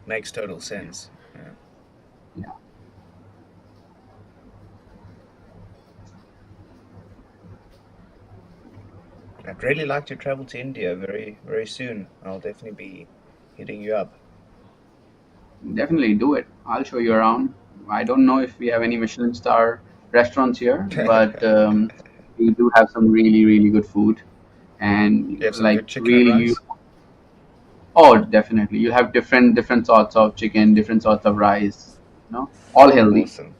Makes total sense. Yeah. Yeah, I'd really like to travel to India very, very soon. I'll definitely be hitting you up. definitely do it. I'll show you around. I don't know if we have any Michelin star restaurants here, but we do have some really, really good food. and You have some like good chicken and really rice? oh, definitely. You'll have different sorts of chicken, different sorts of rice, all healthy. Awesome.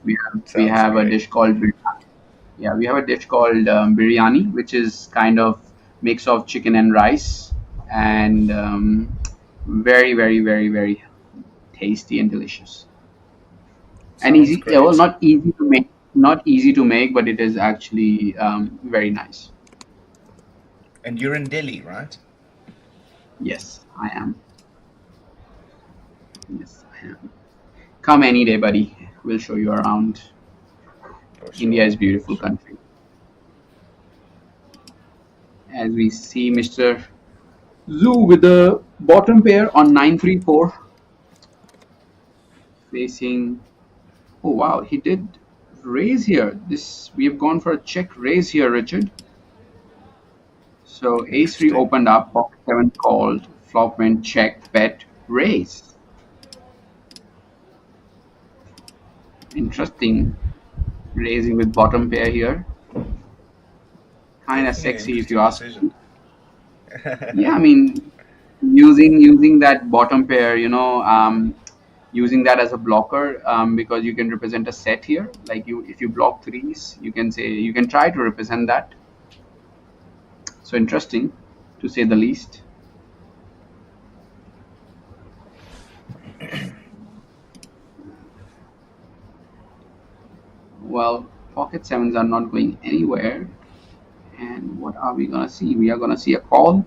We Sounds have a great. dish called we have a dish called biryani, which is kind of mix of chicken and rice, and very, very, very, very tasty and delicious. And Sounds easy, yeah, well, great. not easy to make, but it is actually very nice. And you're in Delhi, right? Yes, I am. Yes, I am. Come any day, buddy. We'll show you around. For India is sure. beautiful country. As we see Mr. Zhu with the bottom pair on 934 facing. Oh wow, he did raise here. This we have gone for a check raise here, Richard. So ace three Interesting. opened up, pocket seven called, flop went check, bet, raise. Interesting raising with bottom pair here. Kind of Definitely an sexy if you interesting ask decision. me. Yeah, I mean using that bottom pair, using that as a blocker because you can represent a set here. Like if you block threes, you can try to represent that. So interesting, to say the least. Well, pocket sevens are not going anywhere. And what are we gonna see? We are gonna see a call,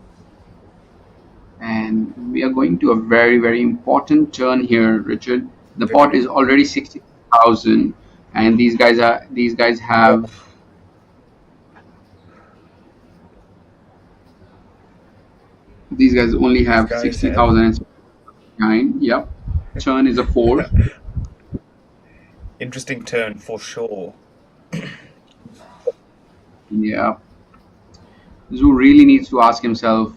and we are going to a very, very important turn here, Richard. The pot Very. is already 60,000, and these guys Whoa. have these guys only These have guys have 60,009. Yep. Turn is a 4. interesting turn for sure. Yeah. Zoo really needs to ask himself,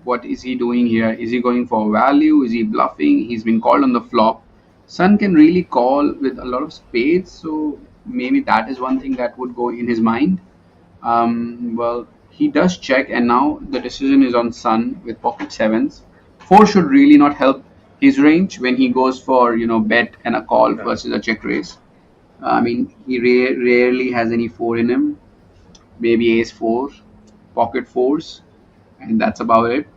what is he doing here? Is he going for value? Is he bluffing? He's been called on the flop. Sun can really call with a lot of spades, so maybe that is one thing that would go in his mind. Well, he does check, and now the decision is on Sun with pocket sevens. Four should really not help his range when he goes for bet and a call No. versus a check raise. I mean, he rarely has any four in him. Maybe ace four, pocket fours, and that's about it.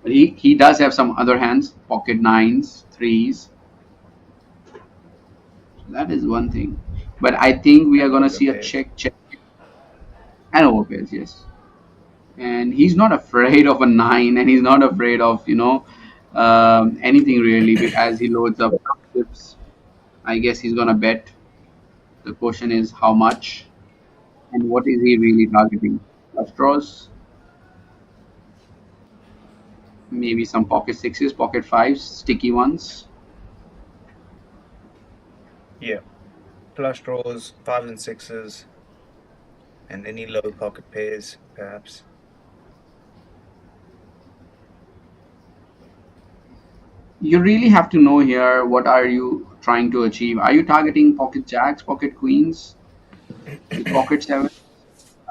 But he does have some other hands, pocket nines, threes. That is one thing. But I think we are And gonna see a overpairs. check, and overpairs, yes. And he's not afraid of a nine, and he's not afraid of anything really. As he loads up chips, I guess he's gonna bet. The question is how much, and what is he really targeting? Flush draws, maybe some pocket sixes, pocket fives, sticky ones. Yeah. Flush draws, fives and sixes, and any low pocket pairs, perhaps. You really have to know here what are you trying to achieve. Are you targeting pocket jacks, pocket queens, with pocket seven?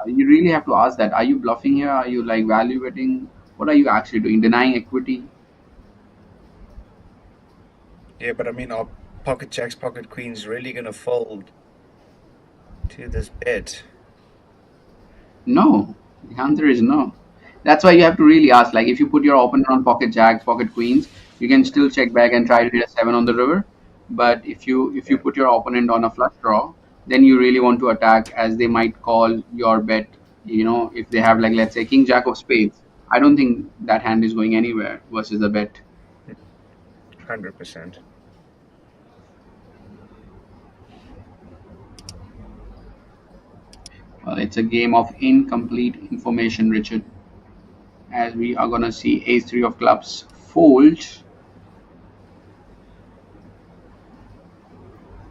You really have to ask that. Are you bluffing here? Are you like value betting? What are you actually doing? Denying equity? Yeah, but I mean, are pocket jacks, pocket queens really gonna fold to this bet? No. The answer is no. That's why you have to really ask. Like if you put your opponent on pocket jacks, pocket queens, you can still check back and try to hit a seven on the river. But if you Yeah. put your opponent on a flush draw, then you really want to attack as they might call your bet. If they have like let's say king jack of spades, I don't think that hand is going anywhere versus the bet. 100%. Well, it's a game of incomplete information, Richard. As we are gonna see ace three of clubs fold.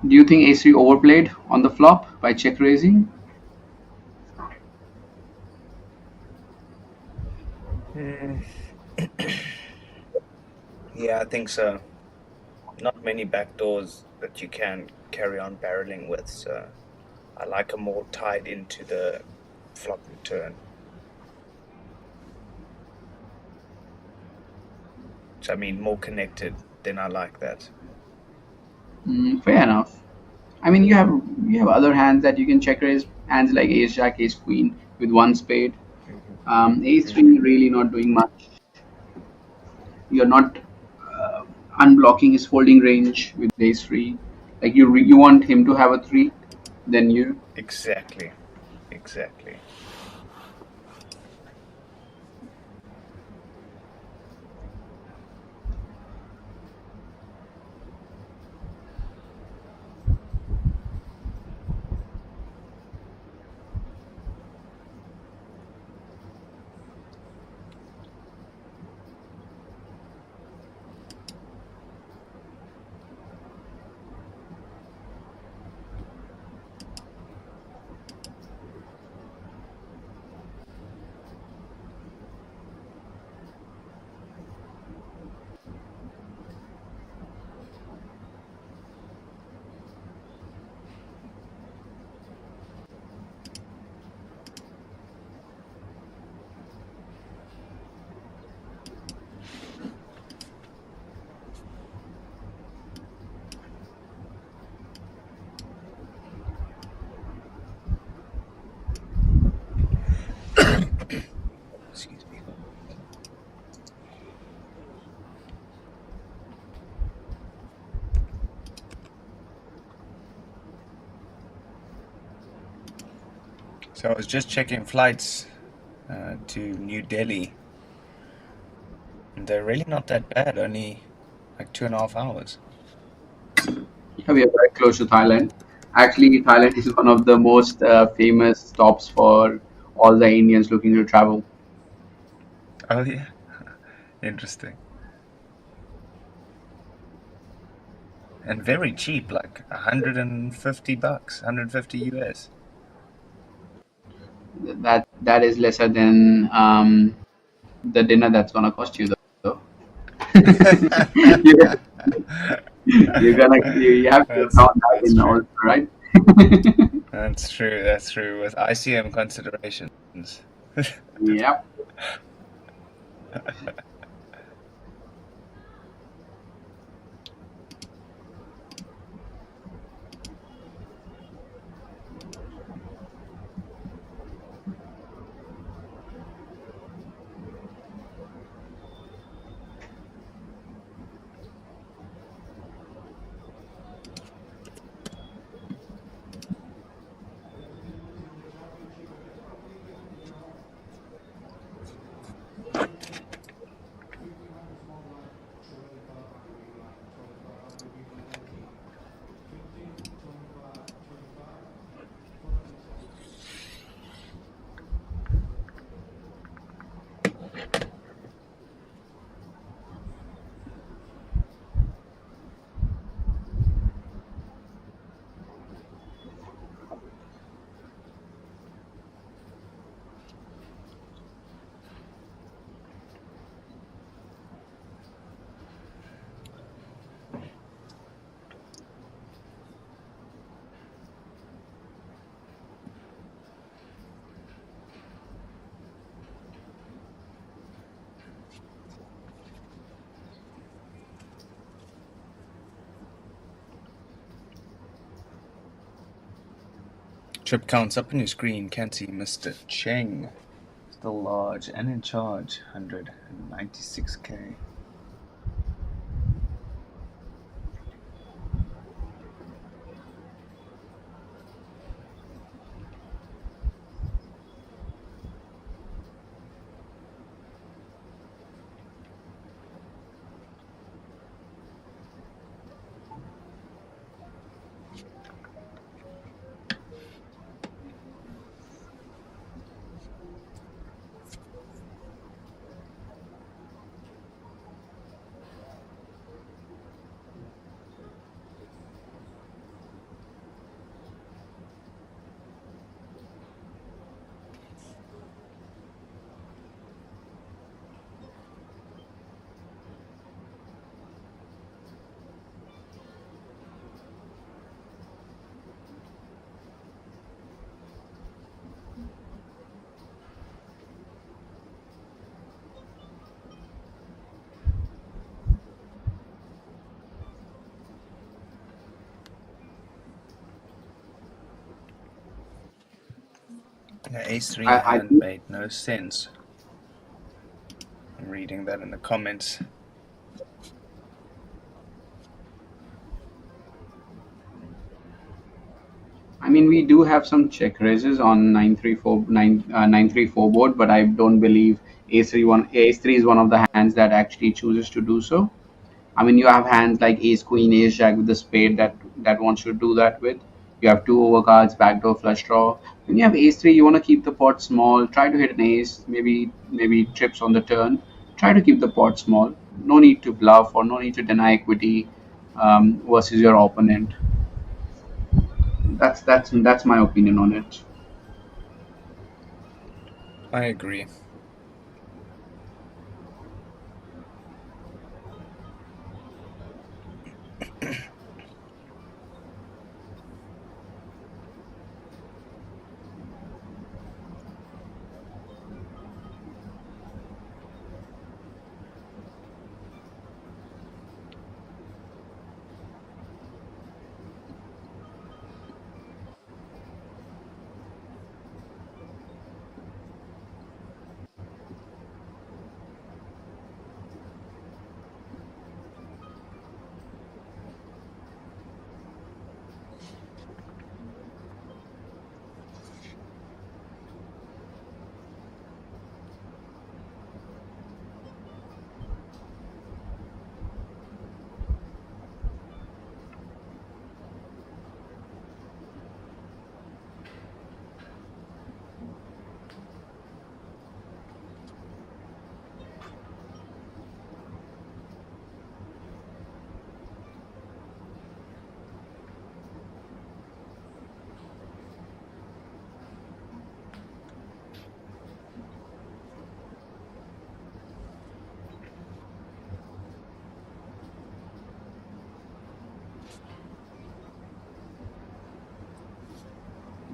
Do you think ace three overplayed on the flop by check raising? Hmm. Yeah, I think so. Not many backdoors that you can carry on barreling with, so I like a more tied into the flop return. So I mean, more connected. Then I like that. Fair enough. I mean, you have other hands that you can check raise. Hands like Ace Jack, Ace Queen with one spade. Ace Three really not doing much. You're not unblocking his folding range with Ace Three. Like you want him to have a three, then you. Exactly. Excuse me. So I was just checking flights to New Delhi, and they're really not that bad. Only like 2.5 hours. Yeah, we are very close to Thailand. Actually, Thailand is one of the most famous stops for all the Indians looking to travel. Oh yeah, interesting. And very cheap, like $150, 150 US. That is lesser than the dinner that's gonna cost you though. you, you have to That's count that that's in true. also, right? That's true. That's true. With ICM considerations. Yeah. Trip counts up on your screen. Can't see Mr. Cheng. Still large and in charge. 196K. Yeah, ace-3 I hand think made no sense. I'm reading that in the comments. we do have some check raises on 934 board, but I don't believe ace3 is one of the hands that actually chooses to do so. You have hands like ace queen, ace jack with the spade that wants to do that with. You have two overcards, backdoor flush draw. When you have ace3, you want to keep the pot small. Try to hit an ace, maybe trips on the turn. Try to keep the pot small. No need to bluff or no need to deny equity versus your opponent. That's my opinion on it. I agree.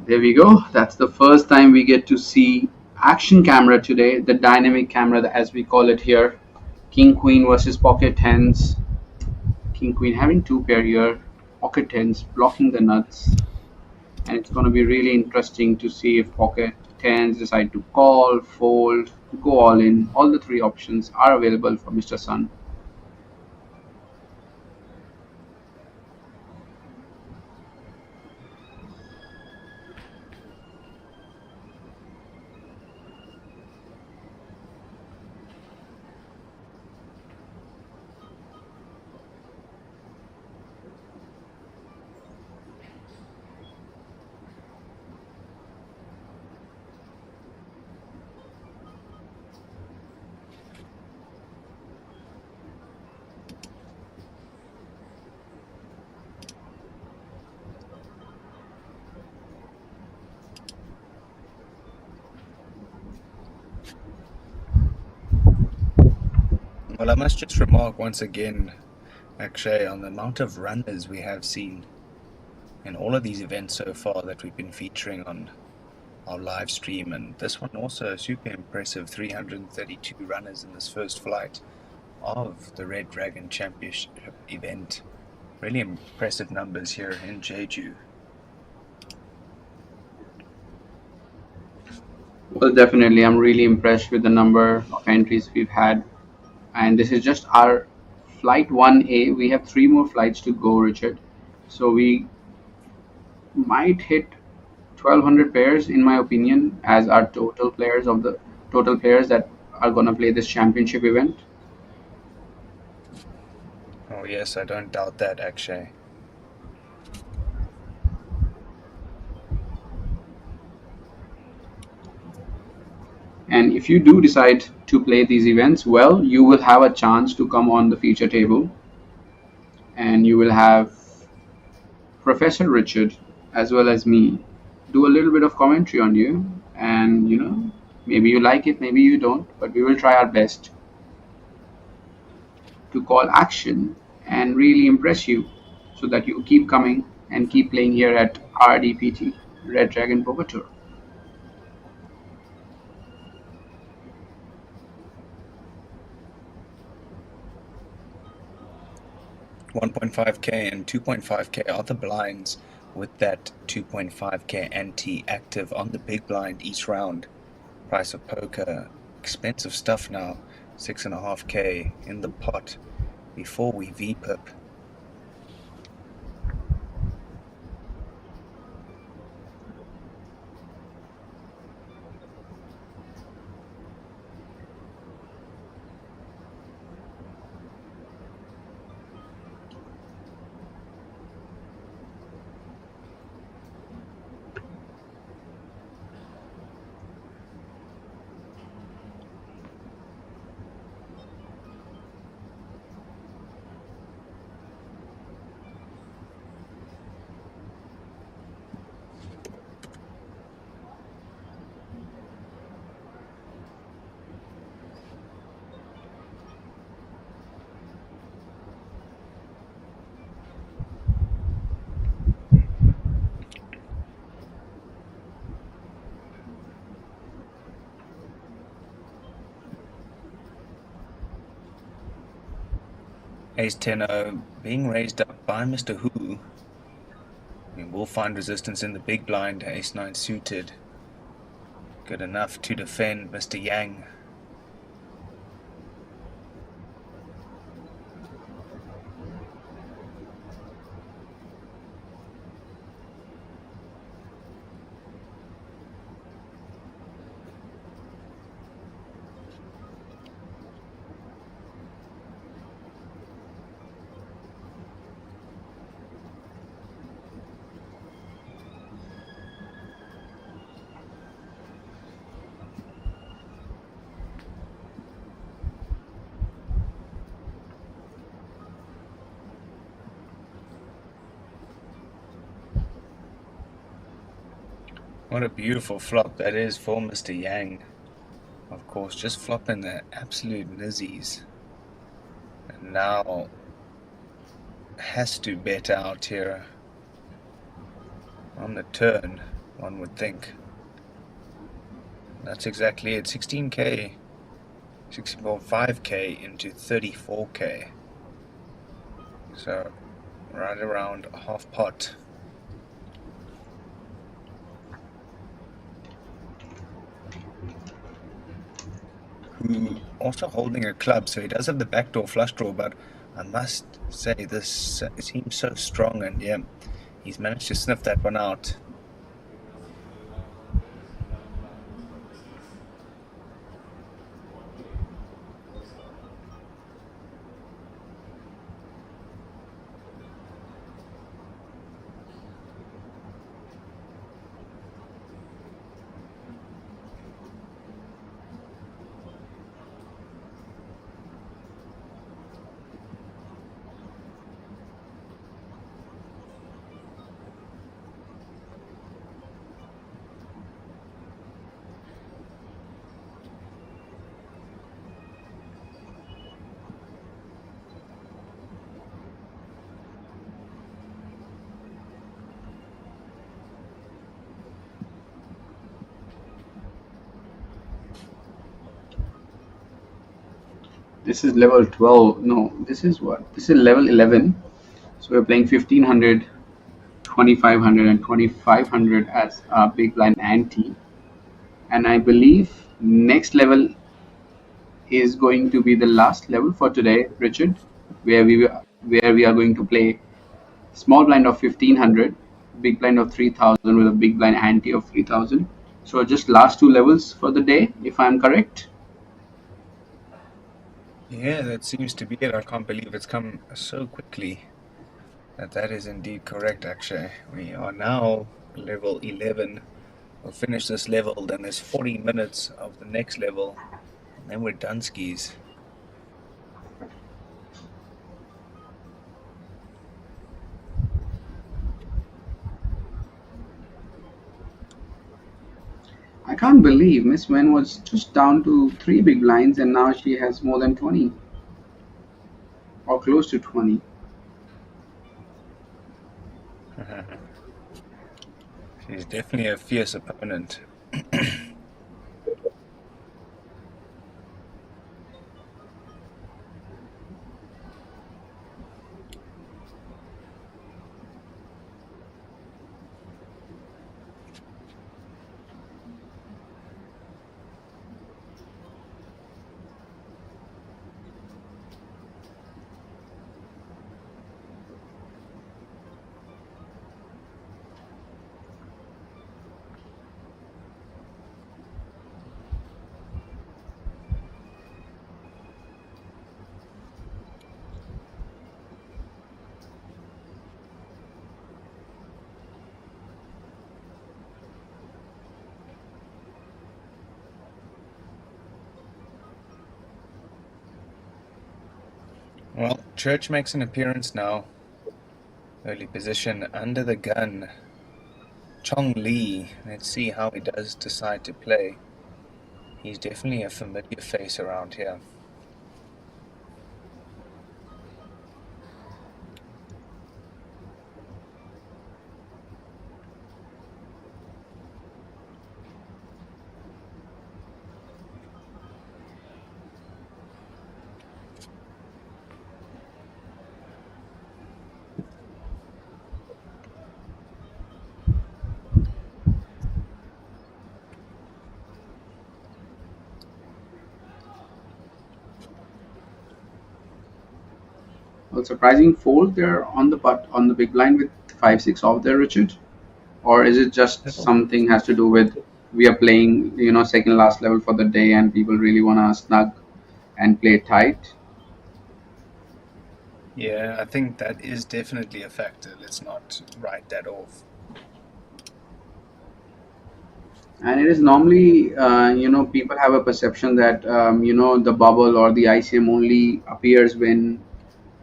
There we go. That's the first time we get to see action camera today, the dynamic camera as we call it here. King Queen versus pocket tens. King Queen having two pair here, pocket tens blocking the nuts, and it's going to be really interesting to see if pocket tens decide to call, fold, go all in. All the three options are available for Mr. Sun. Well, I must just remark once again, Akshay, on the amount of runners we have seen in all of these events so far that we've been featuring on our live stream, and this one also super impressive, 332 runners in this first flight of the Red Dragon Championship event. Really impressive numbers here in Jeju. Well, definitely, I'm really impressed with the number of entries we've had, and this is just our flight 1A. We have three more flights to go, Richard. So we might hit 1200 pairs in my opinion as our total players that are going to play this championship event. Oh yes, I don't doubt that, Akshay. And if you do decide to play these events, well, you will have a chance to come on the feature table and you will have Professor Richard as well as me do a little bit of commentary on you, and maybe you like it, maybe you don't, but we will try our best to call action and really impress you so that you keep coming and keep playing here at RDPT, Red Dragon Poker Tour. 1.5k and 2.5k are the blinds with that 2.5k ante active on the big blind each round. Price of poker, expensive stuff now, 6.5k in the pot before we VPIP. Ace 10-0 being raised up by Mr. Hu. We will find resistance in the big blind. Ace 9 suited. Good enough to defend Mr. Yang. What a beautiful flop that is for Mr. Yang. Of course, just flopping the absolute nizzies. And now has to bet out here on the turn, one would think. That's exactly it. 16k, 16.5k into 34k. So right around half pot. Who also holding a club, so he does have the backdoor flush draw, but I must say this seems so strong, and yeah, he's managed to sniff that one out. This is level 12. No, this is what? This is level 11. So we're playing 1500, 2500, and 2500 as a big blind ante. And I believe next level is going to be the last level for today, Richard, where we are going to play small blind of 1500, big blind of 3000 with a big blind ante of 3000. So just last two levels for the day, if I'm correct. Yeah, that seems to be it. I can't believe it's come so quickly. That is indeed correct, actually. We are now level 11. We'll finish this level, then there's 40 minutes of the next level, and then we're done skis. I can't believe Miss Wen was just down to 3 big blinds and now she has more than 20 or close to 20. She's definitely a fierce opponent. Church makes an appearance now. Early position under the gun. Chong Lee. Let's see how he does decide to play. He's definitely a familiar face around here. Well, surprising fold there on the on the big blind with 5-6 off there, Richard. Or is it just something has to do with we are playing, second last level for the day and people really want to snug and play tight? Yeah, I think that is definitely a factor. Let's not write that off. And it is normally, people have a perception that, the bubble or the ICM only appears when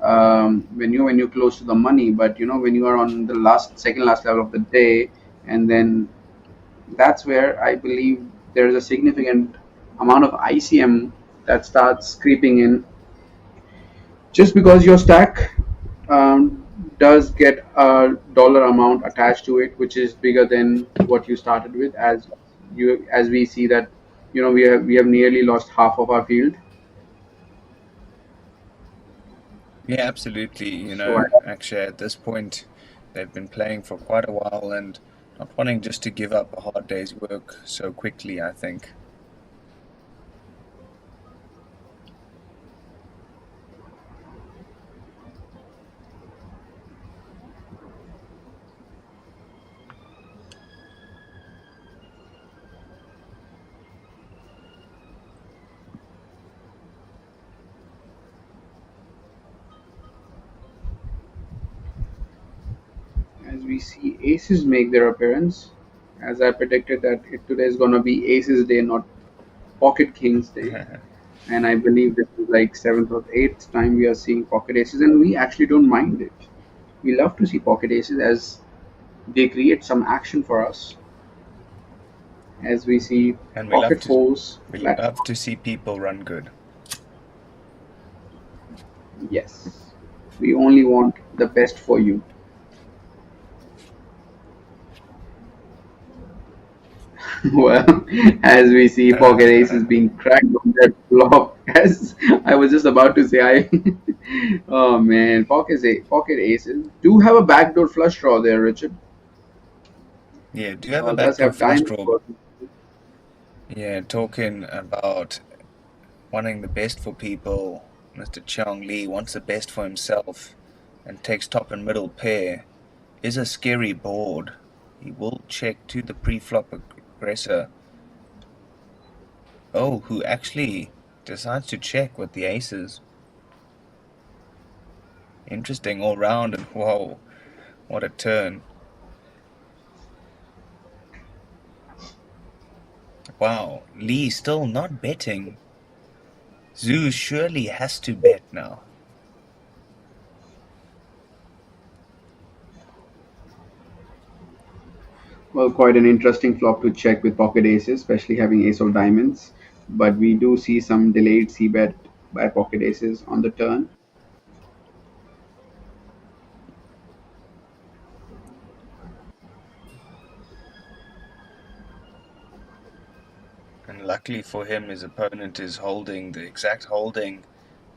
you're close to the money. But when you are on the second last level of the day, and then that's where I believe there is a significant amount of ICM that starts creeping in, just because your stack does get a dollar amount attached to it, which is bigger than what you started with. As we see that, we have nearly lost half of our field. Yeah, absolutely. So Actually, at this point, they've been playing for quite a while and not wanting just to give up a hard day's work so quickly, I think. as we see aces make their appearance, as I predicted that today is gonna be aces day, not pocket kings day. And I believe this is like seventh or eighth time we are seeing pocket aces, and we actually don't mind it. We love to see pocket aces as they create some action for us. As we see And pocket fours, we love to see people run good. yes, we only want the best for you. Well, as we see pocket aces being cracked on that flop, as I was just about to say, oh man, pocket aces do have a backdoor flush draw there, Richard. Yeah, do you have a Does backdoor have flush time. draw? Yeah, talking about wanting the best for people, Mr. Chong Lee wants the best for himself and takes top and middle pair. Is a scary board. He will check to the pre-flop aggressor. Oh, who actually decides to check with the aces. Interesting all round, and whoa, what a turn. Wow, Lee still not betting. Zhu surely has to bet now. Well, quite an interesting flop to check with pocket aces, especially having ace of diamonds. But we do see some delayed c bet by pocket aces on the turn. And luckily for him, his opponent is holding the exact holding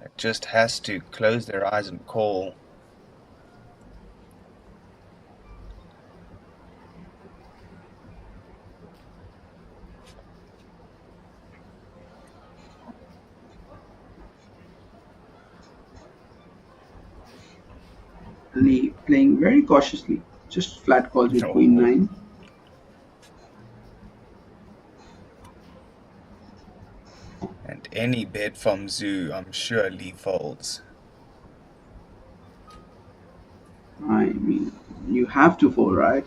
that just has to close their eyes and call. Lee playing very cautiously, just flat calls with queen Oh. 9. And any bet from Zhu, I'm sure Lee folds. I mean, you have to fold, right?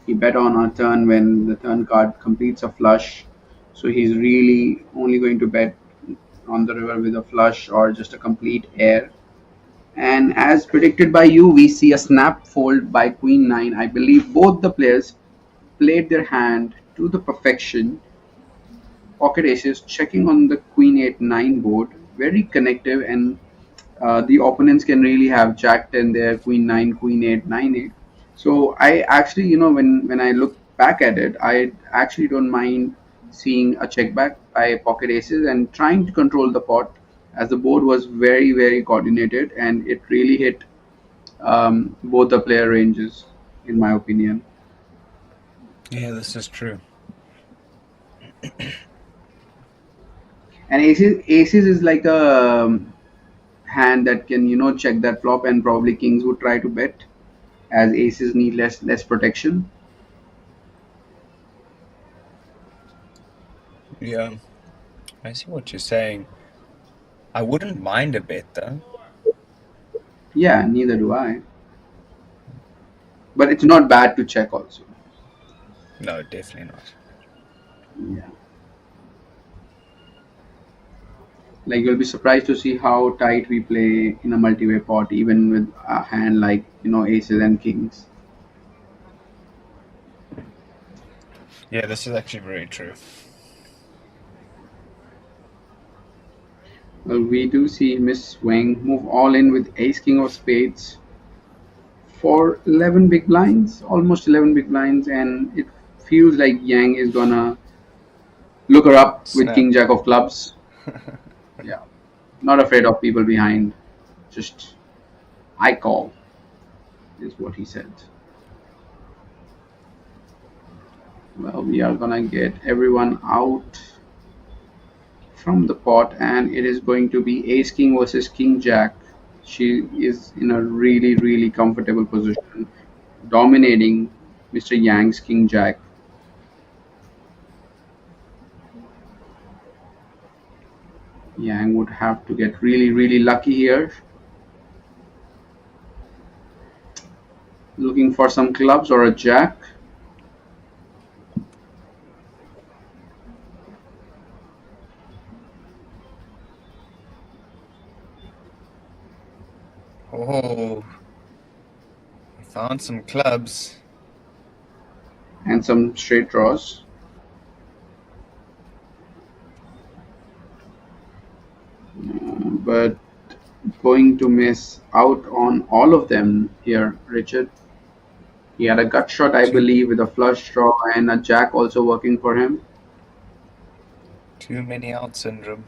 He bet on a turn when the turn card completes a flush, so he's really only going to bet on the river with a flush or just a complete air. And as predicted by you, we see a snap fold by Queen 9. I believe both the players played their hand to the perfection. Pocket aces checking on the Queen 8 9 board, very connective, and the opponents can really have Jack 10 there, Queen 9, Queen 8, 9 8. So I actually, when I look back at it, I actually don't mind seeing a check back by pocket aces and trying to control the pot, as the board was very, very coordinated and it really hit both the player ranges, in my opinion. Yeah, this is true. And aces is like a hand that can check that flop, and probably kings would try to bet, as aces need less protection. Yeah, I see what you're saying. I wouldn't mind a bet though. Yeah, neither do I. But it's not bad to check also. No, definitely not. Yeah. Like, you'll be surprised to see how tight we play in a multi-way pot, even with a hand like aces and kings. Yeah, this is actually very true. Well, we do see Miss Wang move all in with ace king of spades for 11 big blinds, almost 11 big blinds, and it feels like Yang is gonna look her up with Snap. king jack of clubs. Yeah, not afraid of people behind. Just I call is what he said. Well, we are gonna get everyone out from the pot, and it is going to be ace king versus king jack. She is in a really, really comfortable position, dominating Mr. Yang's king jack. Yang would have to get really, really lucky here. Looking for some clubs or a jack. Oh, I found some clubs. And some straight draws. But going to miss out on all of them here, Richard. He had a gut shot, I Too believe, with a flush draw and a jack also working for him. too many out syndrome.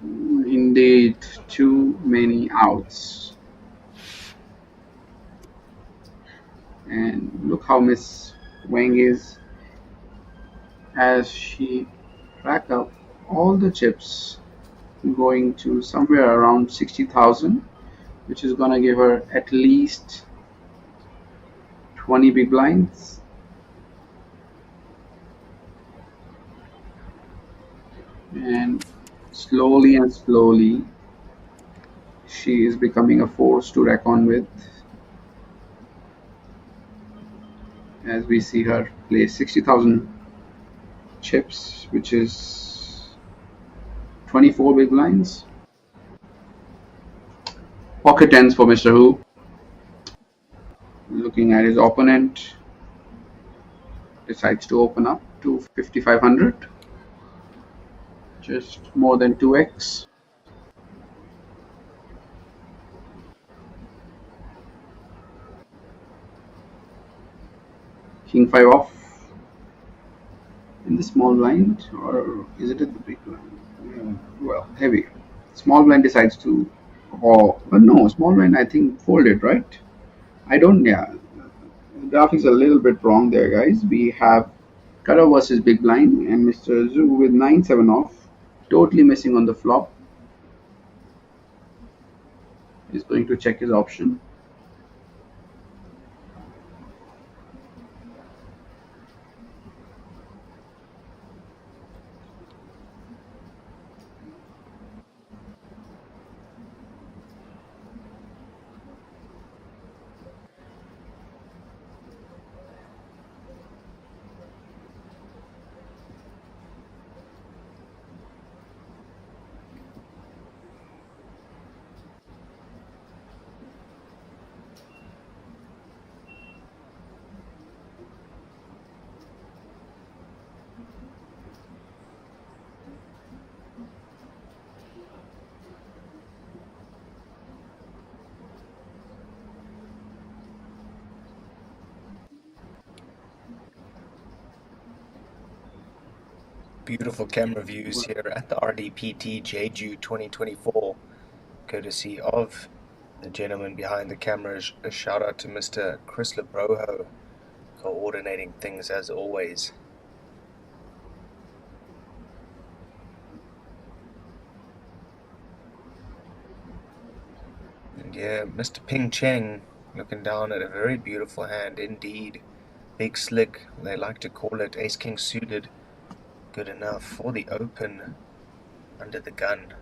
Indeed, too many outs. And look how Miss Wang is, as she rack up all the chips, going to somewhere around 60,000, which is gonna give her at least 20 big blinds. And slowly and slowly, she is becoming a force to reckon with, as we see her play 60,000 chips, which is 24 big blinds. Pocket tens for Mr. Who. Looking at his opponent, decides to open up to 5,500, just more than 2x. King 5 off in the small blind, or is it at the big blind? Well, heavy. Small blind decides to, but no, small blind I think folded, right? I don't, yeah. The graphics a little bit wrong there, guys. We have cutter versus big blind, and Mr. Zhu with 9-7 off, totally missing on the flop, is going to check his option. beautiful camera views here at the RDPT Jeju 2024, courtesy of the gentleman behind the camera. A shout out to Mr. Chris Lebroho, coordinating things as always. And yeah, Mr. Ping Cheng looking down at a very beautiful hand indeed. Big slick, they like to call it, ace king suited. Good enough for the open under the gun.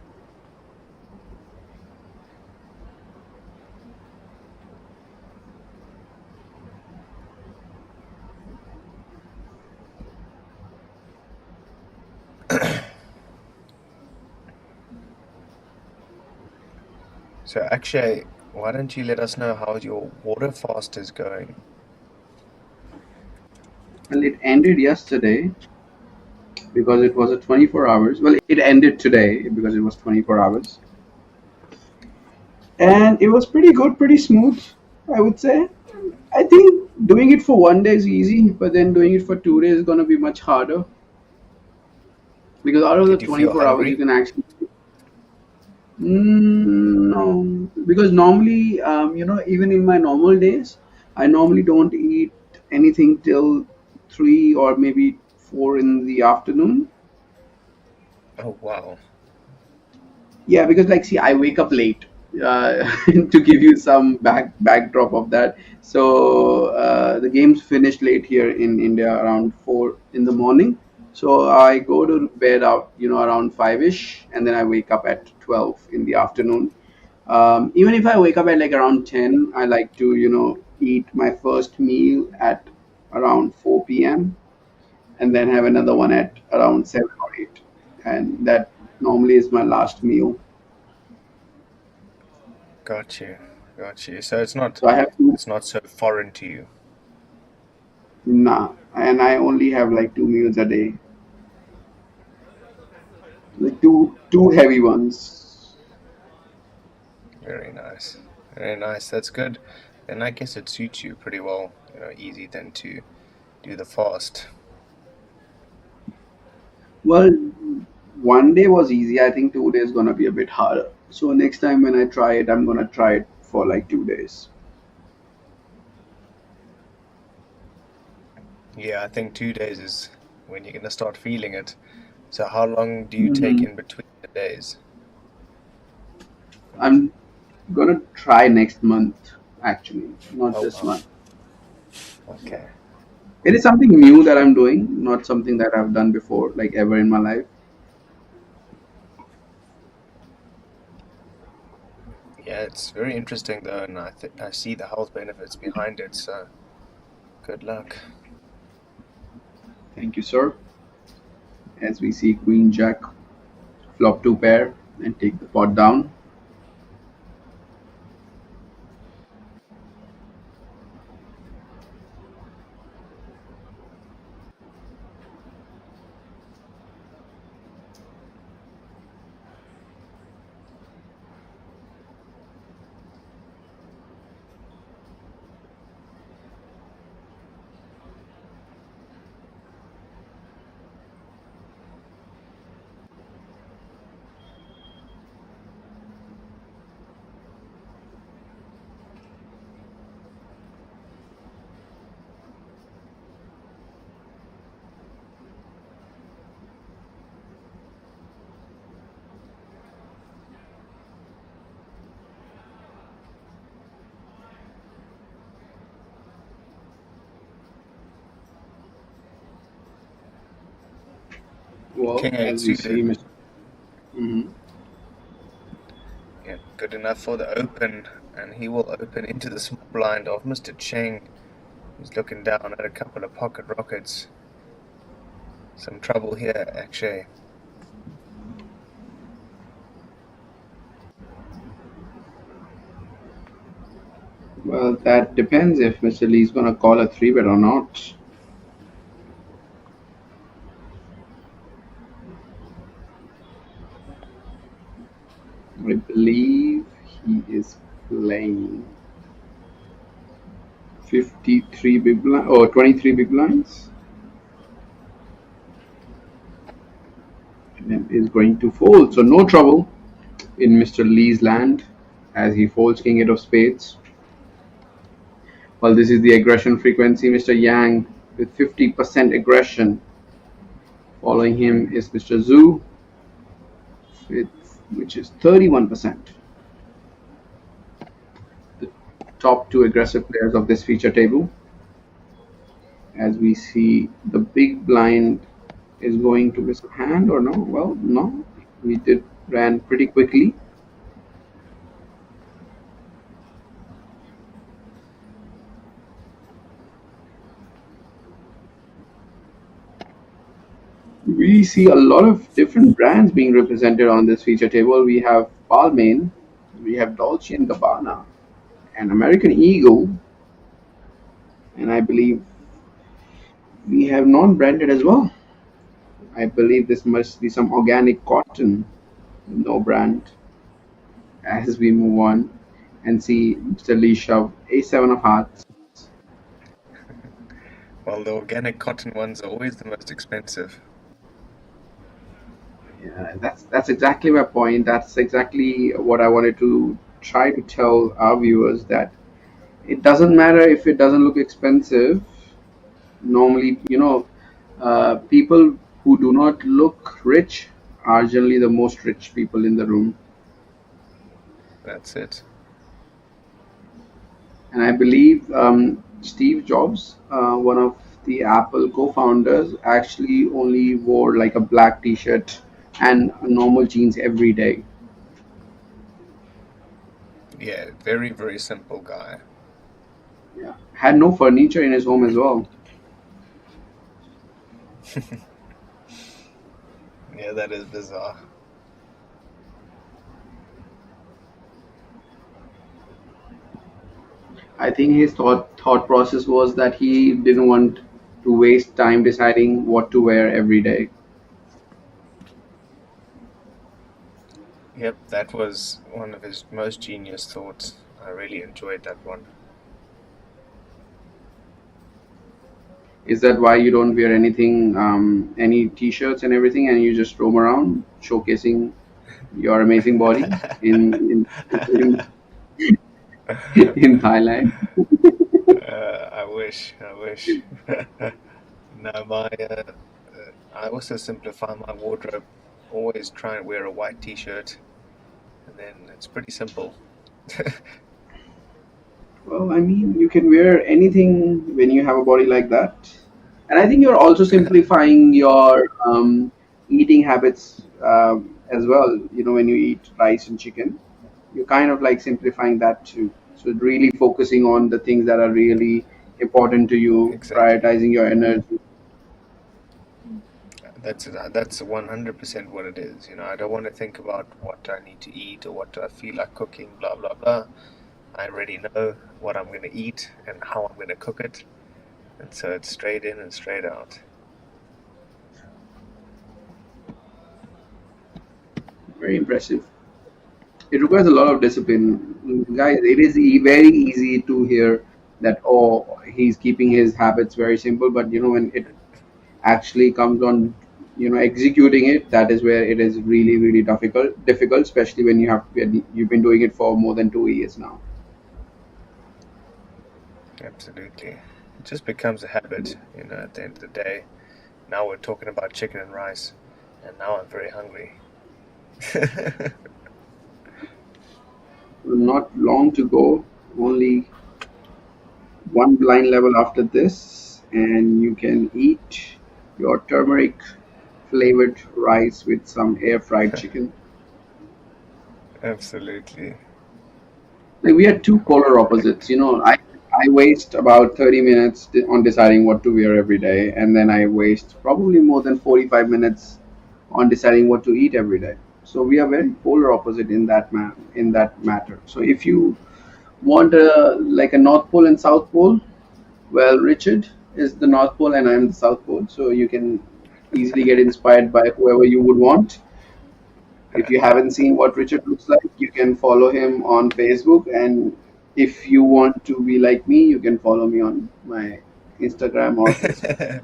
So Akshay, why don't you let us know how your water fast is going? Well, it ended yesterday because it was a 24 hours. Well, it ended today because it was 24 hours. And it was pretty good, pretty smooth, I would say. I think doing it for one day is easy, but then doing it for 2 days is going to be much harder. Because out of the Did you feel 24 hours, you hungry? can actually. No, because normally, even in my normal days, I normally don't eat anything till 3 or maybe 4 in the afternoon. Oh wow. Yeah, because like, see, I wake up late. To give you some backdrop of that, so the games finish late here in India around 4 in the morning. So I go to bed out, around 5ish, and then I wake up at 12 in the afternoon. Even if I wake up at like around 10, I like to, eat my first meal at around 4 p.m. and then have another one at around 7 or 8, and that normally is my last meal. Got you. Got you. So it's not So I have to. it's not so foreign to you. Nah, and I only have like 2 meals a day, like two heavy ones. Very nice. Very nice. That's good. And I guess it suits you pretty well. Easy then to do the fast. Well, one day was easy. I think 2 days gonna be a bit harder. So next time when I try it, I'm gonna try it for like 2 days. Yeah, I think 2 days is when you're gonna start feeling it. So how long do you take Hmm. in between the days? I'm gonna try next month, actually, not Oh this wow. month. Okay. It is something new that I'm doing, not something that I've done before, like ever in my life. Yeah, it's very interesting though, and I see the health benefits behind it. So good luck. Thank you, sir. As we see Queen Jack flop 2 pair and take the pot down. Well, King eight as we see, suited. Mr. Mhm. Yeah, good enough for the open, and he will open into the small blind of Mr. Cheng, who's looking down at a couple of pocket rockets. Some trouble here, Akshay. Well, that depends if Mr. Lee's gonna call a 3 bet or not. I believe he is playing 53 big blind or 23 big blinds. and is going to fold. So no trouble in Mr. Lee's land as he folds King 8 of Spades. Well, this is the aggression frequency. Mr. Yang with 50% aggression. Following him is Mr. Zhu, which is 31%. The top two aggressive players of this feature table. As we see, the big blind is going to miss a hand or no? Well, no. We ran pretty quickly. We see a lot of different brands being represented on this feature table. We have Balmain, we have Dolce & Gabbana, and American Eagle, and I believe we have non-branded as well. I believe this must be some organic cotton, no brand. As we move on and see Mr. Lee shove A7 of hearts. Well, the organic cotton ones are always the most expensive. Yeah, that's exactly my point. That's exactly what I wanted to try to tell our viewers, that it doesn't matter if it doesn't look expensive. Normally, people who do not look rich are generally the most rich people in the room. That's it. And I believe Steve Jobs, one of the Apple co-founders, actually only wore like a black T-shirt and normal jeans every day. Yeah, very, very simple guy. Yeah, had no furniture in his home as well. Yeah, that is bizarre. I think his thought process was that he didn't want to waste time deciding what to wear every day. Yep, that was one of his most genius thoughts. I really enjoyed that one. Is that why you don't wear anything, any T-shirts and everything, and you just roam around showcasing your amazing body in in Thailand? I wish. No, I also simplify my wardrobe. Always try and wear a white T-shirt, and then it's pretty simple. Well, I mean, you can wear anything when you have a body like that. And I think you're also simplifying your eating habits as well. When you eat rice and chicken, you're kind of like simplifying that too. So really focusing on the things that are really important to you, Exactly. prioritizing your energy. That's 100% what it is. I don't want to think about what I need to eat or what I feel like cooking, blah blah blah. I already know what I'm going to eat and how I'm going to cook it, and so it's straight in and straight out. Very impressive. It requires a lot of discipline, guys. It is very easy to hear that, oh, he's keeping his habits very simple, but when it actually comes on executing it, that is where it is really really difficult, especially when you've been doing it for more than 2 years now. Absolutely. It just becomes a habit, at the end of the day. Now we're talking about chicken and rice, and now I'm very hungry. Not long to go, only one blind level after this, and you can eat your turmeric flavored rice with some air fried chicken. Absolutely. Like, we are two polar opposites. I waste about 30 minutes on deciding what to wear every day, and then I waste probably more than 45 minutes on deciding what to eat every day. So we are very polar opposite in that matter. So if you want like a North Pole and South Pole, well, Richard is the North Pole and I'm the South Pole. So you can easily get inspired by whoever you would want. If you haven't seen what Richard looks like, you can follow him on Facebook. And if you want to be like me, you can follow me on my Instagram or Facebook.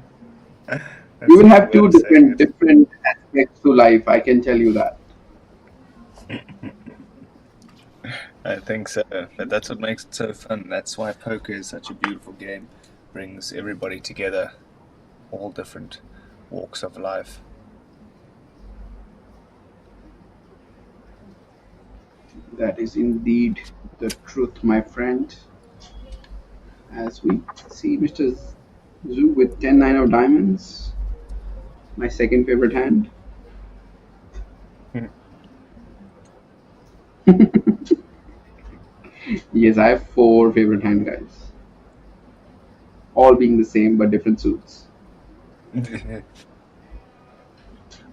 You That's a will good have way two of saying different aspects to life. I can tell you that. it. I think so, but that's what makes it so fun. That's why poker is such a beautiful game. Brings everybody together, all different walks of life. That is indeed the truth, my friend. As we see Mr. Zhu with 10-9 of diamonds, my second favorite hand. Yes, I have four favorite hand guys, all being the same but different suits.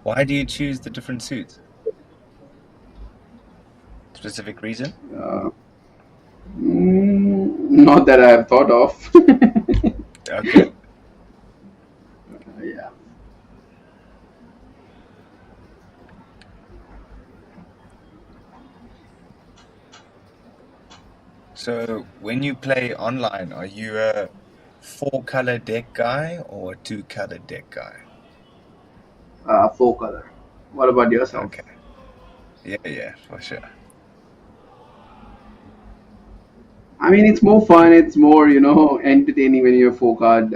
Why do you choose the different suits? Specific reason? Uh, Not that I have thought of. Okay. Yeah. So when you play online, are you a four-color deck guy or a two-color deck guy? Four color. What about yourself? Okay. Yeah, for sure. I mean, it's more fun. It's more, entertaining when you're four card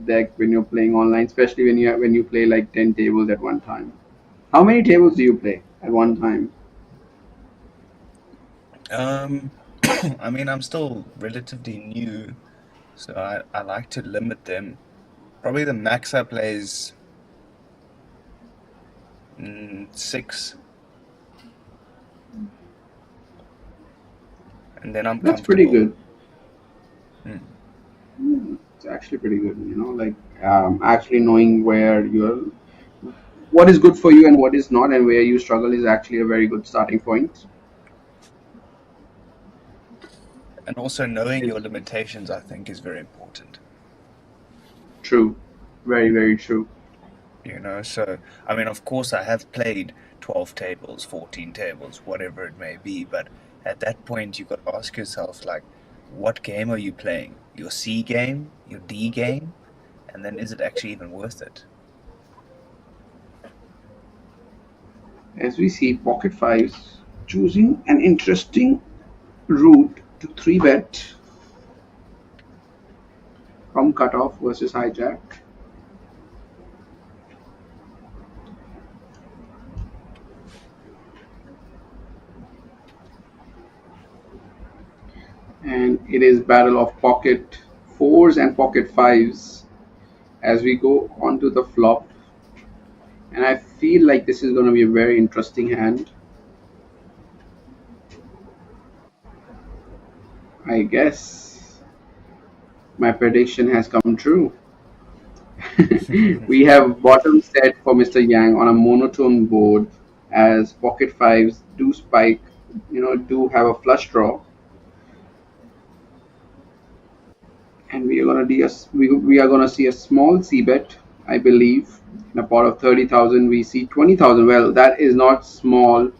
deck when you're playing online, especially when you play like 10 tables at one time. How many tables do you play at one time? Um, I mean, I'm still relatively new, so I like to limit them. Probably the max I play is six, and then I'm That's pretty comfortable. good. It's actually pretty good. Like actually knowing what is good for you and what is not, and where you struggle is actually a very good starting point. And also knowing your limitations, I think, is very important. True, very very true. So I mean, of course, I have played 12 tables, 14 tables, whatever it may be, but at that point, you got to ask yourself, like, what game are you playing? Your C game, your D game, and then is it actually even worth it? As we see pocket fives choosing an interesting route to three bet from cutoff versus hijack. And it is battle of pocket fours and pocket fives as we go onto the flop. And I feel like this is going to be a very interesting hand. I guess my prediction has come true. We have bottom set for Mr. Yang on a monotone board as pocket fives do spike, do have a flush draw. And we are gonna do we are gonna see a small c bet, I believe. In a pot of 30,000, we see 20,000. Well, that is not small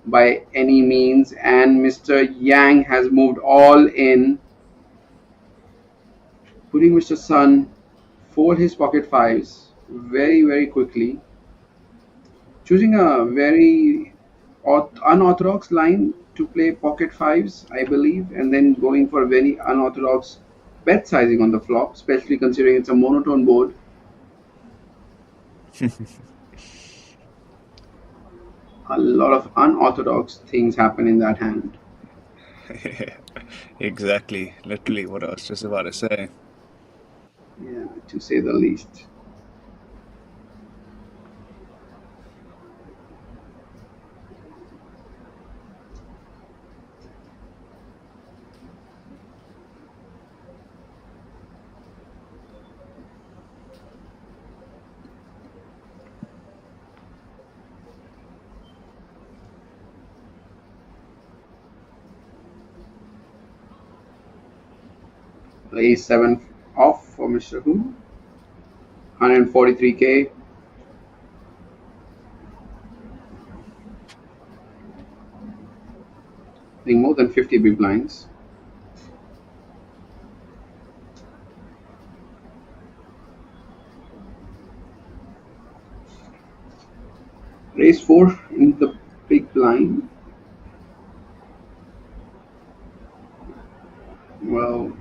by any means, and Mr. Yang has moved all in, putting Mr. Sun for his pocket fives very very quickly, choosing a very unorthodox line to play pocket fives, I believe, and then going for a very unorthodox bet sizing on the flop, especially considering it's a monotone board. A lot of unorthodox things happen in that hand. Exactly, literally what I was just about to say. Yeah, to say the least. Ace 7 off for Mr. Who. 143k. I think more than 50 big blinds. Raise 4 in the big blind. Well,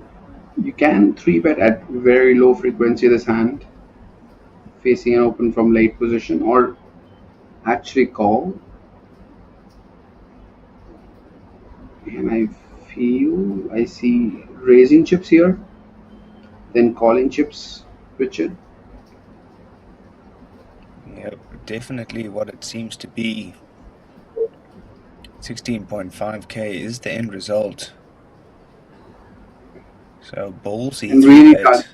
you can 3-bet at very low frequency this hand, facing an open from late position, or actually call. And I feel I see raising chips here, then calling chips, Richard. Yep, definitely what it seems to be. 16.5k is the end result. So ballsy And really, 3-bet.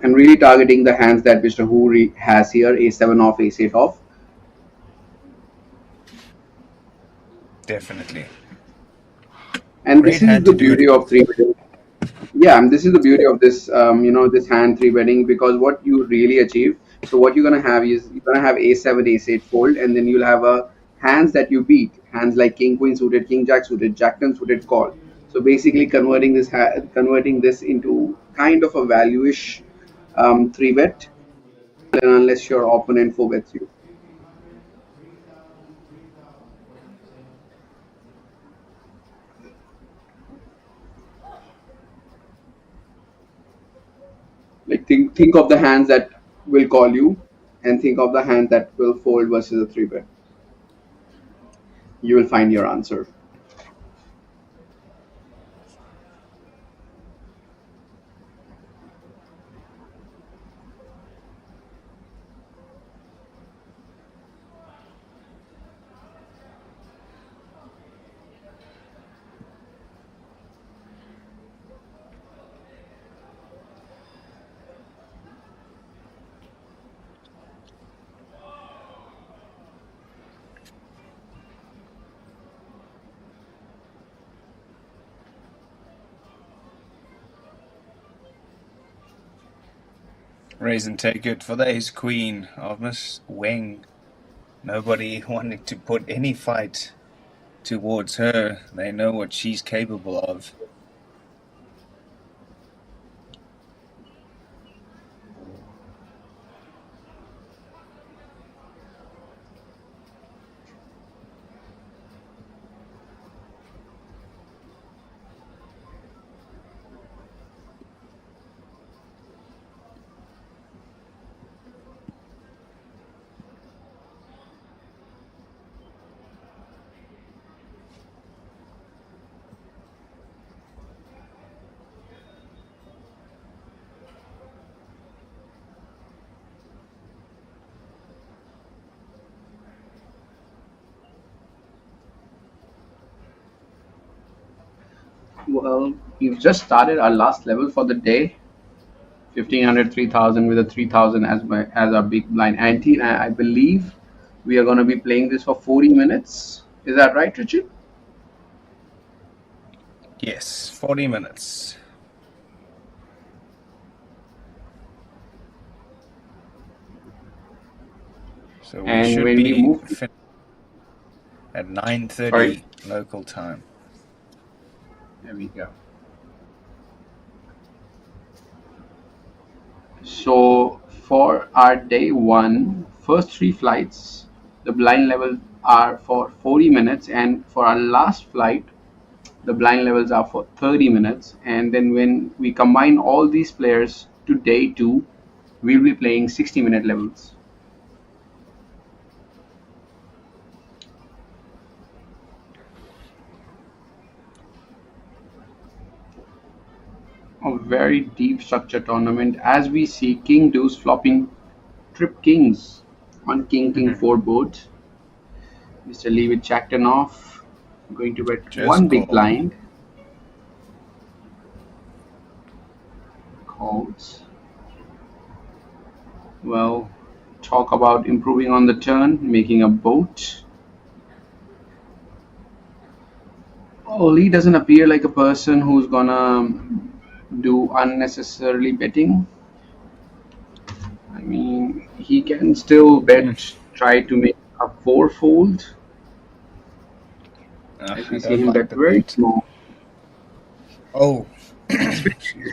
and really targeting the hands that Mr. Hoori has here: A7 off, Ace8 off. Definitely. And Great this is hand the to do it beauty of with. 3-betting. Yeah, and this is the beauty of this, this hand 3-betting, because what you really achieve. So what you're gonna have is you're gonna have A7, Ace8 fold, and then you'll have a hands that you beat, hands like King Queen suited, King Jack suited, Jack 10 suited call. So basically converting this into kind of a value-ish 3-bet, unless your opponent 4-bets you. Like think of the hands that will call you, and think of the hand that will fold versus a 3-bet. You will find your answer. Raise and take it for the ace queen of Miss Weng. Nobody wanting to put any fight towards her. They know what she's capable of. Well, we've just started our last level for the day. 1500, 3000 with a 3000 as our big blind ante. And I believe we are going to be playing this for 40 minutes. Is that right, Richard? Yes, 40 minutes. So we And should when we be move at 9:30 Sorry. local time. There we go. So for our day one, first 3 flights, the blind levels are for 40 minutes, and for our last flight, the blind levels are for 30 minutes. And then when we combine all these players to day 2, we'll be playing 60-minute levels. A very deep structure tournament, as we see King Deuce flopping trip kings on King 4 board. Mr. Lee with Jack 10 off, going to bet Just one big call. blind. Calls. Well, talk about improving on the turn, making a boat. Oh, Lee doesn't appear like a person who's gonna do unnecessarily betting. I mean, he can still bet, try to make a 4-fold. As we I see don't him like bet the very bet. small. Oh, excuse me.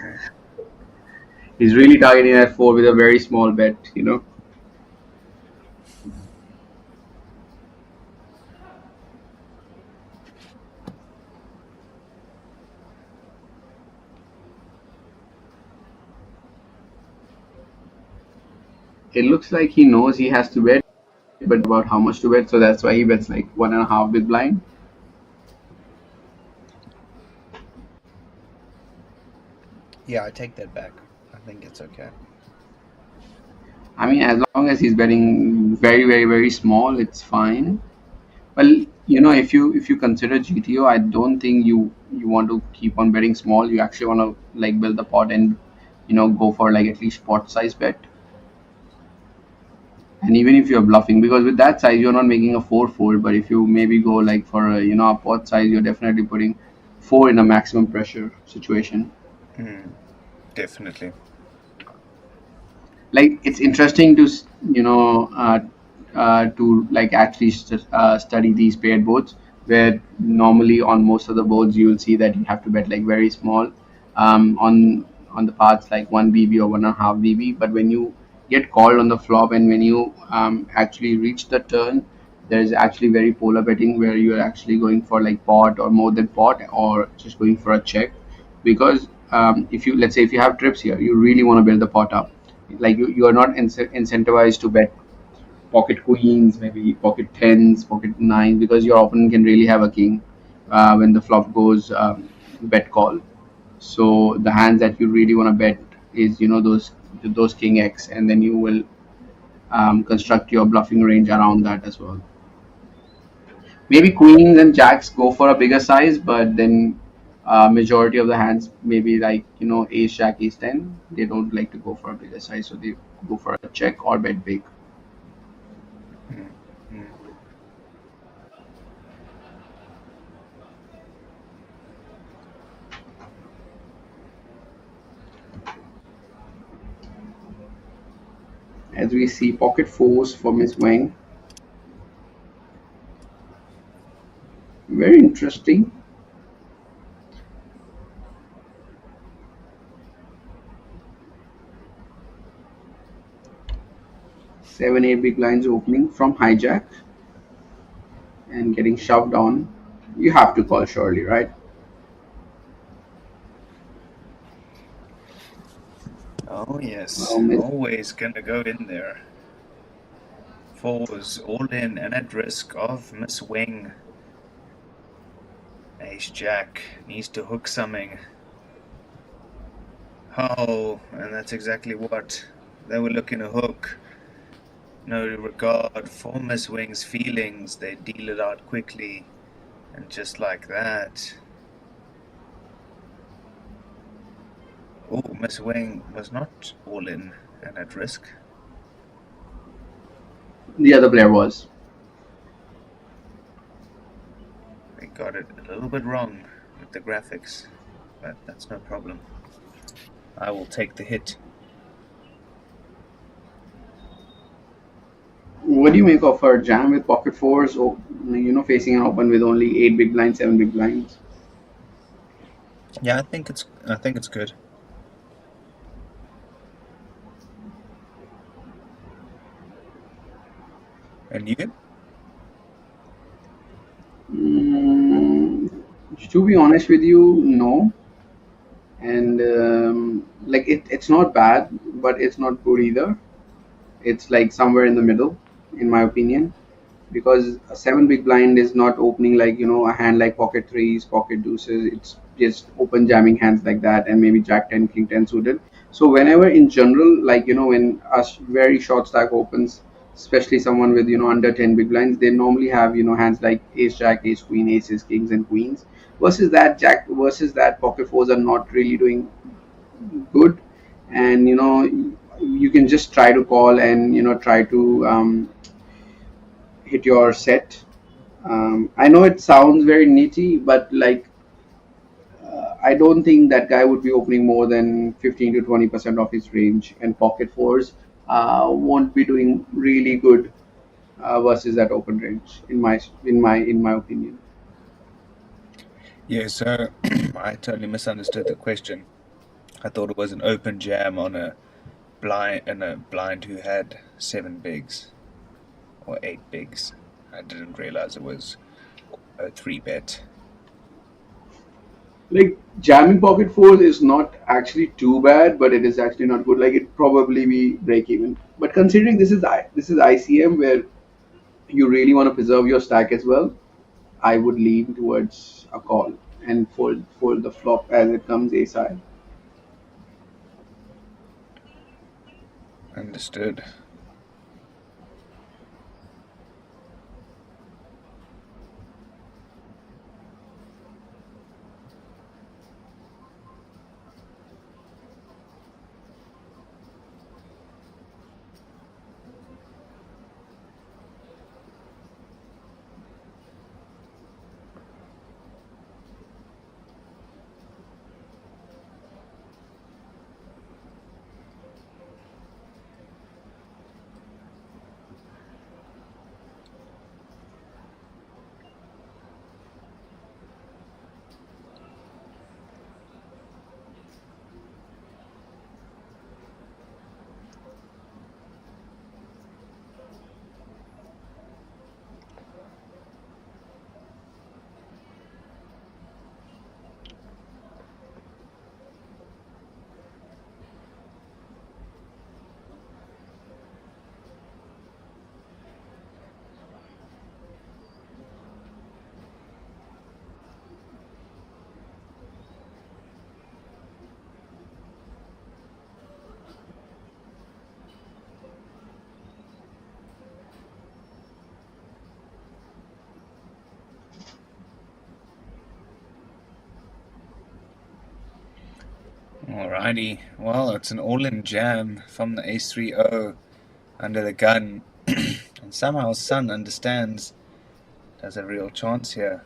He's really targeting that 4 with a very small bet, it looks like he knows he has to bet, but about how much to bet, so that's why he bets like 1.5 big blind. Yeah, I take that back. I think it's okay. I mean, as long as he's betting very, very, very small, it's fine. Well, if you consider GTO, I don't think you want to keep on betting small. You actually want to like build the pot and go for like at least pot size bet. And even if you're bluffing, because with that size you're not making a four fold, but if you maybe go like for a pot size, you're definitely putting four in a maximum pressure situation. Definitely. Like it's interesting to to like actually study these paired boards, where normally on most of the boards you will see that you have to bet like very small on the paths like 1 bb or 1.5 bb, but when you get called on the flop and when you actually reach the turn, there is actually very polar betting where you are actually going for like pot or more than pot or just going for a check, because if you, let's say if you have trips here, you really want to build the pot up. Like you are not incentivized to bet pocket queens, maybe pocket tens, pocket nines, because your opponent can really have a king when the flop goes bet call. So the hands that you really want to bet is those king x, and then you will construct your bluffing range around that as well. Maybe queens and jacks go for a bigger size, but then majority of the hands, maybe like ace jack ace 10, they don't like to go for a bigger size, so they go for a check or bet big. As we see pocket fours for Miss Wang, very interesting. Seven, eight big blinds opening from hijack and getting shoved on. You have to call surely, right? Oh yes, Well, Miss always gonna go in there. Fours all in and at risk of Miss Wing. Ace Jack needs to hook something. Oh, and that's exactly what they were looking to hook. No regard for Miss Wing's feelings, they deal it out quickly, and just like that. Oh, Miss Wing was not all in and at risk. the other player was. They got it a little bit wrong with the graphics, but that's no problem. I will take the hit. What do you make of her jam with pocket fours, or facing an open with only eight big blinds, seven big blinds? Yeah, I think it's good. And you? Mm, to be honest with you, no. And like it's not bad, but it's not good either. It's like somewhere in the middle, in my opinion, because a seven big blind is not opening like a hand like pocket threes, pocket deuces. It's just open jamming hands like that, and maybe jack 10, king 10 suited. So whenever in general, like when a very short stack opens, especially someone with under 10 big blinds, they normally have hands like ace jack, ace queen, aces, kings, and queens. Versus that pocket fours are not really doing good, and you can just try to call and try to hit your set. I know it sounds very nitty, but like I don't think that guy would be opening more than 15 to 20% of his range, and pocket fours won't be doing really good versus that open range, in my opinion. Yeah, so I totally misunderstood the question. I thought it was an open jam on a blind who had 7 bigs or 8 bigs. I didn't realize it was a 3 bet. Like jamming pocket fours is not actually too bad, but it is actually not good. Like it probably be break even. But considering this is ICM where you really want to preserve your stack as well, I would lean towards a call and fold the flop as it comes a side. Understood. Alrighty, well, it's an all-in jam from the ace-3-0 under the gun, and somehow Sun understands there's a real chance here.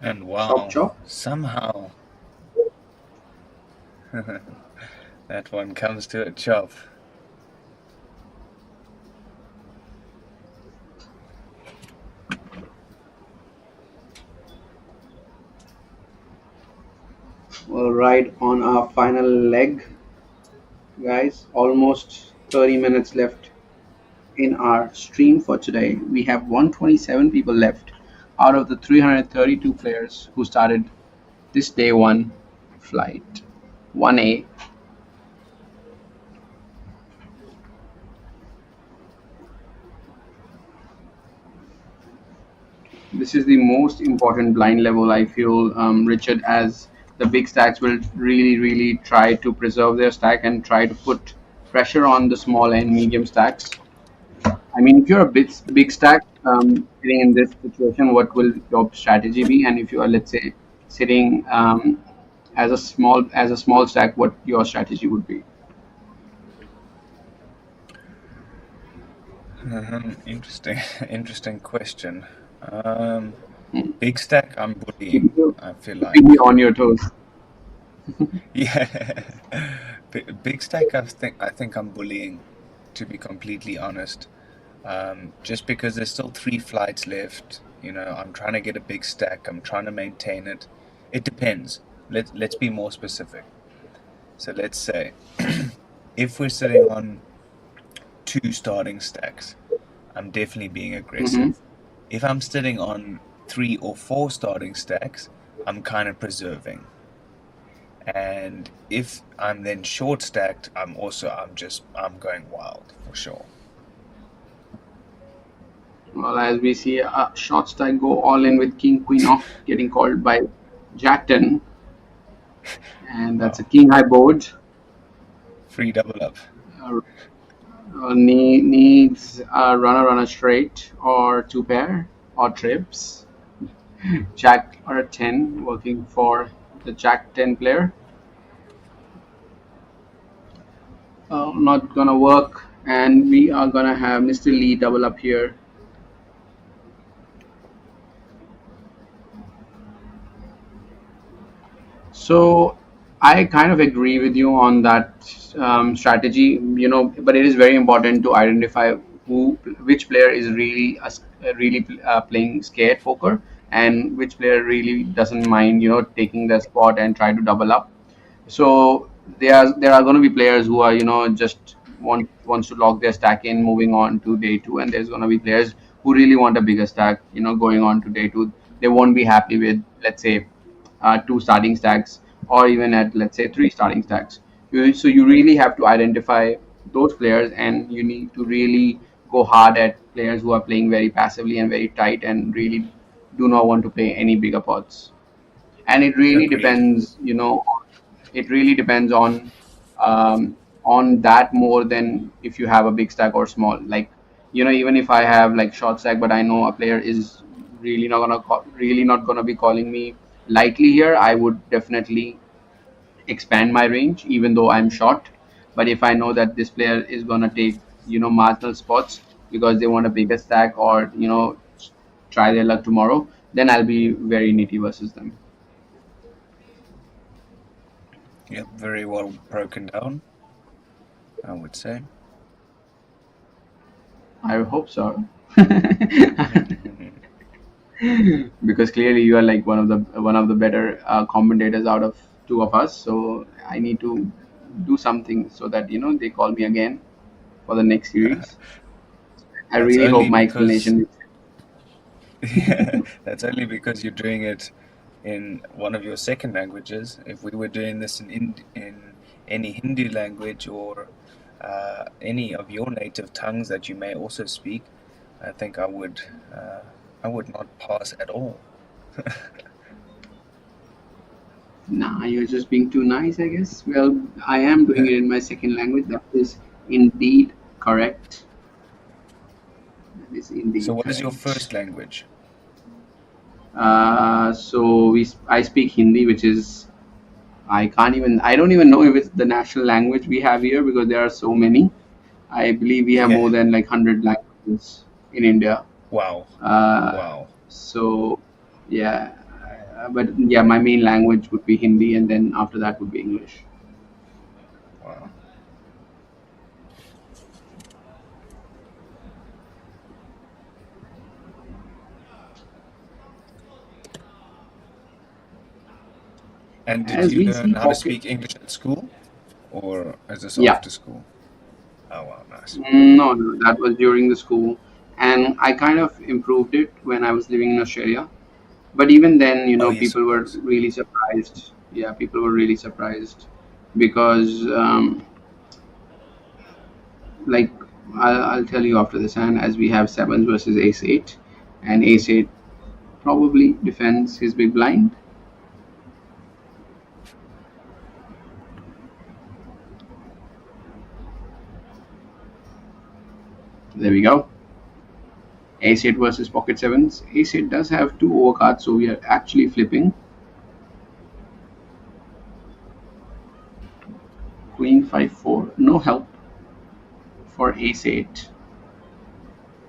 And wow, Chop. somehow that one comes to a chop. Well, right on our final leg, guys. Almost 30 minutes left in our stream for today. We have 127 people left out of the 332 players who started this day one flight 1A. This is the most important blind level, I feel, Richard, as the big stacks will really try to preserve their stack and try to put pressure on the small and medium stacks. I mean, if you're a big stack sitting in this situation, what will your strategy be? And if you are, let's say, sitting as a small stack, what your strategy would be? Interesting question. Hmm. Big stack, I'm bullying. I feel like, Keep me on your toes. yeah. Big stack, I think I'm bullying, to be completely honest. Just because there's still 3 flights left, I'm trying to get a big stack. I'm trying to maintain it. It depends. Let's be more specific. So let's say if we're sitting on 2 starting stacks, I'm definitely being aggressive. If I'm sitting on 3 or 4 starting stacks, I'm kind of preserving. And if I'm then short stacked, I'm going wild for sure. Well, as we see, a short stack go all in with king queen off, getting called by jack 10, and that's a king high board. Free double up. Needs a runner straight or two pair or trips. Jack or a 10 working for the jack 10 player. Not gonna work, and we are gonna have Mr. Lee double up here. So I kind of agree with you on that strategy, but it is very important to identify which player is really playing scared poker, and which player really doesn't mind, taking the spot and try to double up. So there are going to be players who are, just wants to lock their stack in, moving on to day two, and there's going to be players who really want a bigger stack, going on to day two. They won't be happy with, let's say, two starting stacks, or even at, let's say, three starting stacks. So you really have to identify those players, and you need to really go hard at players who are playing very passively and very tight and really do not want to play any bigger pots. And it really Agreed. depends, it really depends on that more than if you have a big stack or small. Like, even if I have like short stack, but I know a player is really not gonna be calling me lightly here, I would definitely expand my range even though I'm short. But if I know that this player is gonna take, marginal spots because they want a bigger stack, or try their luck tomorrow, then I'll be very nitty versus them. Yep, very well broken down, I would say. I hope so. Because clearly you are like one of the better commentators out of two of us, so I need to do something so that they call me again for the next series. I That's really only hope my because- explanation. Yeah, that's only because you're doing it in one of your second languages. If we were doing this in any Hindu language, or any of your native tongues that you may also speak, I think I would not pass at all. Nah, you're just being too nice, I guess. Well, I am doing it in my second language. That is indeed correct. That is indeed So what is your correct. first language? So I speak Hindi, which is, I don't even know if it's the national language we have here, because there are so many. I believe we have Yeah. more than like 100 languages in India. Wow. Uh, Wow. so yeah, but yeah, my main language would be Hindi, and then after that would be English. Wow. And did As you we learn see how to pocket- speak English at school, or is this Yeah. after school? Oh wow, nice. No, that was during the school, and I kind of improved it when I was living in Australia. But even then, Oh, yes, people of were course. really surprised. Yeah, people were really surprised because, like, I'll tell you after this hand, as we have sevens versus ace eight, and ace eight probably defends his big blind. There we go. Ace 8 versus pocket 7s. Ace 8 does have two overcards, so we are actually flipping. Queen 5-4, no help for Ace 8.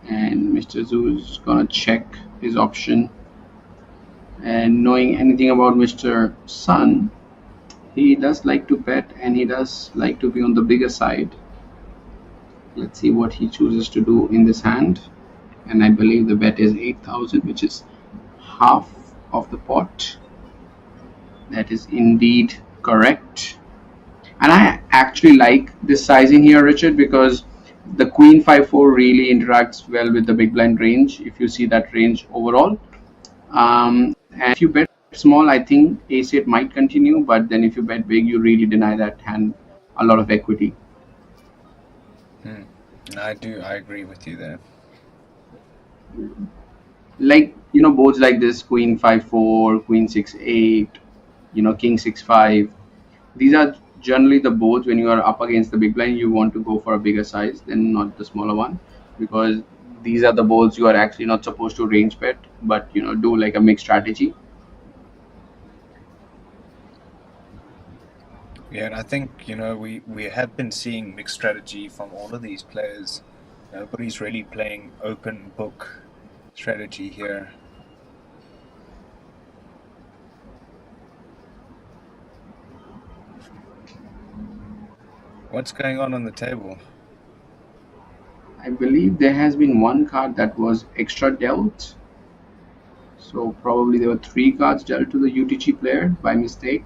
And Mr. Zhu is gonna check his option. And knowing anything about Mr. Sun, he does like to bet, and he does like to be on the bigger side. Let's see what he chooses to do in this hand. And I believe the bet is 8,000, which is half of the pot. That is indeed correct. And I actually like this sizing here, Richard, because the Queen 5-4 really interacts well with the big blind range, if you see that range overall. And if you bet small, I think ace-8 might continue, but then if you bet big, you really deny that hand a lot of equity. I agree with you there. Like, boards like this, queen 5-4, queen 6-8, king 6-5. These are generally the boards when you are up against the big blind, you want to go for a bigger size than not the smaller one, because these are the boards you are actually not supposed to range bet, but do like a mixed strategy. Yeah, and I think, we have been seeing mixed strategy from all of these players. Nobody's really playing open book strategy here. What's going on the table? I believe there has been one card that was extra dealt. So probably there were 3 cards dealt to the UTG player by mistake.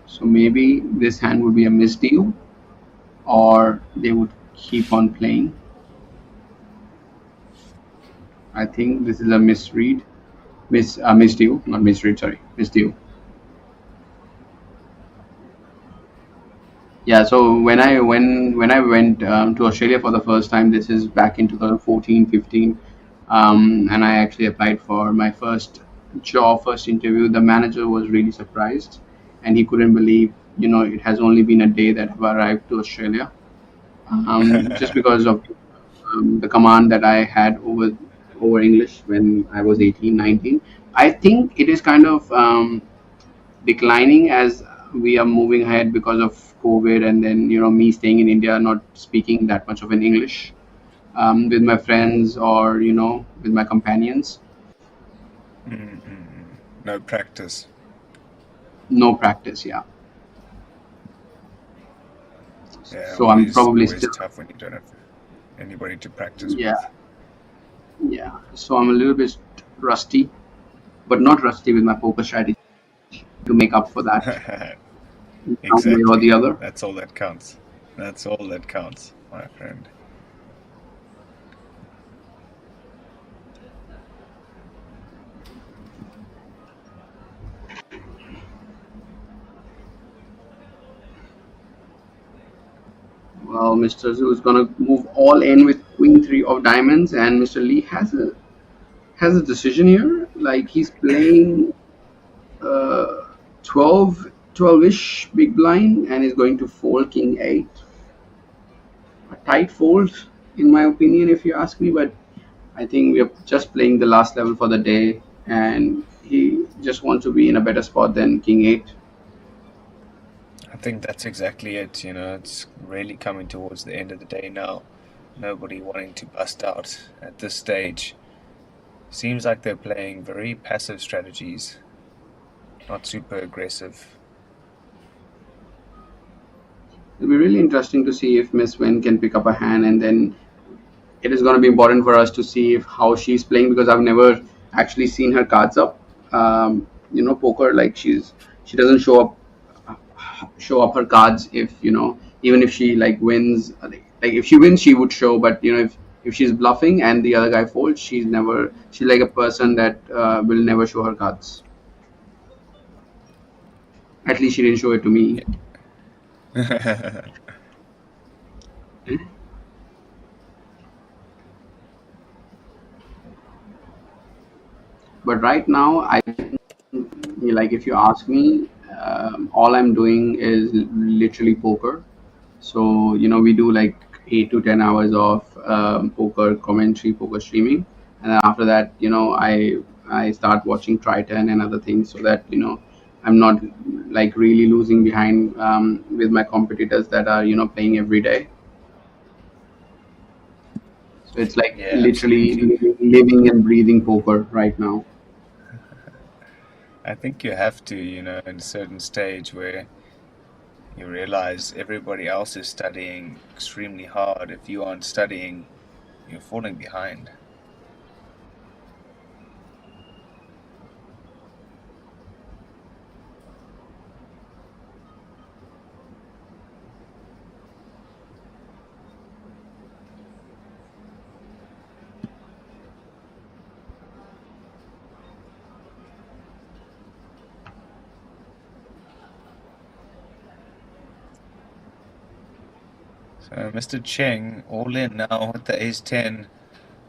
So maybe this hand would be a misdeal, or they would keep on playing. I think this is a misread, misdeal, not misread. Sorry, misdeal. Yeah. So when I went to Australia for the first time, this is back in 2014, 15, and I actually applied for my first job, first interview. The manager was really surprised, and he couldn't believe, it has only been a day that I've arrived to Australia, just because of the command that I had over English when I was 18, 19. I think it is kind of declining as we are moving ahead because of COVID, and then me staying in India, not speaking that much of an English with my friends or with my companions. No practice. No practice, yeah. Yeah, So I'm probably always still, tough when you don't have anybody to practice yeah, with. yeah. So I'm a little bit rusty, but not rusty with my poker strategy to make up for that in some way or the Exactly. other. That's all that counts. That's all that counts, my friend. Well, Mr. Zhu is gonna move all in with Queen 3 of diamonds, and Mr. Lee has a decision here. Like, he's playing uh, 12-ish big blind and is going to fold King 8. A tight fold, in my opinion, if you ask me, but I think we're just playing the last level for the day, and he just wants to be in a better spot than King 8. I think that's exactly it. It's really coming towards the end of the day now. Nobody wanting to bust out at this stage. Seems like they're playing very passive strategies, not super aggressive. It'll be really interesting to see if Miss Wen can pick up a hand, and then it is going to be important for us to see if how she's playing, because I've never actually seen her cards up. Poker, like, she doesn't show up her cards if even if she like wins, like if she wins she would show, but if she's bluffing and the other guy folds, she's like a person that will never show her cards. At least she didn't show it to me. Yeah. But right now, like, if you ask me, all I'm doing is literally poker. So we do like 8 to 10 hours of poker commentary, poker streaming, and then after that, I start watching Triton and other things, so that I'm not like really losing behind with my competitors that are playing every day. So it's like Yeah, literally absolutely. living and breathing poker right now. I think you have to, in a certain stage where you realize everybody else is studying extremely hard. If you aren't studying, you're falling behind. So Mr. Cheng all in now with the ace-10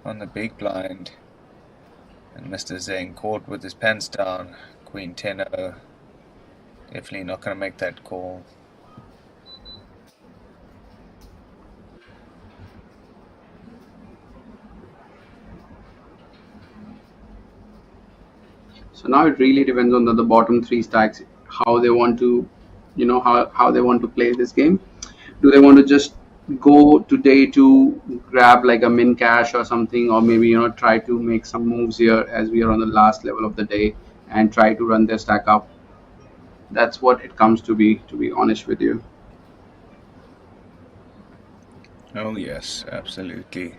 on the big blind. And Mr. Zheng caught with his pants down. Queen 10-0. Definitely not going to make that call. So now it really depends on the bottom three stacks, how they want to, how they want to play this game. Do they want to just go to day two, grab like a min cash or something, or maybe try to make some moves here as we are on the last level of the day and try to run their stack up? That's what it comes to be honest with you. Oh yes, absolutely.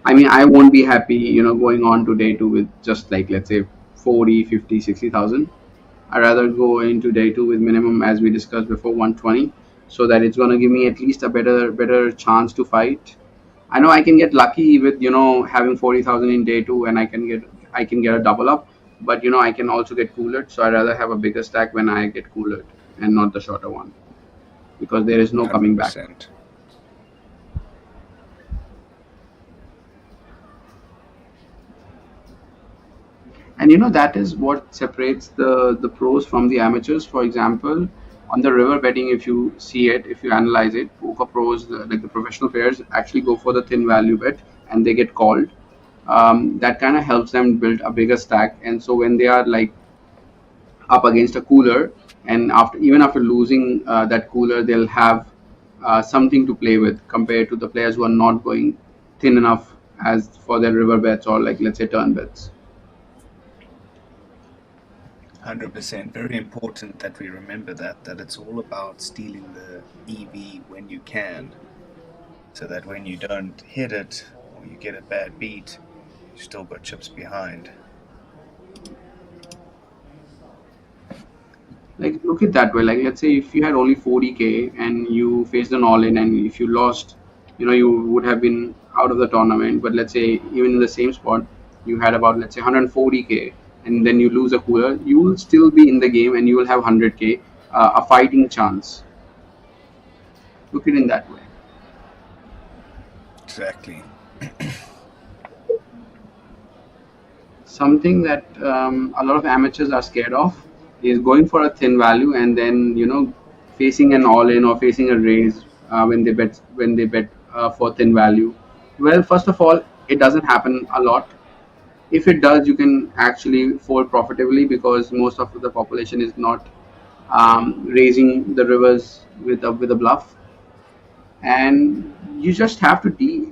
I mean, I won't be happy, going on to day two with just like, let's say 40, 50, 60,000. I rather go into day two with minimum, as we discussed before, 120, so that it's going to give me at least a better chance to fight. I know I can get lucky with having 40,000 in day two, and I can get a double up, but I can also get coolered. So I rather have a bigger stack when I get coolered and not the shorter one, because there is no coming back. 100%. And that is what separates the pros from the amateurs. For example, on the river betting, if you see it, if you analyze it, poker pros, like the professional players, actually go for the thin value bet and they get called. That kind of helps them build a bigger stack. And so when they are like up against a cooler, and even after losing that cooler, they'll have something to play with compared to the players who are not going thin enough as for their river bets, or like, let's say, turn bets. 100%. Very important that we remember that it's all about stealing the EV when you can, so that when you don't hit it or you get a bad beat, you still got chips behind. Like, look at that way. Like, let's say if you had only 40k and you faced an all-in, and if you lost, you would have been out of the tournament. But let's say even in the same spot, you had about, let's say, 140k, and then you lose a cooler, you will still be in the game and you will have 100k, a fighting chance. Look at it in that way. Exactly. Something that a lot of amateurs are scared of is going for a thin value and then facing an all-in or facing a raise when they bet for thin value. Well, first of all, it doesn't happen a lot. If it does, you can actually fold profitably, because most of the population is not raising the rivers with a bluff, and you just have to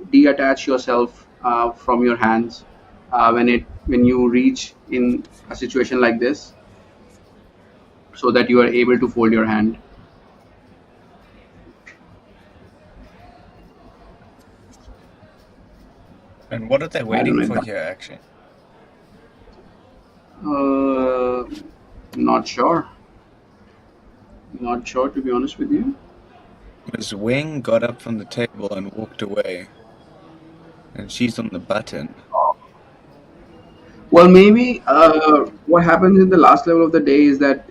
detach yourself from your hands when you reach in a situation like this, so that you are able to fold your hand. And what are they waiting for here, actually? Not sure. Not sure, to be honest with you. Ms. Wing got up from the table and walked away, and she's on the button. Well, maybe what happens in the last level of the day is that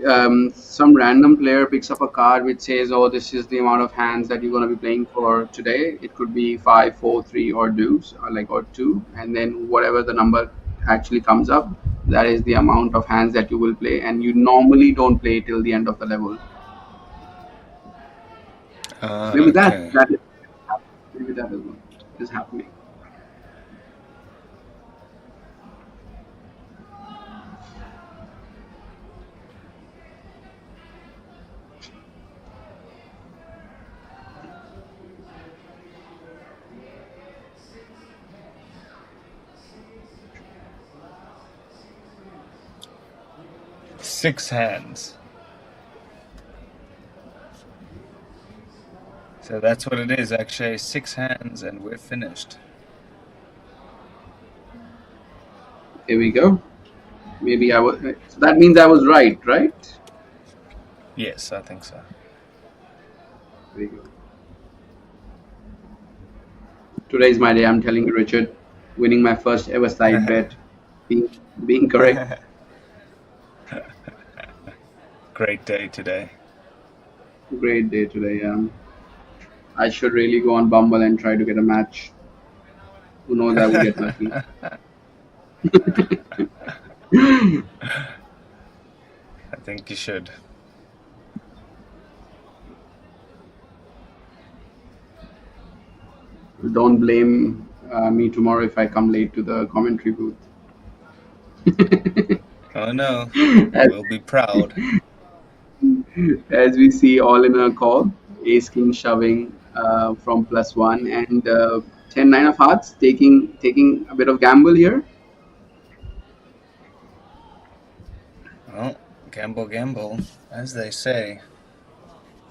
some random player picks up a card which says, "Oh, this is the amount of hands that you're going to be playing for today." It could be 5, 4, 3, or deuce, or 2, and then whatever the number actually comes up, that is the amount of hands that you will play, and you normally don't play till the end of the level. Maybe Okay. maybe that is what is happening. Six hands. So that's what it is, actually. 6 hands, and we're finished. Here we go. Maybe I was. So that means I was right, right? Yes, I think so. There you go. Today is my day. I'm telling you, Richard, winning my first ever side bet, being correct. Great day today. Great day today. I should really go on Bumble and try to get a match. Who knows, I would get lucky. I think you should. Don't blame me tomorrow if I come late to the commentary booth. Oh no, as, we'll be proud. as we see all in a call, Ace King shoving from +1 and 10-9 of hearts taking a bit of gamble here. Well, gamble, gamble, as they say.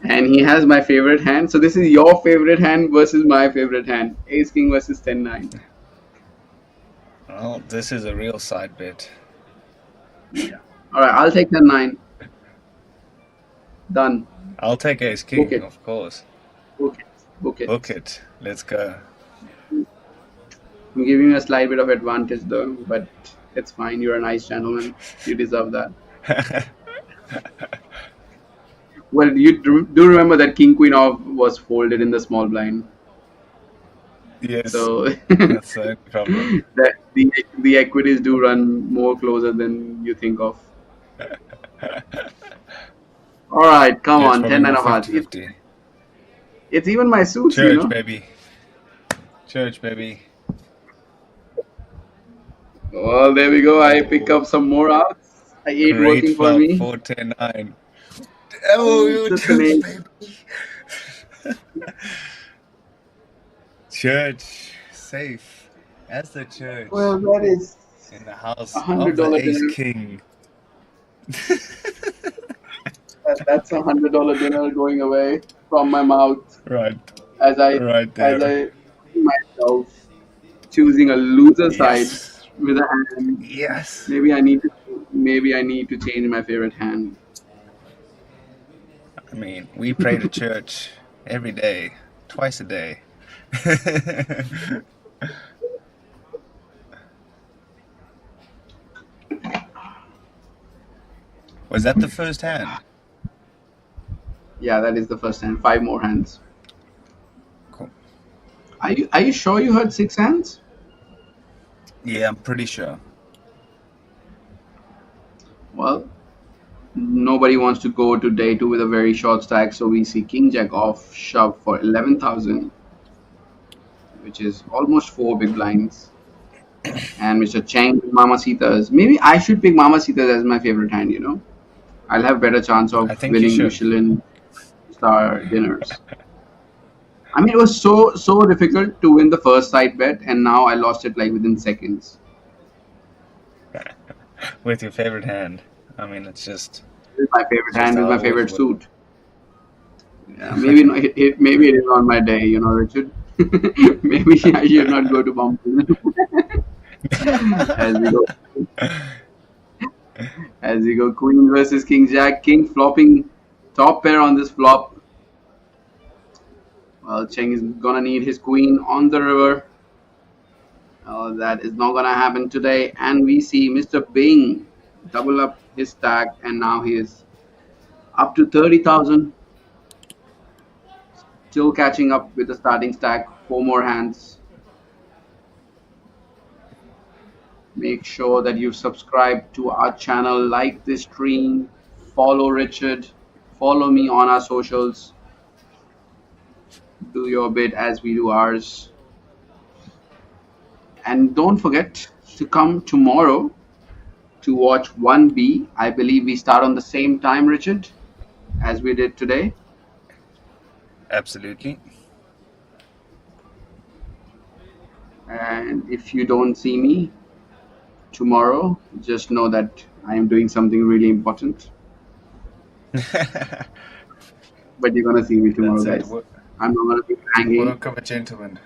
And he has my favorite hand. So this is your favorite hand versus my favorite hand. Ace King versus 10-9. Well, this is a real side bet. Yeah. All right, I'll take 10-9. Done. I'll take Ace King, Book it. of course. Book it. Book it. Book it. Let's go. I'm giving you a slight bit of advantage though, but it's fine. You're a nice gentleman. You deserve that. Well, you do remember that King Queen off was folded in the small blind. Yes. So That's no problem. that the equities do run more closer than you think of. All right, come Yes, on, probably 10-9 more of hearts. 50-50. It's even my suits, Church, you know. baby. Church, baby. Well, there we go. I pick up some more outs. I ain't Great working for flop, me. 4-10-9. Oh, you Just church, an baby. Church, safe. As the church. Well, that is In the house $100 of the Ace dinner. King. That's $100 dinner going away from my mouth Right. as I Right as there. I see myself choosing a loser side Yes. with a hand. Yes. Maybe I need to change my favorite hand. I mean, we pray to church every day, twice a day. Was that the first hand? Yeah, that is the first hand. 5 more hands. Cool. Are you sure you heard 6 hands? Yeah, I'm pretty sure. Well, nobody wants to go to day 2 with a very short stack, so we see King Jack off shove for 11,000, which is almost 4 big blinds. And Mr. Chang with Mamacitas. Maybe I should pick Mamacitas as my favorite hand, you know. I'll have better chance of I think you winning should. Michelin star dinners. I mean, it was so difficult to win the first side bet, and now I lost it like within seconds. With your favorite hand. I mean, it's just This is my favorite just hand. This is how my it always favorite was. suit. Yeah, maybe maybe it is on my day, you know, Richard. Maybe I should not go to Bumble. As we go, Queen versus King Jack. King flopping top pair on this flop. Well, Cheng is gonna need his queen on the river. That is not gonna happen today. And we see Mr. Bing double up his stack, and now he is up to 30,000. Still catching up with the starting stack. 4 more hands. Make sure that you subscribe to our channel, like this stream, follow Richard, follow me on our socials. Do your bit as we do ours. And don't forget to come tomorrow to watch 1B. I believe we start on the same time, Richard, as we did today. Absolutely. And if you don't see me tomorrow, just know that I am doing something really important. But you're gonna see me tomorrow, That's it. guys. I'm not gonna be hanging. Work of a gentleman.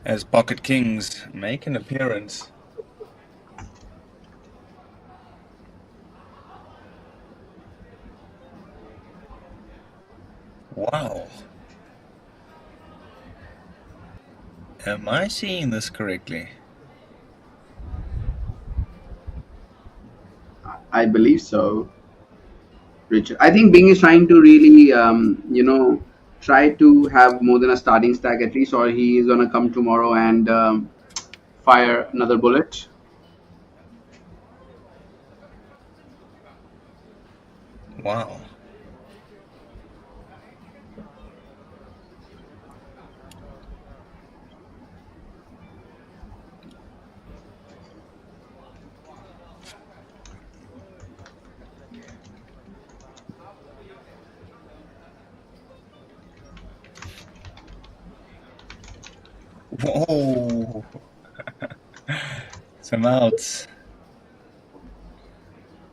As Pocket Kings make an appearance. Wow. Am I seeing this correctly? I believe so, Richard. I think Bing is trying to really, try to have more than a starting stack at least, or he is gonna come tomorrow and fire another bullet. Wow. Whoa. Some outs.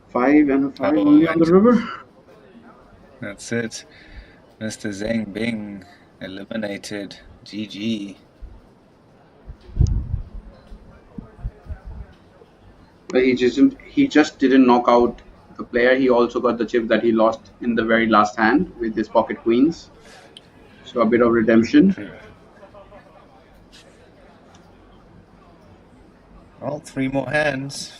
5 and a 5 Oh, only on the and river. that's it. Mr. Zheng Bing eliminated. GG. But he just didn't knock out the player. He also got the chip that he lost in the very last hand with his pocket queens. So a bit of redemption. True. Well, 3 more hands.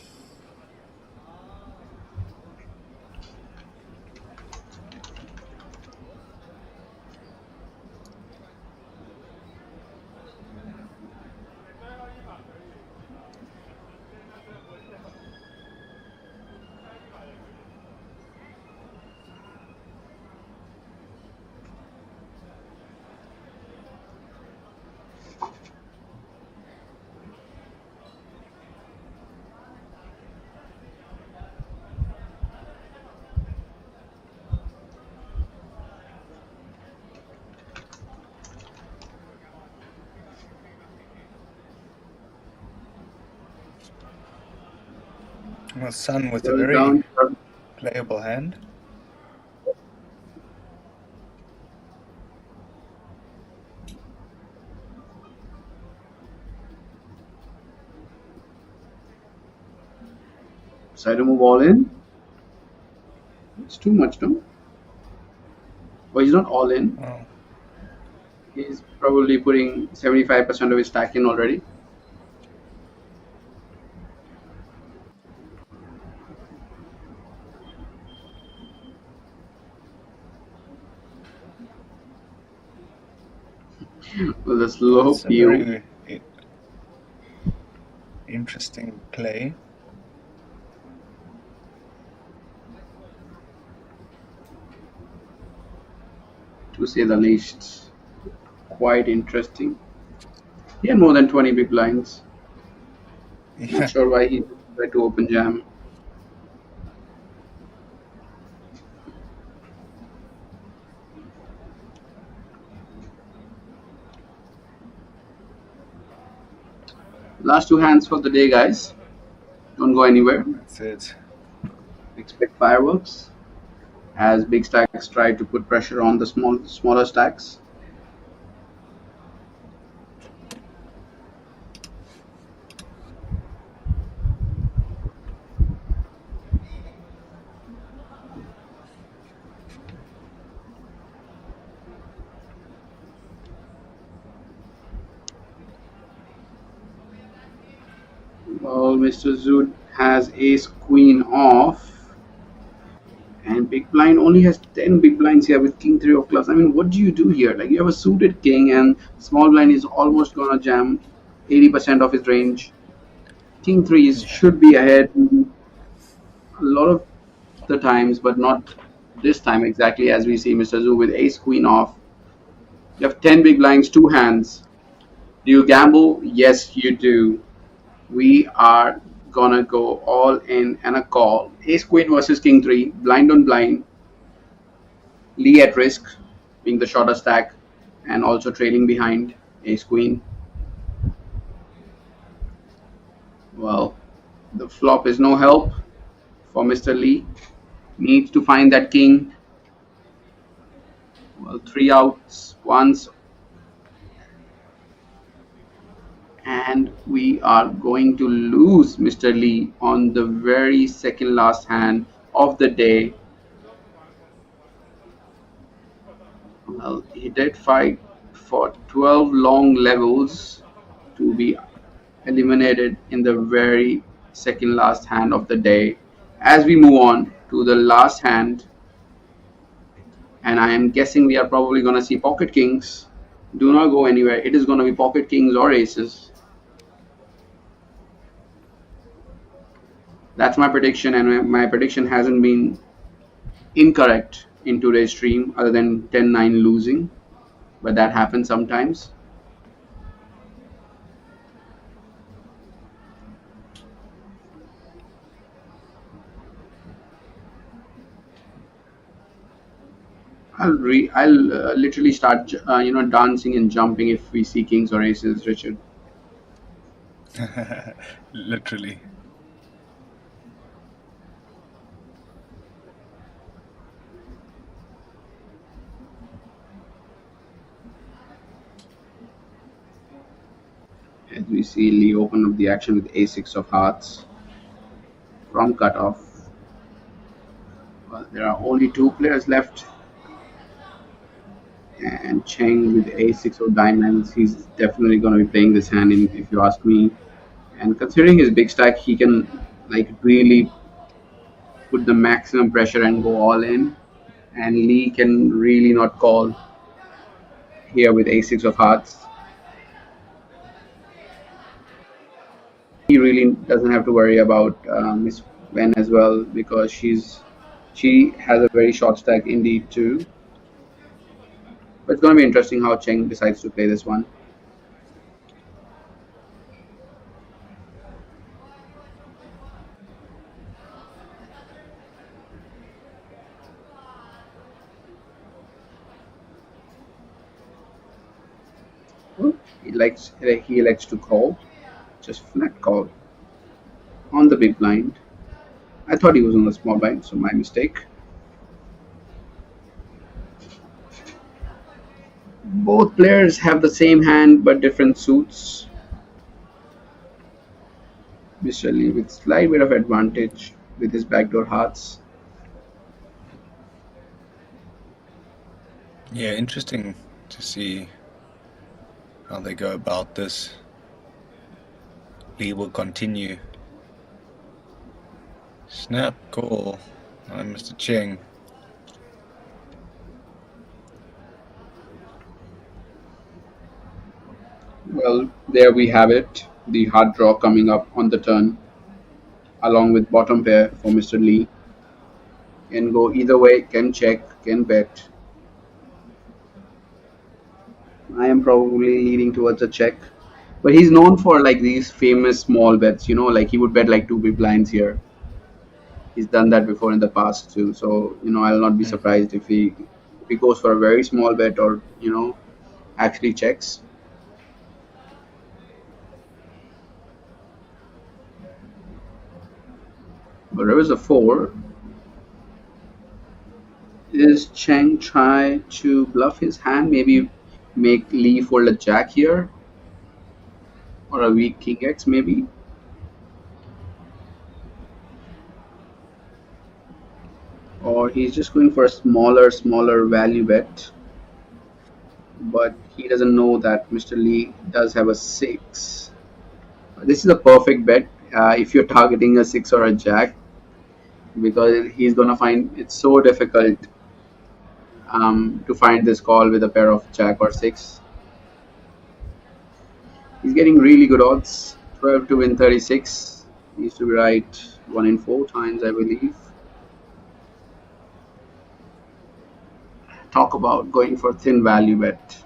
Well, Sun with a Well very down. playable hand. Decide to move all in. It's too much, no? Well, he's not all in. Oh, He's probably putting 75% of his stack in already. With a slow it's a view. very interesting play. To say the least. Quite interesting. He had more than 20 big blinds. Yeah. Not sure why he tried to open jam. Last 2 hands for the day, guys. Don't go anywhere. That's it. Expect fireworks as big stacks try to put pressure on the smaller stacks. Well, Mr. Zood has ace queen off, and big blind only has 10 big blinds here with king 3 of clubs. I mean, what do you do here? Like, you have a suited king, and small blind is almost gonna jam 80% of his range. King 3 should be ahead a lot of the times, but not this time exactly, as we see Mr. Zoo with ace queen off. You have 10 big blinds, 2 hands. Do you gamble? Yes, you do. We are gonna go all in and a call. Ace queen versus king 3, blind on blind. Lee at risk, being the shorter stack, and also trailing behind ace queen. Well, the flop is no help for Mr. Lee. Needs to find that king. Well, 3 outs once, and we are going to lose Mr. Lee on the very second last hand of the day. Well, he did fight for 12 long levels to be eliminated in the very second last hand of the day. As we move on to the last hand, and I am guessing we are probably going to see pocket kings. Do not go anywhere. It is going to be pocket kings or aces. That's my prediction, and my prediction hasn't been incorrect in today's stream other than 10-9 losing, but that happens sometimes. I'll literally start dancing and jumping if we see kings or aces, Richard. Literally. As we see Lee open up the action with a6 of hearts from cutoff. Well, there are only two players left, and Cheng with a6 of diamonds, he's definitely going to be playing this hand if you ask me. And considering his big stack, he can like really put the maximum pressure and go all in, and Lee can really not call here with a6 of hearts. He really doesn't have to worry about Miss Wen as well, because she has a very short stack indeed too. But it's going to be interesting how Cheng decides to play this one. He elects to call, just flat call on the big blind. I thought he was on the small blind, so my mistake. Both players have the same hand but different suits. Mr. Lee with slight bit of advantage with his backdoor hearts. Yeah, interesting to see how they go about this. Lee will continue. Snap call on Mr. Cheng. Well, there we have it. The hard draw coming up on the turn, along with bottom pair for Mr. Lee. Can go either way, can check, can bet. I am probably leaning towards a check. But he's known for like these famous small bets, like he would bet like 2 big blinds here. He's done that before in the past too. So, I'll not be surprised if he goes for a very small bet or, actually checks. But there is a 4. Is Cheng try to bluff his hand? Maybe make Lee fold a jack here? Or a weak king X maybe? Or he's just going for a smaller value bet. But he doesn't know that Mr. Lee does have a 6. This is a perfect bet if you're targeting a 6 or a jack, because he's gonna find it so difficult to find this call with a pair of jack or 6. He's getting really good odds, 12 to win 36. He used to be right 1 in 4 times, I believe. Talk about going for thin value bet.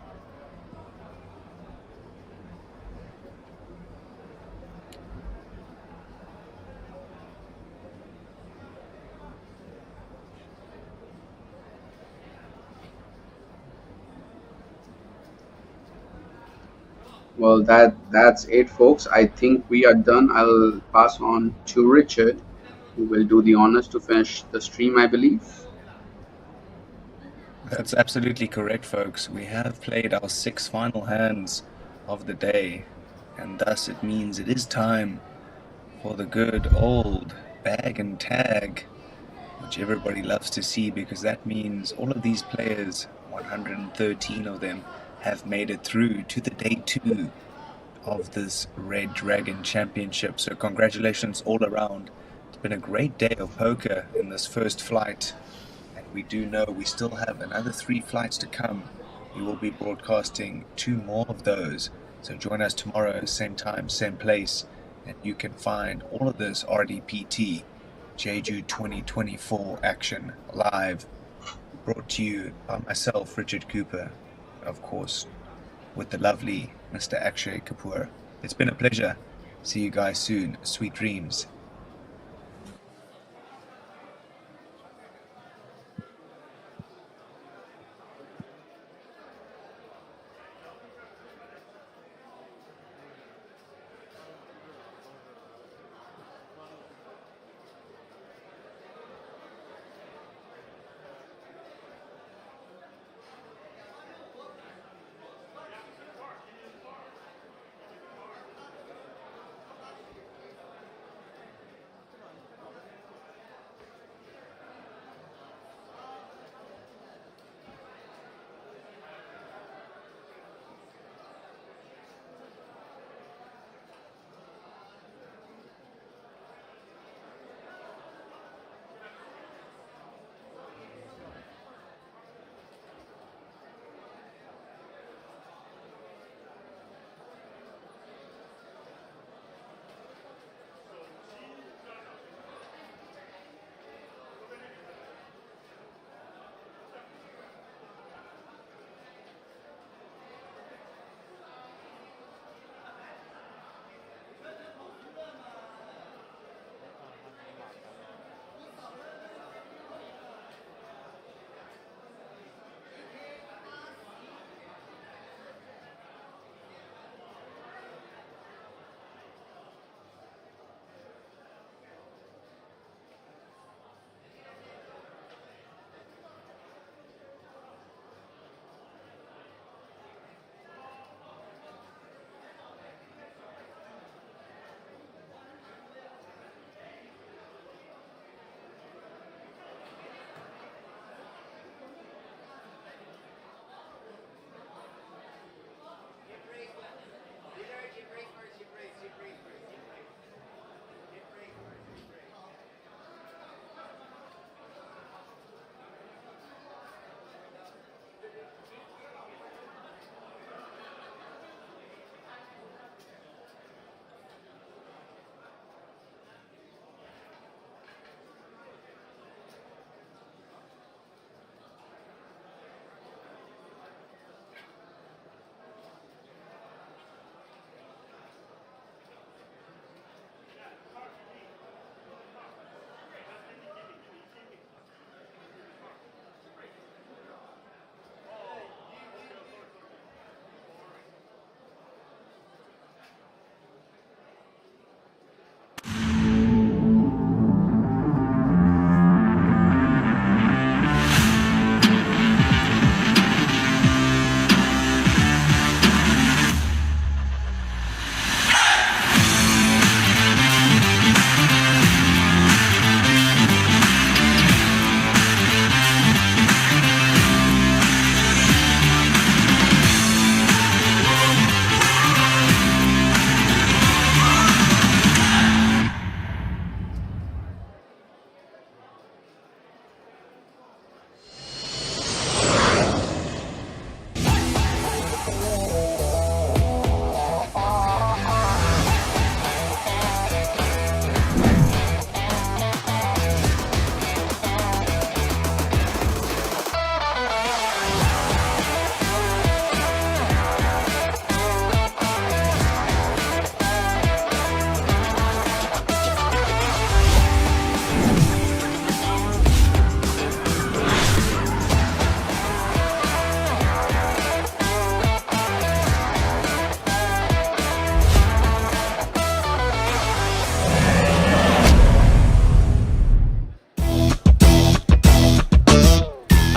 Well, that's it, folks. I think we are done. I'll pass on to Richard, who will do the honors to finish the stream, I believe. That's absolutely correct, folks. We have played our 6 final hands of the day, and thus it means it is time for the good old bag and tag, which everybody loves to see, because that means all of these players, 113 of them, have made it through to the day 2 of this Red Dragon Championship. So congratulations all around been a great day of poker in this first flight, and we do know we still have another 3 flights to come. We will be broadcasting 2 more of those, so join us tomorrow, same time, same place, and you can find all of this RDPT Jeju 2024 action live, brought to you by myself, Richard Cooper, of course, with the lovely Mr. Akshay Kapoor. It's been a pleasure. See you guys soon. Sweet dreams.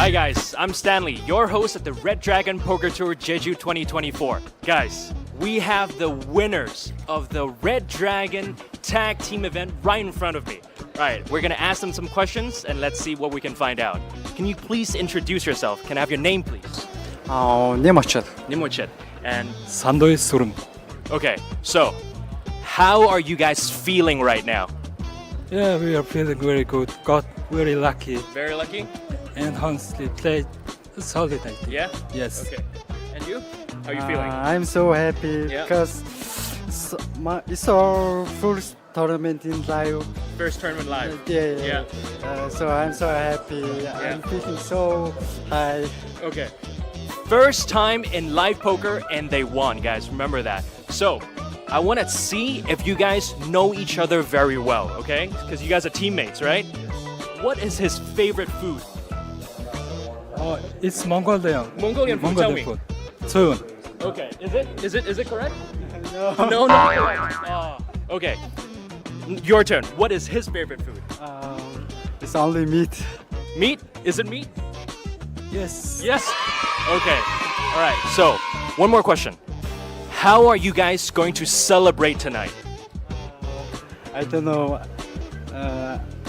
Hi guys, I'm Stanley, your host at the Red Dragon Poker Tour Jeju 2024. Guys, we have the winners of the Red Dragon Tag Team event right in front of me. Right, we're gonna ask them some questions and let's see what we can find out. Can you please introduce yourself? Can I have your name, please? Nimochet. Nimochet. And 산도의 소름. okay, so how are you guys feeling right now? Yeah, we are feeling very good. Got very lucky Very lucky? and honestly played solid, I think. Yeah? Yes. Okay. And you? How are you feeling? I'm so happy Yeah. because it's our first tournament in live. First tournament live. Yeah. So I'm so happy. I'm feeling so high. Okay. First time in live poker and they won, guys. Remember that. So, I want to see if you guys know each other very well, okay? Because you guys are teammates, right? What is his favorite food? It's Mongolian. Mongolian food, tell me. food. Soon. Okay. Is it correct? No, not correct. Okay. Your turn. What is his favorite food? It's only meat. Meat? Is it meat? Yes. Yes. Okay. All right. So, one more question. How are you guys going to celebrate tonight? I don't know.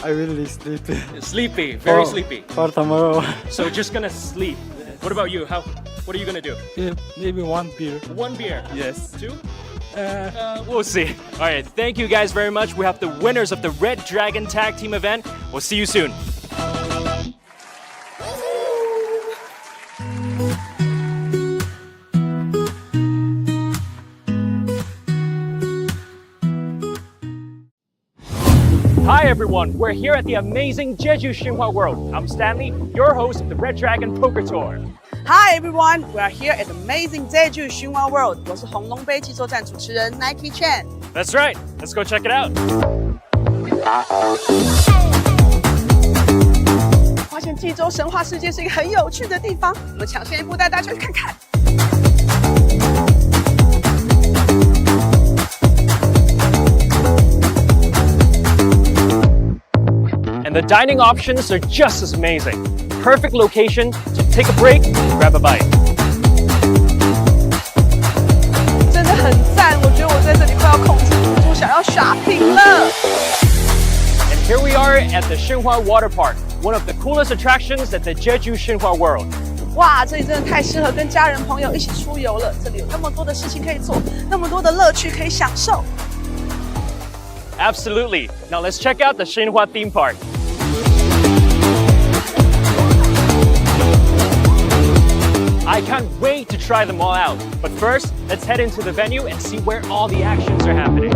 I will sleep Sleepy, very for- sleepy. for tomorrow. So just gonna sleep. What about you? What are you gonna do? Yeah, maybe one beer. One beer. Yes. Two? We'll see. All right. Thank you guys very much. We have the winners of the Red Dragon Tag Team event. We'll see you soon. Hi everyone, we're here at the amazing Jeju Shinhwa World. I'm Stanley, your host of the Red Dragon Poker Tour. Hi everyone, we are here at the amazing Jeju Shinhwa World. 我是红龙杯季作战主持人 Nike Chen。 That's right, let's go check it out. 发现济州神话世界是一个很有趣的地方，我们抢先一步带大家去看看。 And the dining options are just as amazing. Perfect location to take a break and grab a bite. 真的很赞，我觉得我在这里快要控制不住，想要 shopping 了。 And here we are at the Shinhwa Water Park, one of the coolest attractions at the Jeju Shinhwa World. 哇，这里真的太适合跟家人朋友一起出游了，这里有那么多的事情可以做，那么多的乐趣可以享受。 Absolutely. Now let's check out the Shinhwa theme park. I can't wait to try them all out. But first, let's head into the venue and see where all the actions are happening.